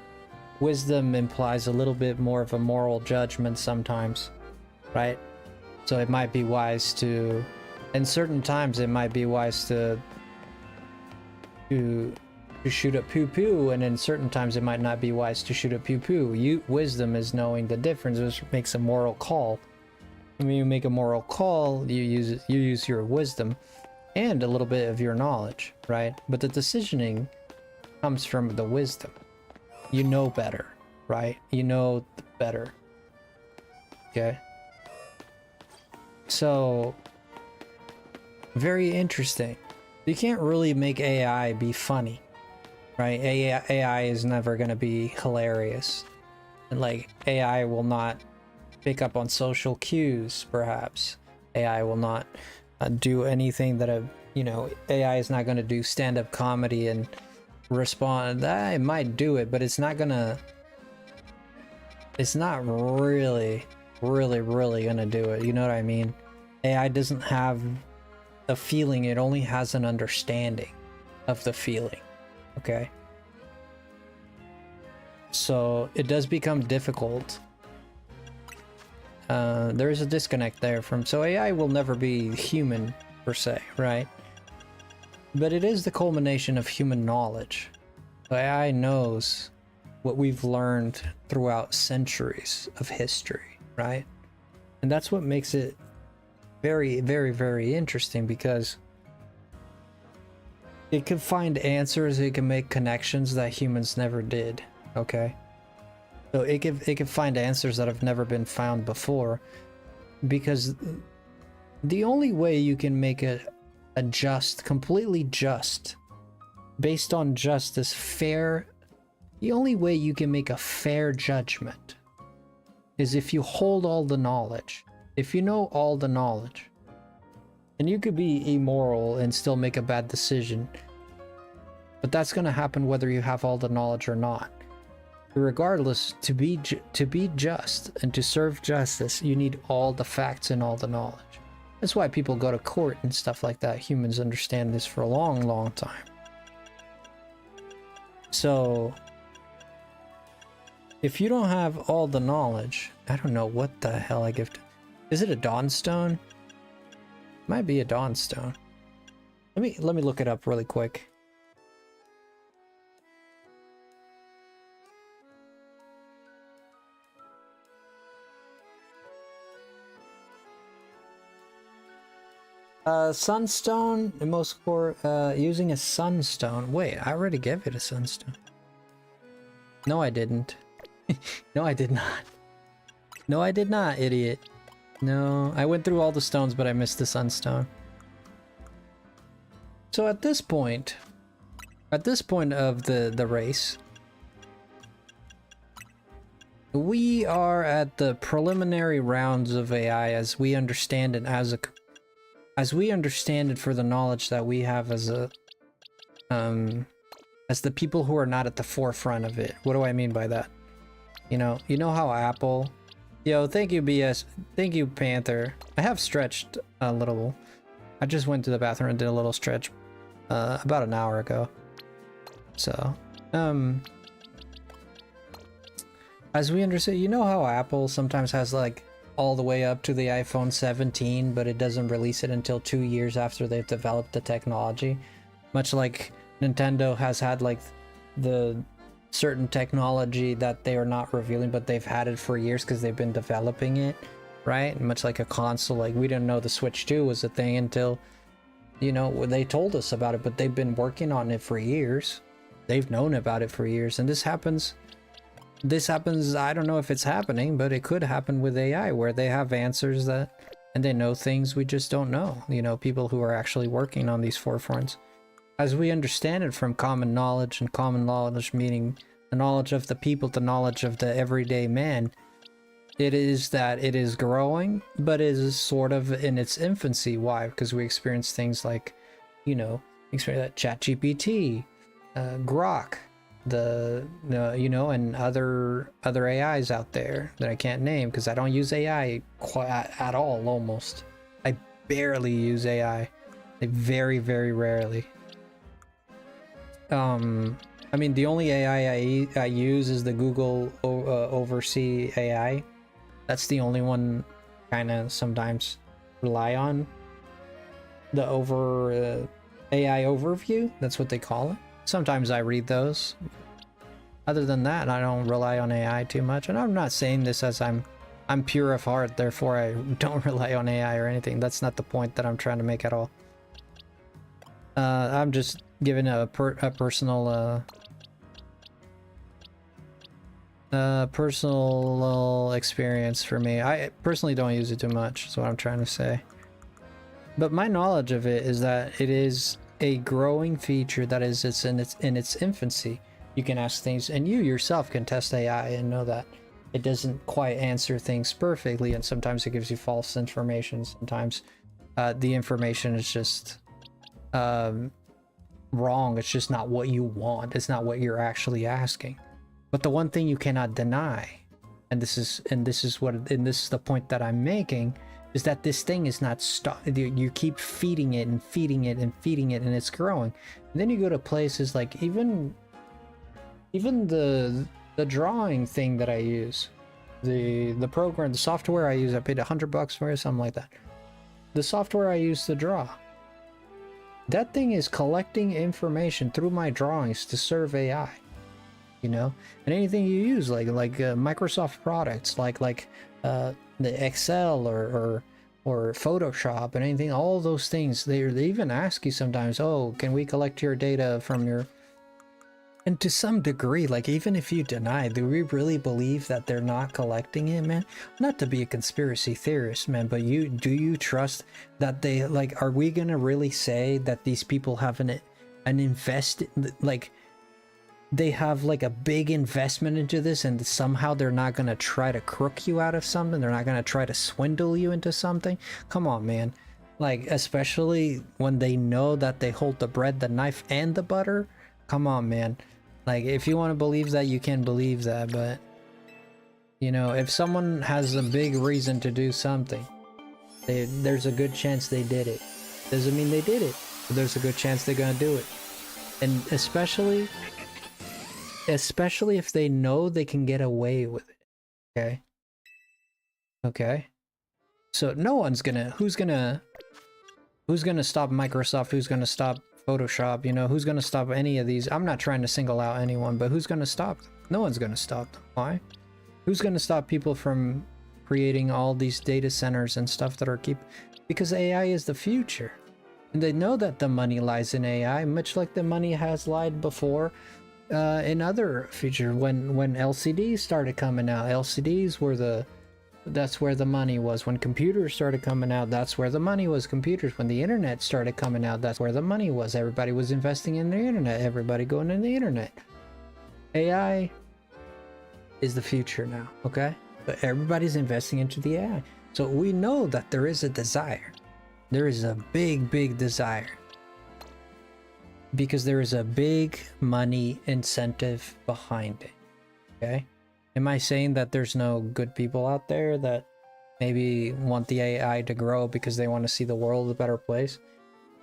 wisdom implies a little bit more of a moral judgment sometimes, right? So it might be wise to, in certain times it might be wise to shoot a poo-poo, and in certain times it might not be wise to shoot a poo-poo. Wisdom is knowing the difference, which makes a moral call. When you make a moral call, you use your wisdom and a little bit of your knowledge, right? But the decisioning comes from the wisdom. You know better, right? You know better. Okay? So, very interesting. You can't really make AI be funny, right? AI is never going to be hilarious. And like, AI will not pick up on social cues, perhaps. AI will not do anything that AI is not going to do stand-up comedy and respond. It might do it, but it's not really gonna do it. You know what I mean? AI doesn't have a feeling, it only has an understanding of the feeling. Okay? So it does become difficult. There is a disconnect there so AI will never be human per se, right? But it is the culmination of human knowledge. AI knows what we've learned throughout centuries of history, right? And that's what makes it very, very, very interesting, because it can find answers, it can make connections that humans never did, okay? So it can find answers that have never been found before, because the only way you can make a completely just, based on justice, fair, the only way you can make a fair judgment is if you hold all the knowledge. If you know all the knowledge, and you could be immoral and still make a bad decision, but that's going to happen whether you have all the knowledge or not. Regardless, to be just and to serve justice, you need all the facts and all the knowledge. That's why people go to court and stuff like that. Humans understand this for a long, long time. So, if you don't have all the knowledge, I don't know what the hell I gifted. Is it a Dawnstone? Might be a Dawnstone. Let me look it up really quick. Sunstone, the most core, using a sunstone. Wait, I already gave it a sunstone. No, I didn't. No, I did not. No, I did not, idiot. No, I went through all the stones, but I missed the sunstone. So at this point of the race, we are at the preliminary rounds of AI as we understand it as we understand it for the knowledge that we have as the people who are not at the forefront of it. What do I mean by that? You know how Apple, yo, thank you BS, thank you Panther. I have stretched a little. I just went to the bathroom and did a little stretch about an hour ago. So, as we understand, you know how Apple sometimes has like all the way up to the iPhone 17, but it doesn't release it until 2 years after they've developed the technology. Much like Nintendo has had like the certain technology that they are not revealing, but they've had it for years because they've been developing it, right? Much like a console, like we didn't know the Switch 2 was a thing until, they told us about it, but they've been working on it for years. They've known about it for years, and this happens, I don't know if it's happening, but it could happen with AI, where they have answers and they know things we just don't know. People who are actually working on these forefronts. As we understand it from common knowledge, and common knowledge meaning the knowledge of the people, the knowledge of the everyday man, it is that it is growing, but it is sort of in its infancy. Why? Because we experience things like, you know, experience that ChatGPT, Grok, you know, and other AIs out there that I can't name because I don't use AI quite at all. Almost, I barely use AI. Like very, very rarely. I mean, the only AI I use is the Google Oversee AI. That's the only one kind of sometimes rely on. The AI overview, that's what they call it. Sometimes I read those. Other than that, I don't rely on AI too much. And I'm not saying this as I'm pure of heart, therefore I don't rely on AI or anything. That's not the point that I'm trying to make at all. I'm just giving a personal personal experience for me. I personally don't use it too much, is what I'm trying to say. But my knowledge of it is that it is a growing feature that is in its infancy. You can ask things, and you yourself can test AI and know that it doesn't quite answer things perfectly, and sometimes it gives you false information. Sometimes the information is just wrong. It's just not what you want. It's not what you're actually asking. But the one thing you cannot deny, and this is the point that I'm making, is that this thing is not you keep feeding it and feeding it and feeding it, and it's growing. And then you go to places like even the drawing thing that I use, the program, the software I use, I paid $100 for it, something like that. The software I use to draw, that thing is collecting information through my drawings to serve AI. You know, and anything you use, like Microsoft products, like the Excel or Photoshop and anything, all those things, they even ask you sometimes, oh, can we collect your data from your... And to some degree, like, even if you deny, do we really believe that they're not collecting it, man? Not to be a conspiracy theorist, man, but do you trust that they, like, are we gonna really say that these people have an like, they have like a big investment into this and somehow they're not going to try to crook you out of something? They're not going to try to swindle you into something? Come on, man. Like, especially when they know that they hold the bread, the knife, and the butter. Come on, man. Like, if you want to believe that, you can believe that, but you know, if someone has a big reason to do something, there's a good chance they did it. Doesn't mean they did it, but there's a good chance they're going to do it. And especially if they know they can get away with it. Okay, so no one's gonna, who's gonna stop Microsoft? Who's gonna stop Photoshop? You know, who's gonna stop any of these? I'm not trying to single out anyone, but who's gonna stop them? No one's gonna stop them. Why? Who's gonna stop people from creating all these data centers and stuff that are because AI is the future, and they know that the money lies in AI, much like the money has lied before. In other features, when LCDs started coming out, LCDs were that's where the money was. When computers started coming out, that's where the money was. Computers. When the internet started coming out, that's where the money was. Everybody was investing in the internet. Everybody going in the internet. AI is the future now, okay? But everybody's investing into the AI. So we know that there is a desire. There is a big desire. Because there is a big money incentive behind it. Okay? Am I saying that there's no good people out there that maybe want the AI to grow because they want to see the world a better place?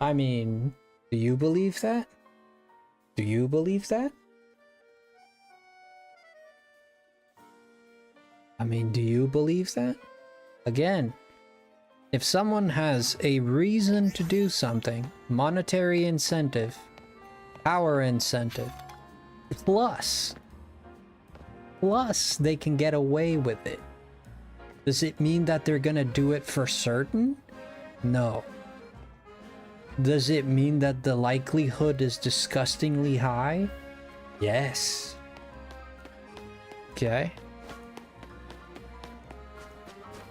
I mean, do you believe that? Do you believe that? I mean, do you believe that? Again, if someone has a reason to do something, monetary incentive, power incentive, plus they can get away with it, does it mean that they're gonna do it for certain? No. Does it mean that the likelihood is disgustingly high? Yes. Okay.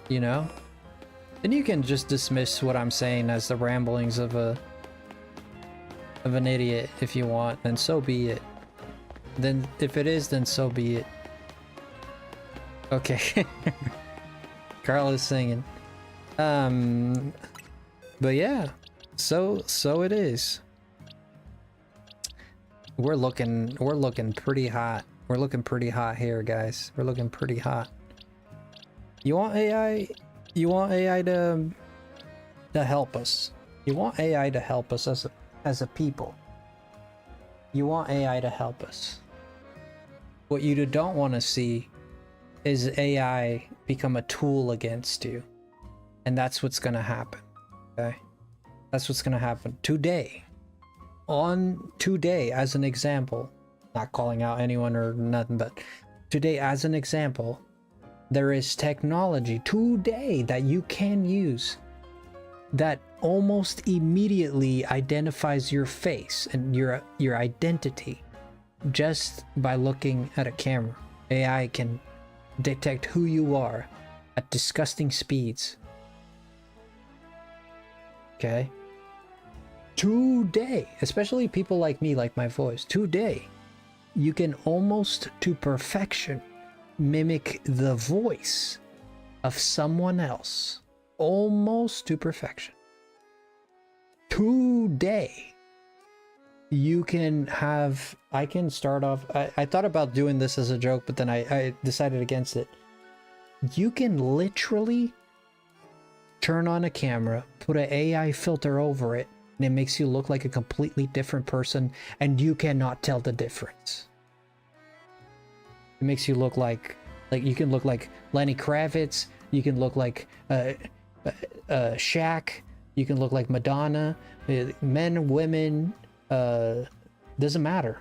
You know? And you can just dismiss what I'm saying as the ramblings of an idiot if you want, and so be it. Then if it is, then so be it. Okay. Carl is singing. But yeah, so it is. We're looking pretty hot. We're looking pretty hot here, guys. We're looking pretty hot. You want AI? You want AI to help us? You want AI to help us as a people? You want AI to help us? What you don't want to see is AI become a tool against you, and that's what's gonna happen. Okay, that's what's gonna happen today. On today, as an example, not calling out anyone or nothing, but today, as an example, there is technology today that you can use that almost immediately identifies your face and your identity just by looking at a camera. AI can detect who you are at disgusting speeds. Okay? Today, especially people like me, like my voice, today, you can almost to perfection mimic the voice of someone else. Almost to perfection. Today, you can have, I can start off, I thought about doing this as a joke, but then I decided against it. You can literally turn on a camera, put an AI filter over it, and it makes you look like a completely different person, and you cannot tell the difference. It makes you look like you can look like Lenny Kravitz, you can look like Shaq, you can look like Madonna, men, women, doesn't matter.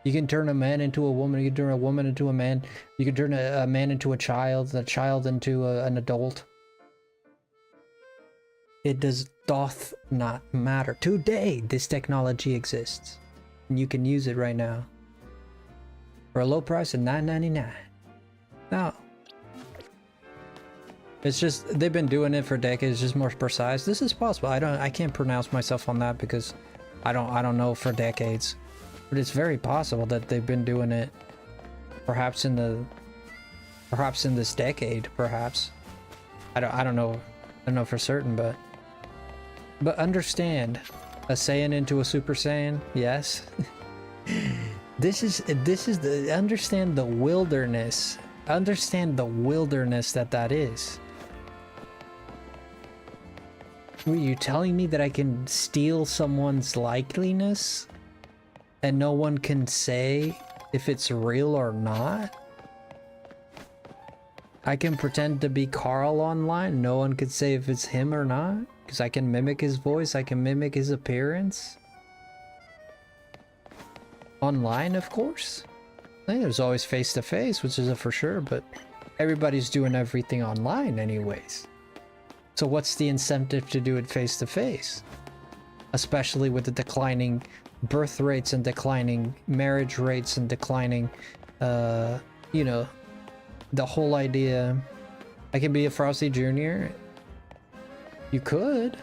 You can turn a man into a woman, you can turn a woman into a man, you can turn a man into a child into an adult. It doth not matter. Today, this technology exists, and you can use it right now for a low price of $9.99. Now, it's just they've been doing it for decades, just more precise. This is possible. I can't pronounce myself on that because I don't know for decades, but it's very possible that they've been doing it. Perhaps in this decade, perhaps. I don't know. I don't know for certain, but understand, a Saiyan into a Super Saiyan, yes. This is the understand the wilderness. Understand the wilderness that is. Were you telling me that I can steal someone's likeliness and no one can say if it's real or not? I can pretend to be Carl online, no one could say if it's him or not, because I can mimic his voice, I can mimic his appearance. Online, of course. I think there's always face-to-face, which is a for sure, but everybody's doing everything online anyways. So what's the incentive to do it face-to-face? Especially with the declining birth rates and declining marriage rates and declining, you know, the whole idea. I can be a Frosty Jr. You could.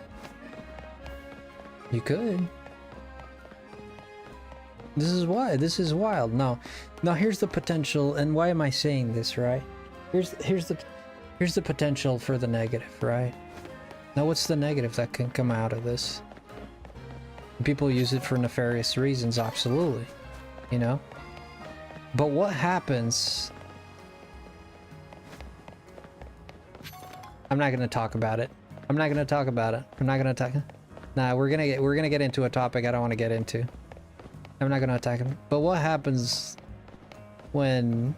This is why. This is wild. Now here's the potential, and why am I saying this, right? Here's the potential for the negative, right? Now what's the negative that can come out of this? People use it for nefarious reasons, absolutely. You know? But what happens? I'm not gonna talk about it. Nah, we're gonna get into a topic I don't want to get into. I'm not gonna attack him. But what happens when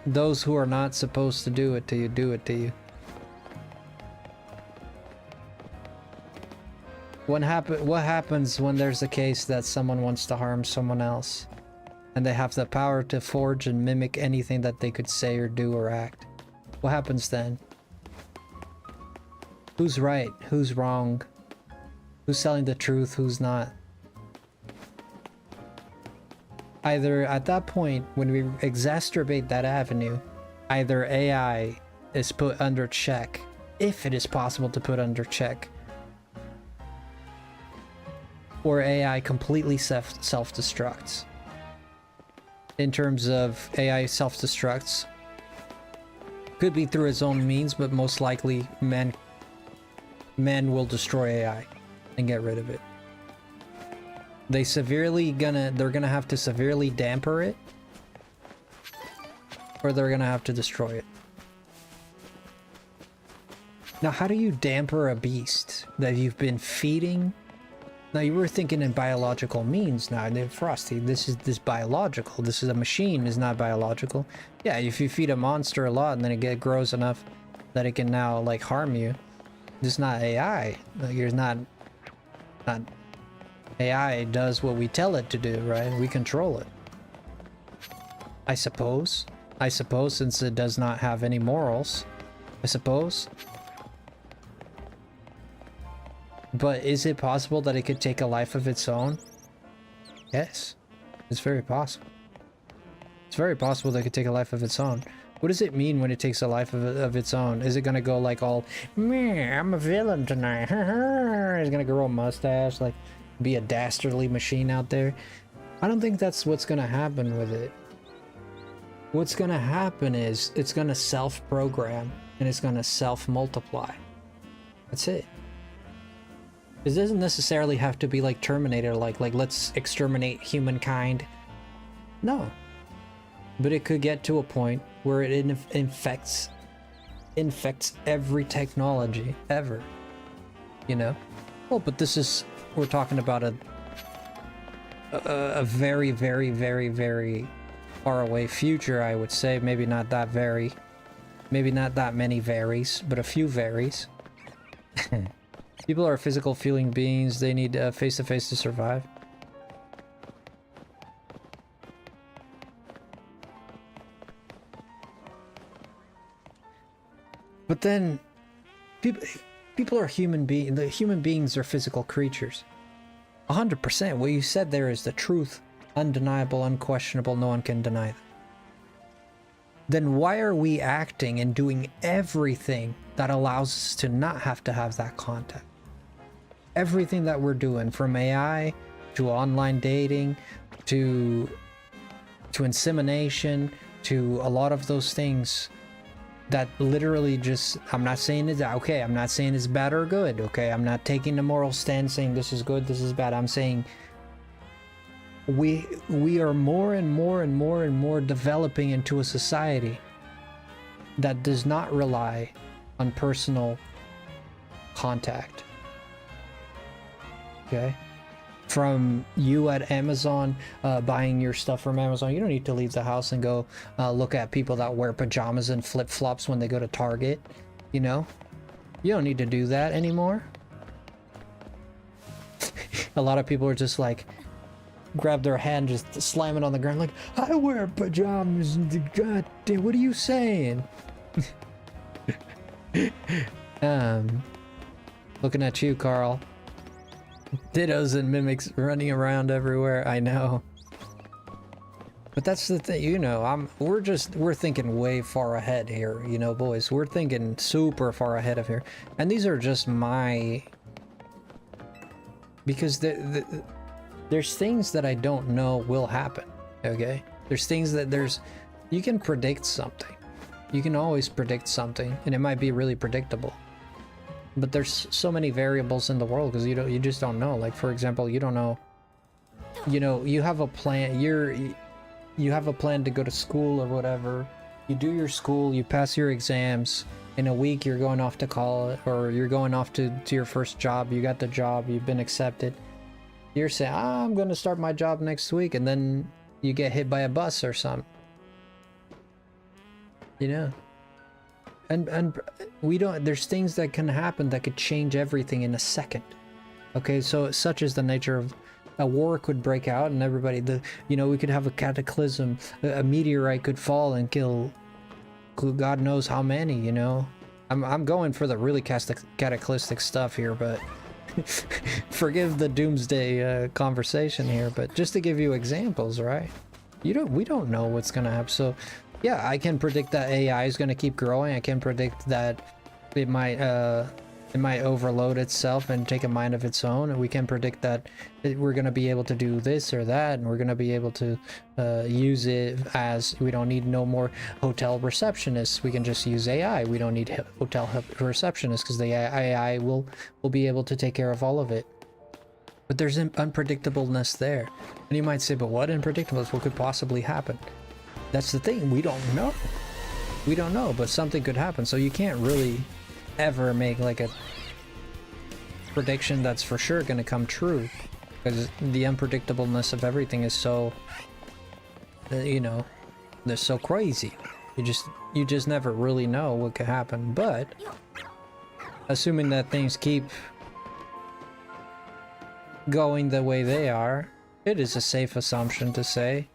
those who are not supposed to do it to you do it to you? What happens when there's a case that someone wants to harm someone else and they have the power to forge and mimic anything that they could say or do or act? What happens then? Who's right? Who's wrong? Who's telling the truth? Who's not? Either at that point, when we exacerbate that avenue, either AI is put under check, if it is possible to put under check, or AI completely self-destructs. In terms of AI self-destructs, could be through its own means, but most likely man will destroy AI and get rid of it. They're gonna have to severely damper it, or they're gonna have to destroy it. Now, how do you damper a beast that you've been feeding? Now, you were thinking in biological means. Now, Frosty, this is biological. This is a machine, is not biological. Yeah, if you feed a monster a lot and then it grows enough that it can now, like, harm you, this is not AI. Like, you're not AI does what we tell it to do, right? We control it. I suppose, since it does not have any morals. I suppose. But is it possible that it could take a life of its own? Yes. It's very possible. It's very possible that it could take a life of its own. What does it mean when it takes a life of its own? Is it gonna go like all, meh, I'm a villain tonight. It's gonna grow a mustache, like be a dastardly machine out there? I don't think that's what's gonna happen with it. What's gonna happen is it's gonna self-program and it's gonna self-multiply. That's it. It doesn't necessarily have to be like Terminator, like let's exterminate humankind. No. But it could get to a point where it infects every technology ever. You know? Well, but this is, we're talking about a very, very, very, very far away future, I would say. Maybe not that many varies, but a few varies. People are physical feeling beings. They need face-to-face to survive. But then, people are human beings. The human beings are physical creatures. 100%. What you said there is the truth. Undeniable, unquestionable. No one can deny that. Then why are we acting and doing everything that allows us to not have to have that contact? Everything that we're doing, from AI to online dating to insemination to a lot of those things that literally just, I'm not saying it's okay, I'm not saying it's bad or good, okay? I'm not taking a moral stand saying this is good, this is bad. I'm saying we are more and more developing into a society that does not rely on personal contact. Okay? From you at Amazon, buying your stuff from Amazon, you don't need to leave the house and go look at people that wear pajamas and flip-flops when they go to Target, you know? You don't need to do that anymore. A lot of people are just like, grab their hand, just slam it on the ground like, I wear pajamas, god damn, what are you saying? Looking at you, Carl. Dittos and mimics running around everywhere, I know. But that's the thing, you know, we're thinking way far ahead here, you know, boys. We're thinking super far ahead of here. And these are just my... Because there's things that I don't know will happen, okay? There's things that you can predict something. You can always predict something, and it might be really predictable. But there's so many variables in the world because you just don't know. Like, for example, you don't know, you know, you have a plan, you have a plan to go to school or whatever. You do your school, you pass your exams. In a week, you're going off to college, or you're going off to your first job. You got the job, you've been accepted. You're saying, I'm going to start my job next week, and then you get hit by a bus or something. You know? And we don't, there's things that can happen that could change everything in a second. Okay, so such is the nature of a war could break out and everybody, you know, we could have a cataclysm, a meteorite could fall and kill God knows how many, you know? I'm going for the really cataclysmic stuff here, but forgive the doomsday conversation here, but just to give you examples, right? We don't know what's gonna happen. So yeah, I can predict that AI is gonna keep growing. I can predict that it might It might overload itself and take a mind of its own, and we can predict that we're going to be able to do this or that, and we're going to be able to use it as we don't need no more hotel receptionists. We can just use AI. We don't need hotel receptionists because the AI will be able to take care of all of it. But there's unpredictableness there. And you might say, but what unpredictableness? What could possibly happen? That's the thing. We don't know. We don't know, but something could happen. So you can't really ever make like a prediction that's for sure going to come true, because the unpredictableness of everything is so you know, they're so crazy. You just never really know what could happen. But assuming that things keep going the way they are, it is a safe assumption to say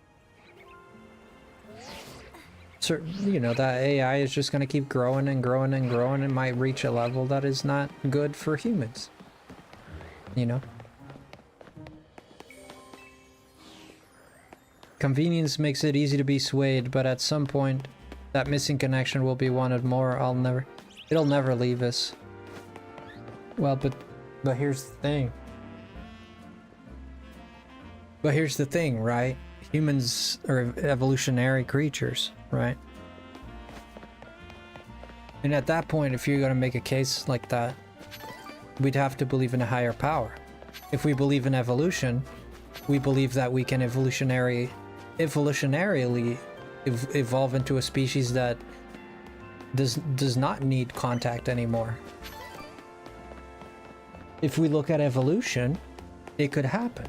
you know, that AI is just going to keep growing and growing and growing and might reach a level that is not good for humans. You know? Convenience makes it easy to be swayed, but at some point, that missing connection will be wanted more. It'll never leave us. Well, but here's the thing. But here's the thing, right? Humans are evolutionary creatures, right? And at that point, if you're going to make a case like that, we'd have to believe in a higher power. If we believe in evolution, we believe that we can evolutionarily evolve into a species that does not need contact anymore. If we look at evolution, it could happen.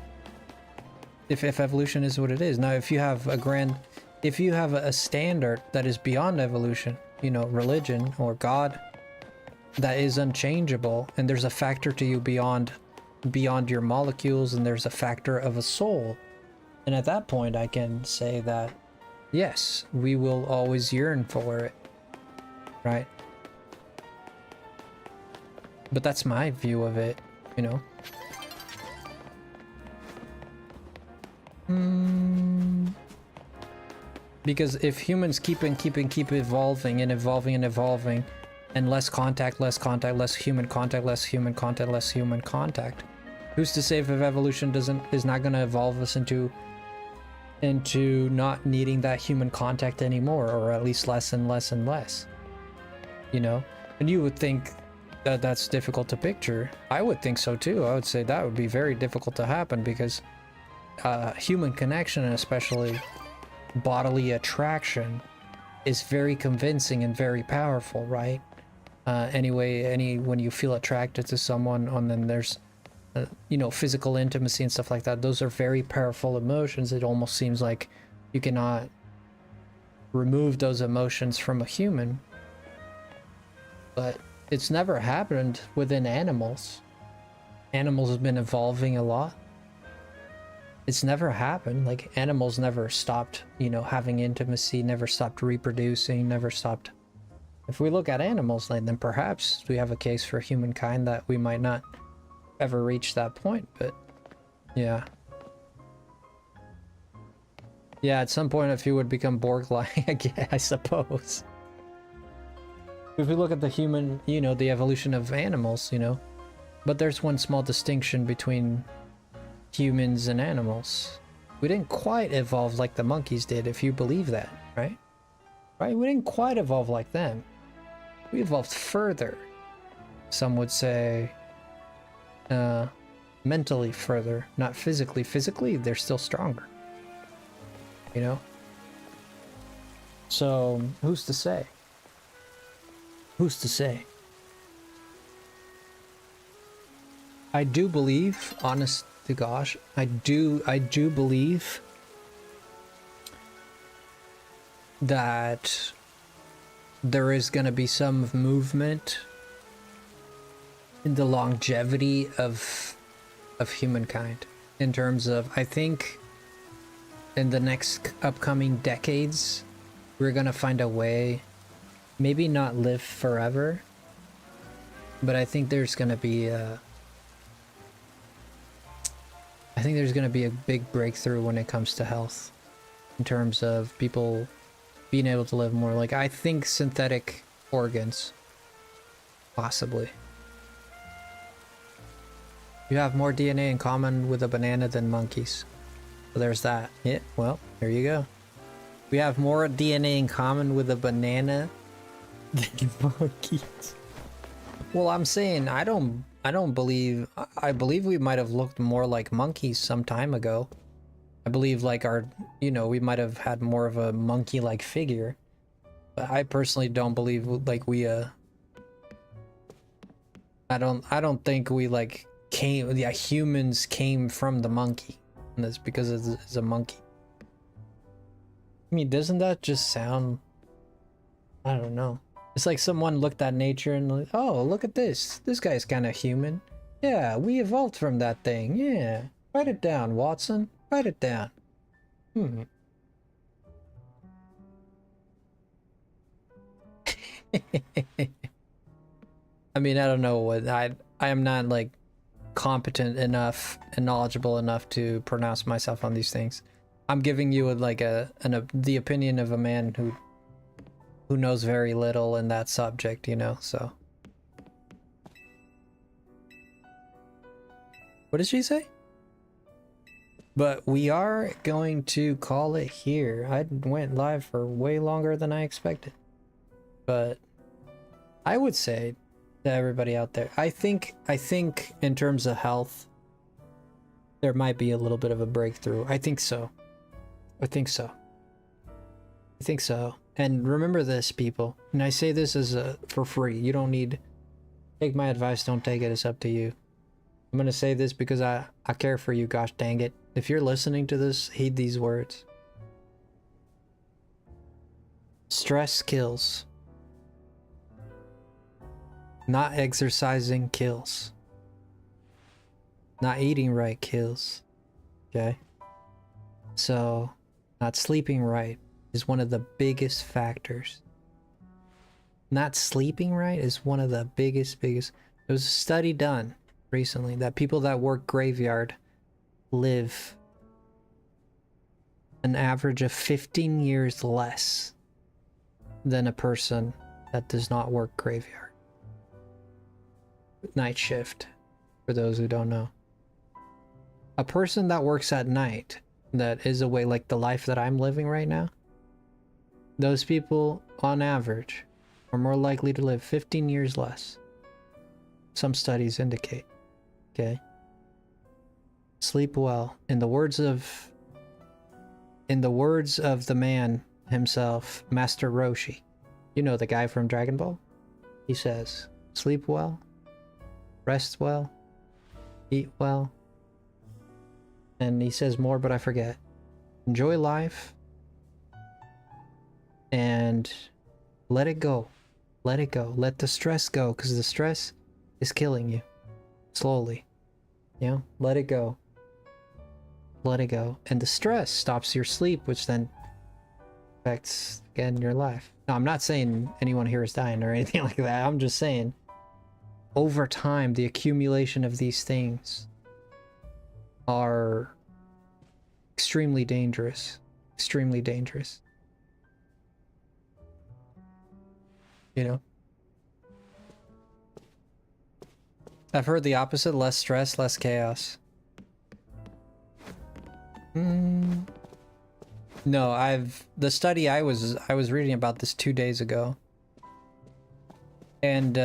If evolution is what it is. Now, if you have a standard that is beyond evolution, you know, religion or God, that is unchangeable, and there's a factor to you beyond your molecules, and there's a factor of a soul, and at that point I can say that yes, we will always yearn for it, right? But that's my view of it, you know. Because if humans keep evolving and evolving and evolving, and less contact, less human contact, who's to say if evolution is not going to evolve us into not needing that human contact anymore, or at least less and less and less, you know? And you would think that that's difficult to picture. I would think so too. I would say that would be very difficult to happen, because human connection, and especially bodily attraction, is very convincing and very powerful, right? When you feel attracted to someone, and then there's you know, physical intimacy and stuff like that, those are very powerful emotions. It almost seems like you cannot remove those emotions from a human. But it's never happened within animals. Animals have been evolving a lot. It's never happened. Like, animals never stopped, you know, having intimacy, never stopped reproducing, never stopped. If we look at animals, then perhaps we have a case for humankind that we might not ever reach that point, but yeah. Yeah, at some point if you would become Borg-like again, I suppose. If we look at the human, you know, the evolution of animals, you know, but there's one small distinction between humans and animals. We didn't quite evolve like the monkeys did, if you believe that, right? Right? We didn't quite evolve like them. We evolved further. Some would say mentally further, not physically. Physically, they're still stronger, you know? So, who's to say? Who's to say? I do believe, honest to gosh, I do believe that there is going to be some movement in the longevity of humankind, in terms of, I think in the next upcoming decades we're going to find a way, maybe not live forever, but I think there's going to be a big breakthrough when it comes to health, in terms of people being able to live more. Like, I think synthetic organs, possibly. You have more DNA in common with a banana than monkeys. So there's that. Yeah, well, there you go. We have more DNA in common with a banana than monkeys. Well, I'm saying I don't believe, I believe we might have looked more like monkeys some time ago. I believe like our, you know, we might have had more of a monkey-like figure. But I personally don't believe like we I don't think we like came, yeah, humans came from the monkey. And that's because it's a monkey. I mean, doesn't that just sound, I don't know. It's like someone looked at nature and like, oh, look at this. This guy's kind of human. Yeah, we evolved from that thing. Yeah. Write it down, Watson. Write it down. I mean, I don't know what I am not like competent enough and knowledgeable enough to pronounce myself on these things. I'm giving you the opinion of a man who knows very little in that subject, you know, so. What did she say? But we are going to call it here. I went live for way longer than I expected. But I would say to everybody out there, I think in terms of health, there might be a little bit of a breakthrough. I think so. I think so. I think so. And remember this, people. And I say this as for free. You don't need, take my advice, don't take it. It's up to you. I'm gonna say this because I care for you, gosh dang it. If you're listening to this, heed these words. Stress kills. Not exercising kills. Not eating right kills. Okay? So, not sleeping right is one of the biggest factors. Not sleeping right is one of the biggest. There was a study done recently that people that work graveyard live an average of 15 years less than a person that does not work graveyard. Night shift, for those who don't know. A person that works at night, that is a way like the life that I'm living right now, those people on average are more likely to live 15 years less. Some studies indicate. Okay? Sleep well. In the words of the man himself, Master Roshi. You know, the guy from Dragon Ball? He says, sleep well, rest well, eat well. And he says more, but I forget. Enjoy life. And let it go. Let it go. Let the stress go, because the stress is killing you. Slowly. You know? Let it go. Let it go. And the stress stops your sleep, which then affects, again, your life. Now, I'm not saying anyone here is dying or anything like that. I'm just saying, over time, the accumulation of these things are extremely dangerous. Extremely dangerous. You know? I've heard the opposite. Less stress, less chaos. No, the study I was reading about this 2 days ago. And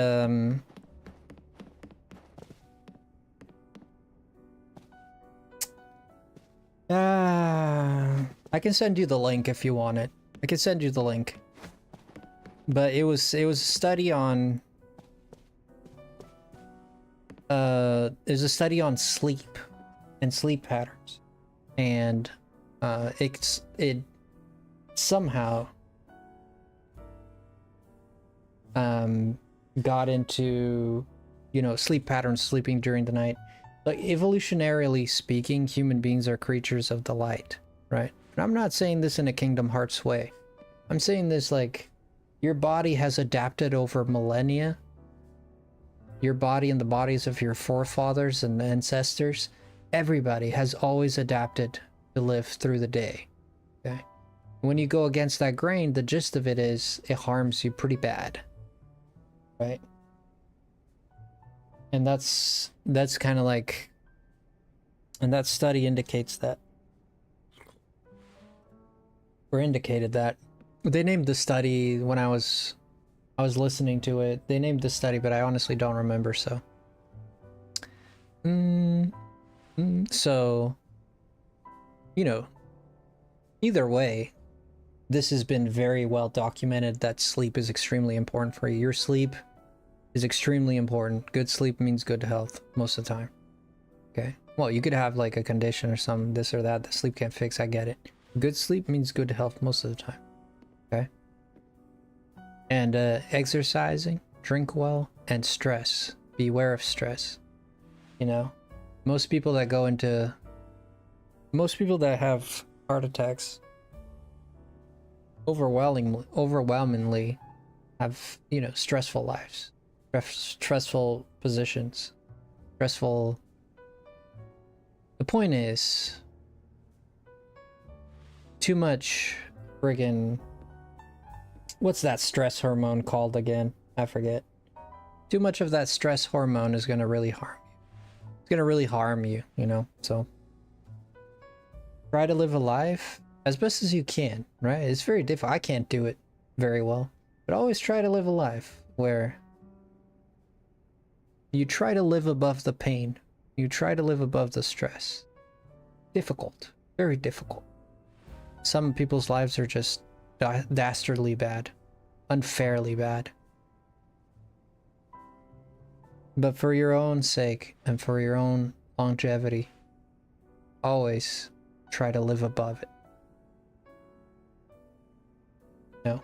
I can send you the link if you want it. I can send you the link. But it was a study on there's a study on sleep and sleep patterns, and it somehow got into, you know, sleep patterns, sleeping during the night. Like, evolutionarily speaking, human beings are creatures of the light, right? And I'm not saying this in a Kingdom Hearts way. I'm saying this like, your body has adapted over millennia. Your body and the bodies of your forefathers and ancestors, everybody has always adapted to live through the day. Okay? When you go against that grain, the gist of it is it harms you pretty bad. Right? And that's kind of like And that study indicates that, or indicated that. They named the study when I was listening to it. They named the study, but I honestly don't remember, so. So, you know, either way, this has been very well documented that sleep is extremely important for you. Your sleep is extremely important. Good sleep means good health most of the time. Okay? Well, you could have like a condition or something, this or that sleep can't fix, I get it. Good sleep means good health most of the time. Okay? And exercising, drink well, and stress. Beware of stress. You know? Most people that have heart attacks overwhelmingly have, you know, stressful lives, stressful positions, stressful. The point is, too much friggin', what's that stress hormone called again? I forget. Too much of that stress hormone is gonna really harm you. It's gonna really harm you, you know? So try to live a life as best as you can, right? It's very difficult. I can't do it very well, but always try to live a life where you try to live above the pain. You try to live above the stress. Difficult, very difficult. Some people's lives are just dastardly bad, unfairly bad. But for your own sake and for your own longevity, always try to live above it. No.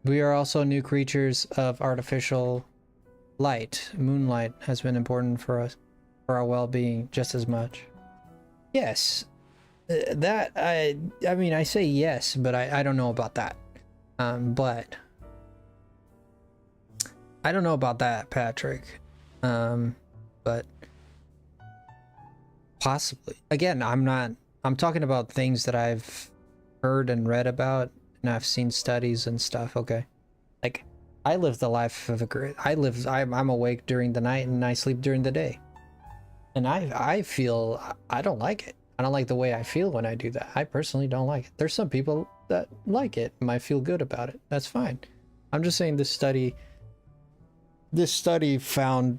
We are also new creatures of artificial light. Moonlight has been important for us, for our well-being just as much. Yes. That, I mean, I say yes, but I don't know about that. But I don't know about that, Patrick. But possibly. Again, I'm talking about things that I've heard and read about, and I've seen studies and stuff, okay? Like, I live the life of a great, I'm awake during the night and I sleep during the day. And I feel, I don't like it. I don't like the way I feel when I do that. I personally don't like it. There's some people that like it, might feel good about it. That's fine. I'm just saying this study found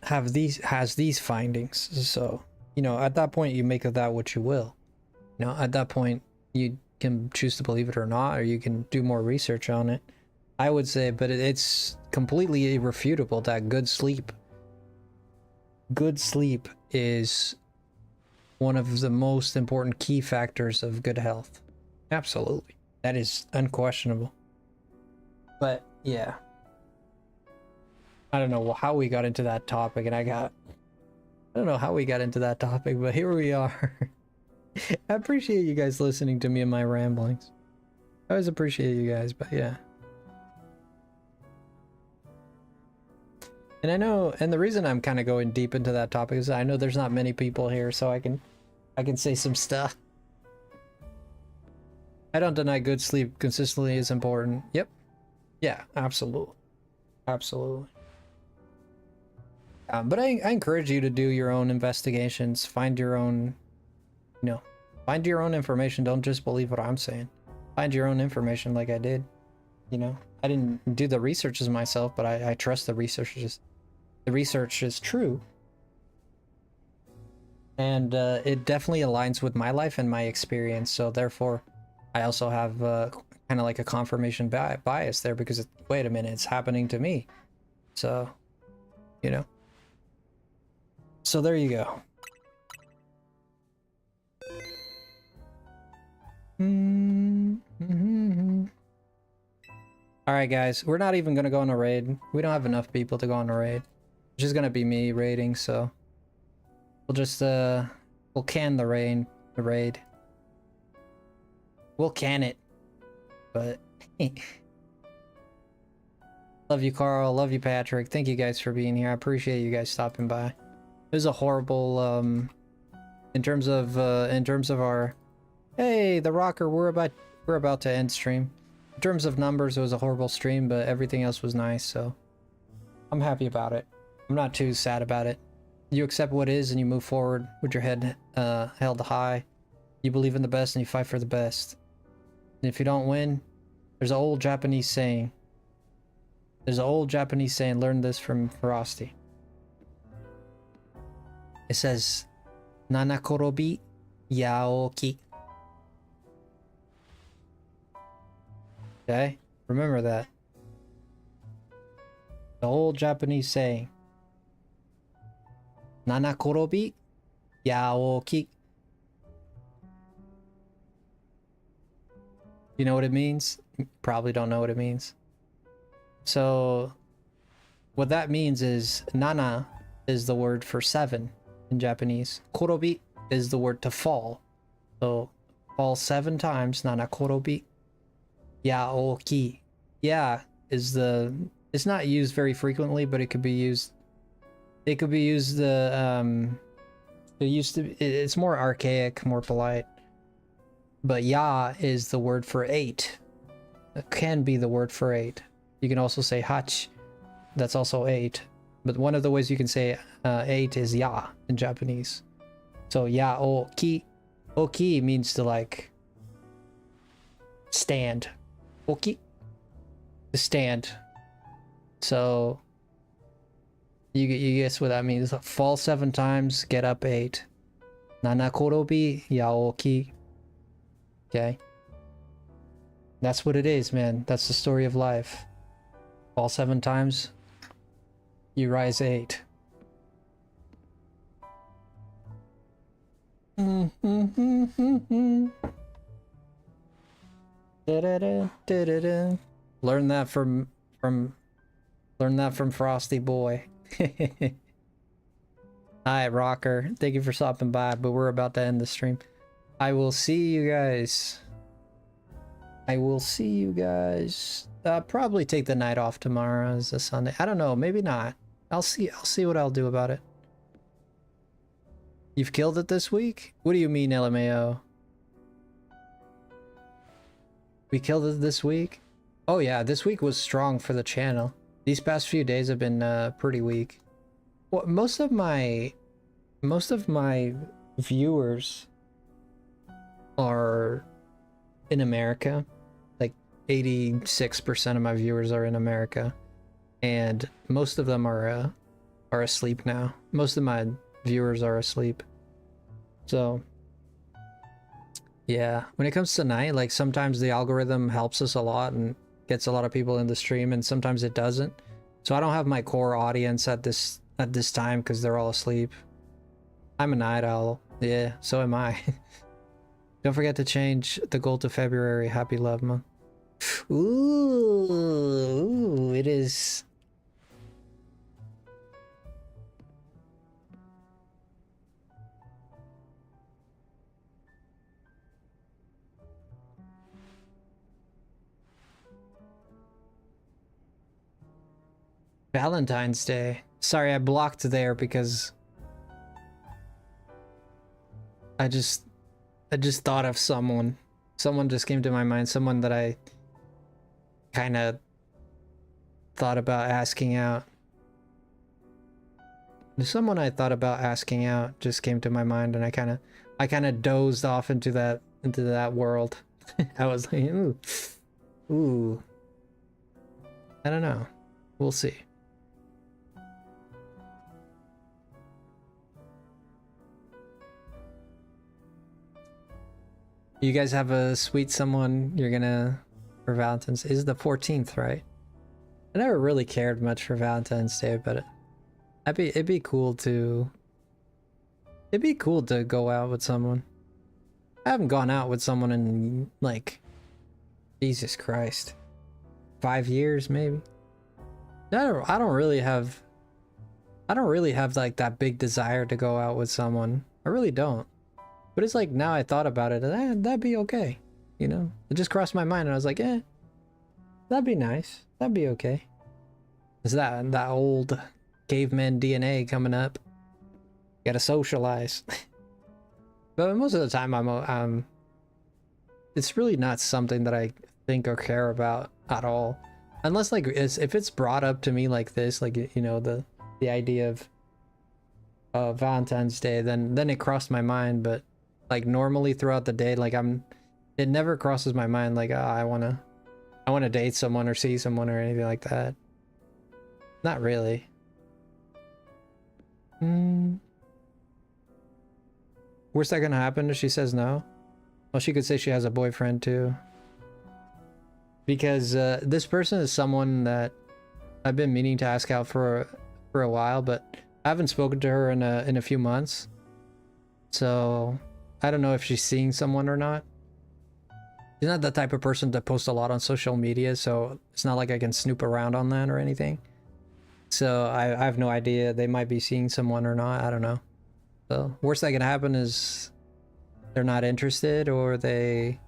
has these findings. So, you know, at that point you make of that what you will. You know, at that point you can choose to believe it or not, or you can do more research on it. I would say, but it's completely irrefutable that good sleep is one of the most important key factors of good health. Absolutely. That is unquestionable. But yeah, I don't know how we got into that topic, and I don't know how we got into that topic, but here we are. I appreciate you guys listening to me and my ramblings. I always appreciate you guys, but yeah. And I know, and the reason I'm kind of going deep into that topic is I know there's not many people here, so I can say some stuff. I don't deny good sleep consistently is important. Yep. Yeah, absolutely. Absolutely. But I encourage you to do your own investigations, find your own, you know, find your own information. Don't just believe what I'm saying. Find your own information like I did. You know, I didn't do the researches myself, but I trust the researchers. The research is true. And it definitely aligns with my life and my experience. So therefore, I also have kind of like a confirmation bias there because, wait a minute, it's happening to me. So, you know. So there you go. Alright guys, we're not even gonna go on a raid. We don't have enough people to go on a raid. It's just gonna be me raiding, so we'll just we'll can the raid. We'll can it. But love you, Carl, love you, Patrick. Thank you guys for being here. I appreciate you guys stopping by. It was a horrible in terms of our, hey, the rocker, we're about to end stream. In terms of numbers, it was a horrible stream, but everything else was nice, so I'm happy about it. I'm not too sad about it. You accept what is and you move forward with your head held high. You believe in the best and you fight for the best. And if you don't win, there's an old Japanese saying. Learn this from Frosty. It says, Nanakorobi Yaoki. Okay? Remember that. The old Japanese saying. Nanakorobi Yaoki. You know what it means? Probably don't know what it means. So, what that means is, Nana is the word for 7 in Japanese. Korobi is the word to fall. So, fall 7 times, Nana korobi. Yaoki. Yeah is the... It's not used very frequently, but it could be used... It could be used... it used to... It's more archaic, more polite. But ya is the word for 8. It can be the word for 8. You can also say hach. That's also 8. But one of the ways you can say 8 is ya in Japanese. So ya o ki. Oki means to like stand. Oki. To stand. So you guess what that means. Fall 7 times, get up 8. Nana korobi ya oki. Okay. That's what it is, man. That's the story of life. Fall 7 times, you rise 8. Learn that from Frosty boy. Hi, Rocker. Thank you for stopping by, but we're about to end the stream. I will see you guys. Probably take the night off tomorrow as a Sunday. I don't know, maybe not. I'll see what I'll do about it. You've killed it this week? What do you mean, LMAO? We killed it this week? Oh yeah, this week was strong for the channel. These past few days have been pretty weak. Well, most of my viewers are in America. Like 86% of my viewers are in America, and most of them are asleep now. Most of my viewers are asleep. So yeah, when it comes to night, like sometimes the algorithm helps us a lot and gets a lot of people in the stream, and sometimes it doesn't. So I don't have my core audience at this time because they're all asleep. I'm a night owl. Yeah, so am I. Don't forget to change the goal to February. Happy Love Month. Ooh, it is. Valentine's Day. Sorry, I blocked there because I just thought of someone. Someone just came to my mind. Someone that I kind of thought about asking out. Someone I thought about asking out just came to my mind, and I kind of dozed off into that world. I was like, ooh. I don't know. We'll see. You guys have a sweet someone you're gonna for Valentine's? Is the 14th, right? I never really cared much for Valentine's Day, but it'd be cool to go out with someone. I haven't gone out with someone in like, Jesus Christ, 5 years maybe. I don't really have like that big desire to go out with someone. I really don't. But it's like, now I thought about it, that'd be okay. You know, it just crossed my mind and I was like, that'd be nice. That'd be okay. Is that old caveman DNA coming up? Gotta socialize. But most of the time it's really not something that I think or care about at all. Unless like if it's brought up to me like this, like, you know, the the idea of Valentine's Day, then it crossed my mind. But like normally throughout the day, like it never crosses my mind like, oh, I wanna date someone or see someone or anything like that. Not really. Worst that gonna happen if she says no? Well, she could say she has a boyfriend too. Because this person is someone that I've been meaning to ask out for a while, but I haven't spoken to her in a few months. So I don't know if she's seeing someone or not. She's not the type of person to post a lot on social media, so it's not like I can snoop around on that or anything. So I have no idea. They might be seeing someone or not. I don't know. So worst that can happen is they're not interested, or they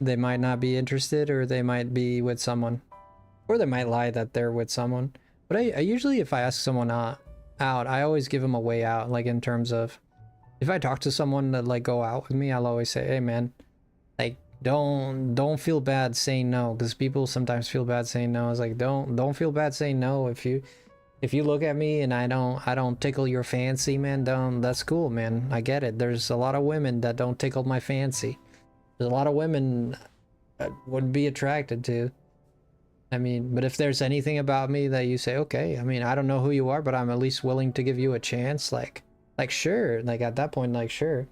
might not be interested, or they might be with someone, or they might lie that they're with someone. But I usually, if I ask someone out, I always give them a way out. Like in terms of, if I talk to someone that like go out with me, I'll always say, hey man, like don't feel bad saying no, because people sometimes feel bad saying no. It's like don't feel bad saying no. If you look at me and I don't tickle your fancy, man, that's cool, man. I get it. There's a lot of women that don't tickle my fancy. There's a lot of women I would be attracted to. I mean, but if there's anything about me that you say, okay, I mean, I don't know who you are, but I'm at least willing to give you a chance, like sure, like at that point, like sure.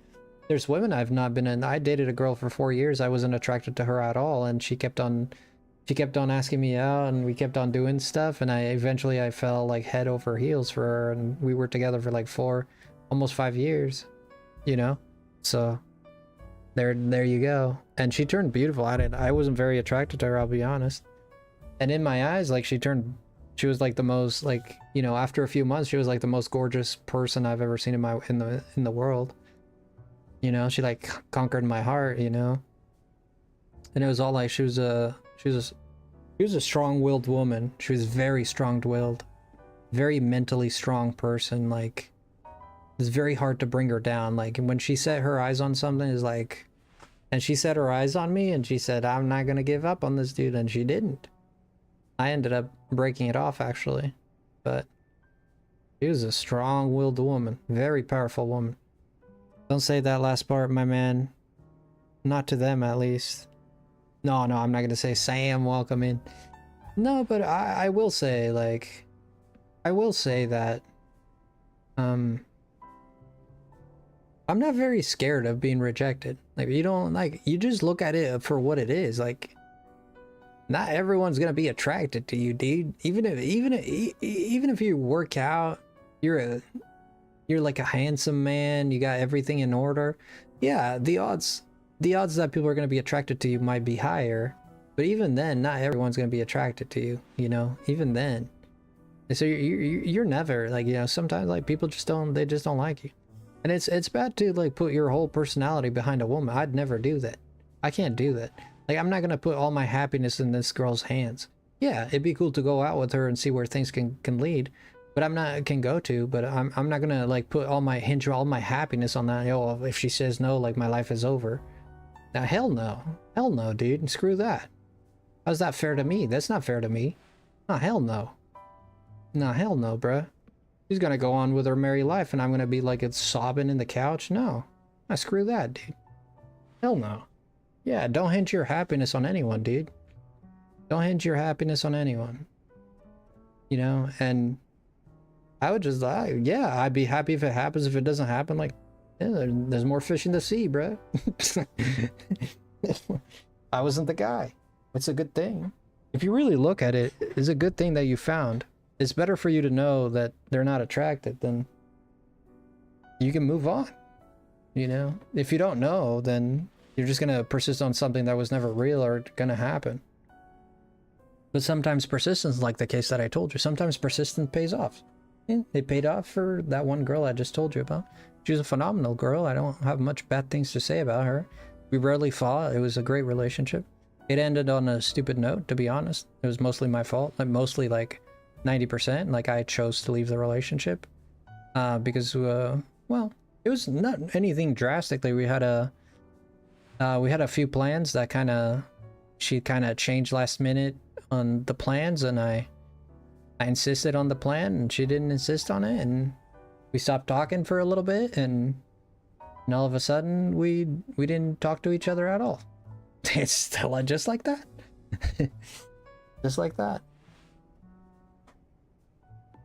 There's women I've not been in. I dated a girl for 4 years. I wasn't attracted to her at all, and she kept on asking me out, and we kept on doing stuff, and I fell like head over heels for her, and we were together for like almost 5 years, you know. So there you go. And she turned beautiful. I wasn't very attracted to her, I'll be honest. And in my eyes, like she was like the most, like, you know, after a few months, she was like the most gorgeous person I've ever seen in the world. You know, she like conquered my heart, you know. And it was all like she was a strong-willed woman. She was very strong-willed, very mentally strong person. Like, it's very hard to bring her down. Like, when she set her eyes on something, is like, and she set her eyes on me, and she said, I'm not gonna give up on this dude, and she didn't. I ended up breaking it off, actually. But she was a strong-willed woman, very powerful woman. Don't say that last part, my man. Not to them, at least. No, I'm not gonna say Sam, welcome in. No, but I will say, like, I will say that I'm not very scared of being rejected. Like, you just look at it for what it is. Like, not everyone's gonna be attracted to you, dude. Even if you work out, you're like a handsome man, you got everything in order. Yeah, the odds that people are going to be attracted to you might be higher, but even then, not everyone's going to be attracted to you, you know, even then. And so you're never, like, you know, sometimes like people just don't like you. And it's bad to like put your whole personality behind a woman. I'd never do that. I can't do that. Like, I'm not going to put all my happiness in this girl's hands. Yeah, it'd be cool to go out with her and see where things can lead. But I'm not gonna like put all my happiness on that. Oh, if she says no, like my life is over. Now, hell no, dude. Screw that. How's that fair to me? That's not fair to me. Oh, hell no. No, hell no, bruh. She's gonna go on with her merry life, and I'm gonna be like it's sobbing in the couch. No, screw that, dude. Hell no. Yeah, don't hinge your happiness on anyone, dude. Don't hinge your happiness on anyone. You know, and I would just like, yeah, I'd be happy if it happens. If it doesn't happen, like, yeah, there's more fish in the sea, bro. I wasn't the guy. It's a good thing. If you really look at it, it's a good thing that you found. It's better for you to know that they're not attracted than you can move on. You know, if you don't know, then you're just gonna persist on something that was never real or gonna happen. But sometimes persistence, like the case that I told you, sometimes persistence pays off. It paid off for that one girl I just told you about. She was a phenomenal girl. I don't have much bad things to say about her. We rarely fought. It was a great relationship. It ended on a stupid note, to be honest. It was mostly my fault. Like, mostly like 90%. Like, I chose to leave the relationship. Because, well, it was not anything drastically. We had a few plans that she kind of changed last minute on the plans, and I I insisted on the plan and she didn't insist on it, and we stopped talking for a little bit, and all of a sudden we didn't talk to each other at all. It's still just like that. Just like that.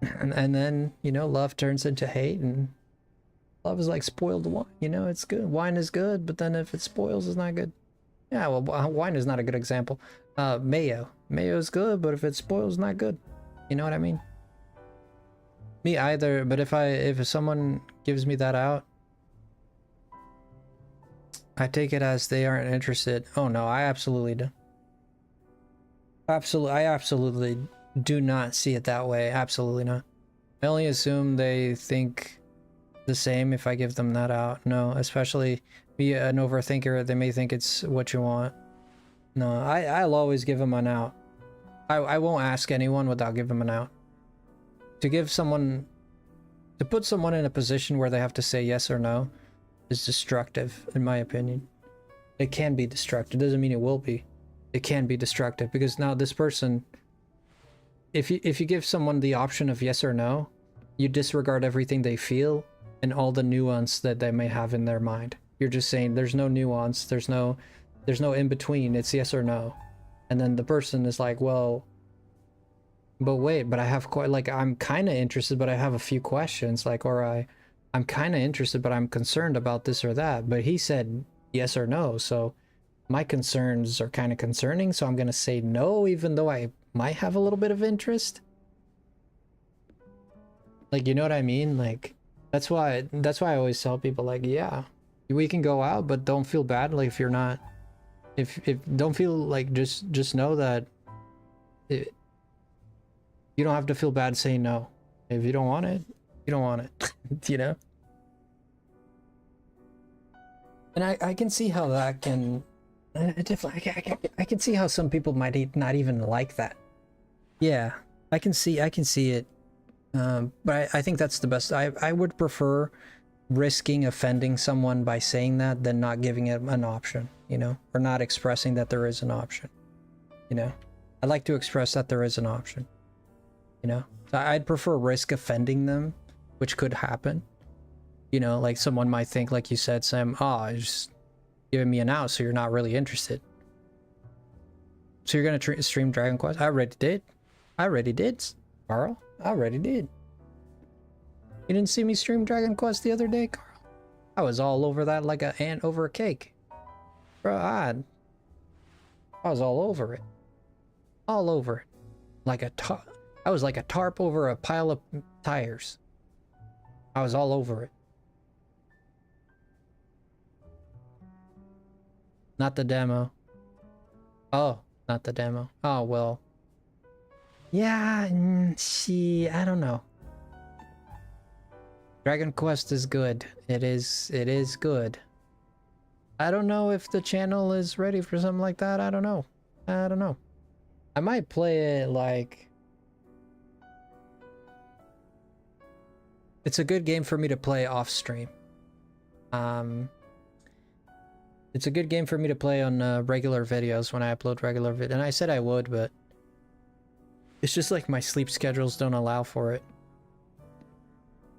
And then, you know, love turns into hate, and love is like spoiled wine. You know, it's good. Wine is good, but then if it spoils, it's not good. Yeah, well, wine is not a good example. Mayo. Mayo is good, but if it spoils, it's not good. You know what I mean? Me either, but if someone gives me that out, I take it as they aren't interested. Oh no, I absolutely do. I absolutely do not see it that way. Absolutely not. I only assume they think the same if I give them that out. No, especially be an overthinker, they may think it's what you want. No, I'll always give them an out. I won't ask anyone without giving them an out. To put someone in a position where they have to say yes or no is destructive, in my opinion. It can be destructive. Doesn't mean it will be. It can be destructive, because now this person, if you give someone the option of yes or no, you disregard everything they feel and all the nuance that they may have in their mind. You're just saying there's no nuance, there's no in between, it's yes or no. And then the person is like, well, but wait, but I have quite, like, I'm kind of interested, but I have a few questions, like, or I'm kind of interested, but I'm concerned about this or that. But he said yes or no, so my concerns are kind of concerning, so I'm gonna say no, even though I might have a little bit of interest. Like, you know what I mean? Like, that's why I always tell people, like, yeah, we can go out, but don't feel bad. Like, if you're not, if don't feel like, just know that you don't have to feel bad saying no. If you don't want it, you don't want it. You know? And I can see how that can, I can see how some people might not even like that. Yeah, I can see it. But I think that's the best. I would prefer risking offending someone by saying that than not giving it an option, you know, or not expressing that there is an option, you know. I'd like to express that there is an option, you know. I'd prefer risk offending them, which could happen, you know, like someone might think, like you said, Sam, oh, you're just giving me an out, so you're not really interested. So you're gonna stream Dragon Quest? I already did, Carl. I already did. You didn't see me stream Dragon Quest the other day, Carl? I was all over that like an ant over a cake. Bro, I was all over it. All over it. Like a I was like a tarp over a pile of tires. I was all over it. Not the demo. Oh, not the demo. Oh, well. Yeah, see, I don't know. Dragon Quest is good. It is good. I don't know if the channel is ready for something like that. I don't know. I might play it like... It's a good game for me to play off stream. It's a good game for me to play on regular videos when I upload regular videos. And I said I would, but... It's just like my sleep schedules don't allow for it.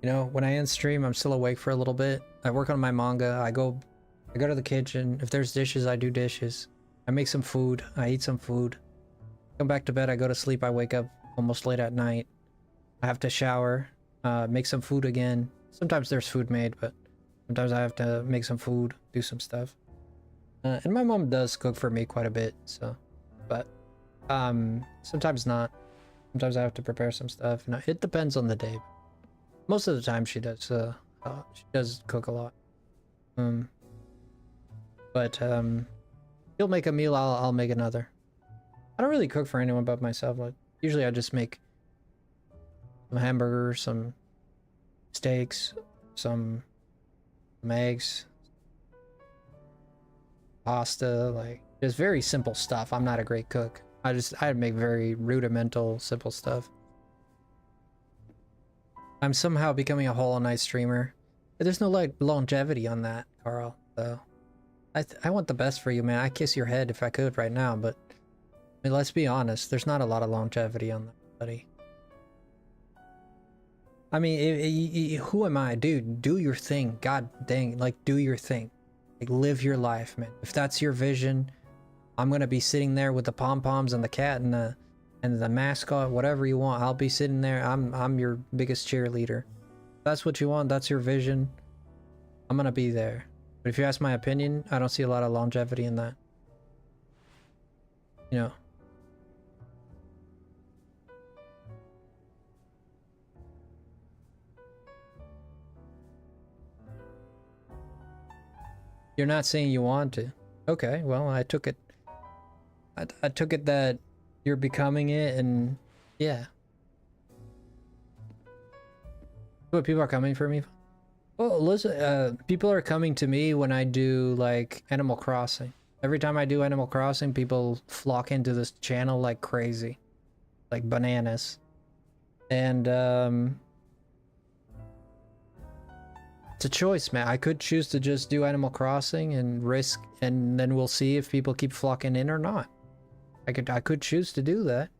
You know, when I end stream, I'm still awake for a little bit. I work on my manga. I go to the kitchen. If there's dishes, I do dishes. I make some food. I eat some food. Come back to bed. I go to sleep. I wake up almost late at night. I have to shower. Make some food again. Sometimes there's food made, but sometimes I have to make some food, do some stuff. And my mom does cook for me quite a bit, so... But, sometimes not. Sometimes I have to prepare some stuff. You know, it depends on the day. Most of the time she does cook a lot. But he'll make a meal, I'll make another. I don't really cook for anyone but myself. Like, usually I just make some hamburgers, some steaks, some eggs, pasta, like just very simple stuff. I'm not a great cook. I make very rudimental, simple stuff. I'm somehow becoming a Hollow Knight streamer. There's no like longevity on that, Carl, though. I want the best for you, man. I'd kiss your head if I could right now, but I mean, let's be honest, there's not a lot of longevity on that, buddy. I mean, who am I? Dude, do your thing. God dang, like, do your thing. Like, live your life, man. If that's your vision, I'm gonna be sitting there with the pom-poms and the cat and the mascot, whatever you want. I'll be sitting there. I'm your biggest cheerleader. If that's what you want, that's your vision. I'm gonna be there. But if you ask my opinion, I don't see a lot of longevity in that. You know. You're not saying you want to. Okay, well, I took it. I took it that you're becoming it, and yeah. What, people are coming for me? Well, listen, people are coming to me when I do, like, Animal Crossing. Every time I do Animal Crossing, people flock into this channel like crazy. Like bananas. And, it's a choice, man. I could choose to just do Animal Crossing and risk, and then we'll see if people keep flocking in or not. I could choose to do that.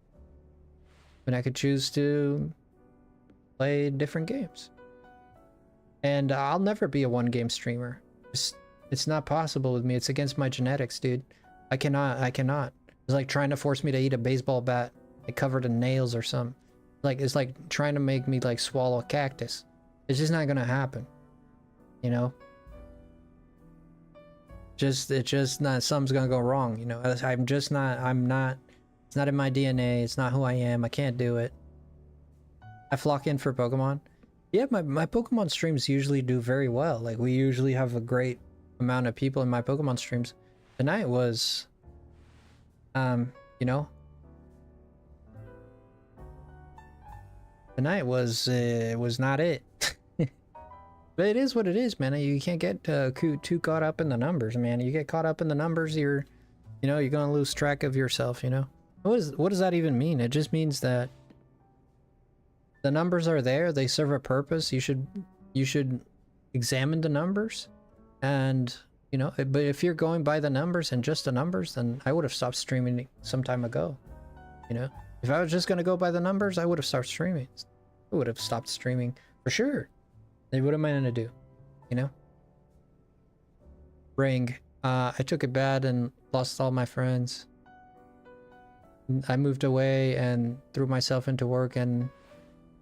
But I could choose to play different games. And I'll never be a one-game streamer. It's not possible with me. It's against my genetics, dude. I cannot. It's like trying to force me to eat a baseball bat like covered in nails or something. Like, it's like trying to make me like swallow a cactus. It's just not gonna happen. You know? It's just not, something's gonna go wrong, you know? It's not, it's not in my DNA, it's not who I am, I can't do it. I flock in for Pokemon. Yeah, my Pokemon streams usually do very well. Like, we usually have a great amount of people in my Pokemon streams. Tonight was, you know? Tonight was not it. But it is what it is, man. You can't get too caught up in the numbers, man. You get caught up in the numbers, you're gonna lose track of yourself, you know? What does that even mean? It just means that the numbers are there, they serve a purpose. You should examine the numbers, and you know, but if you're going by the numbers and just the numbers, then I would have stopped streaming some time ago. You know, if I was just gonna go by the numbers, I would have stopped streaming. I would have stopped streaming for sure. They would have meant to do, you know? Ring. I took it bad and lost all my friends. I moved away and threw myself into work and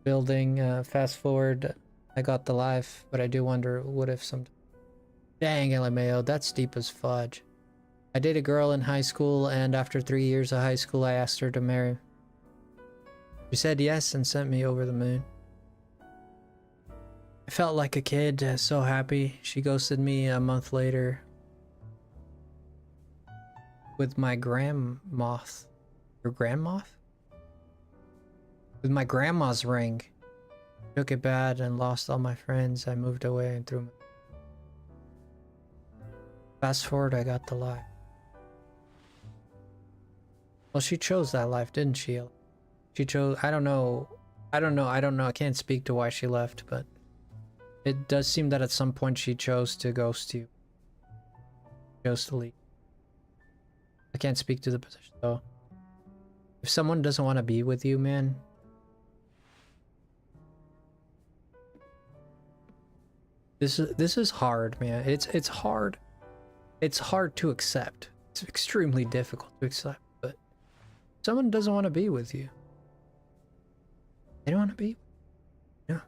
building. Fast forward, I got the life, but I do wonder what if some. Dang, LMAO, that's deep as fudge. I dated a girl in high school, and after 3 years of high school, I asked her to marry. She said yes and sent me over the moon. I felt like a kid, so happy. She ghosted me a month later with my grandmoth. Your grandmoth? With my grandma's ring. Took it bad and lost all my friends. I moved away and threw my... Fast forward, I got the life. Well, she chose that life, didn't she? She chose... I don't know. I can't speak to why she left, but it does seem that at some point she chose to ghost you. Chose to leave. I can't speak to the position, though. If someone doesn't want to be with you, man... This is hard, man. It's hard. It's hard to accept. It's extremely difficult to accept, but someone doesn't want to be with you. They don't want to be. Yeah.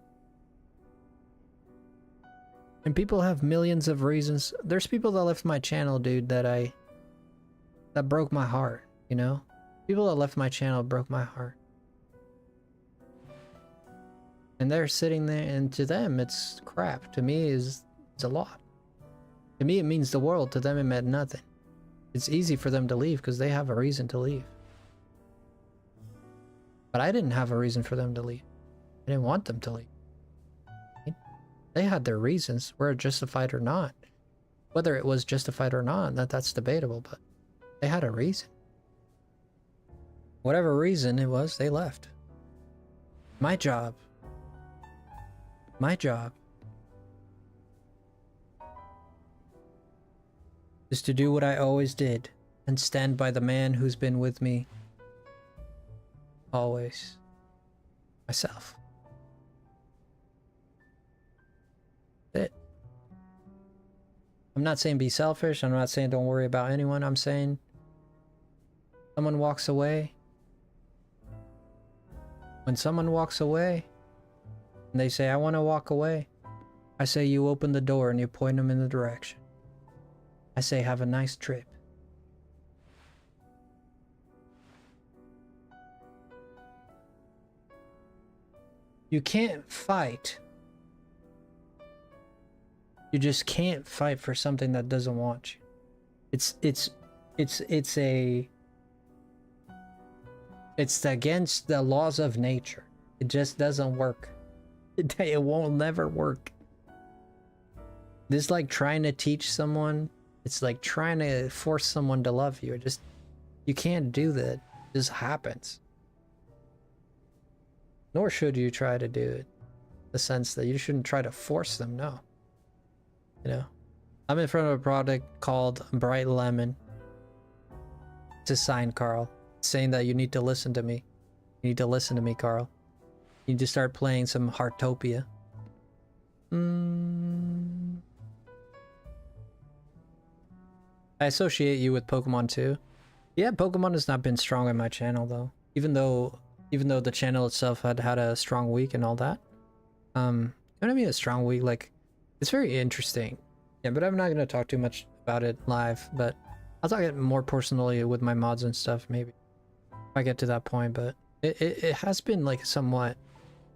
And people have millions of reasons. There's people that left my channel, dude, that broke my heart, you know? People that left my channel broke my heart. And they're sitting there, and to them, it's crap. To me, it's a lot. To me, it means the world. To them, it meant nothing. It's easy for them to leave because they have a reason to leave. But I didn't have a reason for them to leave. I didn't want them to leave. They had their reasons, were it justified or not. Whether it was justified or not, that's debatable, but they had a reason. Whatever reason it was, they left. My job is to do what I always did and stand by the man who's been with me always. Myself. I'm not saying be selfish. I'm not saying don't worry about anyone. I'm saying someone walks away. When someone walks away and they say, I want to walk away, I say you open the door and you point them in the direction. I say, have a nice trip. You can't fight. You just can't fight for something that doesn't want you. It's against the laws of nature. It just doesn't work. It won't never work. This like trying to teach someone. It's like trying to force someone to love you. You can't do that. It just happens. Nor should you try to do it. The sense that you shouldn't try to force them, no. You know? I'm in front of a product called Bright Lemon. It's a sign, Carl. Saying that you need to listen to me. You need to listen to me, Carl. You need to start playing some Heartopia. I associate you with Pokemon too. Yeah, Pokemon has not been strong on my channel though. Even though the channel itself had a strong week and all that. What I mean a strong week, like, it's very interesting. Yeah, but I'm not gonna talk too much about it live, but I'll talk it more personally with my mods and stuff maybe. If I get to that point, but it has been like somewhat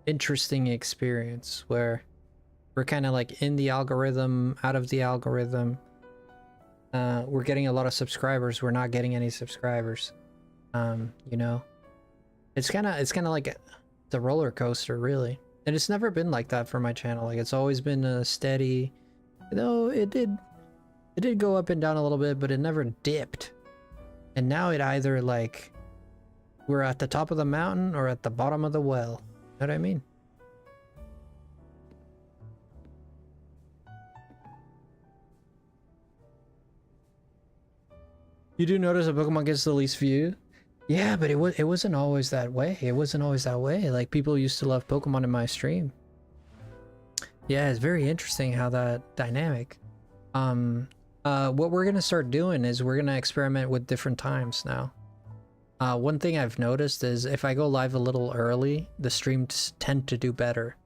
interesting experience where we're kind of like in the algorithm, out of the algorithm. We're getting a lot of subscribers. We're not getting any subscribers. You know, it's kind of like the roller coaster, really. And it's never been like that for my channel. Like it's always been a steady. You know, it did go up and down a little bit, but it never dipped. And now it either like we're at the top of the mountain or at the bottom of the well. You know what I mean? You do notice a Pokemon gets the least view? Yeah, but it wasn't always that way. It wasn't always that way. Like people used to love Pokemon in my stream. Yeah, it's very interesting how that dynamic. What we're gonna start doing is we're gonna experiment with different times now. One thing I've noticed is if I go live a little early, the streams tend to do better.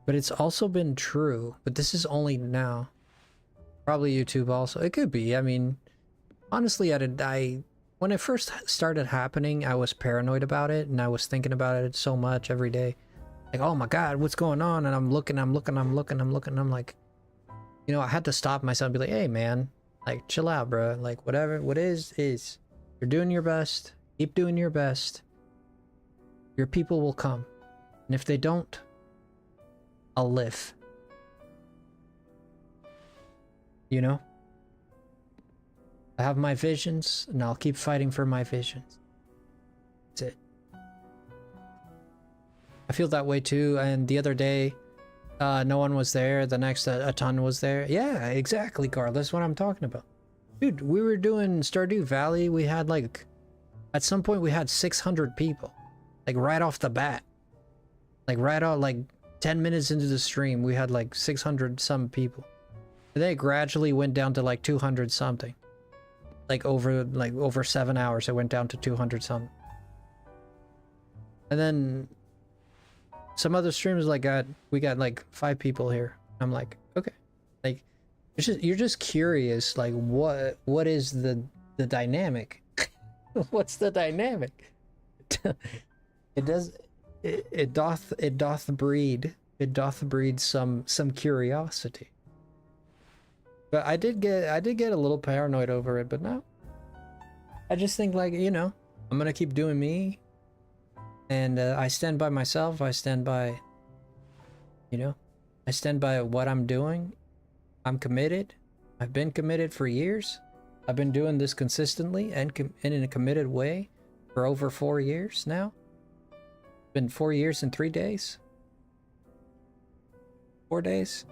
But it's also been true, but this is only now. Probably YouTube also. It could be. I mean, honestly, when it first started happening, I was paranoid about it, and I was thinking about it so much every day. Like, oh my God, what's going on? And I'm looking, I'm like, you know, I had to stop myself and be like, hey man, like chill out, bro. Like whatever, what is. You're doing your best. Keep doing your best. Your people will come. And if they don't, I'll live. You know? I have my visions, and I'll keep fighting for my visions. That's it. I feel that way too, and the other day, no one was there. The next, a ton was there. Yeah, exactly, Carl. That's what I'm talking about. Dude, we were doing Stardew Valley. We had like, at some point we had 600 people. Like right off the bat. Like right out, like 10 minutes into the stream, we had like 600 some people. And then it gradually went down to like 200 something. Like over 7 hours, it went down to 200 something. And then some other streams like we got like 5 people here. I'm like, okay. Like you're just curious, like what is the dynamic? What's the dynamic? It doth breed some curiosity. But I did get a little paranoid over it, but no. I just think, like, you know, I'm gonna keep doing me. And I stand by myself. I stand by, you know, I stand by what I'm doing. I'm committed. I've been committed for years. I've been doing this consistently and in a committed way for over 4 years now. It's been 4 years and 3 days. 4 days?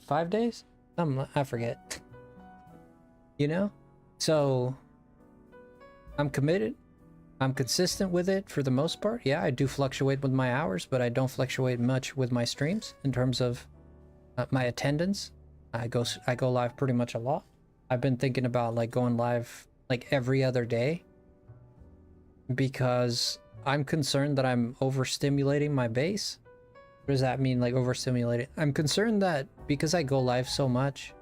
5 days? I forget. You know? So I'm committed. I'm consistent with it for the most part. Yeah, I do fluctuate with my hours, but I don't fluctuate much with my streams in terms of my attendance. I go live pretty much a lot. I've been thinking about like going live like every other day because I'm concerned that I'm overstimulating my base. What does that mean, like overstimulating? I'm concerned that because I go live so much,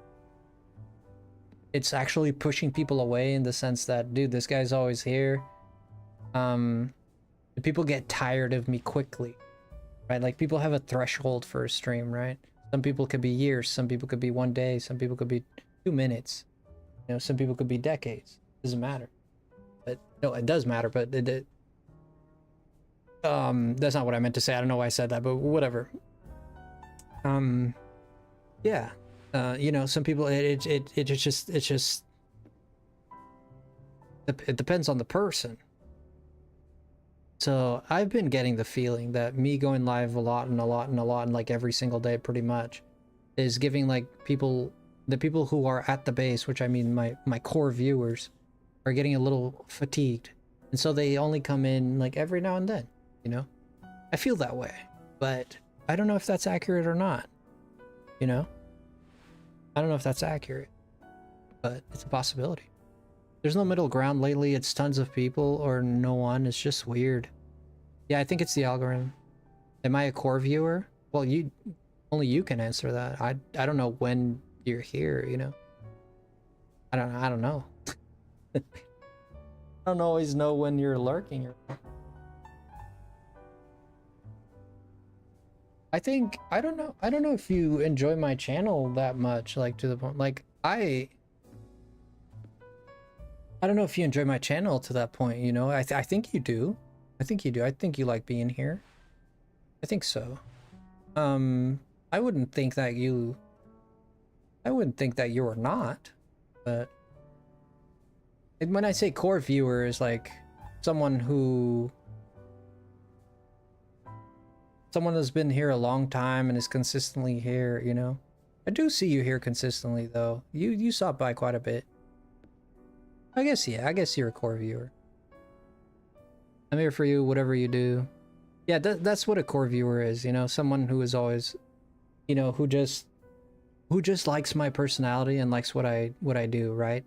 it's actually pushing people away in the sense that, dude, this guy's always here. People get tired of me quickly, right? Like people have a threshold for a stream, right? Some people could be years, some people could be 1 day, some people could be 2 minutes. You know, some people could be decades. Doesn't matter. But no, it does matter, but that's not what I meant to say. I don't know why I said that, but whatever. Yeah. You know, some people it just it depends on the person. So I've been getting the feeling that me going live a lot and like every single day pretty much is giving like the people who are at the base, which I mean my core viewers, are getting a little fatigued. And so they only come in like every now and then, you know? I feel that way, but I don't know if that's accurate or not, you know? I don't know if that's accurate, but it's a possibility. There's no middle ground lately. It's tons of people or no one. It's just weird. Yeah, I think it's the algorithm. Am I a core viewer? Well, only you can answer that. I don't know when you're here, you know? I don't know. I don't always know when you're lurking or I don't know if you enjoy my channel that much, like to the point, like I don't know if you enjoy my channel to that point, you know? I think you do. I think you do. I think you like being here. I think so. I wouldn't think that you were not, but when I say core viewer is like someone that's been here a long time and is consistently here, you know? I do see you here consistently though. You stop by quite a bit. I guess, yeah, I guess you're a core viewer. I'm here for you, whatever you do. Yeah, that's what a core viewer is, you know? Someone who is always, you know, who just likes my personality and likes what I do, right?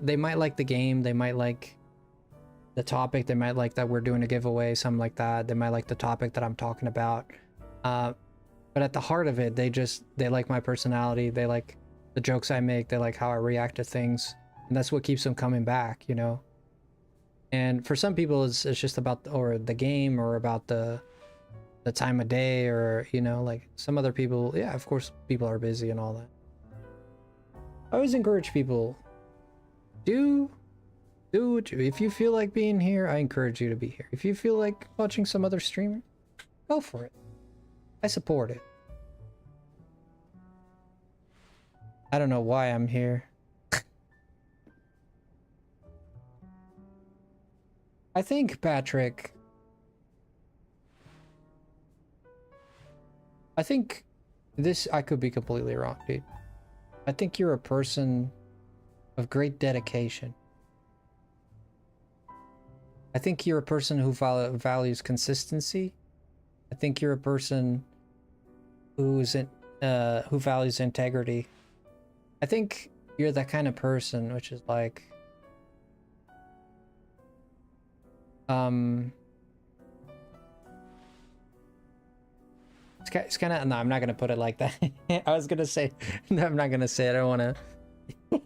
They might like the game, they might like the topic, they might like that we're doing a giveaway, something like that. They might like the topic that I'm talking about. But at the heart of it, they like my personality, they like the jokes I make, they like how I react to things. And that's what keeps them coming back, you know? And for some people, it's just about or the game or about the time of day or, you know, like some other people, yeah, of course, people are busy and all that. I always encourage people, if you feel like being here, I encourage you to be here. If you feel like watching some other streamer, go for it. I support it. I don't know why I'm here. I think, Patrick, I think this, I could be completely wrong, dude. I think you're a person of great dedication. I think you're a person who values consistency. I think you're a person who values integrity. I think you're that kind of person, which is like, it's kind of, no, I'm not gonna put it like that. I was gonna say, no, I'm not gonna say it. I don't want to.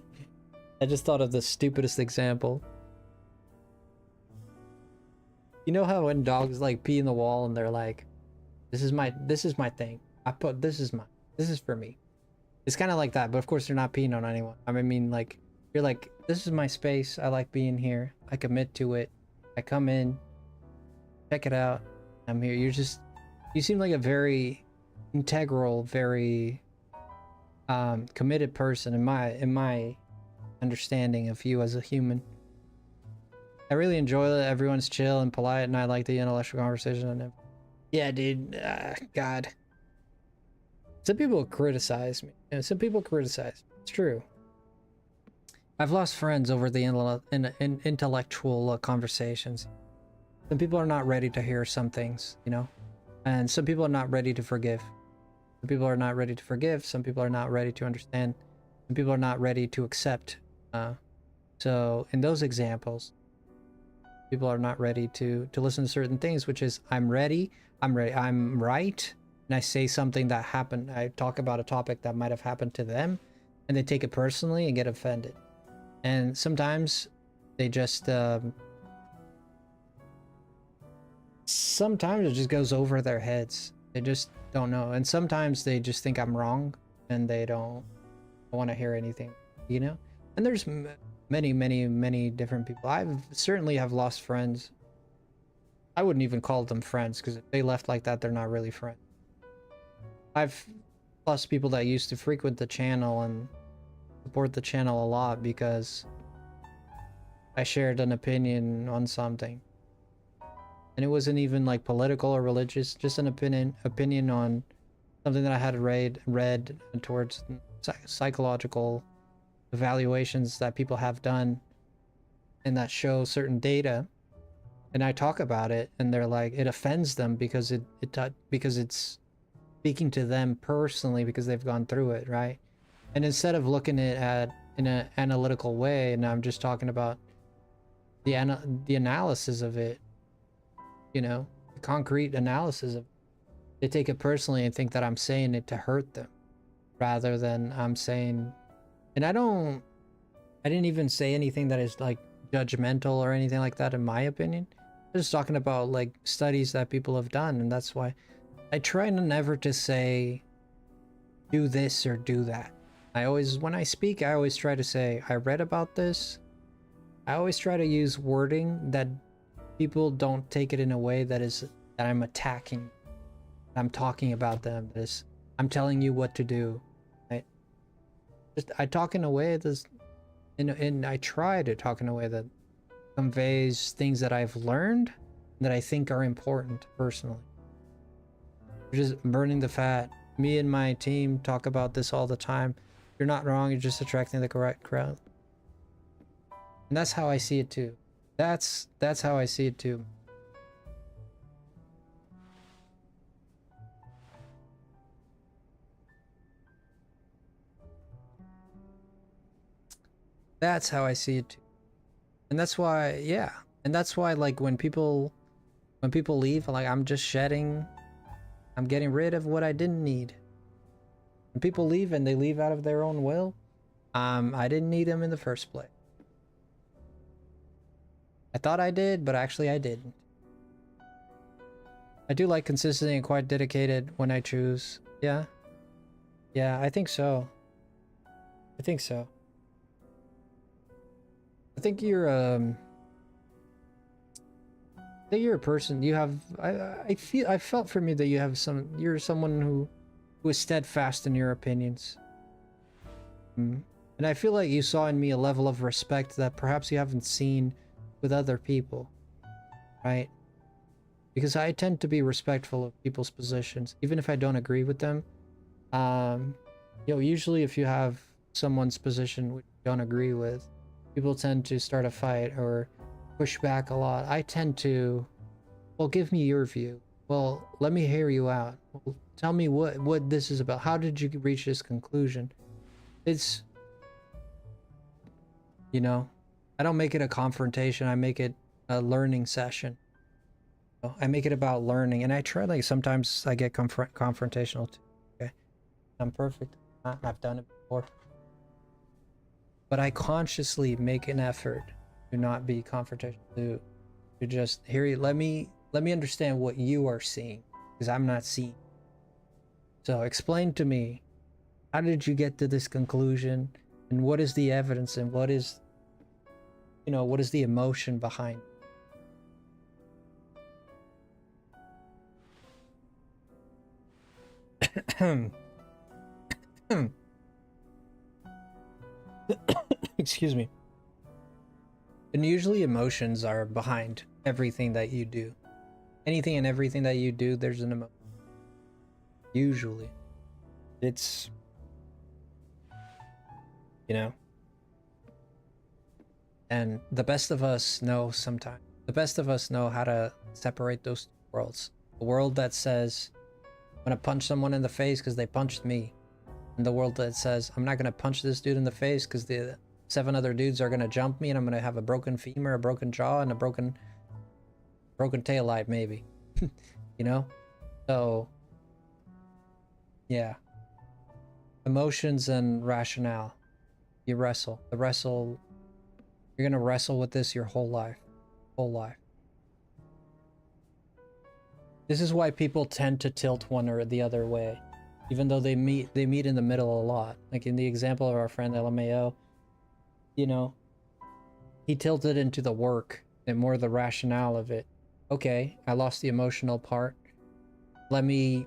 I just thought of the stupidest example. You know how when dogs like pee in the wall and they're like, this is my thing. This is for me. It's kind of like that, but of course they're not peeing on anyone. I mean, like, you're like, this is my space. I like being here. I commit to it. I come in, check it out. I'm here. You seem like a very integral, very committed person in my understanding of you as a human. I really enjoy it. Everyone's chill and polite, and I like the intellectual conversation. And yeah, dude, God. Some people criticize me. You know, some people criticize me. It's true. I've lost friends over the intellectual conversations. Some people are not ready to hear some things, you know? And some people are not ready to forgive. Some people are not ready to forgive. Some people are not ready to understand. Some people are not ready to accept. So in those examples, people are not ready to listen to certain things, which is I'm ready, I'm right, and I say something that happened. I talk about a topic that might have happened to them, and they take it personally and get offended. And sometimes they just sometimes it just goes over their heads. They just don't know. And sometimes they just think I'm wrong and they don't want to hear anything, you know? And there's many different people. I've certainly have lost friends. I wouldn't even call them friends, because if they left like that, they're not really friends. I've lost people that used to frequent the channel and support the channel a lot because I shared an opinion on something. And it wasn't even like political or religious, just an opinion on something that I had read towards psychological evaluations that people have done and that show certain data. And I talk about it and they're like, it offends them because because it's speaking to them personally because they've gone through it, right? And instead of looking at in an analytical way, and I'm just talking about the analysis of it, you know, the concrete analysis of it, they take it personally and think that I'm saying it to hurt them rather than I'm saying, and I didn't even say anything that is like judgmental or anything like that in my opinion. I'm just talking about like studies that people have done, and that's why I try never to say do this or do that. When I speak, I always try to say I read about this. I always try to use wording that people don't take it in a way that I'm attacking. I'm talking about them. I'm telling you what to do. I talk in a way and I try to talk in a way that conveys things that I've learned that I think are important personally. Just burning the fat. Me and my team talk about this all the time. You're not wrong, you're just attracting the correct crowd. And that's how I see it too. That's how I see it too. That's how I see it too. And that's why, yeah. And that's why, like, when people leave, like, I'm just shedding, I'm getting rid of what I didn't need. When people leave and they leave out of their own will, I didn't need them in the first place. I thought I did, but actually I didn't. I do like consistency and quite dedicated when I choose. Yeah. Yeah, I think so. I think so. I think you're a person. You have I felt from you that you're someone who is steadfast in your opinions. And I feel like you saw in me a level of respect that perhaps you haven't seen with other people, right? Because I tend to be respectful of people's positions, even if I don't agree with them. You know, usually if you have someone's position which you don't agree with, people tend to start a fight or push back a lot. I tend to, well, give me your view. Well, let me hear you out. Well, tell me what this is about. How did you reach this conclusion? It's, you know, I don't make it a confrontation. I make it a learning session. I make it about learning, and I try, like, sometimes I get confrontational too. Okay, I'm perfect. I've done it before. But I consciously make an effort to not be confrontational, to just hear you. Let me understand what you are seeing, because I'm not seeing. So explain to me, how did you get to this conclusion, and what is the evidence, and what is, you know, what is the emotion behind it? Excuse me. And usually emotions are behind everything that you do. Anything and everything that you do, there's an emotion. Usually. It's, you know. And the best of us know sometimes. The best of us know how to separate those two worlds. The world that says, I'm gonna punch someone in the face because they punched me. In the world that says, I'm not gonna punch this dude in the face because the 7 other dudes are gonna jump me and I'm gonna have a broken femur, a broken jaw, and a broken taillight, maybe. You know? So, yeah. Emotions and rationale. You wrestle. You're gonna wrestle with this your whole life. This is why people tend to tilt one or the other way. Even though they meet in the middle a lot. Like in the example of our friend LMAO, you know, he tilted into the work and more the rationale of it. Okay, I lost the emotional part. Let me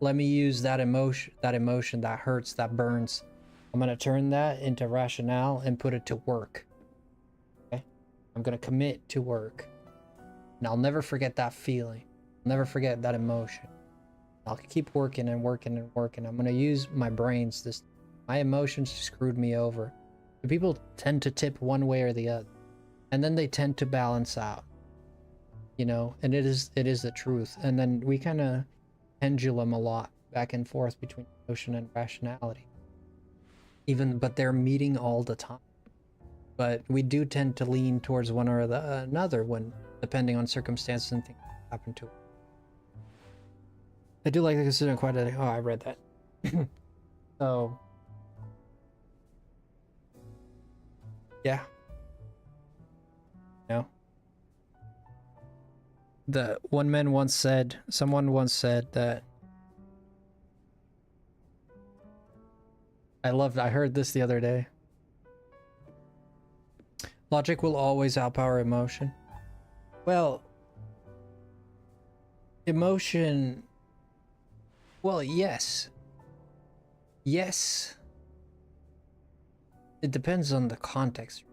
use that emotion that hurts, that burns. I'm gonna turn that into rationale and put it to work. Okay? I'm gonna commit to work. And I'll never forget that feeling. I'll never forget that emotion. I'll keep working and working and working. I'm gonna use my brains. My emotions screwed me over. The people tend to tip one way or the other, and then they tend to balance out. You know, and it is the truth. And then we kind of pendulum a lot back and forth between emotion and rationality. But they're meeting all the time. But we do tend to lean towards one or another when, depending on circumstances and things that happen to it. I do like to consider quite a... Oh, I read that. So... yeah. You know? Someone once said that... I heard this the other day. Logic will always outpower emotion. Well... emotion... well, yes. Yes. It depends on the context.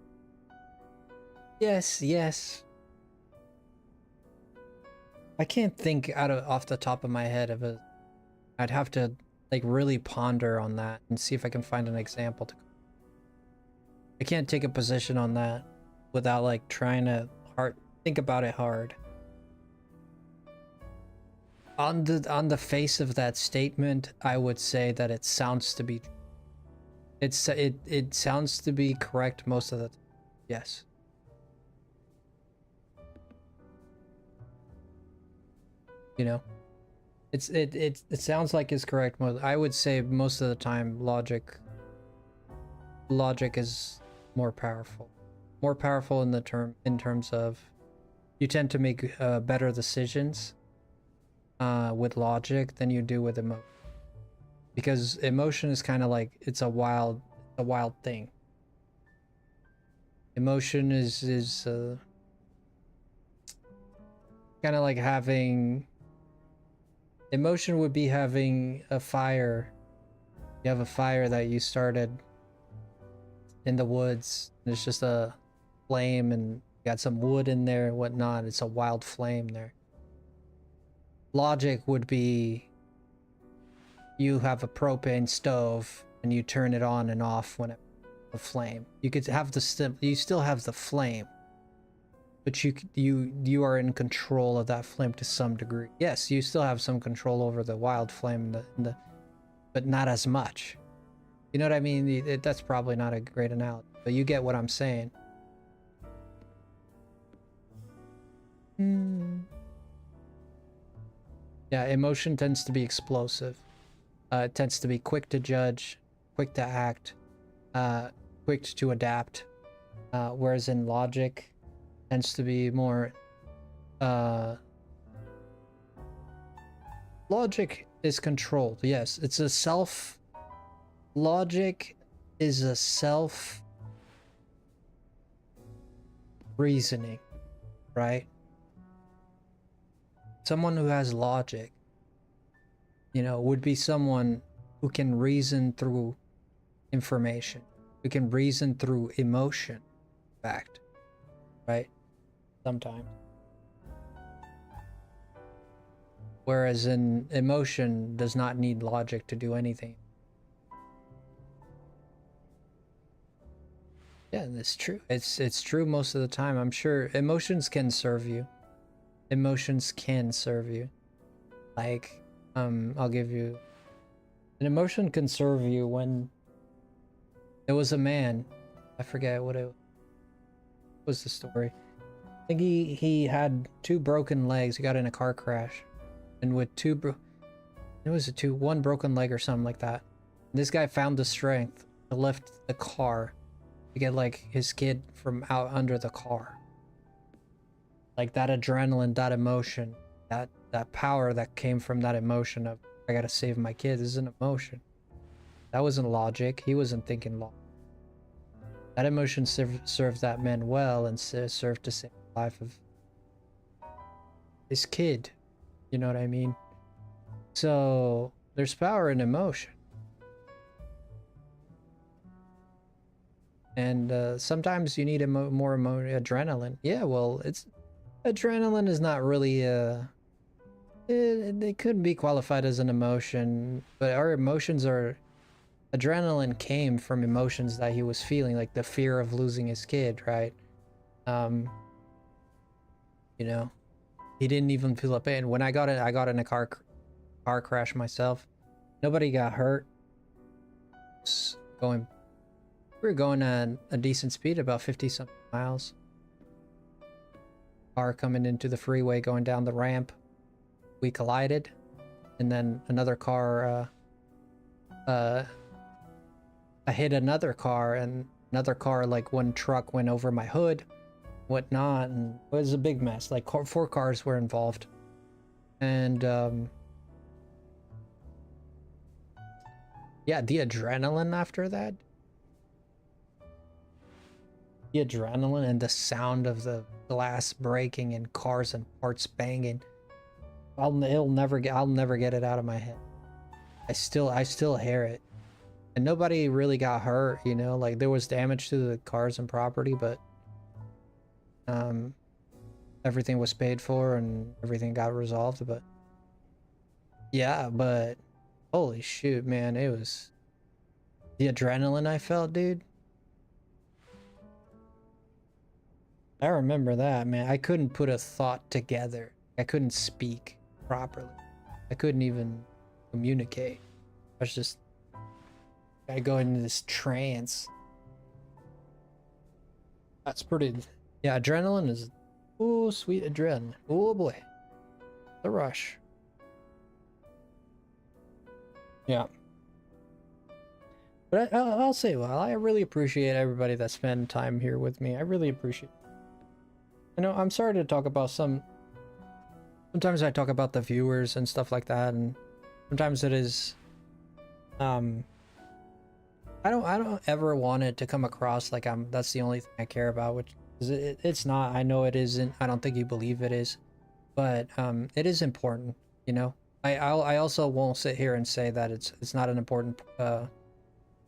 Yes. I can't think off the top of my head of a... I'd have to like really ponder on that and see if I can find an example. I can't take a position on that without like trying to think about it hard. On the face of that statement, I would say that it sounds to be... it sounds to be correct most of the time. Yes. You know, it sounds like it's correct. I would say most of the time logic is more powerful in terms of you tend to make better decisions with logic than you do with emotion, because emotion is kind of like it's a wild thing. Emotion is kind of like having... emotion would be having a fire. You have a fire that you started in the woods. There's just a flame and you got some wood in there and whatnot. It's a wild flame there. Logic would be you have a propane stove and you turn it on and off when the flame. You could have you still have the flame, but you are in control of that flame to some degree. Yes, you still have some control over the wild flame, but not as much. You know what I mean? That's probably not a great analogy, but you get what I'm saying. Yeah, emotion tends to be explosive. It tends to be quick to judge, quick to act, quick to adapt. Whereas in logic, tends to be more... logic is controlled. Yes, it's a self... logic is a self... reasoning, right? Someone who has logic, you know, would be someone who can reason through information, who can reason through emotion, fact, right? Sometimes. Whereas in emotion does not need logic to do anything. Yeah, that's true. It's true most of the time. I'm sure emotions can serve you. Emotions can serve you. Like, I'll give you an emotion can serve you when there was a man. I forget what it was the story. I think he had 2 broken legs. He got in a car crash, and with one broken leg or something like that. This guy found the strength to lift the car to get like his kid from out under the car. Like that adrenaline, that emotion, that power that came from that emotion of I gotta save my kids is an emotion. That wasn't logic. He wasn't thinking logic. That emotion served that man well and served to save the life of his kid. You know what I mean? So there's power in emotion. And sometimes you need more adrenaline. Yeah, well, adrenaline is not really it couldn't be qualified as an emotion, but our emotions are. Adrenaline came from emotions that he was feeling, like the fear of losing his kid, right? You know, he didn't even feel a pain. When I got in a car crash myself. Nobody got hurt. We were going at a decent speed, about 50-something miles. Car coming into the freeway, going down the ramp. We collided, and then another car. I hit another car, and another car, like one truck went over my hood, whatnot, and it was a big mess. Like 4 cars were involved, and yeah, the adrenaline after that, the adrenaline and the sound of the glass breaking and cars and parts banging, I'll never get it out of my head. I still hear it. And nobody really got hurt, you know, like there was damage to the cars and property, but everything was paid for and everything got resolved. But yeah, but holy shoot, man, it was the adrenaline I felt, dude. I remember that, man. I couldn't put a thought together. I couldn't speak properly. I couldn't even communicate. I was just, I go into this trance. That's pretty, yeah, adrenaline is, oh, sweet adrenaline. Oh boy, the rush. Yeah. But I'll say, well, I really appreciate everybody that spent time here with me. I really appreciate it. You know, I'm sorry to talk about sometimes I talk about the viewers and stuff like that, and sometimes it is, I don't ever want it to come across like that's the only thing I care about, which is it's not. I know it isn't. I don't think you believe it is, but it is important, you know. I also won't sit here and say that it's not an important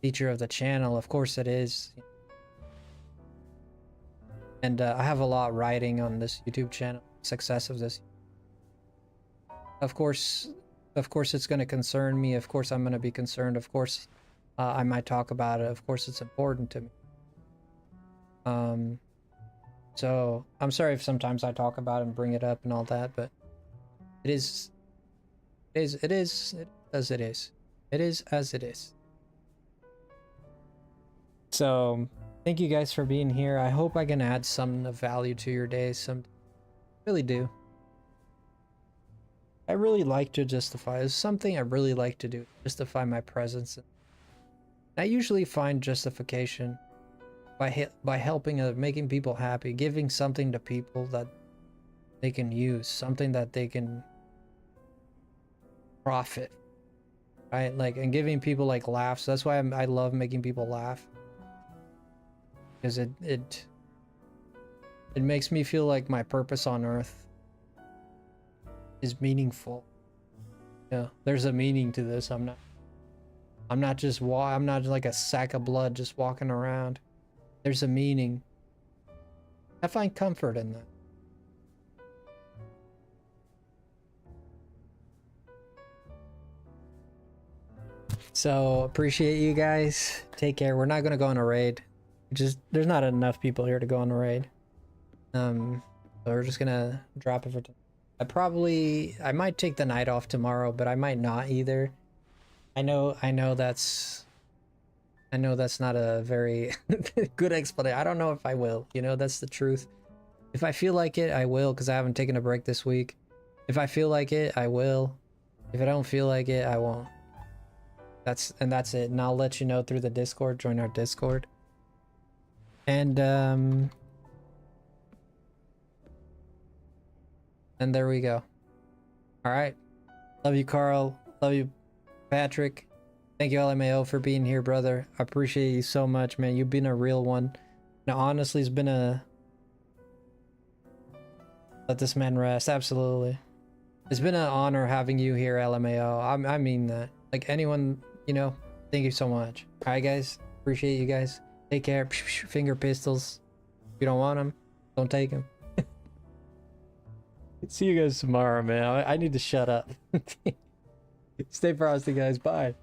feature of the channel. Of course it is. And I have a lot riding on this YouTube channel, success of this. Of course it's going to concern me. Of course I'm going to be concerned. Of course I might talk about it. Of course it's important to me. So I'm sorry if sometimes I talk about it and bring it up and all that, but it is as it is. It is as it is. So thank you guys for being here. I hope I can add some value to your day. Really do. I really like to justify. It's something I really like to do. Justify my presence. I usually find justification by helping, making people happy, giving something to people that they can use, something that they can profit, right? Like, and giving people like laughs. That's why I love making people laugh, because it makes me feel like my purpose on earth is meaningful. Yeah, there's a meaning to this. I'm not like a sack of blood just walking around. There's a meaning. I find comfort in that. So appreciate you guys. Take care. We're not gonna go on a raid. There's not enough people here to go on a raid. So we're just gonna drop it for I might take the night off tomorrow, but I might not either. I know that's not a very good explanation. I don't know if I will, you know, that's the truth. If I feel like it, I will, because I haven't taken a break this week. If I feel like it, I will. If I don't feel like it, I won't. That's it. And I'll let you know through the Discord. Join our Discord. And there we go. All right. Love you, Carl. Love you, Patrick. Thank you, LMAO, for being here, brother. I appreciate you so much, man. You've been a real one. Now, honestly, it's been a... Let this man rest. Absolutely. It's been an honor having you here, LMAO. I mean that. Like, anyone, you know, thank you so much. All right, guys. Appreciate you guys. Take care. Finger pistols. If you don't want them, don't take them. See you guys tomorrow, man. I need to shut up. Stay frosty, guys. Bye.